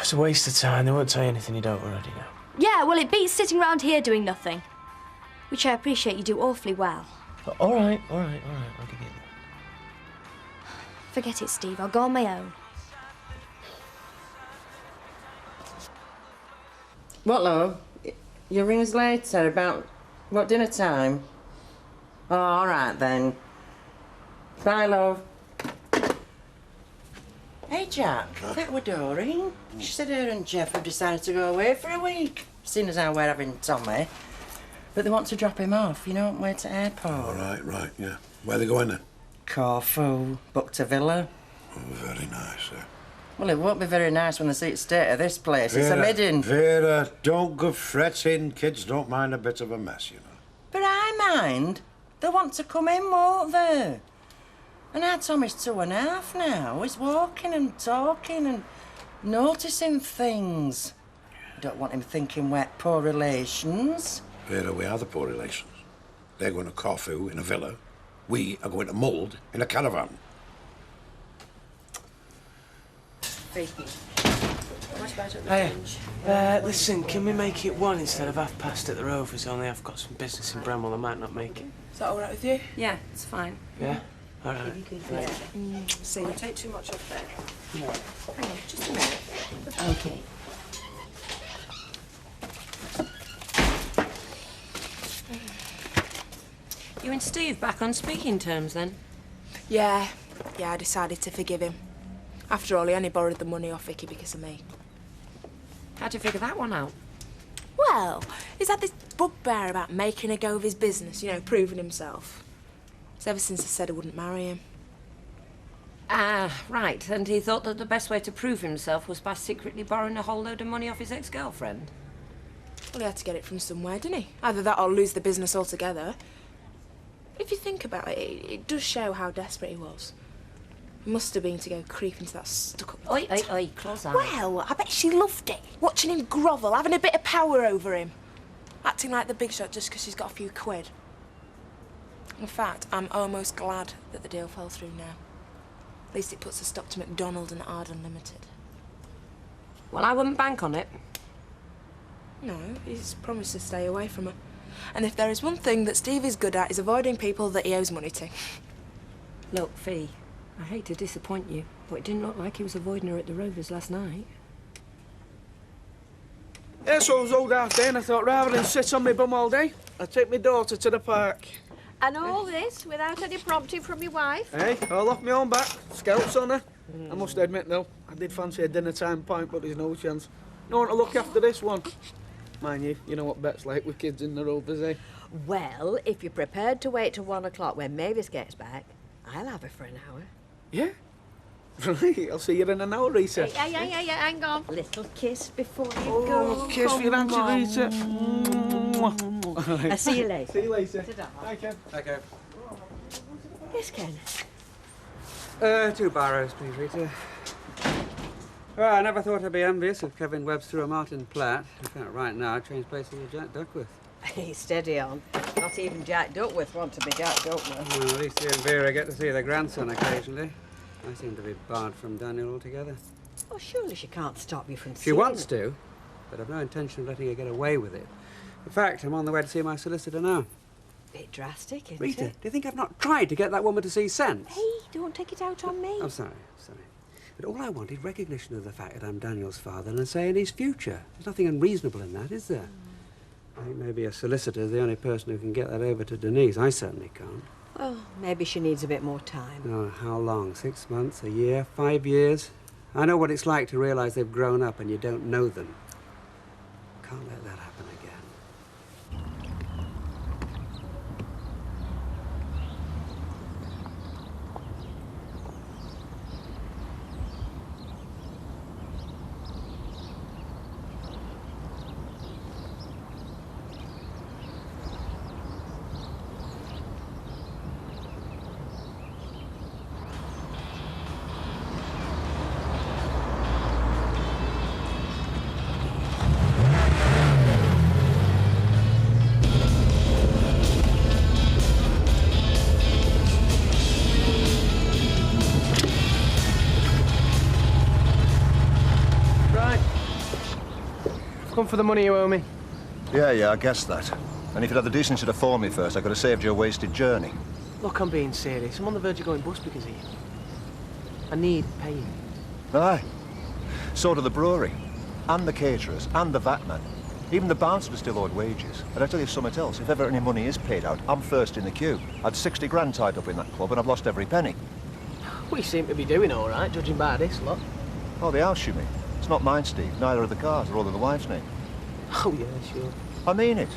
It's a waste of time. They won't tell you anything you don't already know. Yeah, well, it beats sitting round here doing nothing. Which I appreciate you do awfully well. All right, I'll give you that. Forget it, Steve. I'll go on my own. What, love? You ring us later about what, dinner time? Oh, all right then. Bye, love. Hey, Jack, that were Doreen. She said her and Jeff have decided to go away for a week, seeing as how we're having Tommy. But they want to drop him off, you know, way to airport. All right, yeah. Where are they going then? Corfu, booked a villa. Oh, very nice, Well, it won't be very nice when they see the state of this place. It's a midding. Vera, don't go fretting. Kids don't mind a bit of a mess, you know. But I mind. They want to come in, won't they? And our Tommy's 2.5 now. He's walking and talking and noticing things. I don't want him thinking we're poor relations. Vera, we are the poor relations. They're going to Corfu in a villa. We are going to Mould in a caravan. Vicky, Much better at the Hey, fringe. listen, can we make it 1 instead of 1:30 at the Rovers? Only I've got some business in Bramwell, I might not make it. Is that all right with you? Yeah, it's fine. Yeah? All right. If you could, yeah. See, Don't take too much off there. hang on, just a minute. Okay. You and Steve back on speaking terms then? Yeah, I decided to forgive him. After all, he only borrowed the money off Vicky because of me. How'd you figure that one out? Well, he's had this bugbear about making a go of his business, you know, proving himself. It's ever since I said I wouldn't marry him. Ah, right. And he thought that the best way to prove himself was by secretly borrowing a whole load of money off his ex-girlfriend. Well, he had to get it from somewhere, didn't he? Either that or lose the business altogether. If you think about it, it does show how desperate he was. It must have been to go creep into that stuck-up... Oi, oi, oi, close eye. Well, I bet she loved it. Watching him grovel, having a bit of power over him. Acting like the big shot just because she's got a few quid. In fact, I'm almost glad that the deal fell through now. At least it puts a stop to McDonald and Arden Limited. Well, I wouldn't bank on it. No, he's promised to stay away from her. And if there is one thing that Steve is good at, is avoiding people that he owes money to. Look, Fee, I hate to disappoint you, but it didn't look like he was avoiding her at the Rovers last night. Yeah, so I was old half day and I thought rather than sit on my bum all day, I'd take my daughter to the park. And all this without any prompting from your wife? Hey, all off my own back. Scouts on her. I must admit, though, I did fancy a dinner time pint, but there's no chance. No one to look after this one. Mind you know what Bet's like with kids in the Rovers, eh? Well, if you're prepared to wait till 1 o'clock when Mavis gets back, I'll have her for an hour. Yeah? Right, I'll see you in an hour, Rita. Yeah, hang on. Little kiss before you Oh, go. kiss for your auntie, Rita. I'll see you later. See you later. Ta-ta. Hi, Ken. Hi, Kev. Yes, Ken. 2 barrows, please, Rita. Well, I never thought I'd be envious of Kevin Webster or Martin Platt. In fact, right now, I've changed places with Jack Duckworth. Hey, steady on. Not even Jack Duckworth wants to be Jack Duckworth. Well, at least he and Vera get to see their grandson occasionally. I seem to be barred from Daniel altogether. Oh, surely she can't stop you from She seeing wants it. to, but I've no intention of letting her get away with it. In fact, I'm on the way to see my solicitor now. Bit drastic, isn't Rita, it? do you think I've not tried to get that woman to see sense? Hey, don't take it out on me. I'm sorry. But all I want is recognition of the fact that I'm Daniel's father and a say in his future. There's nothing unreasonable in that, is there? I think maybe a solicitor's the only person who can get that over to Denise. I certainly can't. Well, maybe she needs a bit more time. Oh, how long? 6 months? A year? 5 years? I know what it's like to realise they've grown up and you don't know them. Can't let that happen again. Come for the money you owe me. Yeah, I guessed that. And if you'd had the decency to phone me first, I could have saved you a wasted journey. Look, I'm being serious. I'm on the verge of going bust because of you. I need paying. Aye. So do the brewery, and the caterers, and the vatman. Even the bouncer still owed wages. And I tell you something else, if ever any money is paid out, I'm first in the queue. I had 60 grand tied up in that club and I've lost every penny. We seem to be doing all right, judging by this lot. Oh, the house, you mean? It's not mine, Steve. Neither are the cars. They're all in the wife's name. Oh, yeah, sure. I mean it.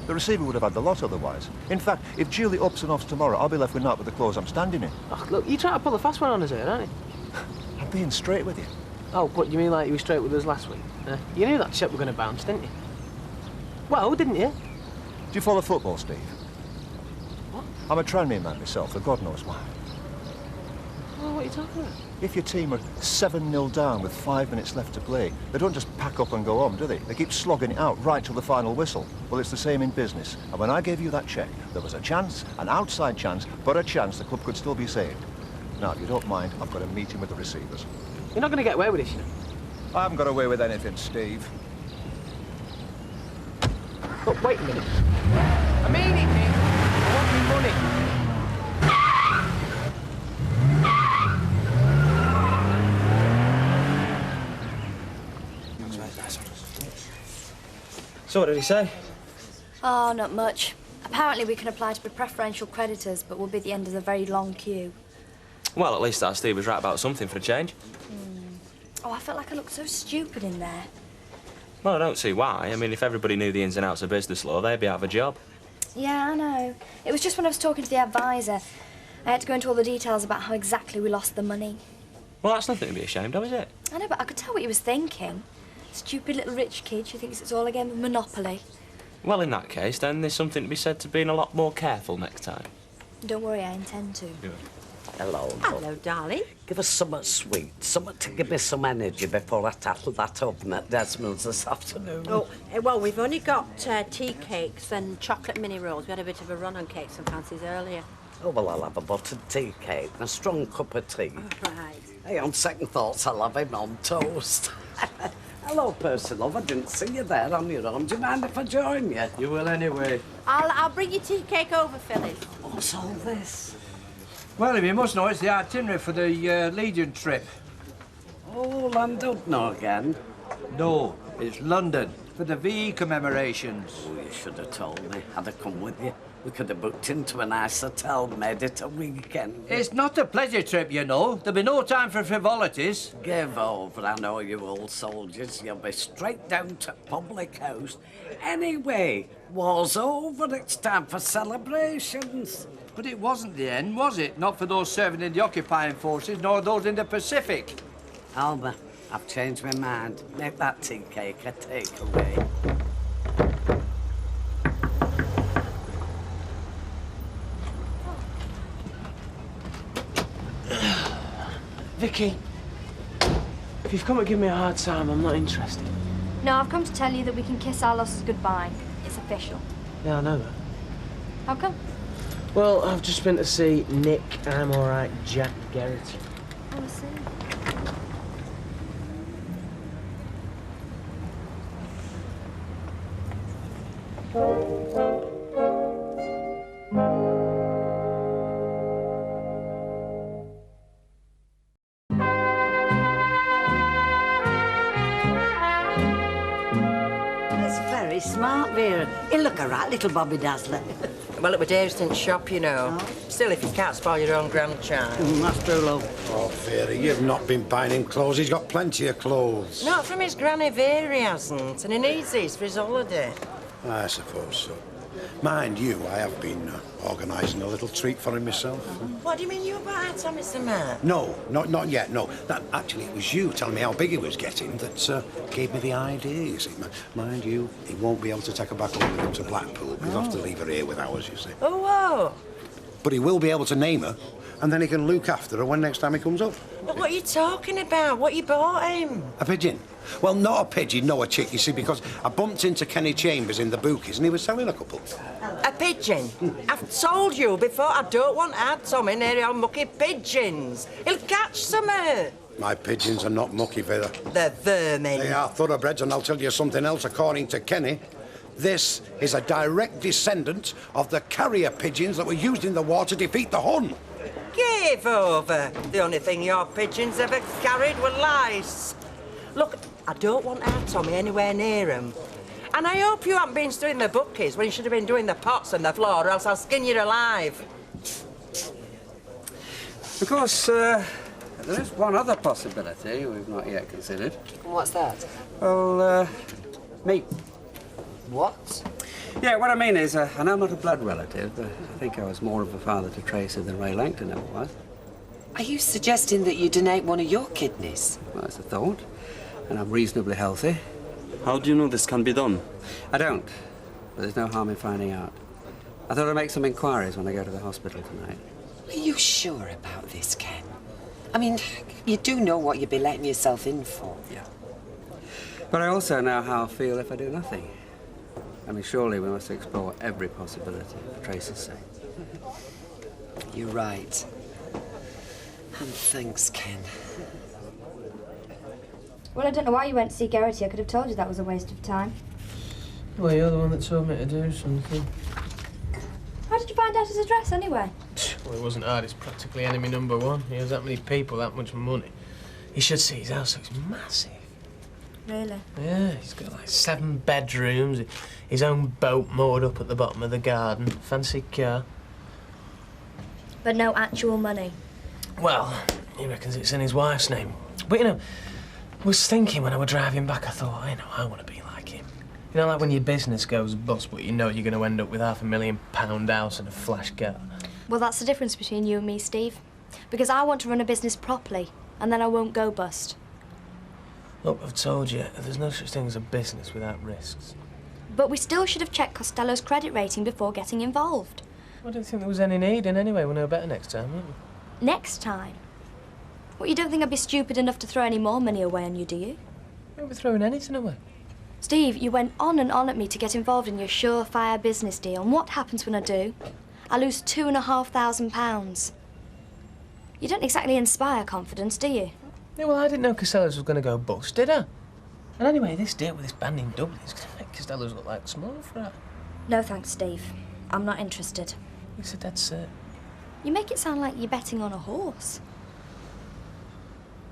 The receiver would have had the lot otherwise. In fact, if Julie ups and offs tomorrow, I'll be left with naught but the clothes I'm standing in. Oh, look, you trying to pull a fast one on us here, aren't you? I'm being straight with you. Oh, what, you mean like you were straight with us last week? You knew that ship were going to bounce, didn't you? Well, didn't you? Do you follow football, Steve? What? I'm a Tranmere man myself, for God knows why. Oh, what are you talking about? If your team are 7-0 down with 5 minutes left to play, they don't just pack up and go home, do they? They keep slogging it out right till the final whistle. Well, it's the same in business. And when I gave you that cheque, there was a chance, an outside chance, but a chance the club could still be saved. Now, if you don't mind, I've got a meeting with the receivers. You're not going to get away with this, you know. I haven't got away with anything, Steve. But wait a minute. I mean it, Nick. I want me money. So what did he say? Oh, not much. Apparently we can apply to be preferential creditors, but we'll be at the end of a very long queue. Well, at least our Steve was right about something for a change. Oh, I felt like I looked so stupid in there. Well, I don't see why. I mean, if everybody knew the ins and outs of business law, they'd be out of a job. Yeah, I know. It was just when I was talking to the advisor, I had to go into all the details about how exactly we lost the money. Well, that's nothing to be ashamed of, is it? I know, but I could tell what he was thinking. Stupid little rich kid who thinks it's all a game of Monopoly. Well, in that case, then there's something to be said to being a lot more careful next time. Don't worry, I intend to. Good. Hello. Hello, darling. Give us something sweet, something to give me some energy before I tackle that oven at Desmond's this afternoon. Oh, well, we've only got tea cakes and chocolate mini rolls. We had a bit of a run on cakes and fancies earlier. Oh, well, I'll have a buttered tea cake and a strong cup of tea. Right. Hey, on second thoughts, I'll have him on toast. Hello, person love. I didn't see you there on your own. Do you mind if I join you? You will anyway. I'll bring your tea cake over, Phyllis. What's all this? Well, if you must know, it's the itinerary for the Legion trip. Oh, London again? No, it's London for the VE commemorations. Oh, you should have told me. I'd have come with you. We could have booked into a nice hotel, made it a weekend. It's not a pleasure trip, you know. There'll be no time for frivolities. Give over, I know you old soldiers. You'll be straight down to public house. Anyway, war's over. It's time for celebrations. But it wasn't the end, was it? Not for those serving in the occupying forces, nor those in the Pacific. Alma, I've changed my mind. Make that tea cake a takeaway. Vicky, if you've come to give me a hard time, I'm not interested. No, I've come to tell you that we can kiss our losses goodbye. It's official. Yeah, I know that. How come? Well, I've just been to see Nick, I'm all right, Jack Garrett. Oh, I see. That's very smart, Vera. He'll look a right little Bobby Dazzler. Well, it was Daviston's shop, you know. Still, if you can't spoil your own grandchild. That's true, love. Oh, Vera, you've not been buying him clothes. He's got plenty of clothes. Not from his granny Vera, he hasn't. And he needs these for his holiday. I suppose so. Mind you, I have been organising a little treat for him myself. What do you mean you bought out Tommy Samar? No, not yet, no. That, actually, it was you telling me how big he was getting that gave me the idea, you see. Mind you, he won't be able to take her back home with him to Blackpool. He'll have to leave her here with ours, you see. Oh, whoa. But he will be able to name her, and then he can look after her when next time he comes up. But what are you talking about? What you bought him? A pigeon? Well, not a pigeon, no, a chick, you see, because I bumped into Kenny Chambers in the bookies and he was selling a couple. A pigeon? I've told you before, I don't want our Tommy near your mucky pigeons. He'll catch something. My pigeons are not mucky, Vera. They're vermin. They are thoroughbreds, and I'll tell you something else, according to Kenny. This is a direct descendant of the carrier pigeons that were used in the war to defeat the Hun. Give over. The only thing your pigeons ever carried were lice. Look, I don't want our Tommy anywhere near him. And I hope you haven't been doing the bookies when you should have been doing the pots and the floor, or else I'll skin you alive. Of course, there is one other possibility we've not yet considered. What's that? Well, me. What? Yeah, what I mean is, I know I'm not a blood relative, but I think I was more of a father to Tracy than Ray Langton ever was. Are you suggesting that you donate one of your kidneys? Well, that's a thought. And I'm reasonably healthy. How do you know this can be done? I don't, but there's no harm in finding out. I thought I'd make some inquiries when I go to the hospital tonight. Are you sure about this, Ken? I mean, you do know what you'd be letting yourself in for. Yeah. But I also know how I feel if I do nothing. I mean, surely we must explore every possibility for Tracy's sake. You're right. And thanks, Ken. Well, I don't know why you went to see Geraghty. I could have told you that was a waste of time. Well, you're the one that told me to do something. How did you find out his address, anyway? Well, it wasn't hard. It's practically enemy number one. He has that many people, that much money. You should see his house. Looks massive. Really? Yeah, he's got like 7 bedrooms, his own boat moored up at the bottom of the garden, fancy car. But no actual money. Well, he reckons it's in his wife's name. But, you know, I was thinking when I was driving back, I thought, I want to be like him. You know, like when your business goes bust, but you know you're going to end up with £500,000 house and a flash car. Well, that's the difference between you and me, Steve. Because I want to run a business properly, and then I won't go bust. Look, I've told you, there's no such thing as a business without risks. But we still should have checked Costello's credit rating before getting involved. I didn't think there was any need, and anyway, we'll know better next time, won't we? Next time? What, you don't think I'd be stupid enough to throw any more money away on you, do you? We won't be throwing anything away. Steve, you went on and on at me to get involved in your surefire business deal, and what happens when I do? I lose £2,500. You don't exactly inspire confidence, do you? Yeah, well, I didn't know Costello's was going to go bust, did I? And anyway, this deal with this band in Dublin is going to make Costello's look like small fry. No thanks, Steve. I'm not interested. It's a dead cert. You make it sound like you're betting on a horse.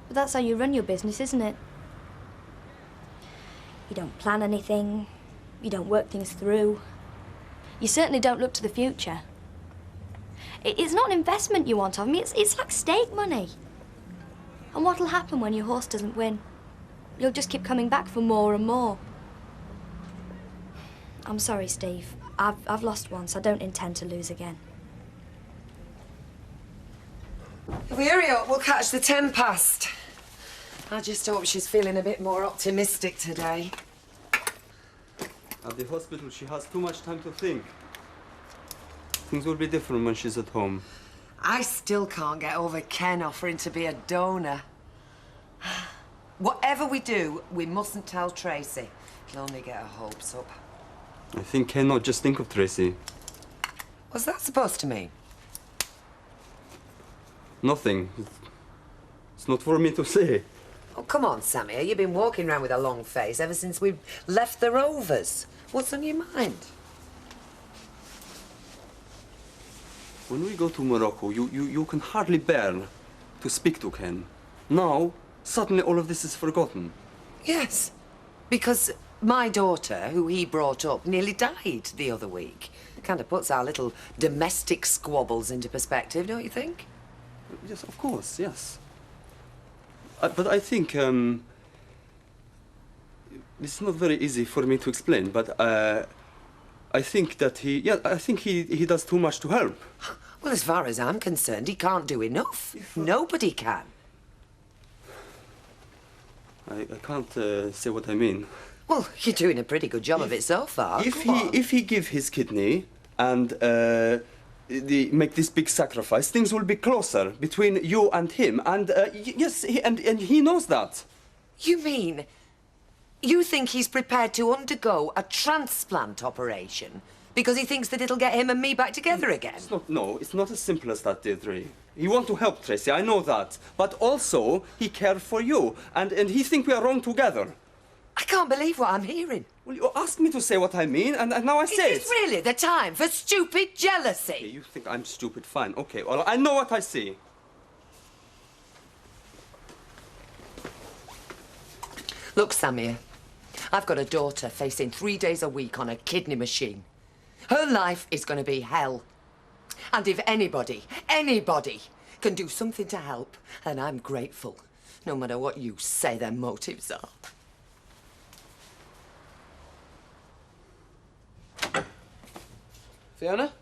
But that's how you run your business, isn't it? You don't plan anything. You don't work things through. You certainly don't look to the future. It's not an investment you want of me. It's like stake money. And what'll happen when your horse doesn't win? You'll just keep coming back for more and more. I'm sorry, Steve. I've lost once. I don't intend to lose again. If we hurry up, we'll catch the 10 past. I just hope she's feeling a bit more optimistic today. At the hospital, she has too much time to think. Things will be different when she's at home. I still can't get over Ken offering to be a donor. Whatever we do, we mustn't tell Tracy. He'll only get her hopes up. I think Ken not just think of Tracy. What's that supposed to mean? Nothing. It's not for me to say. Oh, come on, Sammy. You've been walking around with a long face ever since we left the Rovers. What's on your mind? When we go to Morocco, you can hardly bear to speak to Ken. Now, suddenly all of this is forgotten. Yes, because my daughter, who he brought up, nearly died the other week. Kind of puts our little domestic squabbles into perspective, don't you think? Yes, of course, yes. But I think it's not very easy for me to explain, but I think that he does too much to help. Well, as far as I'm concerned, he can't do enough. Nobody can. I can't say what I mean. Well, you're doing a pretty good job of it so far. If he give his kidney and make this big sacrifice, things will be closer between you and him. And yes, and he knows that. You mean you think he's prepared to undergo a transplant operation because he thinks that it'll get him and me back together again? It's not as simple as that, Deirdre. He wants to help Tracy, I know that. But also, he cares for you, and he thinks we are wrong together. I can't believe what I'm hearing. Well, you asked me to say what I mean, and now I say it. Is this really the time for stupid jealousy? Okay, you think I'm stupid, fine. Okay, well, I know what I see. Look, Samir, I've got a daughter facing 3 days a week on a kidney machine. Her life is going to be hell. And if anybody can do something to help, then I'm grateful, no matter what you say their motives are. Fiona?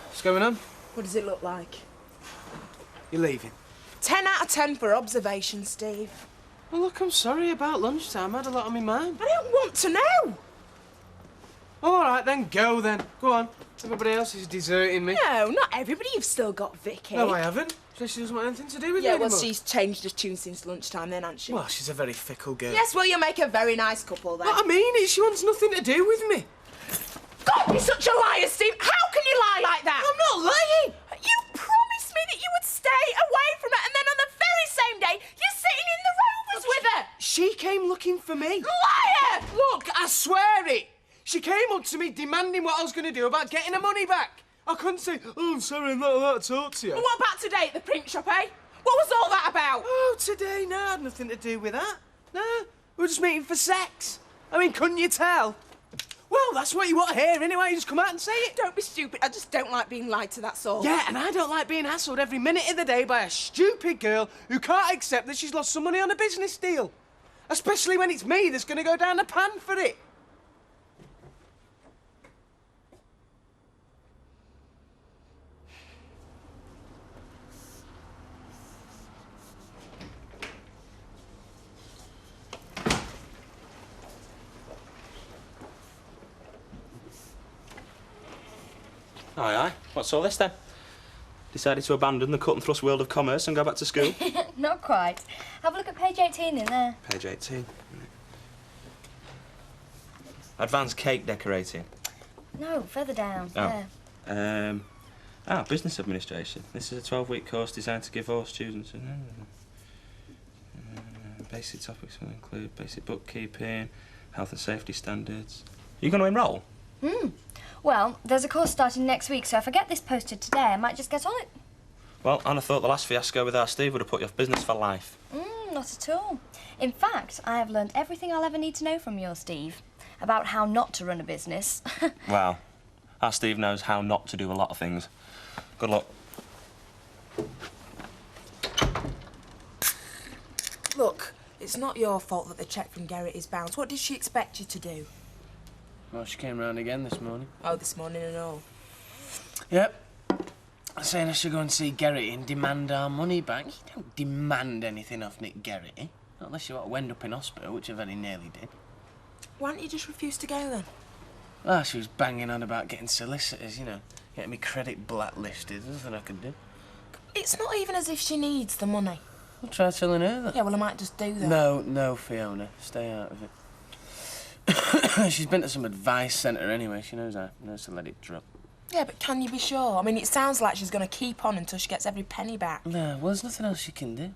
What's going on? What does it look like? You're leaving. 10 out of 10 for observation, Steve. Well, look, I'm sorry about lunchtime. I had a lot on my mind. I don't want to know. All right, then go then. Go on. Everybody else is deserting me. No, not everybody. You've still got Vicky. No, I haven't. She doesn't want anything to do with me Yeah, well, anymore. she's changed her tune since lunchtime then, hasn't she? Well, she's a very fickle girl. Yes, well, you make a very nice couple then. What I mean is she wants nothing to do with me. God, you're such a liar, Steve. How can lie like that? I'm not lying. You promised me that you would stay away from her, and then on the very same day, you're sitting in the Rovers with her. She came looking for me. Liar! Look, I swear it. She came up to me demanding what I was going to do about getting her money back. I couldn't say, oh, I'm sorry, I'm not allowed to talk to you. Well, what about today at the print shop, eh? What was all that about? Oh, today? No, had nothing to do with that. No, we were just meeting for sex. I mean, couldn't you tell? Well, that's what you want to hear anyway. You just come out and say it. Don't be stupid. I just don't like being lied to, that's all. Yeah, and I don't like being hassled every minute of the day by a stupid girl who can't accept that she's lost some money on a business deal. Especially when it's me that's going to go down the pan for it. Aye, aye. What's all this then? Decided to abandon the cut and thrust world of commerce and go back to school? Not quite. Have a look at page 18 in there. Page 18. Advanced cake decorating. No, further down. Oh. There. Business administration. This is a 12-week course designed to give all students... basic topics will include basic bookkeeping, health and safety standards. Are you going to enrol? Well, there's a course starting next week, so if I get this posted today, I might just get on it. Well, Anna thought the last fiasco with our Steve would have put you off business for life. Not at all. In fact, I have learned everything I'll ever need to know from your Steve about how not to run a business. Well, our Steve knows how not to do a lot of things. Good luck. Look, it's not your fault that the cheque from Gerrit is bounced. What did she expect you to do? Well, she came round again this morning. Oh, this morning and all. Yep. Saying I should go and see Gerrit and demand our money back. You don't demand anything off Nick Gerrit, eh? Not unless you want to end up in hospital, which I very nearly did. Why don't you just refuse to go then? Ah, she was banging on about getting solicitors, you know, getting me credit blacklisted. There's nothing I can do. It's not even as if she needs the money. I'll try telling her that. Yeah, well, I might just do that. No, Fiona. Stay out of it. She's been to some advice centre anyway. She knows to let it drop. Yeah, but can you be sure? I mean, it sounds like she's going to keep on until she gets every penny back. No, well, there's nothing else she can do.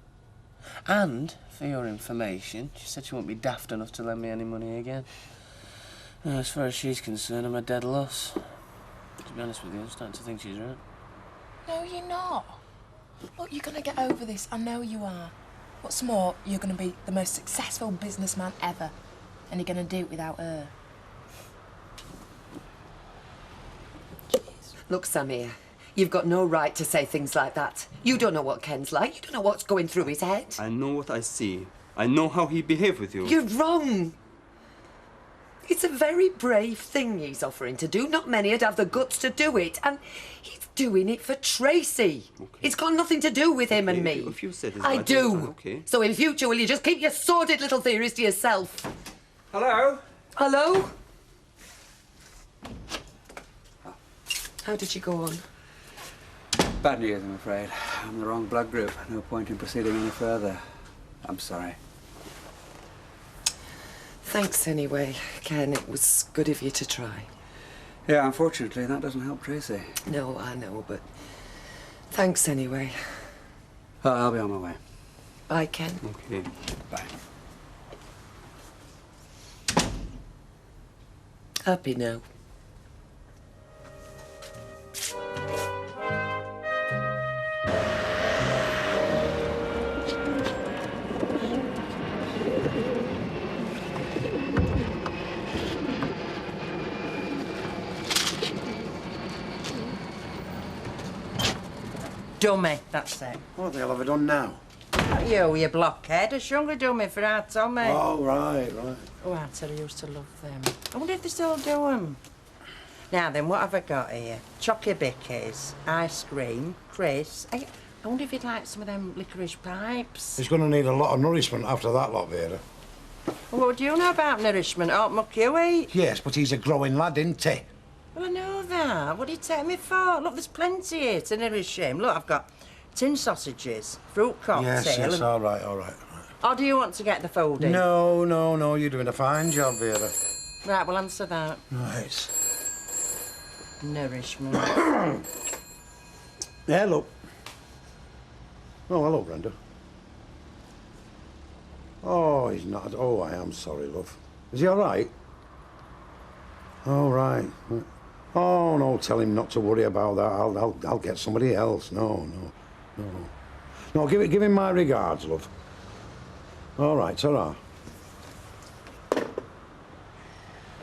And, for your information, she said she won't be daft enough to lend me any money again. As far as she's concerned, I'm a dead loss. To be honest with you, I'm starting to think she's right. No, you're not. Look, you're going to get over this. I know you are. What's more, you're going to be the most successful businessman ever. And you're going to do it without her. Look, Samir, you've got no right to say things like that. You don't know what Ken's like. You don't know what's going through his head. I know what I see. I know how he behaved with you. You're wrong. It's a very brave thing he's offering to do. Not many would have the guts to do it. And he's doing it for Tracy. Okay. It's got nothing to do with him and me. If you said it, I do. Okay. So in future, will you just keep your sordid little theories to yourself? Hello? Hello? How did you go on? Bad news, I'm afraid. I'm the wrong blood group. No point in proceeding any further. I'm sorry. Thanks anyway, Ken. It was good of you to try. Yeah, unfortunately, that doesn't help Tracy. No, I know, but thanks anyway. I'll be on my way. Bye, Ken. Okay. Bye. Happy now. Dummy, that's it. What the hell have I done now? You blockhead. A younger dummy for our Tommy. Oh, right. Oh, I tell you, I used to love them. I wonder if they still do them. Now then, what have I got here? Chocky bickies, ice cream, crisps. I wonder if he'd like some of them licorice pipes. He's going to need a lot of nourishment after that lot, Vera. Well, what do you know about nourishment? Alt McHugh? Yes, but he's a growing lad, isn't he? Well, I know that. What do you take me for? Look, there's plenty here to nourish him. Look, I've got tin sausages, fruit cocktail... Yes, all right. Or do you want to get the folding? No, you're doing a fine job, Vera. Right, well, answer that. Right. Nourishment. Yeah, look. Oh, hello, Brenda. Oh, he's not. Oh, I am sorry, love. Is he all right? All right. Oh, no, tell him not to worry about that. I'll get somebody else. No. No, give him my regards, love. All right, ta-ra.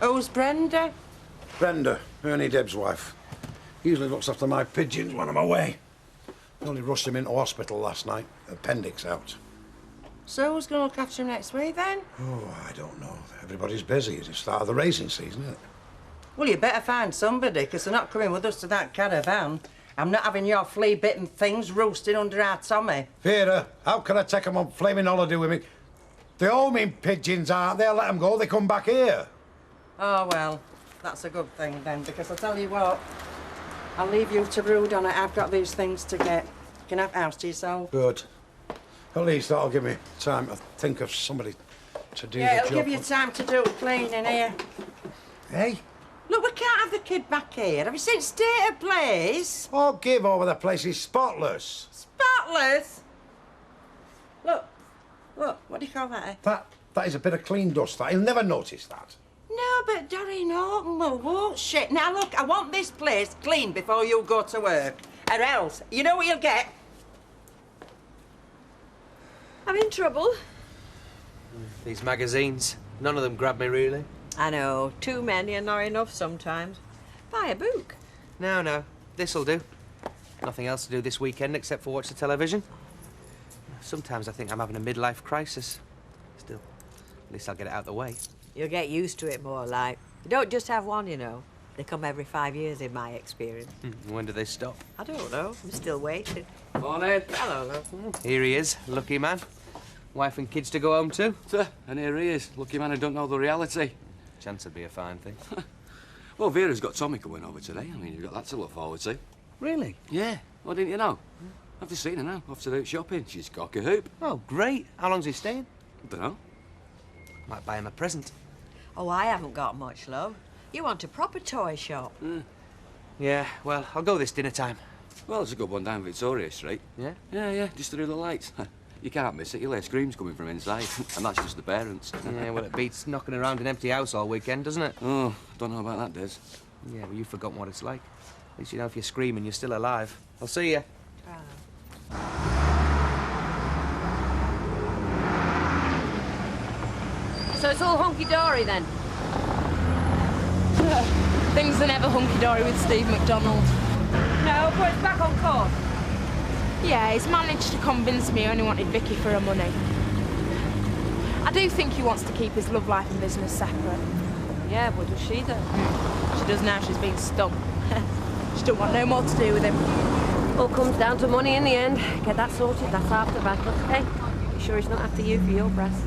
Who's Brenda? Brenda, Ernie Deb's wife. Usually looks after my pigeons when I'm away. Only rushed him into hospital last night. Appendix out. So who's going to look after him next week, then? Oh, I don't know. Everybody's busy. It's the start of the racing season, isn't it? Well, you better find somebody, because they're not coming with us to that caravan. I'm not having your flea-bitten things roosting under our Tommy. Vera, how can I take them on flaming holiday with me? They're homing pigeons, aren't they? I'll let them go. They come back here. Oh, well, that's a good thing, then, because I'll tell you what, I'll leave you to brood on it. I've got these things to get. You can have house to yourself. Good. At least that'll give me time to think of somebody to do the job. Yeah, it'll give you time to do cleaning here. Hey? Look, we can't have the kid back here. Have you seen state of place? Oh, give over. The place is spotless. Spotless? Look, what do you call that, eh? That is a bit of clean dust. He'll never notice that. No, but Doreen Norton will won't shit. Now, look, I want this place clean before you go to work. Or else, you know what you'll get? I'm in trouble. These magazines, none of them grab me, really. I know, too many are not enough sometimes. Buy a book. No, this'll do. Nothing else to do this weekend except for watch the television. Sometimes I think I'm having a midlife crisis. Still, at least I'll get it out of the way. You'll get used to it more like. You don't just have one, you know. They come every 5 years in my experience. When do they stop? I don't know. I'm still waiting. Morning. Hello, love. Here he is, lucky man. Wife and kids to go home to. And here he is, lucky man who don't know the reality. Chance would be a fine thing. Well, Vera's got Tommy coming over today. I mean, you've got that to look forward to. Really? Yeah. Well, didn't you know? I've just seen her now, off to do shopping. She's cock a hoop. Oh, great. How long's he staying? I don't know. Might buy him a present. Oh, I haven't got much, love. You want a proper toy shop. Yeah, well, I'll go this dinner time. Well, it's a good one down Victoria Street. Yeah? Yeah, just through the lights. You can't miss it. You'll hear screams coming from inside. And that's just the parents. Yeah, well, it beats knocking around an empty house all weekend, doesn't it? Oh, don't know about that, Des. Yeah, well, you've forgotten what it's like. At least you know if you're screaming, you're still alive. I'll see you. So it's all hunky-dory then? Things are never hunky-dory with Steve McDonald. No, but it's back on course. Yeah, he's managed to convince me he only wanted Vicky for her money. I do think he wants to keep his love life and business separate. Yeah, but does she though? She does now, she's been stung. She don't want no more to do with him. All comes down to money in the end. Get that sorted, that's half the battle. Hey, you sure he's not after you for your breast?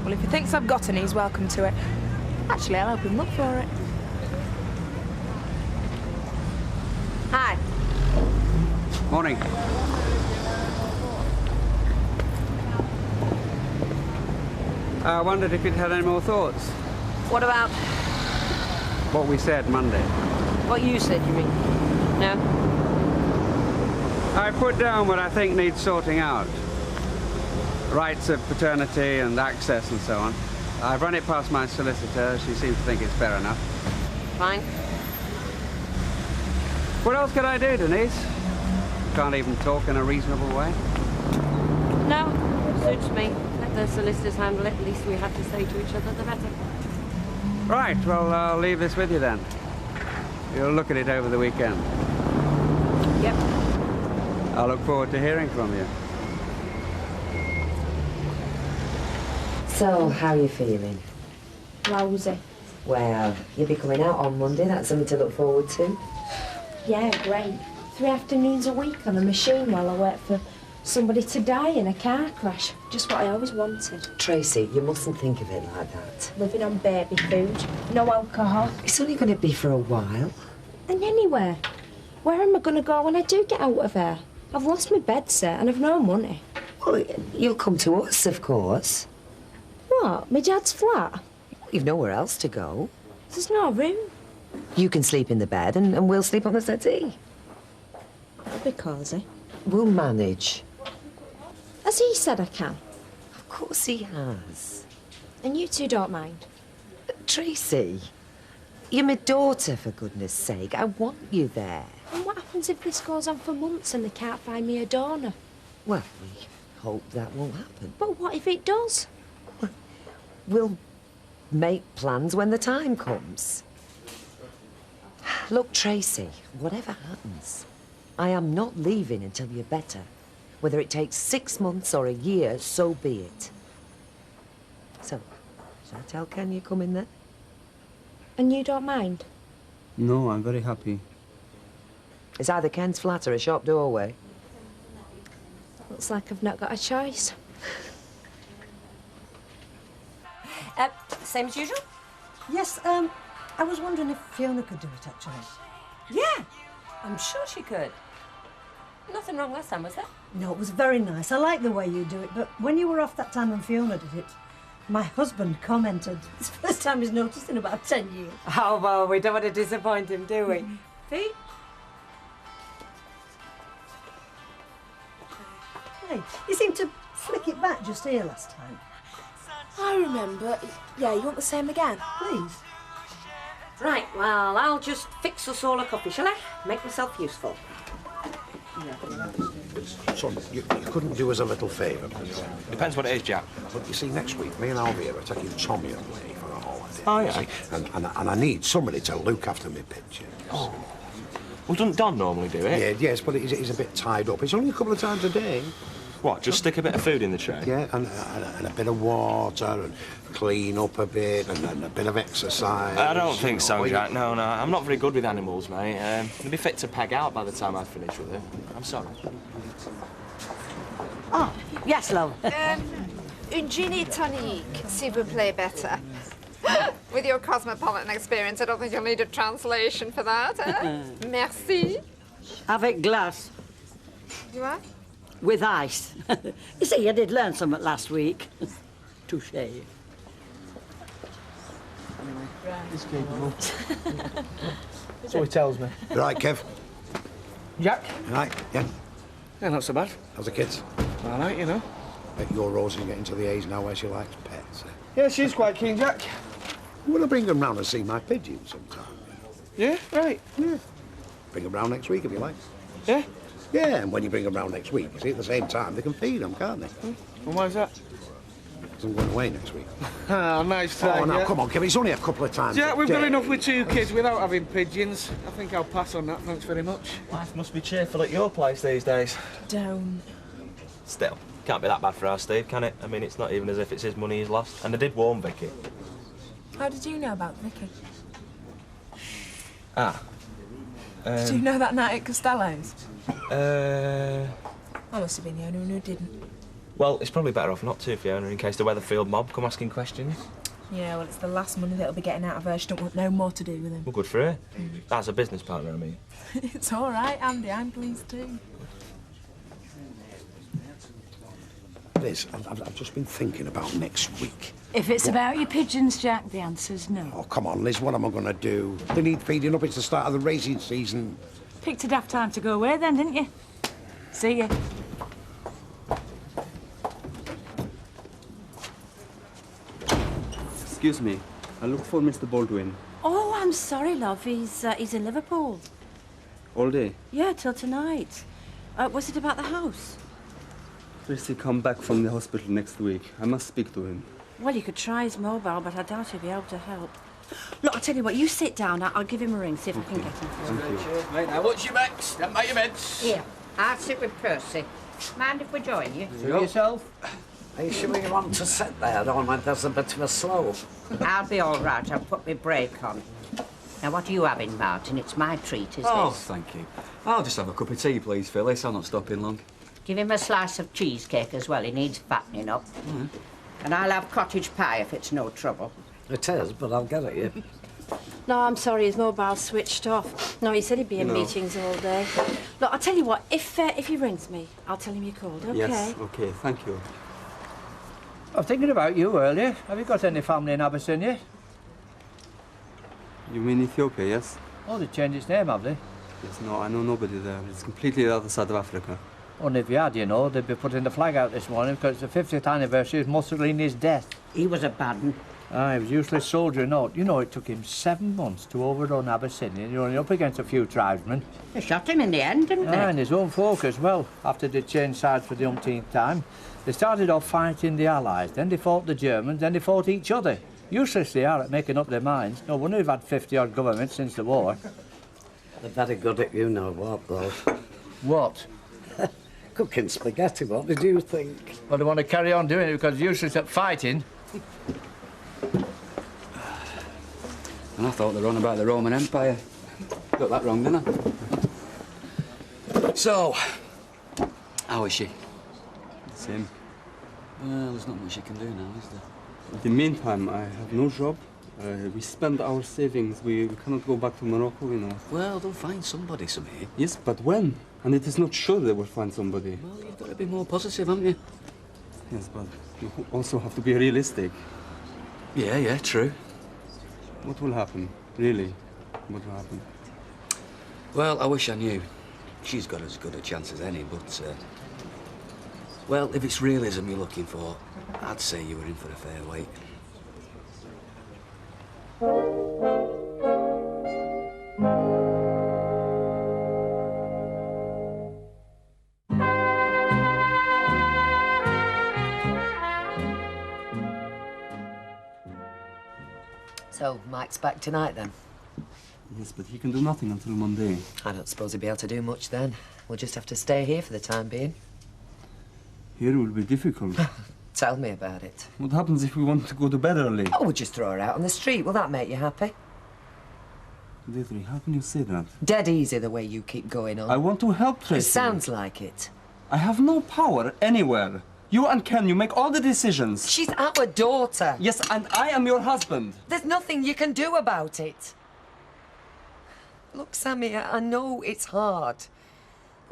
Well, if he thinks I've got any, he's welcome to it. Actually, I'll help him look for it. Hi. Morning. I wondered if you'd had any more thoughts. What about What we said Monday. what you said, you mean? No? I put down what I think needs sorting out. Rights of paternity and access and so on. I've run it past my solicitor. She seems to think it's fair enough. Fine. What else could I do, Denise? Can't even talk in a reasonable way. No, suits me. Let the solicitors handle it. At least we have to say to each other, the better. Right, well, I'll leave this with you then. You'll look at it over the weekend. Yep. I look forward to hearing from you. So, how are you feeling? Lousy. Well, you'll be coming out on Monday. That's something to look forward to. Yeah, great. 3 afternoons a week on a machine while I wait for somebody to die in a car crash. Just what I always wanted. Tracy, you mustn't think of it like that. Living on baby food, no alcohol. It's only going to be for a while. And anywhere. Where am I going to go when I do get out of here? I've lost my bed set and I've no money. Well, you'll come to us, of course. What? My dad's flat? You've nowhere else to go. There's no room. You can sleep in the bed and we'll sleep on the settee. That'll be cosy. We'll manage. Has he said I can? Of course he has. And you two don't mind? Tracy, you're my daughter, for goodness sake. I want you there. And what happens if this goes on for months and they can't find me a donor? Well, we hope that won't happen. But what if it does? We'll make plans when the time comes. Look, Tracy, whatever happens, I am not leaving until you're better. Whether it takes 6 months or a year, so be it. So, shall I tell Ken you're coming then? And you don't mind? No, I'm very happy. It's either Ken's flat or a shop doorway. Looks like I've not got a choice. Same as usual? Yes, I was wondering if Fiona could do it, actually. Yeah, I'm sure she could. Nothing wrong last time, was there? No, it was very nice. I like the way you do it, but when you were off that time when Fiona did it, my husband commented, it's the first time he's noticed in about 10 years. Oh, well, we don't want to disappoint him, do we? Pete? Hey, you seemed to flick it back just here last time. I remember. Yeah, you want the same again? Please. Right, well, I'll just fix us all a coffee, shall I? Make myself useful. Son, you couldn't do us a little favour, please? Depends what it is, Jack. Look, you see, next week, me and Alvia are taking Tommy away for a holiday. Oh, you yeah? see, and I need somebody to look after my pictures. Oh. Well, doesn't Don normally do it? Yeah, yes, but he's a bit tied up. It's only a couple of times a day. What, just stick a bit of food in the tray? Yeah, and a bit of water, and clean up a bit, and a bit of exercise. I don't think so, you know. Jack. No, I'm not very good with animals, mate. They'd be fit to peg out by the time I finish with it. I'm sorry. Oh, yes, love. Une gin tonic, s'il vous plaît, better. With your cosmopolitan experience, I don't think you'll need a translation for that, eh? Merci. Avec glace. You are? With ice. You see, I did learn something last week. Touché. He's capable. So he tells me. You right, Kev? Jack? You right, yeah? Yeah, not so bad. How's the kids? All right, you know. Bet your Rosie's getting to the age now where she likes pets. Yeah, she's quite keen, Jack. Will I bring them round and see my pigeons sometime? Yeah, right. Yeah. Bring them round next week if you like. Yeah? Yeah, and when you bring them round next week, you see, at the same time, they can feed them, can't they? And why's that? Because I'm going away next week. Ah, nice try. Oh, now, yeah. come on, Kevin, it's only a couple of times. Yeah, a we've got day. enough with 2 kids without having pigeons. I think I'll pass on that, thanks very much. Life must be cheerful at your place these days. Don't. Still, can't be that bad for our Steve, can it? I mean, it's not even as if it's his money he's lost. And I did warn Vicky. How did you know about Vicky? Ah. Did you know that night at Costello's? Uh... I must have been the only one who didn't. Well, it's probably better off not to, Fiona, in case the Weatherfield mob come asking questions. Yeah, well, it's the last money that'll be getting out of her. She don't want no more to do with him. Well, good for her. That's a business partner, I mean. It's all right, Andy. I'm pleased too. Liz, I've just been thinking about next week. If it's about your pigeons, Jack, the answer's no. Oh, come on, Liz, what am I going to do? They need feeding up. It's the start of the racing season. Picked a daft time to go away then, didn't you? See ya. Excuse me. I look for Mr. Baldwin. Oh, I'm sorry, love. He's in Liverpool. All day. Yeah, till tonight. Was it about the house? Tracy come back from the hospital next week. I must speak to him. Well, you could try his mobile, but I doubt he'll be able to help. Look, I'll tell you what, you sit down. I'll give him a ring, see if I can get him for you. Thank you. Right, now, what's your meds? Don't make your meds. Here, I'll sit with Percy. Mind if we join you? Suit yourself. Are you sure you want to sit there, or when there's a bit of a slope? I'll be all right. I'll put my brake on. Now, what are you having, Martin? It's my treat, is Oh, this? thank you. I'll just have a cup of tea, please, Phyllis. I'll not stop in long. Give him a slice of cheesecake as well. He needs fattening up. And I'll have cottage pie if it's no trouble. It is, but I'll get it you. No, I'm sorry, his mobile's switched off. No, he said he'd be in No. meetings all day. Look, I'll tell you what, if he rings me, I'll tell him you called, okay? Yes, okay, thank you. I'm thinking about you earlier. Have you got any family in Abyssinia? You mean Ethiopia, yes? Oh, they changed its name, have they? Yes, no, I know nobody there. It's completely the other side of Africa. Only if you had, you know, they'd be putting the flag out this morning because it's the 50th anniversary of Mussolini's death. He was a bad one. He was a useless soldier, no. You know, it took him 7 months to overrun Abyssinia, and you're only up against a few tribesmen. They shot him in the end, didn't they? And his own folk as well, after they changed sides for the umpteenth time. They started off fighting the Allies, then they fought the Germans, then they fought each other. Useless they are at making up their minds. No wonder we've had 50-odd governments since the war. They're very good at you know what, though. What? Cooking spaghetti, what did you think? Well, they want to carry on doing it because they're useless at fighting. And I thought they were on about the Roman Empire. Got that wrong, didn't I? So, how is she? Same. Well, there's not much you can do now, is there? In the meantime, I have no job. We spend our savings. We cannot go back to Morocco, you know. Well, they'll find somebody, Samir. Yes, but when? And it is not sure they will find somebody. Well, you've got to be more positive, haven't you? Yes, but you also have to be realistic. Yeah, true. What will happen? Really? What will happen? Well, I wish I knew. She's got as good a chance as any, but... well, if it's realism you're looking for, I'd say you were in for a fair wait. So, Mike's back tonight, then? Yes, but he can do nothing until Monday. I don't suppose he'll be able to do much then. We'll just have to stay here for the time being. Here will be difficult. Tell me about it. What happens if we want to go to bed early? Oh, we'll just throw her out on the street. Will that make you happy? Deirdre, how can you say that? Dead easy the way you keep going on. I want to help Tracy. It sounds like it. I have no power anywhere. You and Ken, you make all the decisions. She's our daughter. Yes, and I am your husband. There's nothing you can do about it. Look, Sammy, I know it's hard.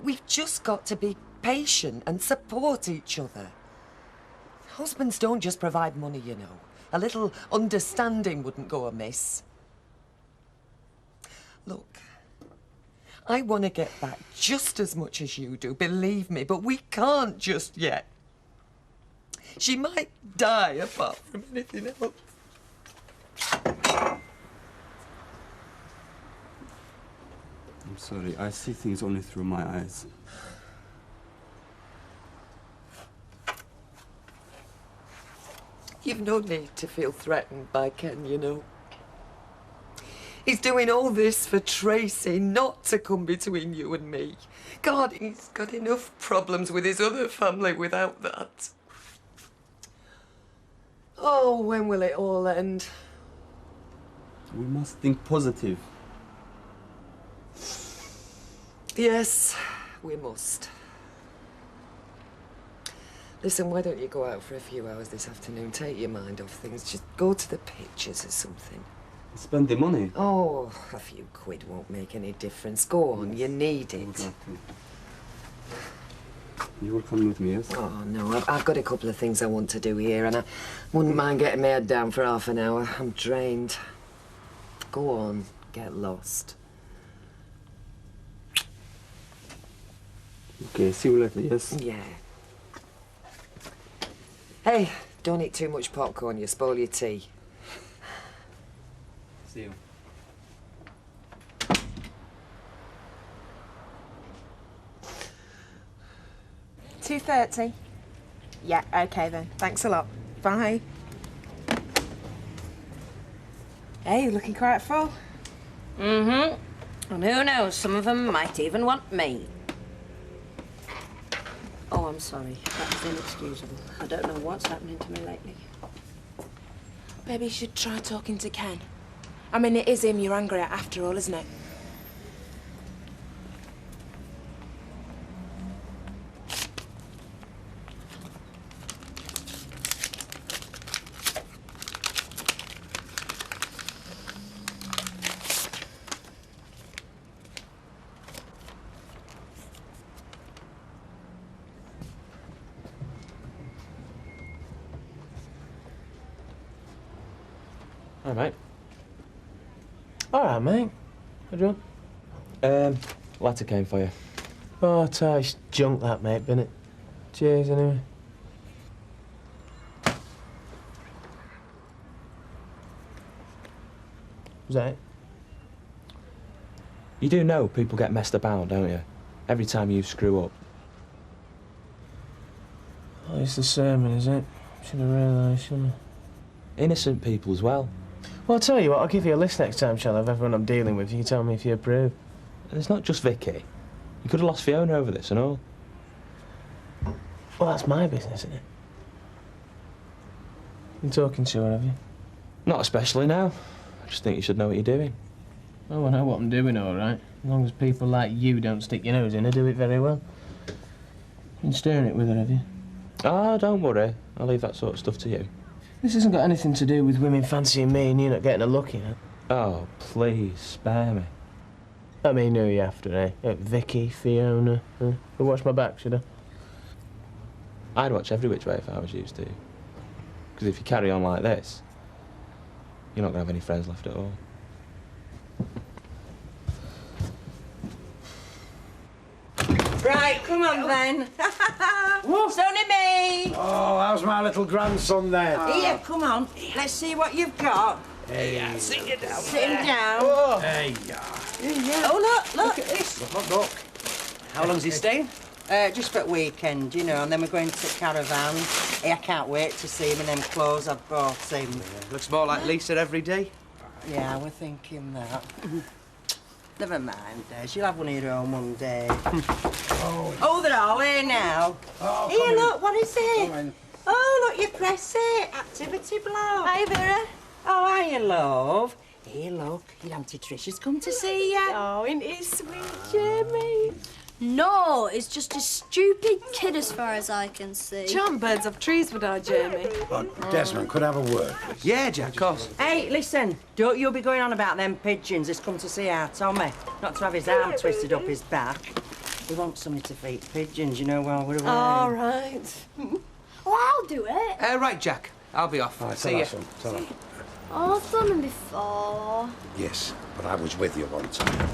We've just got to be patient and support each other. Husbands don't just provide money, you know. A little understanding wouldn't go amiss. Look, I want to get back just as much as you do, believe me, but we can't just yet. She might die apart from anything else. I'm sorry, I see things only through my eyes. You've no need to feel threatened by Ken, you know. He's doing all this for Tracy, not to come between you and me. God, he's got enough problems with his other family without that. Oh, when will it all end? We must think positive. Yes, we must. Listen, why don't you go out for a few hours this afternoon? Take your mind off things. Just go to the pictures or something. Spend the money. Oh, a few quid won't make any difference. Go on, you need it. You will come with me, yes? Oh, no, I've got a couple of things I want to do here, and I wouldn't mind getting my head down for half an hour. I'm drained. Go on, get lost. Okay, see you later, yes? Yeah. Hey, don't eat too much popcorn, you spoil your tea. See you. $2.30. Yeah, okay then. Thanks a lot. Bye. Hey, you're looking quite full. Mm-hmm. And who knows, some of them might even want me. Oh, I'm sorry. That was inexcusable. I don't know what's happening to me lately. Maybe you should try talking to Ken. I mean, it is him you're angry at after all, isn't it? All right. All right, mate. What do you want? Letter came for you. Oh, Ty's junk that, mate, been it? Cheers, anyway. Was that it? You do know people get messed about, don't you? Every time you screw up. Oh, it's the sermon, is it? Should have realised, shouldn't I? Innocent people as well. Well, I'll tell you what, I'll give you a list next time, shall I, of everyone I'm dealing with. You can tell me if you approve. And it's not just Vicky. You could have lost Fiona over this and all. Well, that's my business, isn't it? You talking to her, have you? Not especially now. I just think you should know what you're doing. Oh, I know what I'm doing, all right. As long as people like you don't stick your nose in, I do it very well. Been stirring it with her, have you? Ah, don't worry. I'll leave that sort of stuff to you. This hasn't got anything to do with women fancying me and you not getting a look in it. Oh, please, spare me. I mean, who are you after, eh? Vicky, Fiona? Huh? But watch my back, should I? I'd watch every which way if I was used to. Because if you carry on like this, you're not going to have any friends left at all. Right, come on then. It's only me. Oh, how's my little grandson there? Here, come on. Let's see what you've got. Hey, sit you down. Sit him down. Oh. Hey, yeah. Oh, look at this. Look. How long's he staying? Just for the weekend, you know, and then we're going to Caravan. Hey, I can't wait to see him in them clothes I've bought him. Looks more like Lisa every day. Yeah, we're thinking that. Never mind, she'll have one of her own one day. Oh, they're all here now. Oh, here, look, what is it? Oh, look, you press it. Activity block. Hi, Vera. Oh, hiya, love. Here, look, your Auntie Tricia's come to see you. Oh, isn't it sweet, Jamie? No, it's just a stupid kid as far as I can see. Charm birds of trees would I, Jamie? Oh, Desmond, could I have a word, please? Yeah, Jack, of course. Hey, listen, don't you be going on about them pigeons that's come to see our Tommy. Not to have his arm twisted up his back. We want somebody to feed pigeons, you know, while we're away. All right. Oh, I'll do it. Right, Jack. I'll be off. All right, See ya. Tell her. Oh, I've done them before. Yes, but I was with you one time.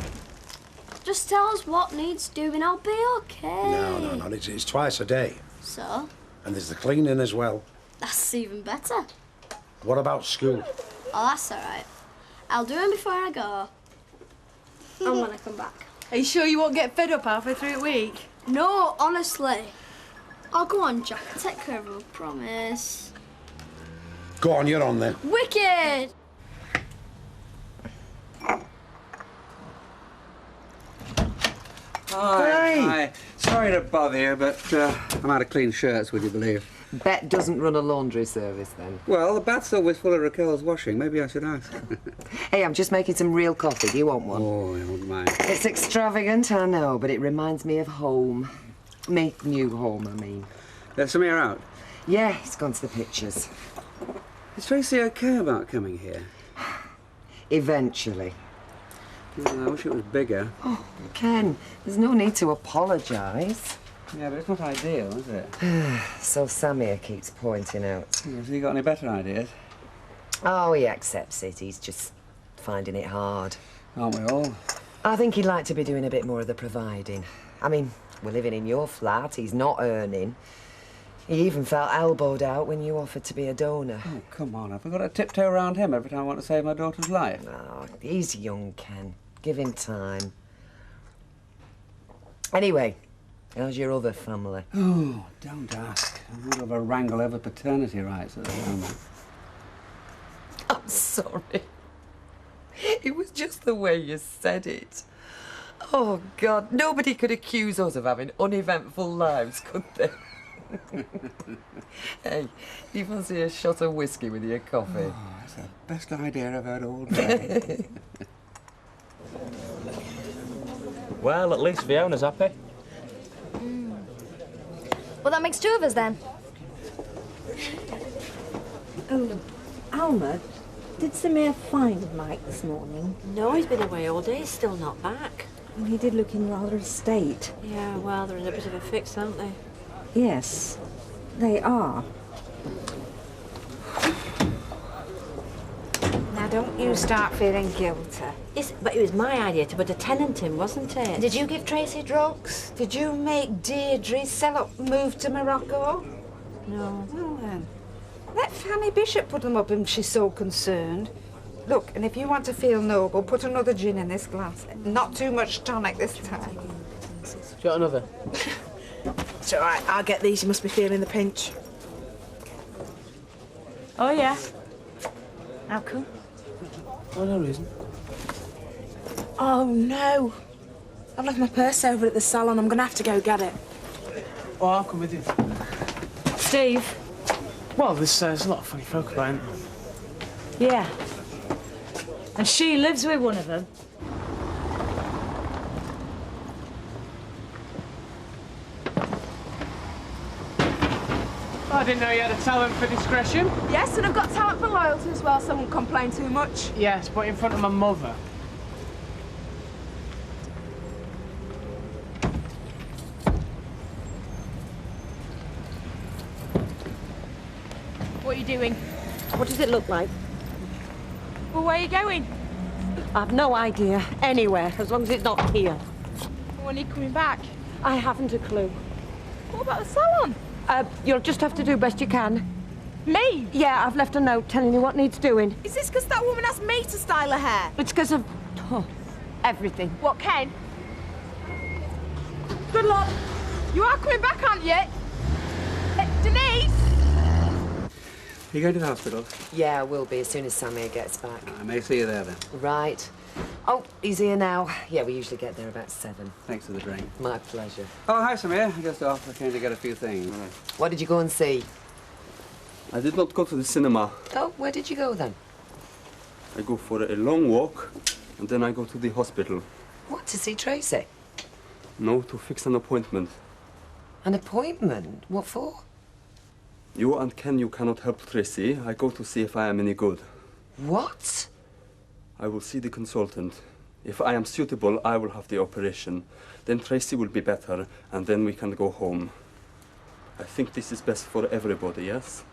Just tell us what needs doing, I'll be okay. No, it's twice a day. So? And there's the cleaning as well. That's even better. What about school? Oh, that's all right. I'll do them before I go. And when I come back. Are you sure you won't get fed up halfway through the week? No, honestly. Oh, go on, Jack. I'll take care of her, I promise. Go on, you're on then. Wicked! Hi. Sorry to bother you, but I'm out of clean shirts, would you believe? Bet doesn't run a laundry service, then. Well, the bath's always full of Raquel's washing. Maybe I should ask. Hey, I'm just making some real coffee. Do you want one? Oh, I wouldn't mind. It's extravagant, I know, but it reminds me of home. Me new home, I mean. Some here out? Yeah, he's gone to the pictures. Is Tracy okay about coming here? Eventually. Well, I wish it was bigger. Oh, Ken, there's no need to apologise. Yeah, but it's not ideal, is it? So Samir keeps pointing out. Has he got any better ideas? Oh, he accepts it. He's just finding it hard. Aren't we all? I think he'd like to be doing a bit more of the providing. I mean, we're living in your flat. He's not earning. He even felt elbowed out when you offered to be a donor. Oh, come on. Have I got to tiptoe around him every time I want to save my daughter's life? Oh, he's young, Ken. Give him time. Anyway, how's your other family? Oh, don't ask. I'm in the middle of a wrangle over paternity rights at the moment. I'm sorry. It was just the way you said it. Oh, God, nobody could accuse us of having uneventful lives, could they? Hey, do you fancy a shot of whiskey with your coffee? Oh, that's the best idea I've heard all day. Well, at least Fiona's happy. Well, that makes two of us then. Oh, Alma, did Samir find Mike this morning? No, he's been away all day, still not back. Well, he did look in rather a state. Yeah, well, they're in a bit of a fix, aren't they? Yes, they are. Now, Don't you start feeling guilty. But it was my idea to put a tenant in, wasn't it? Did you give Tracy drugs? Did you make Deirdre sell up, move to Morocco? No. Well then, let Fanny Bishop put them up if she's so concerned. Look, and if you want to feel noble, put another gin in this glass. Not too much tonic this time. Do you want another? It's all right, I'll get these. You must be feeling the pinch. Oh, yeah. How come? Oh, no reason. Oh, no. I've left my purse over at the salon. I'm going to have to go get it. Oh, I'll come with you. Steve? Well, there's a lot of funny folk about, isn't there? Yeah. And she lives with one of them. I didn't know you had a talent for discretion. Yes, and I've got talent for loyalty as well, so I won't complain too much. Yes, but in front of my mother. What are you doing? What does it look like? Well, where are you going? I've no idea. Anywhere, as long as it's not here. When are you coming back? I haven't a clue. What about the salon? You'll just have to do best you can. Me? Yeah, I've left a note telling you what needs doing. Is this because that woman asked me to style her hair? It's because of everything. What, Ken? Good luck. You are coming back, aren't you? Denise? You going to the hospital? Yeah, I will be as soon as Samir gets back. I may see you there then. Right. Oh, he's here now. Yeah, we usually get there about 7. Thanks for the drink. My pleasure. Oh, hi, Samir. Just off. I came to get a few things. What did you go and see? I did not go to the cinema. Oh, where did you go then? I go for a long walk, and then I go to the hospital. What, to see Tracy? No, to fix an appointment. An appointment? What for? You and Ken, you cannot help Tracy. I go to see if I am any good. What? I will see the consultant. If I am suitable, I will have the operation. Then Tracy will be better, and then we can go home. I think this is best for everybody, yes?